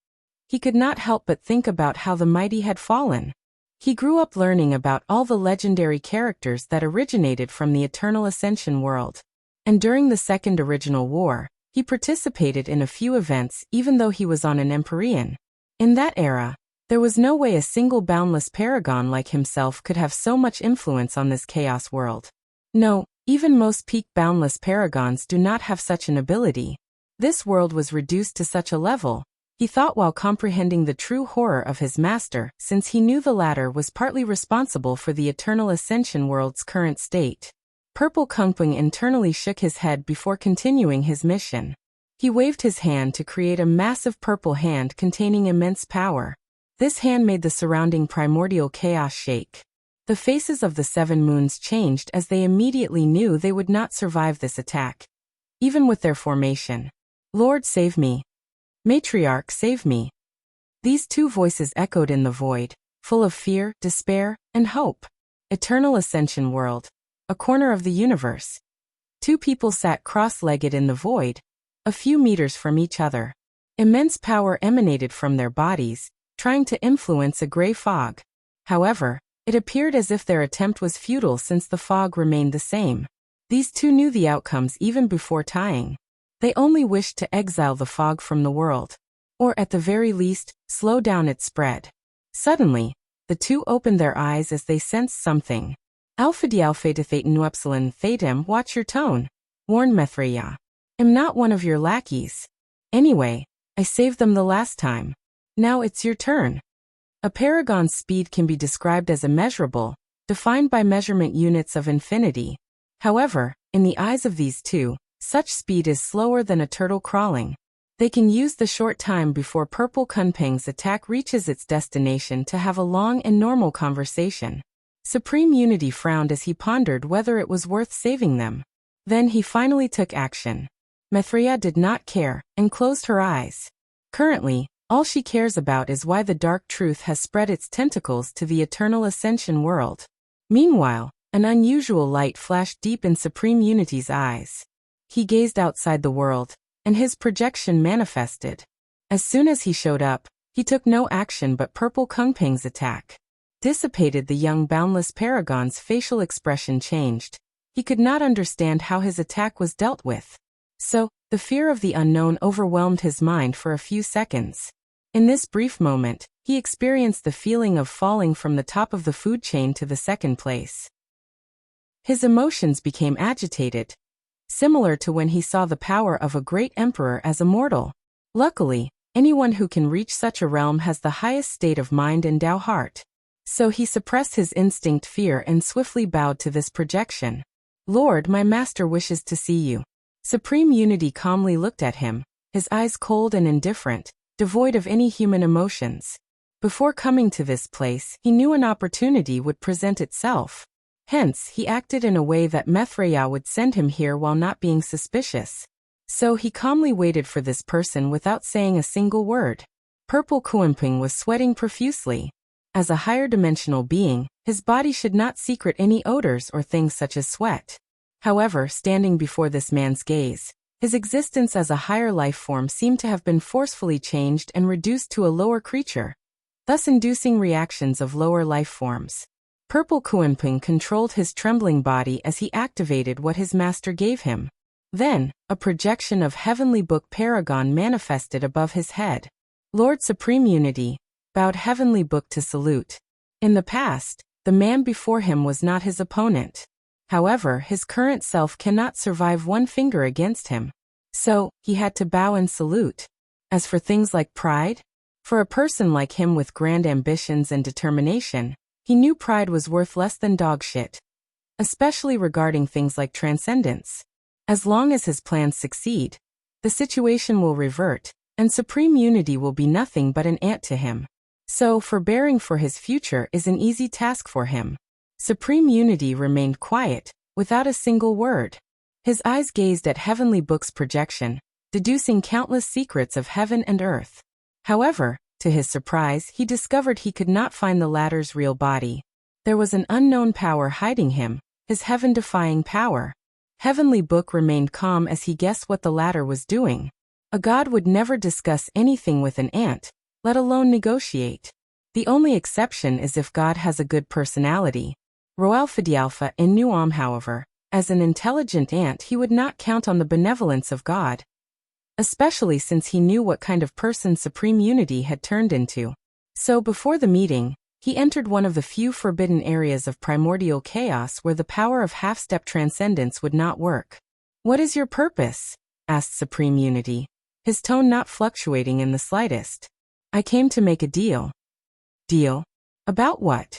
He could not help but think about how the mighty had fallen. He grew up learning about all the legendary characters that originated from the Eternal Ascension world. And during the Second Original War, he participated in a few events even though he was on an Empyrean. In that era, there was no way a single boundless paragon like himself could have so much influence on this chaos world. No, even most peak boundless paragons do not have such an ability. This world was reduced to such a level, he thought while comprehending the true horror of his master, since he knew the latter was partly responsible for the Eternal Ascension world's current state. Purple Kumping internally shook his head before continuing his mission. He waved his hand to create a massive purple hand containing immense power. This hand made the surrounding primordial chaos shake. The faces of the 7 moons changed as they immediately knew they would not survive this attack. Even with their formation. Lord, save me. Matriarch, save me. These 2 voices echoed in the void, full of fear, despair, and hope. Eternal Ascension world. A corner of the universe. 2 people sat cross-legged in the void, a few meters from each other. Immense power emanated from their bodies, trying to influence a gray fog. However, it appeared as if their attempt was futile since the fog remained the same. These 2 knew the outcomes even before tying. They only wished to exile the fog from the world. Or at the very least, slow down its spread. Suddenly, the 2 opened their eyes as they sensed something. Alpha Dialpha Epsilon Thetem, watch your tone, warned Mithraea. I'm not one of your lackeys. Anyway, I saved them the last time. Now it's your turn. A paragon's speed can be described as immeasurable, defined by measurement units of infinity. However, in the eyes of these 2, such speed is slower than a turtle crawling. They can use the short time before Purple Kunping's attack reaches its destination to have a long and normal conversation. Supreme Unity frowned as he pondered whether it was worth saving them. Then he finally took action. Mithraea did not care, and closed her eyes. Currently, All she cares about is why the dark truth has spread its tentacles to the eternal ascension world. Meanwhile, an unusual light flashed deep in Supreme Unity's eyes. He gazed outside the world, and his projection manifested. As soon as he showed up, he took no action but Purple Kungping's attack. Dissipated the young boundless paragon's facial expression changed. He could not understand how his attack was dealt with. So, the fear of the unknown overwhelmed his mind for a few seconds. In this brief moment, he experienced the feeling of falling from the top of the food chain to the second place. His emotions became agitated, similar to when he saw the power of a great emperor as a mortal. Luckily, anyone who can reach such a realm has the highest state of mind and Tao heart. So he suppressed his instinct fear and swiftly bowed to this projection. Lord, my master wishes to see you. Supreme Unity calmly looked at him, his eyes cold and indifferent, devoid of any human emotions. Before coming to this place, he knew an opportunity would present itself. Hence, he acted in a way that Mithriya would send him here while not being suspicious. So he calmly waited for this person without saying a single word. Purple Kuimping was sweating profusely. As a higher dimensional being, his body should not secrete any odors or things such as sweat. However, standing before this man's gaze, his existence as a higher life form seemed to have been forcefully changed and reduced to a lower creature, thus inducing reactions of lower life forms. Purple Kuimping controlled his trembling body as he activated what his master gave him. Then, a projection of Heavenly Book Paragon manifested above his head. Lord Supreme Unity bowed Heavenly Book to salute. In the past, the man before him was not his opponent. However, his current self cannot survive one finger against him. So, he had to bow and salute. As for things like pride, for a person like him with grand ambitions and determination, he knew pride was worth less than dog shit. Especially regarding things like transcendence. As long as his plans succeed, the situation will revert, and Supreme Unity will be nothing but an ant to him. So, forbearing for his future is an easy task for him. Supreme Unity remained quiet, without a single word. His eyes gazed at Heavenly Book's projection, deducing countless secrets of heaven and earth. However, to his surprise, he discovered he could not find the latter's real body. There was an unknown power hiding him, his heaven-defying power. Heavenly Book remained calm as he guessed what the latter was doing. A god would never discuss anything with an ant, let alone negotiate. The only exception is if God has a good personality. Roalfadialpha in Nuam, however, as an intelligent ant, he would not count on the benevolence of God. Especially since he knew what kind of person Supreme Unity had turned into. So before the meeting, he entered one of the few forbidden areas of primordial chaos where the power of half-step transcendence would not work. What is your purpose? Asked Supreme Unity, his tone not fluctuating in the slightest. I came to make a deal. Deal? About what?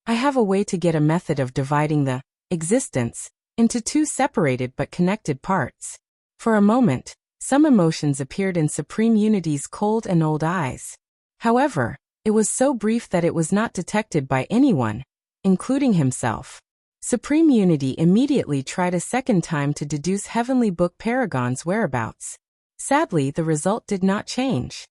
I have a way to get a method of dividing the existence into two separated but connected parts. For a moment, some emotions appeared in Supreme Unity's cold and old eyes. However, it was so brief that it was not detected by anyone, including himself. Supreme Unity immediately tried a second time to deduce Heavenly Book Paragon's whereabouts. Sadly, the result did not change.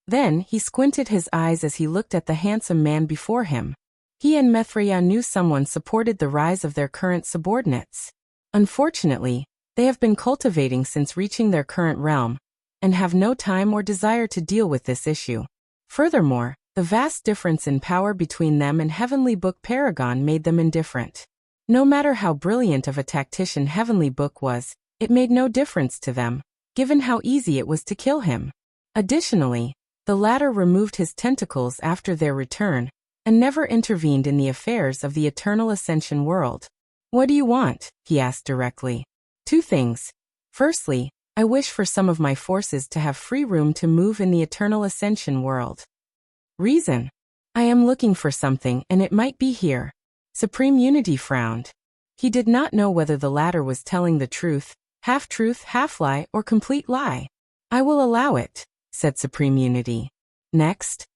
Then, he squinted his eyes as he looked at the handsome man before him. He and Mithriya knew someone supported the rise of their current subordinates. Unfortunately, they have been cultivating since reaching their current realm, and have no time or desire to deal with this issue. Furthermore, the vast difference in power between them and Heavenly Book Paragon made them indifferent. No matter how brilliant of a tactician Heavenly Book was, it made no difference to them, given how easy it was to kill him. Additionally, the latter removed his tentacles after their return, and never intervened in the affairs of the Eternal Ascension world. What do you want? He asked directly. Two things. Firstly, I wish for some of my forces to have free room to move in the Eternal Ascension world. Reason? I am looking for something and it might be here. Supreme Unity frowned. He did not know whether the latter was telling the truth, half-truth, half-lie, or complete lie. I will allow it, said Supreme Unity. Next.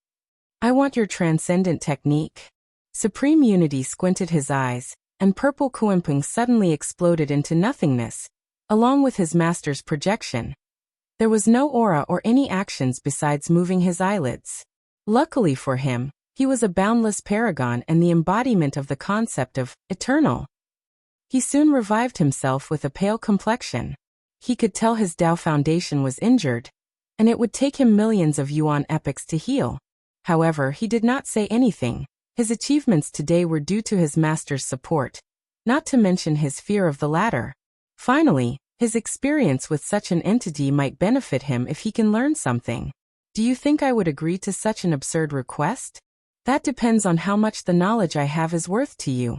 I want your transcendent technique. Supreme Unity squinted his eyes, and Purple Kuimping suddenly exploded into nothingness, along with his master's projection. There was no aura or any actions besides moving his eyelids. Luckily for him, he was a boundless paragon and the embodiment of the concept of eternal. He soon revived himself with a pale complexion. He could tell his Tao foundation was injured, and it would take him millions of yuan epochs to heal. However, he did not say anything. His achievements today were due to his master's support, not to mention his fear of the latter. Finally, his experience with such an entity might benefit him if he can learn something. Do you think I would agree to such an absurd request? That depends on how much the knowledge I have is worth to you,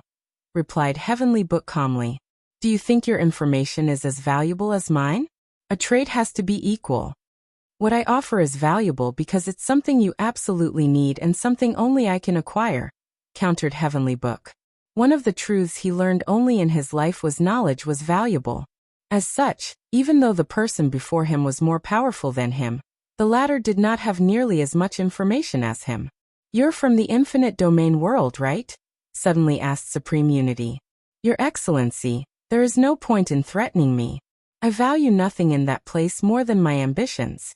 replied Heavenly Book calmly. Do you think your information is as valuable as mine? A trade has to be equal. What I offer is valuable because it's something you absolutely need and something only I can acquire, countered Heavenly Book. One of the truths he learned only in his life was knowledge was valuable. As such, even though the person before him was more powerful than him, the latter did not have nearly as much information as him. You're from the infinite domain world, right? Suddenly asked Supreme Unity. Your Excellency, there is no point in threatening me. I value nothing in that place more than my ambitions.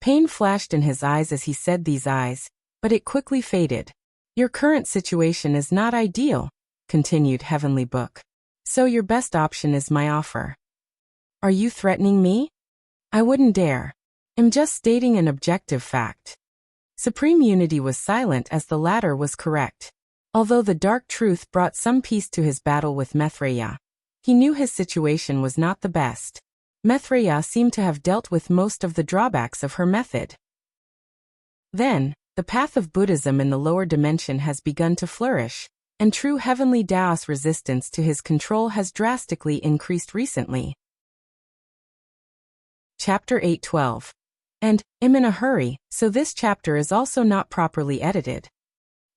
Pain flashed in his eyes as he said these eyes, but it quickly faded. Your current situation is not ideal, continued Heavenly Book. So your best option is my offer. Are you threatening me? I wouldn't dare. I'm just stating an objective fact. Supreme Unity was silent as the latter was correct. Although the dark truth brought some peace to his battle with Mithraea, he knew his situation was not the best. Mithraea seemed to have dealt with most of the drawbacks of her method. Then, the path of Buddhism in the lower dimension has begun to flourish, and true heavenly Taoist resistance to his control has drastically increased recently. Chapter 8:12. And, I'm in a hurry, so this chapter is also not properly edited.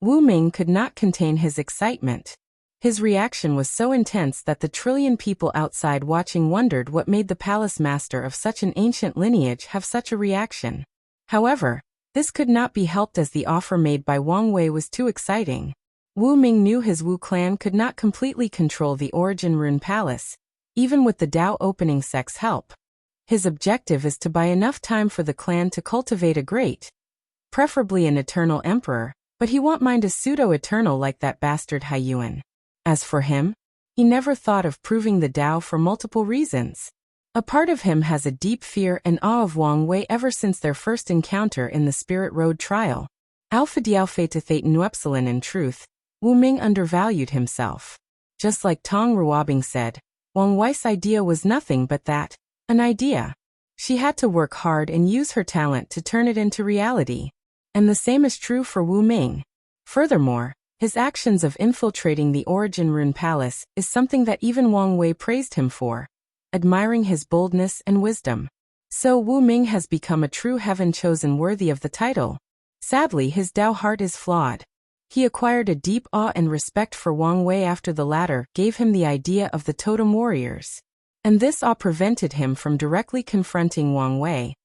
Wu Ming could not contain his excitement. His reaction was so intense that the trillion people outside watching wondered what made the palace master of such an ancient lineage have such a reaction. However, this could not be helped as the offer made by Wang Wei was too exciting. Wu Ming knew his Wu clan could not completely control the Origin Rune Palace, even with the Tao opening sect's help. His objective is to buy enough time for the clan to cultivate a great, preferably an eternal emperor, but he won't mind a pseudo-eternal like that bastard Haiyuan. As for him, he never thought of proving the Tao for multiple reasons. A part of him has a deep fear and awe of Wang Wei ever since their first encounter in the Spirit Road trial. Alpha Dialpha Theta Epsilon. In truth, Wu Ming undervalued himself. Just like Tong Ruobing said, Wang Wei's idea was nothing but that, an idea. She had to work hard and use her talent to turn it into reality. And the same is true for Wu Ming. Furthermore, his actions of infiltrating the Origin Rune Palace is something that even Wang Wei praised him for, admiring his boldness and wisdom. So Wu Ming has become a true heaven chosen worthy of the title. Sadly, his Tao heart is flawed. He acquired a deep awe and respect for Wang Wei after the latter gave him the idea of the totem warriors. And this awe prevented him from directly confronting Wang Wei,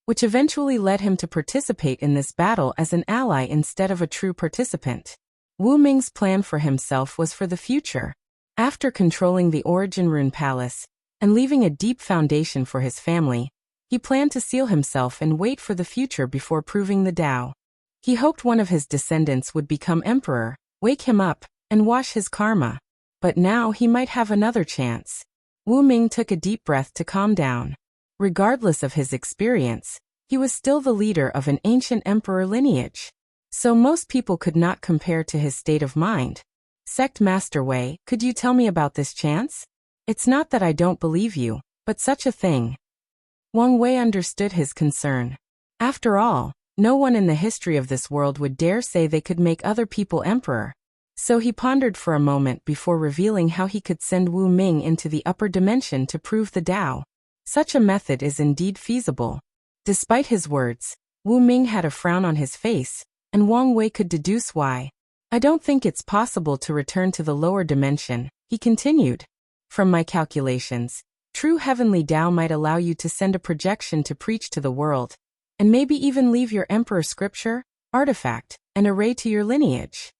which eventually led him to participate in this battle as an ally instead of a true participant. Wu Ming's plan for himself was for the future. After controlling the Origin Rune Palace and leaving a deep foundation for his family, he planned to seal himself and wait for the future before proving the Tao. He hoped one of his descendants would become emperor, wake him up, and wash his karma. But now he might have another chance. Wu Ming took a deep breath to calm down. Regardless of his experience, he was still the leader of an ancient emperor lineage. So most people could not compare to his state of mind. Sect Master Wei, could you tell me about this chance? It's not that I don't believe you, but such a thing. Wang Wei understood his concern. After all, no one in the history of this world would dare say they could make other people emperor. So he pondered for a moment before revealing how he could send Wu Ming into the upper dimension to prove the Tao. Such a method is indeed feasible. Despite his words, Wu Ming had a frown on his face, and Wang Wei could deduce why. I don't think it's possible to return to the lower dimension, he continued. From my calculations, true heavenly Tao might allow you to send a projection to preach to the world, and maybe even leave your emperor scripture, artifact, and array to your lineage.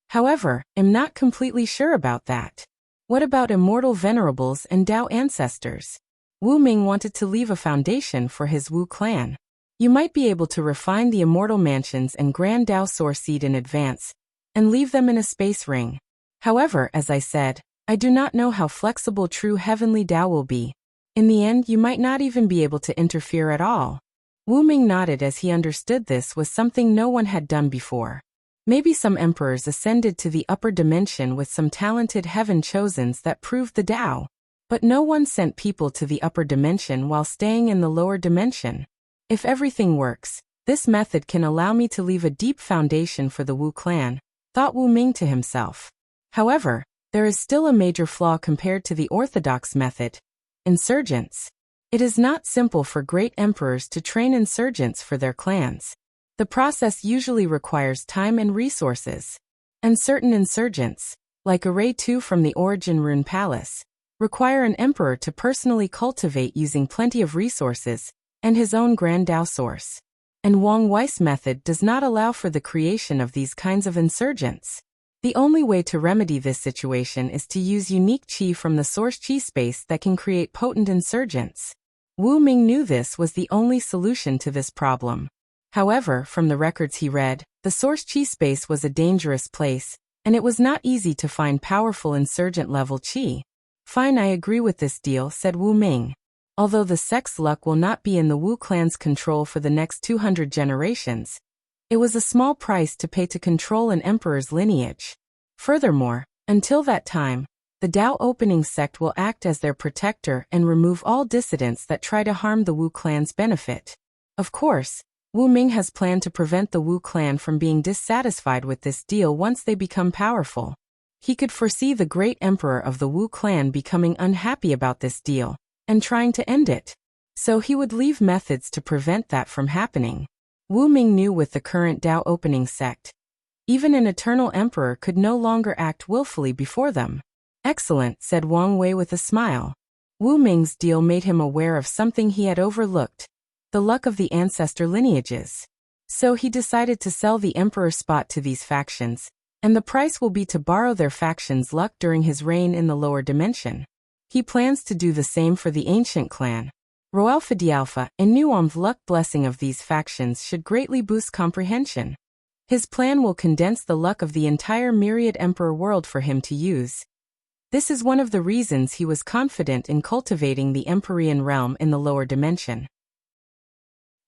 However, I'm not completely sure about that. What about immortal venerables and Tao ancestors? Wu Ming wanted to leave a foundation for his Wu clan. You might be able to refine the immortal mansions and grand Dao Soar seed in advance, and leave them in a space ring. However, as I said, I do not know how flexible true heavenly Dao will be. In the end, you might not even be able to interfere at all. Wu Ming nodded as he understood this was something no one had done before. Maybe some emperors ascended to the upper dimension with some talented heaven chosens that proved the Dao. But no one sent people to the upper dimension while staying in the lower dimension. If everything works, this method can allow me to leave a deep foundation for the Wu clan, thought Wu Ming to himself. However, there is still a major flaw compared to the orthodox method: insurgents. It is not simple for great emperors to train insurgents for their clans. The process usually requires time and resources. And certain insurgents, like Array II from the Origin Rune Palace, require an emperor to personally cultivate using plenty of resources and his own grand Dao source. And Wang Wei's method does not allow for the creation of these kinds of insurgents. The only way to remedy this situation is to use unique qi from the source qi space that can create potent insurgents. Wu Ming knew this was the only solution to this problem. However, from the records he read, the source qi space was a dangerous place, and it was not easy to find powerful insurgent-level qi. Fine, I agree with this deal, said Wu Ming. Although the sex luck will not be in the Wu clan's control for the next 200 generations, it was a small price to pay to control an emperor's lineage. Furthermore, until that time, the Dao Opening sect will act as their protector and remove all dissidents that try to harm the Wu clan's benefit. Of course, Wu Ming has planned to prevent the Wu clan from being dissatisfied with this deal once they become powerful. He could foresee the great emperor of the Wu clan becoming unhappy about this deal and trying to end it. So he would leave methods to prevent that from happening. Wu Ming knew with the current Dao Opening sect, even an eternal emperor could no longer act willfully before them. Excellent, said Wang Wei with a smile. Wu Ming's deal made him aware of something he had overlooked: the luck of the ancestor lineages. So he decided to sell the emperor's spot to these factions, and the price will be to borrow their faction's luck during his reign in the lower dimension. He plans to do the same for the ancient clan. Roalpha Dialpha and Nuom's luck blessing of these factions should greatly boost comprehension. His plan will condense the luck of the entire myriad emperor world for him to use. This is one of the reasons he was confident in cultivating the Empyrean realm in the lower dimension.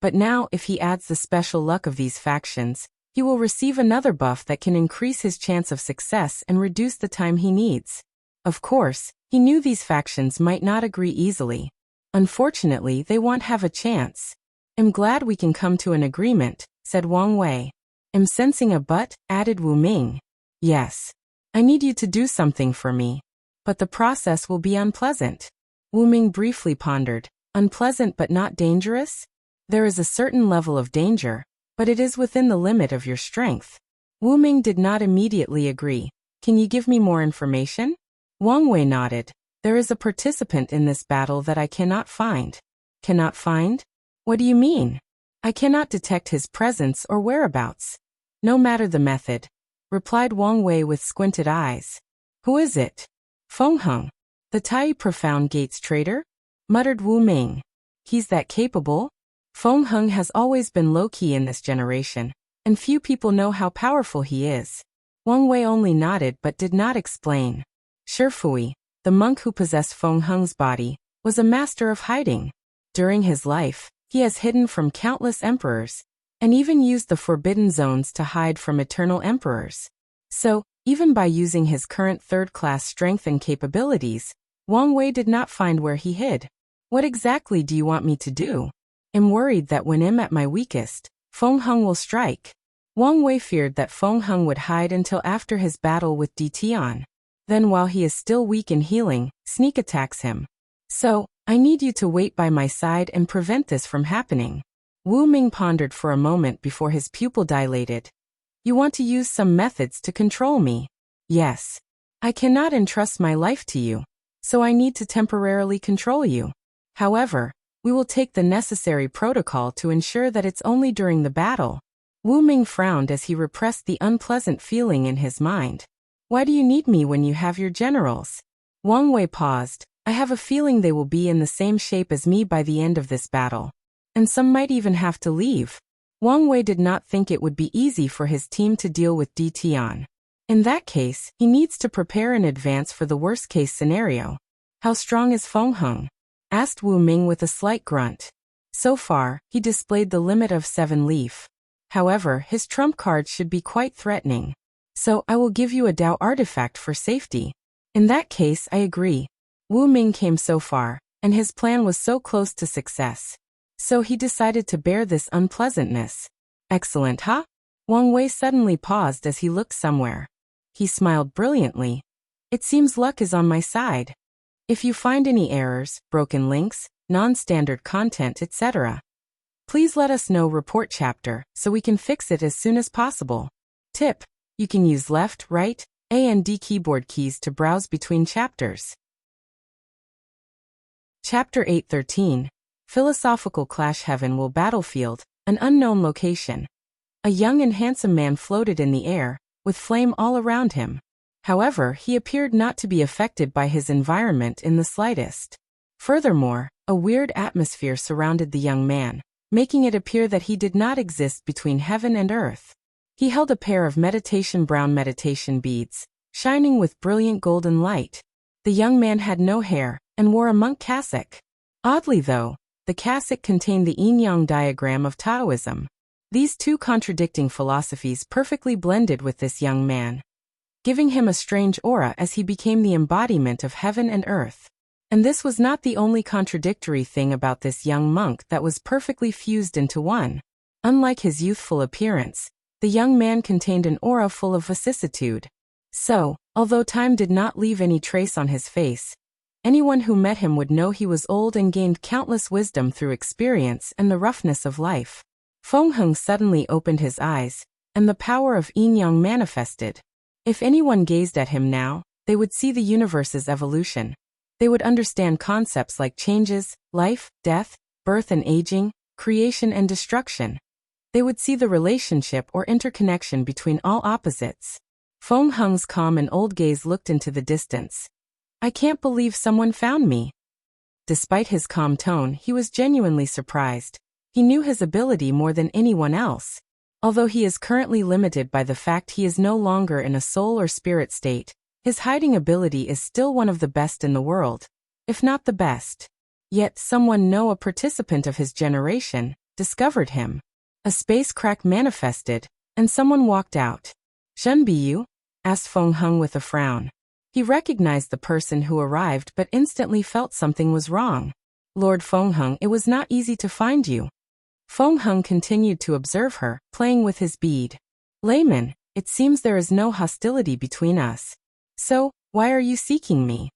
But now, if he adds the special luck of these factions, he will receive another buff that can increase his chance of success and reduce the time he needs. Of course, he knew these factions might not agree easily. Unfortunately, they won't have a chance. I'm glad we can come to an agreement, said Wang Wei. I'm sensing a but, added Wu Ming. Yes. I need you to do something for me. But the process will be unpleasant. Wu Ming briefly pondered. Unpleasant but not dangerous? There is a certain level of danger, but it is within the limit of your strength. Wu Ming did not immediately agree. Can you give me more information? Wang Wei nodded. There is a participant in this battle that I cannot find. Cannot find? What do you mean? I cannot detect his presence or whereabouts. No matter the method, replied Wang Wei with squinted eyes. Who is it? Feng Heng, the Tai Profound Gates trader? Muttered Wu Ming. He's that capable? Feng Heng has always been low-key in this generation, and few people know how powerful he is. Wang Wei only nodded but did not explain. Shifui, the monk who possessed Feng Heng's body, was a master of hiding. During his life, he has hidden from countless emperors, and even used the forbidden zones to hide from eternal emperors. So, even by using his current third-class strength and capabilities, Wang Wei did not find where he hid. What exactly do you want me to do? I'm worried that when I'm at my weakest, Feng Heng will strike. Wang Wei feared that Feng Heng would hide until after his battle with Di Tian. Then while he is still weak in healing, sneak attacks him. So, I need you to wait by my side and prevent this from happening. Wu Ming pondered for a moment before his pupil dilated. You want to use some methods to control me? Yes. I cannot entrust my life to you, so I need to temporarily control you. However, we will take the necessary protocol to ensure that it's only during the battle. Wu Ming frowned as he repressed the unpleasant feeling in his mind. Why do you need me when you have your generals? Wang Wei paused, I have a feeling they will be in the same shape as me by the end of this battle. And some might even have to leave. Wang Wei did not think it would be easy for his team to deal with Di Tian. In that case, he needs to prepare in advance for the worst-case scenario. How strong is Feng Heng? Asked Wu Ming with a slight grunt. So far, he displayed the limit of 7 leaf. However, his trump card should be quite threatening. So, I will give you a Dao artifact for safety. In that case, I agree. Wu Ming came so far, and his plan was so close to success. So he decided to bear this unpleasantness. Excellent, huh? Wang Wei suddenly paused as he looked somewhere. He smiled brilliantly. It seems luck is on my side. If you find any errors, broken links, non-standard content, etc., please let us know. Report chapter, so we can fix it as soon as possible. Tip: you can use left, right, A and D keyboard keys to browse between chapters. Chapter 8:13. Philosophical Clash. Heaven will battlefield, an unknown location. A young and handsome man floated in the air, with flame all around him. However, he appeared not to be affected by his environment in the slightest. Furthermore, a weird atmosphere surrounded the young man, making it appear that he did not exist between heaven and earth. He held a pair of brown meditation beads, shining with brilliant golden light. The young man had no hair, and wore a monk cassock. Oddly though, the cassock contained the yin-yang diagram of Taoism. These two contradicting philosophies perfectly blended with this young man, giving him a strange aura as he became the embodiment of heaven and earth. And this was not the only contradictory thing about this young monk that was perfectly fused into one. Unlike his youthful appearance, the young man contained an aura full of vicissitude. So, although time did not leave any trace on his face, anyone who met him would know he was old and gained countless wisdom through experience and the roughness of life. Feng Heng suddenly opened his eyes, and the power of yin-yang manifested. If anyone gazed at him now, they would see the universe's evolution. They would understand concepts like changes, life, death, birth and aging, creation and destruction. They would see the relationship or interconnection between all opposites. Feng Heng's calm and old gaze looked into the distance. I can't believe someone found me. Despite his calm tone, he was genuinely surprised. He knew his ability more than anyone else. Although he is currently limited by the fact he is no longer in a soul or spirit state, his hiding ability is still one of the best in the world, if not the best. Yet someone, a participant of his generation, discovered him. A space crack manifested, and someone walked out. Zhen Biyu? Asked Feng Heng with a frown. He recognized the person who arrived but instantly felt something was wrong. Lord Feng Heng, it was not easy to find you. Feng Heng continued to observe her, playing with his bead. Layman, it seems there is no hostility between us. So, why are you seeking me?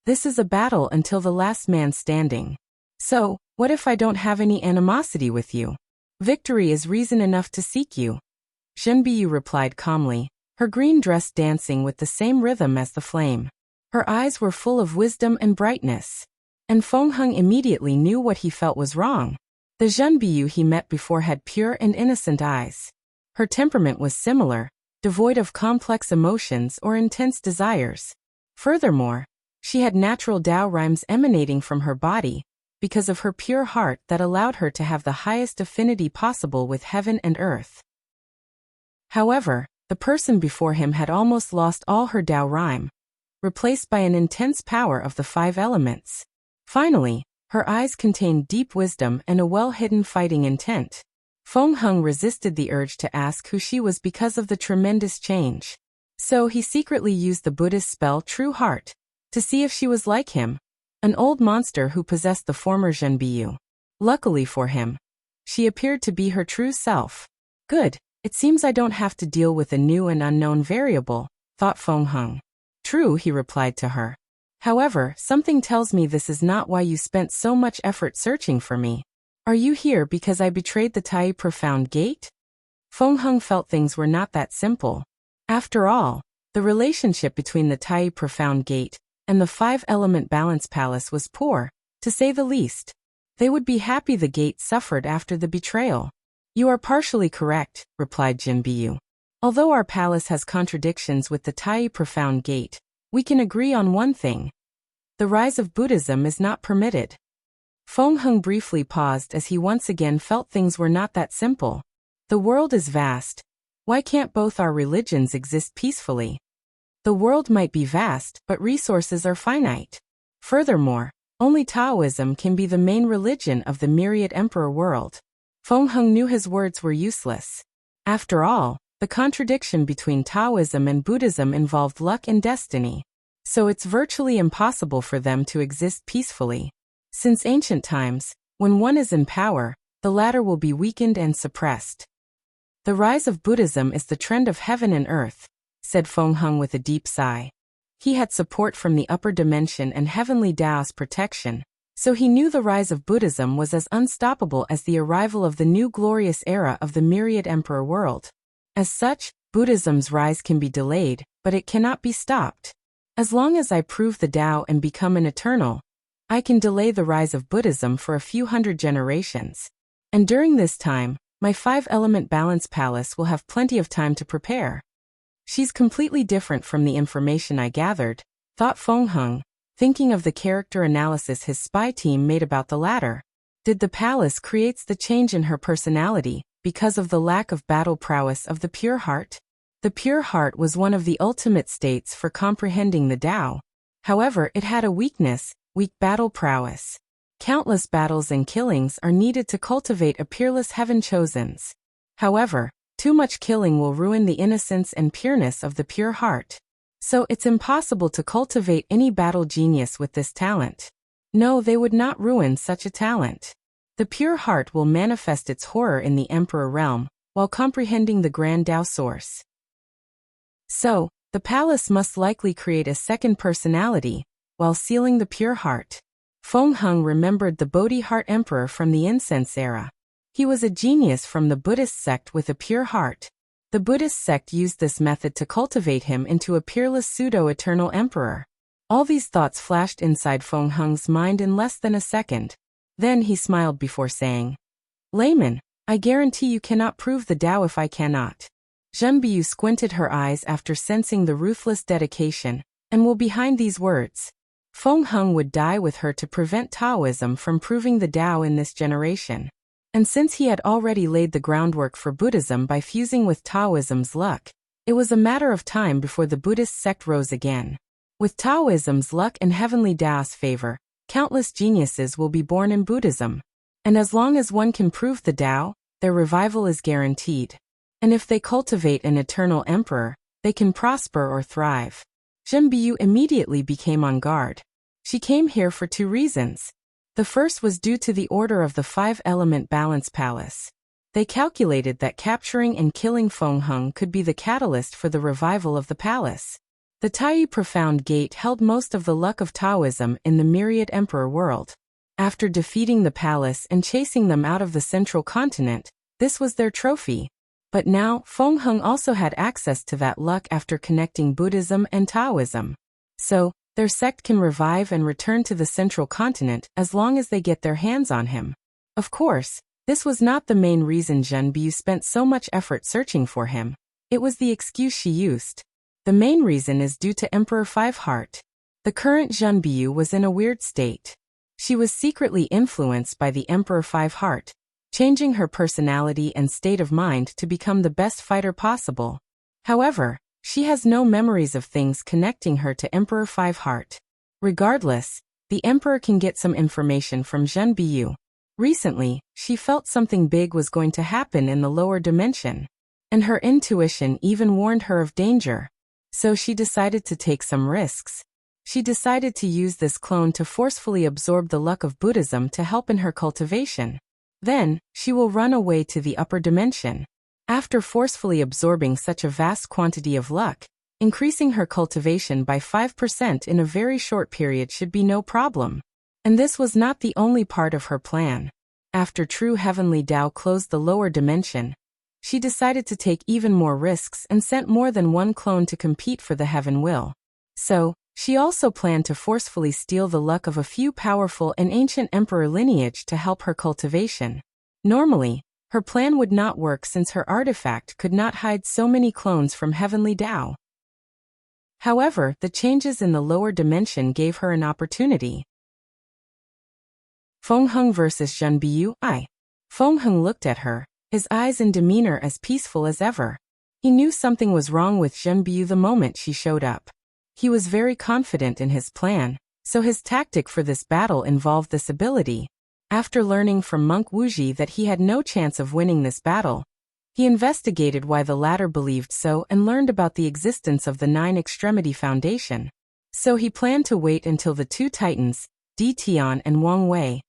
This is a battle until the last man standing. So, what if I don't have any animosity with you? Victory is reason enough to seek you. Zhen Biyu replied calmly, her green dress dancing with the same rhythm as the flame. Her eyes were full of wisdom and brightness. And Feng Heng immediately knew what he felt was wrong. The Zhen Biyu he met before had pure and innocent eyes. Her temperament was similar, devoid of complex emotions or intense desires. Furthermore, she had natural Dao rhymes emanating from her body, because of her pure heart that allowed her to have the highest affinity possible with heaven and earth. However, the person before him had almost lost all her Dao rhyme, replaced by an intense power of the 5 elements. Finally, her eyes contained deep wisdom and a well-hidden fighting intent. Feng Heng resisted the urge to ask who she was because of the tremendous change. So he secretly used the Buddhist spell True Heart to see if she was like him, an old monster who possessed the former Zhen Biyu. Luckily for him, she appeared to be her true self. Good, it seems I don't have to deal with a new and unknown variable, thought Feng Heng. True, he replied to her. However, something tells me this is not why you spent so much effort searching for me. Are you here because I betrayed the Tai Profound Gate? Feng Heng felt things were not that simple. After all, the relationship between the Tai Profound Gate and the 5-element balance palace was poor, to say the least. They would be happy the gate suffered after the betrayal. You are partially correct, replied Zhen Biyu. Although our palace has contradictions with the Tai Profound Gate, we can agree on one thing. The rise of Buddhism is not permitted. Feng Heng briefly paused as he once again felt things were not that simple. The world is vast. Why can't both our religions exist peacefully? The world might be vast, but resources are finite. Furthermore, only Taoism can be the main religion of the myriad emperor world. Feng Heng knew his words were useless. After all, the contradiction between Taoism and Buddhism involved luck and destiny. So it's virtually impossible for them to exist peacefully. Since ancient times, when one is in power, the latter will be weakened and suppressed. The rise of Buddhism is the trend of heaven and earth, said Feng Heng with a deep sigh. He had support from the upper dimension and heavenly Tao's protection, so he knew the rise of Buddhism was as unstoppable as the arrival of the new glorious era of the myriad emperor world. As such, Buddhism's rise can be delayed, but it cannot be stopped. As long as I prove the Tao and become an eternal, I can delay the rise of Buddhism for a few hundred generations. And during this time, my 5-element balance palace will have plenty of time to prepare. She's completely different from the information I gathered, thought Feng Heng, thinking of the character analysis his spy team made about the latter. Did the palace creates the change in her personality because of the lack of battle prowess of the pure heart? The pure heart was one of the ultimate states for comprehending the Tao. However, it had a weakness, weak battle prowess. Countless battles and killings are needed to cultivate a peerless heaven-chosens. However, too much killing will ruin the innocence and pureness of the pure heart. So it's impossible to cultivate any battle genius with this talent. No, they would not ruin such a talent. The pure heart will manifest its horror in the emperor realm, while comprehending the grand Tao source. So, the palace must likely create a second personality, while sealing the pure heart. Feng Heng remembered the Bodhi heart emperor from the incense era. He was a genius from the Buddhist sect with a pure heart. The Buddhist sect used this method to cultivate him into a peerless pseudo-eternal emperor. All these thoughts flashed inside Feng Heng's mind in less than a second. Then he smiled before saying, "Layman, I guarantee you cannot prove the Tao if I cannot." Zhen Biu squinted her eyes after sensing the ruthless dedication, and will behind these words. Feng Heng would die with her to prevent Taoism from proving the Tao in this generation. And since he had already laid the groundwork for Buddhism by fusing with Taoism's luck, it was a matter of time before the Buddhist sect rose again. With Taoism's luck and heavenly Tao's favor, countless geniuses will be born in Buddhism. And as long as one can prove the Tao, their revival is guaranteed. And if they cultivate an eternal emperor, they can prosper or thrive. Zhen Biu immediately became on guard. She came here for 2 reasons. The first was due to the order of the 5-element balance palace. They calculated that capturing and killing Feng Heng could be the catalyst for the revival of the palace. The Tai Profound Gate held most of the luck of Taoism in the myriad emperor world. After defeating the palace and chasing them out of the central continent, this was their trophy. But now, Feng Heng also had access to that luck after connecting Buddhism and Taoism. So, their sect can revive and return to the central continent as long as they get their hands on him. Of course, this was not the main reason Zhen Biu spent so much effort searching for him. It was the excuse she used. The main reason is due to Emperor Five Heart. The current Zhen Biu was in a weird state. She was secretly influenced by the Emperor Five Heart, changing her personality and state of mind to become the best fighter possible. However, she has no memories of things connecting her to Emperor Five Heart. Regardless, the Emperor can get some information from Zhen Biu. Recently, she felt something big was going to happen in the lower dimension. And her intuition even warned her of danger. So she decided to take some risks. She decided to use this clone to forcefully absorb the luck of Buddhism to help in her cultivation. Then, she will run away to the upper dimension. After forcefully absorbing such a vast quantity of luck, increasing her cultivation by 5% in a very short period should be no problem. And this was not the only part of her plan. After true heavenly Tao closed the lower dimension, she decided to take even more risks and sent more than one clone to compete for the heaven will. So, she also planned to forcefully steal the luck of a few powerful and ancient emperor lineage to help her cultivation. Normally, her plan would not work since her artifact could not hide so many clones from heavenly Tao. However, the changes in the lower dimension gave her an opportunity. Feng Heng versus Zhen Biyu. Feng Heng looked at her, his eyes and demeanor as peaceful as ever. He knew something was wrong with Zhen Biyu the moment she showed up. He was very confident in his plan, so his tactic for this battle involved this ability. After learning from monk Wuxia that he had no chance of winning this battle, he investigated why the latter believed so and learned about the existence of the Nine Extremity Foundation. So he planned to wait until the two titans, Di Tian and Wang Wei,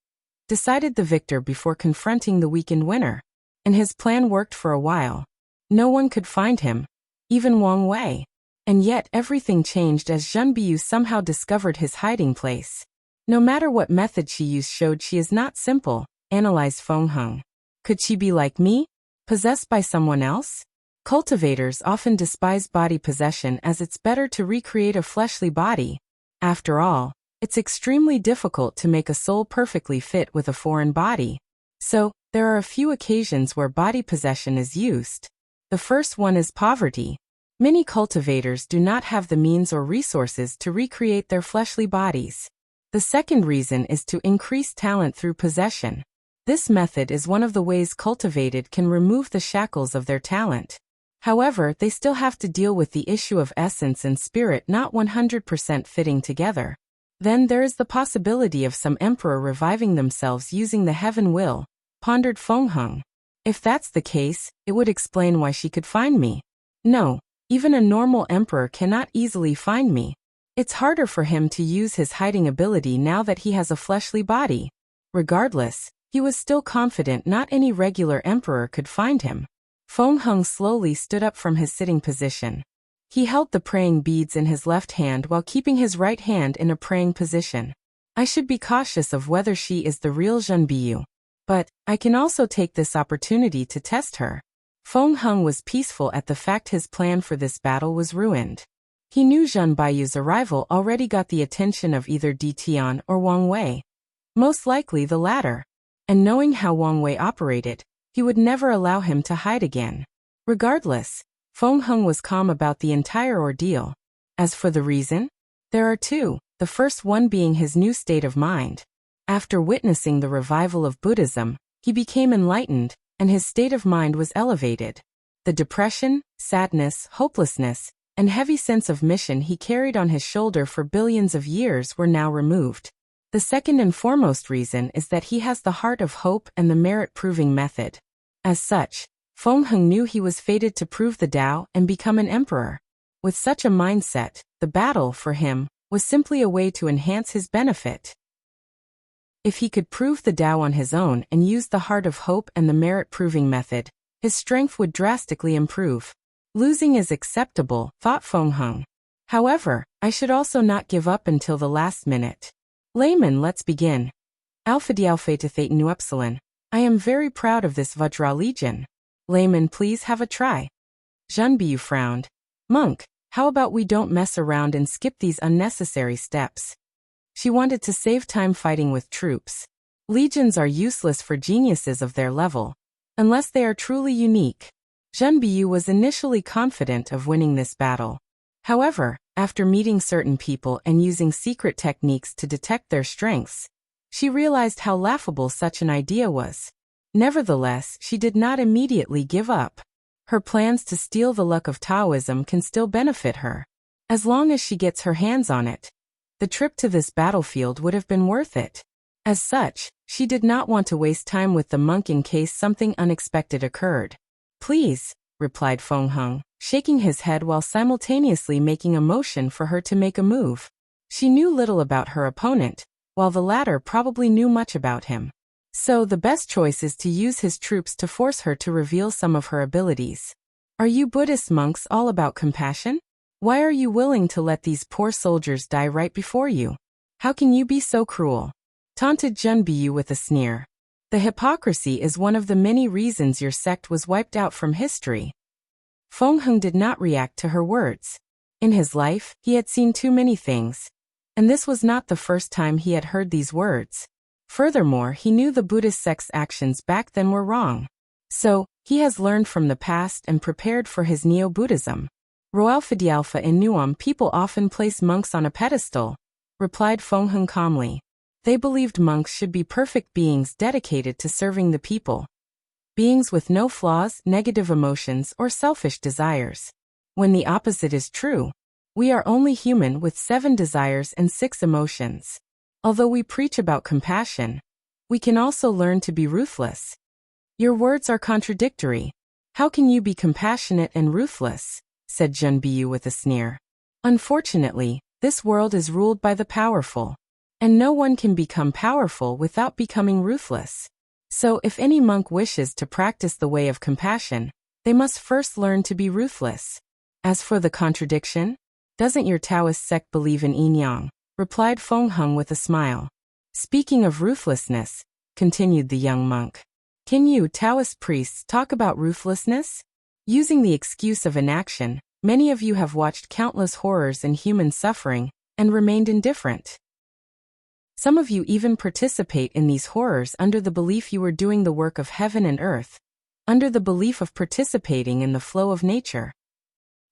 decided the victor before confronting the weakened winner. And his plan worked for a while. No one could find him, even Wang Wei. And yet everything changed as Zhen Biyu somehow discovered his hiding place. No matter what method she used showed she is not simple, analyzed Feng Heng. Could she be like me? Possessed by someone else? Cultivators often despise body possession as it's better to recreate a fleshly body. After all, it's extremely difficult to make a soul perfectly fit with a foreign body. So, there are a few occasions where body possession is used. The first one is poverty. Many cultivators do not have the means or resources to recreate their fleshly bodies. The second reason is to increase talent through possession. This method is one of the ways cultivated can remove the shackles of their talent. However, they still have to deal with the issue of essence and spirit not 100% fitting together. Then there is the possibility of some emperor reviving themselves using the heaven will, pondered Feng Heng. If that's the case, it would explain why she could find me. No, even a normal emperor cannot easily find me. It's harder for him to use his hiding ability now that he has a fleshly body. Regardless, he was still confident not any regular emperor could find him. Feng Heng slowly stood up from his sitting position. He held the praying beads in his left hand while keeping his right hand in a praying position. I should be cautious of whether she is the real Zhen Biyu. But I can also take this opportunity to test her. Feng Heng was peaceful at the fact his plan for this battle was ruined. He knew Zhen Biyu's arrival already got the attention of either Di Tian or Wang Wei. Most likely the latter. And knowing how Wang Wei operated, he would never allow him to hide again. Regardless, Feng Heng was calm about the entire ordeal. As for the reason, there are two, the first one being his new state of mind. After witnessing the revival of Buddhism, he became enlightened, and his state of mind was elevated. The depression, sadness, hopelessness, and heavy sense of mission he carried on his shoulder for billions of years were now removed. The second and foremost reason is that he has the heart of hope and the merit-proving method. As such, Feng Heng knew he was fated to prove the Tao and become an emperor. With such a mindset, the battle, for him, was simply a way to enhance his benefit. If he could prove the Tao on his own and use the heart of hope and the merit-proving method, his strength would drastically improve. Losing is acceptable, thought Feng Heng. However, I should also not give up until the last minute. Layman, let's begin. Alpha D Alpha Theta Nu Epsilon. I am very proud of this Vajra Legion. Layman, please have a try. Zhen Biyu frowned. Monk, how about we don't mess around and skip these unnecessary steps? She wanted to save time fighting with troops. Legions are useless for geniuses of their level, unless they are truly unique. Zhen Biyu was initially confident of winning this battle. However, after meeting certain people and using secret techniques to detect their strengths, she realized how laughable such an idea was. Nevertheless, she did not immediately give up. Her plans to steal the luck of Taoism can still benefit her. As long as she gets her hands on it, the trip to this battlefield would have been worth it. As such, she did not want to waste time with the monk in case something unexpected occurred. Please, replied Feng Heng, shaking his head while simultaneously making a motion for her to make a move. She knew little about her opponent, while the latter probably knew much about him. So the best choice is to use his troops to force her to reveal some of her abilities. Are you Buddhist monks all about compassion? Why are you willing to let these poor soldiers die right before you? How can you be so cruel? Taunted Zhen Biyu with a sneer. The hypocrisy is one of the many reasons your sect was wiped out from history. Feng Heng did not react to her words. In his life, he had seen too many things. And this was not the first time he had heard these words. Furthermore, he knew the Buddhist sect's actions back then were wrong. So, he has learned from the past and prepared for his Neo-Buddhism. Roalpha in Nuam people often place monks on a pedestal, replied Feng calmly. They believed monks should be perfect beings dedicated to serving the people. Beings with no flaws, negative emotions, or selfish desires. When the opposite is true, we are only human with 7 desires and 6 emotions. Although we preach about compassion, we can also learn to be ruthless. Your words are contradictory. How can you be compassionate and ruthless? Said Junbiyu with a sneer. Unfortunately, this world is ruled by the powerful. And no one can become powerful without becoming ruthless. So if any monk wishes to practice the way of compassion, they must first learn to be ruthless. As for the contradiction, doesn't your Taoist sect believe in yin-yang? Replied Feng with a smile. Speaking of ruthlessness, continued the young monk. Can you Taoist priests talk about ruthlessness? Using the excuse of inaction, many of you have watched countless horrors and human suffering, and remained indifferent. Some of you even participate in these horrors under the belief you are doing the work of heaven and earth, under the belief of participating in the flow of nature.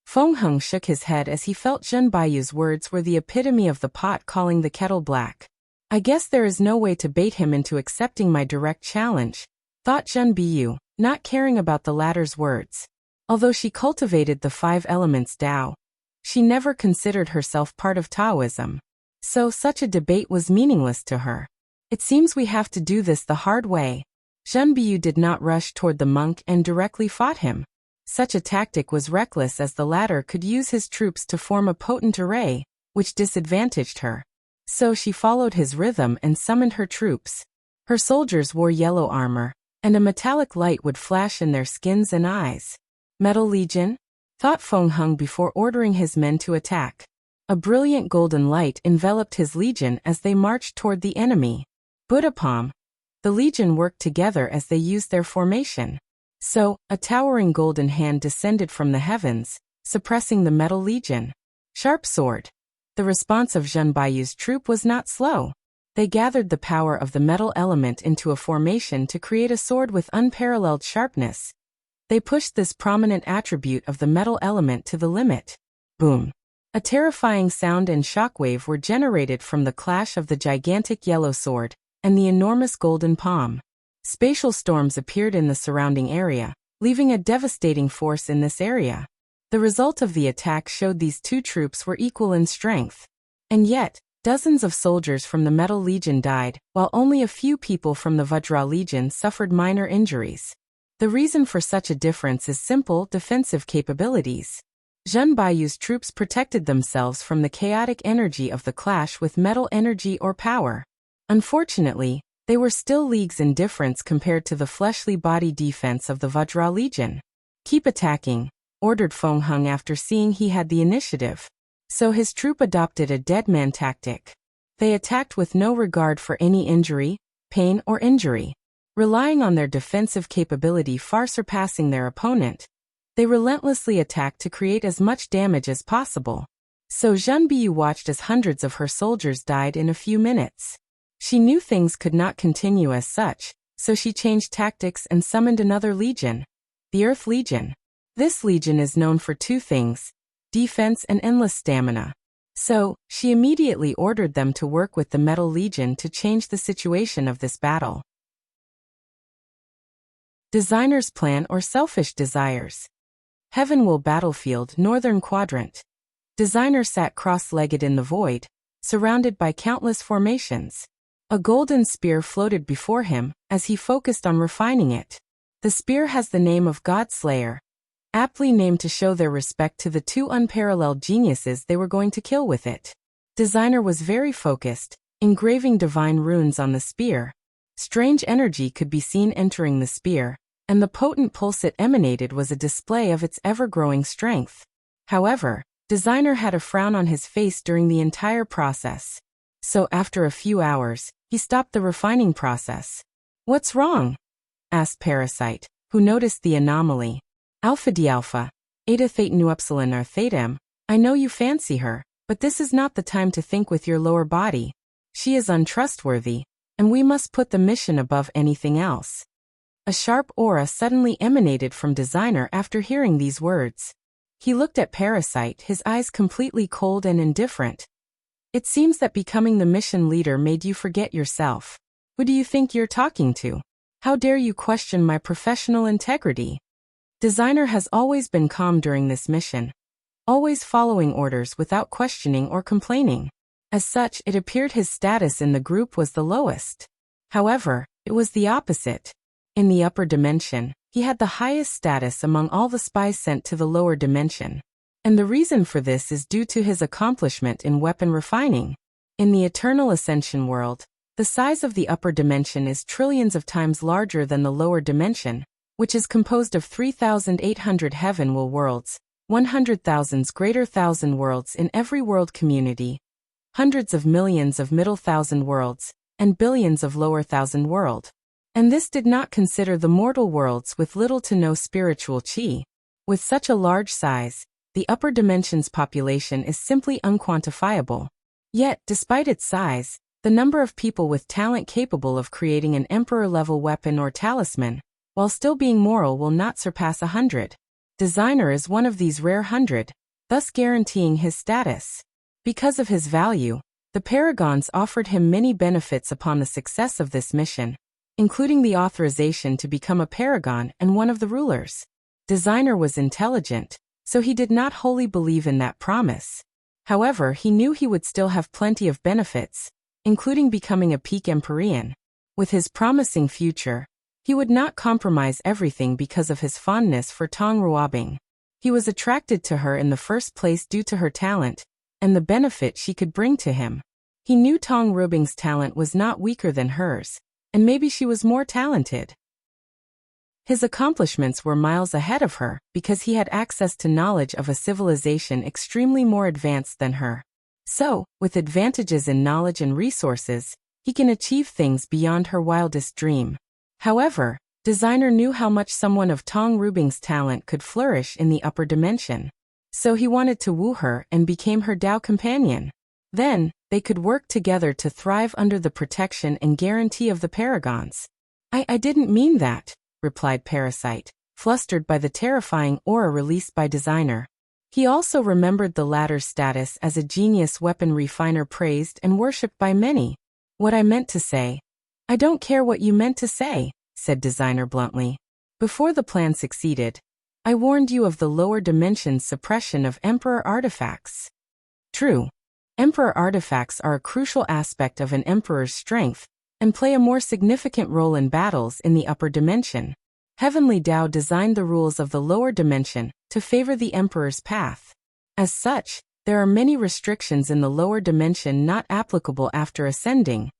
Feng shook his head as he felt Zhen Baiyu's words were the epitome of the pot calling the kettle black. I guess there is no way to bait him into accepting my direct challenge, thought Zhen Baiyu, not caring about the latter's words. Although she cultivated the 5 elements Tao, she never considered herself part of Taoism. So such a debate was meaningless to her. It seems we have to do this the hard way. Zhen Baiyu did not rush toward the monk and directly fought him. Such a tactic was reckless as the latter could use his troops to form a potent array, which disadvantaged her. So she followed his rhythm and summoned her troops. Her soldiers wore yellow armor, and a metallic light would flash in their skins and eyes. Metal Legion? Thought Feng before ordering his men to attack. A brilliant golden light enveloped his legion as they marched toward the enemy. Buddhapom. The legion worked together as they used their formation. So, a towering golden hand descended from the heavens, suppressing the metal legion. Sharp sword. The response of Zhen Baiyu's troop was not slow. They gathered the power of the metal element into a formation to create a sword with unparalleled sharpness. They pushed this prominent attribute of the metal element to the limit. Boom. A terrifying sound and shockwave were generated from the clash of the gigantic yellow sword and the enormous golden palm. Spatial storms appeared in the surrounding area, leaving a devastating force in this area. The result of the attack showed these 2 troops were equal in strength. And yet, dozens of soldiers from the Metal Legion died, while only a few people from the Vajra Legion suffered minor injuries. The reason for such a difference is simple: defensive capabilities. Zhen Baiyu's troops protected themselves from the chaotic energy of the clash with metal energy or power. Unfortunately, they were still leagues in difference compared to the fleshly body defense of the Vajra Legion. Keep attacking, ordered Feng after seeing he had the initiative. So his troop adopted a dead man tactic. They attacked with no regard for any injury, pain or injury. Relying on their defensive capability far surpassing their opponent, they relentlessly attacked to create as much damage as possible. So Zhen Baiyu watched as hundreds of her soldiers died in a few minutes. She knew things could not continue as such, so she changed tactics and summoned another legion, the Earth Legion. This legion is known for 2 things: defense and endless stamina. So, she immediately ordered them to work with the Metal Legion to change the situation of this battle. Designer's plan or selfish desires. Heavenwell Battlefield, Northern Quadrant. Designer sat cross-legged in the void, surrounded by countless formations. A golden spear floated before him as he focused on refining it. The spear has the name of God Slayer, aptly named to show their respect to the 2 unparalleled geniuses they were going to kill with it. Designer was very focused, engraving divine runes on the spear. Strange energy could be seen entering the spear, and the potent pulse it emanated was a display of its ever-growing strength. However, Designer had a frown on his face during the entire process. So after a few hours, he stopped the refining process. "What's wrong?" asked Parasite, who noticed the anomaly. "Alpha D Alpha, Eta Theta Nu Epsilon or Theta, I know you fancy her, but this is not the time to think with your lower body. She is untrustworthy, and we must put the mission above anything else." A sharp aura suddenly emanated from Designer after hearing these words. He looked at Parasite, his eyes completely cold and indifferent. It seems that becoming the mission leader made you forget yourself. Who do you think you're talking to? How dare you question my professional integrity? Designer has always been calm during this mission, always following orders without questioning or complaining. As such, it appeared his status in the group was the lowest. However, it was the opposite. In the upper dimension, he had the highest status among all the spies sent to the lower dimension. And the reason for this is due to his accomplishment in weapon refining. In the Eternal Ascension world, the size of the upper dimension is trillions of times larger than the lower dimension, which is composed of 3,800 heavenward worlds, 100,000 greater thousand worlds in every world community, hundreds of millions of middle thousand worlds, and billions of lower thousand world. And this did not consider the mortal worlds with little to no spiritual chi. With such a large size, the upper dimension's population is simply unquantifiable. Yet, despite its size, the number of people with talent capable of creating an emperor-level weapon or talisman, while still being moral, will not surpass 100. Designer is one of these rare 100, thus guaranteeing his status. Because of his value, the Paragons offered him many benefits upon the success of this mission, including the authorization to become a Paragon and one of the rulers. Designer was intelligent, so he did not wholly believe in that promise. However, he knew he would still have plenty of benefits, including becoming a peak Empyrean. With his promising future, he would not compromise everything because of his fondness for Tong Ruobing. He was attracted to her in the first place due to her talent, and the benefit she could bring to him. He knew Tong Ruobing's talent was not weaker than hers, and maybe she was more talented. His accomplishments were miles ahead of her, because he had access to knowledge of a civilization extremely more advanced than her. So, with advantages in knowledge and resources, he can achieve things beyond her wildest dream. However, Designer knew how much someone of Tong Ruobing's talent could flourish in the upper dimension. So he wanted to woo her and became her Tao companion. Then, they could work together to thrive under the protection and guarantee of the Paragons. I didn't mean that, replied Parasite, flustered by the terrifying aura released by Designer. He also remembered the latter's status as a genius weapon refiner praised and worshipped by many. What I meant to say. I don't care what you meant to say, said Designer bluntly. Before the plan succeeded, I warned you of the lower dimension's suppression of Emperor artifacts. True. Emperor artifacts are a crucial aspect of an emperor's strength, and play a more significant role in battles in the upper dimension. Heavenly Tao designed the rules of the lower dimension to favor the emperor's path. As such, there are many restrictions in the lower dimension not applicable after ascending,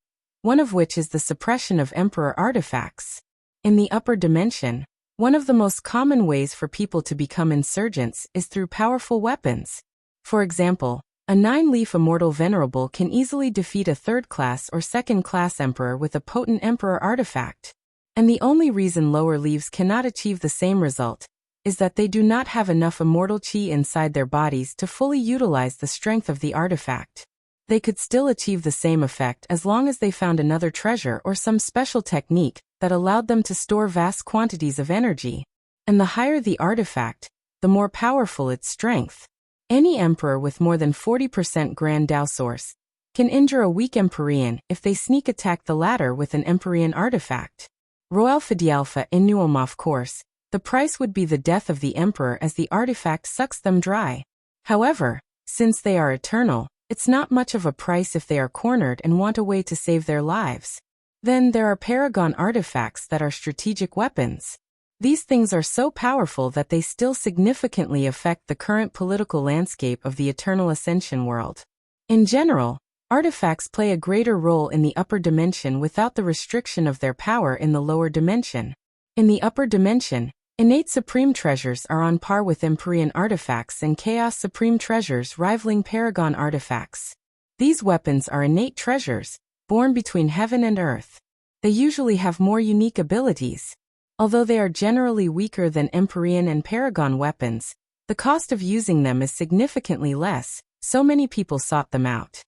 one of which is the suppression of emperor artifacts. In the upper dimension, one of the most common ways for people to become insurgents is through powerful weapons. For example, a 9-leaf Immortal Venerable can easily defeat a 3rd-class or 2nd-class emperor with a potent emperor artifact. And the only reason lower leaves cannot achieve the same result is that they do not have enough immortal chi inside their bodies to fully utilize the strength of the artifact. They could still achieve the same effect as long as they found another treasure or some special technique that allowed them to store vast quantities of energy. And the higher the artifact, the more powerful its strength. Any emperor with more than 40% Grand Tao source can injure a weak Empyrean if they sneak attack the latter with an Empyrean artifact. Royal Fidelfa Inuum, of course, the price would be the death of the emperor as the artifact sucks them dry. However, since they are eternal, it's not much of a price if they are cornered and want a way to save their lives. Then there are Paragon artifacts that are strategic weapons. These things are so powerful that they still significantly affect the current political landscape of the Eternal Ascension world. In general, artifacts play a greater role in the upper dimension without the restriction of their power in the lower dimension. In the upper dimension, innate supreme treasures are on par with Empyrean artifacts and Chaos supreme treasures rivaling Paragon artifacts. These weapons are innate treasures, born between heaven and earth. They usually have more unique abilities. Although they are generally weaker than Empyrean and Paragon weapons, the cost of using them is significantly less, so many people sought them out.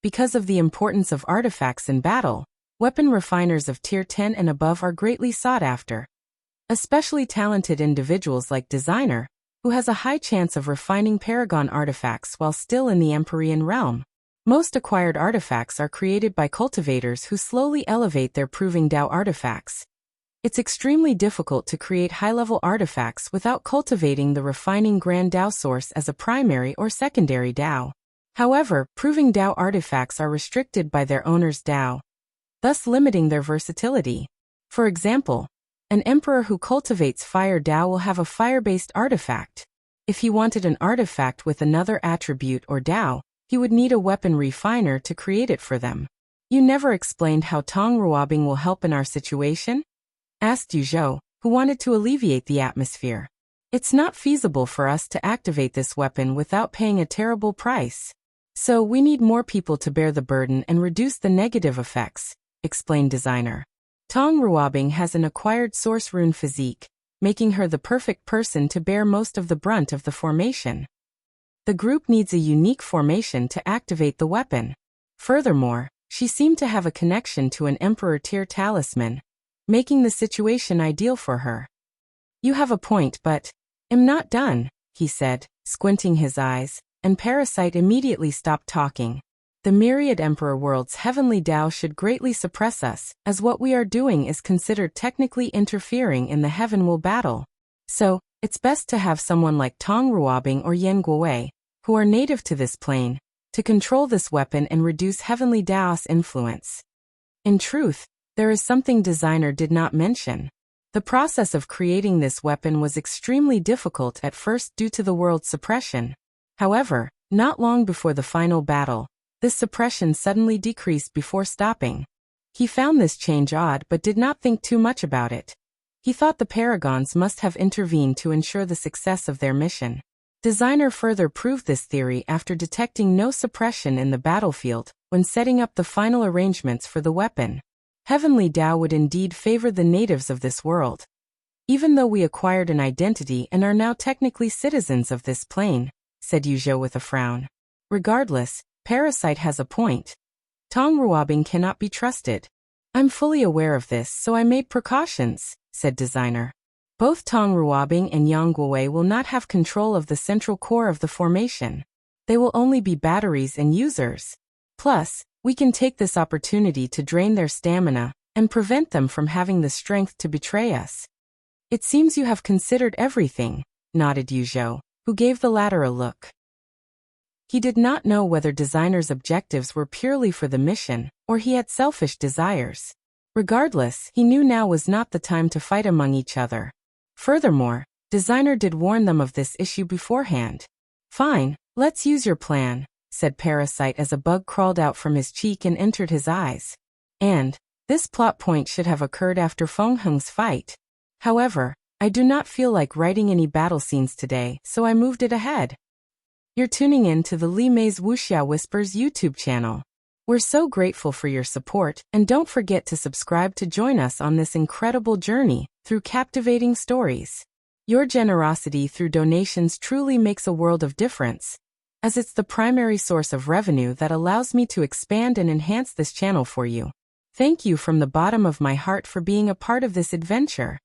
Because of the importance of artifacts in battle, weapon refiners of Tier 10 and above are greatly sought after. Especially talented individuals like Designer, who has a high chance of refining paragon artifacts while still in the Empyrean realm. Most acquired artifacts are created by cultivators who slowly elevate their proving Dao artifacts. It's extremely difficult to create high-level artifacts without cultivating the refining Grand Dao source as a primary or secondary Dao. However, proving Dao artifacts are restricted by their owner's Dao, thus limiting their versatility. For example, an emperor who cultivates Fire Dao will have a fire-based artifact. If he wanted an artifact with another attribute or Dao, he would need a weapon refiner to create it for them. You never explained how Tong Ruobing will help in our situation? Asked Yu Zhou, who wanted to alleviate the atmosphere. It's not feasible for us to activate this weapon without paying a terrible price. So we need more people to bear the burden and reduce the negative effects, explained designer. Tong Ruobing has an acquired source rune physique, making her the perfect person to bear most of the brunt of the formation. The group needs a unique formation to activate the weapon. Furthermore, she seemed to have a connection to an Emperor tier talisman, making the situation ideal for her. You have a point, but I'm not done, he said, squinting his eyes, and Parasite immediately stopped talking. The myriad Emperor world's heavenly Dao should greatly suppress us, as what we are doing is considered technically interfering in the Heaven Will battle. So, it's best to have someone like Tong Ruobing or Yan Guowei, who are native to this plane, to control this weapon and reduce Heavenly Dao's influence. In truth, there is something designer did not mention. The process of creating this weapon was extremely difficult at first due to the world's suppression. However, not long before the final battle, this suppression suddenly decreased before stopping. He found this change odd but did not think too much about it. He thought the Paragons must have intervened to ensure the success of their mission. Designer further proved this theory after detecting no suppression in the battlefield when setting up the final arrangements for the weapon. Heavenly Dao would indeed favor the natives of this world. Even though we acquired an identity and are now technically citizens of this plane, said Yu Zhou with a frown. Regardless, Parasite has a point. Tong Ruobing cannot be trusted. I'm fully aware of this, so I made precautions, said designer. Both Tong Ruobing and Yang Guowei will not have control of the central core of the formation. They will only be batteries and users. Plus, we can take this opportunity to drain their stamina and prevent them from having the strength to betray us. It seems you have considered everything, nodded Yu Zhou, who gave the latter a look. He did not know whether designer's objectives were purely for the mission, or he had selfish desires. Regardless, he knew now was not the time to fight among each other. Furthermore, designer did warn them of this issue beforehand. Fine, let's use your plan, said Parasite as a bug crawled out from his cheek and entered his eyes. And this plot point should have occurred after Feng Heng's fight. However, I do not feel like writing any battle scenes today, so I moved it ahead. You're tuning in to the Li Mei's Wuxia Whispers YouTube channel. We're so grateful for your support, and don't forget to subscribe to join us on this incredible journey through captivating stories. Your generosity through donations truly makes a world of difference, as it's the primary source of revenue that allows me to expand and enhance this channel for you. Thank you from the bottom of my heart for being a part of this adventure.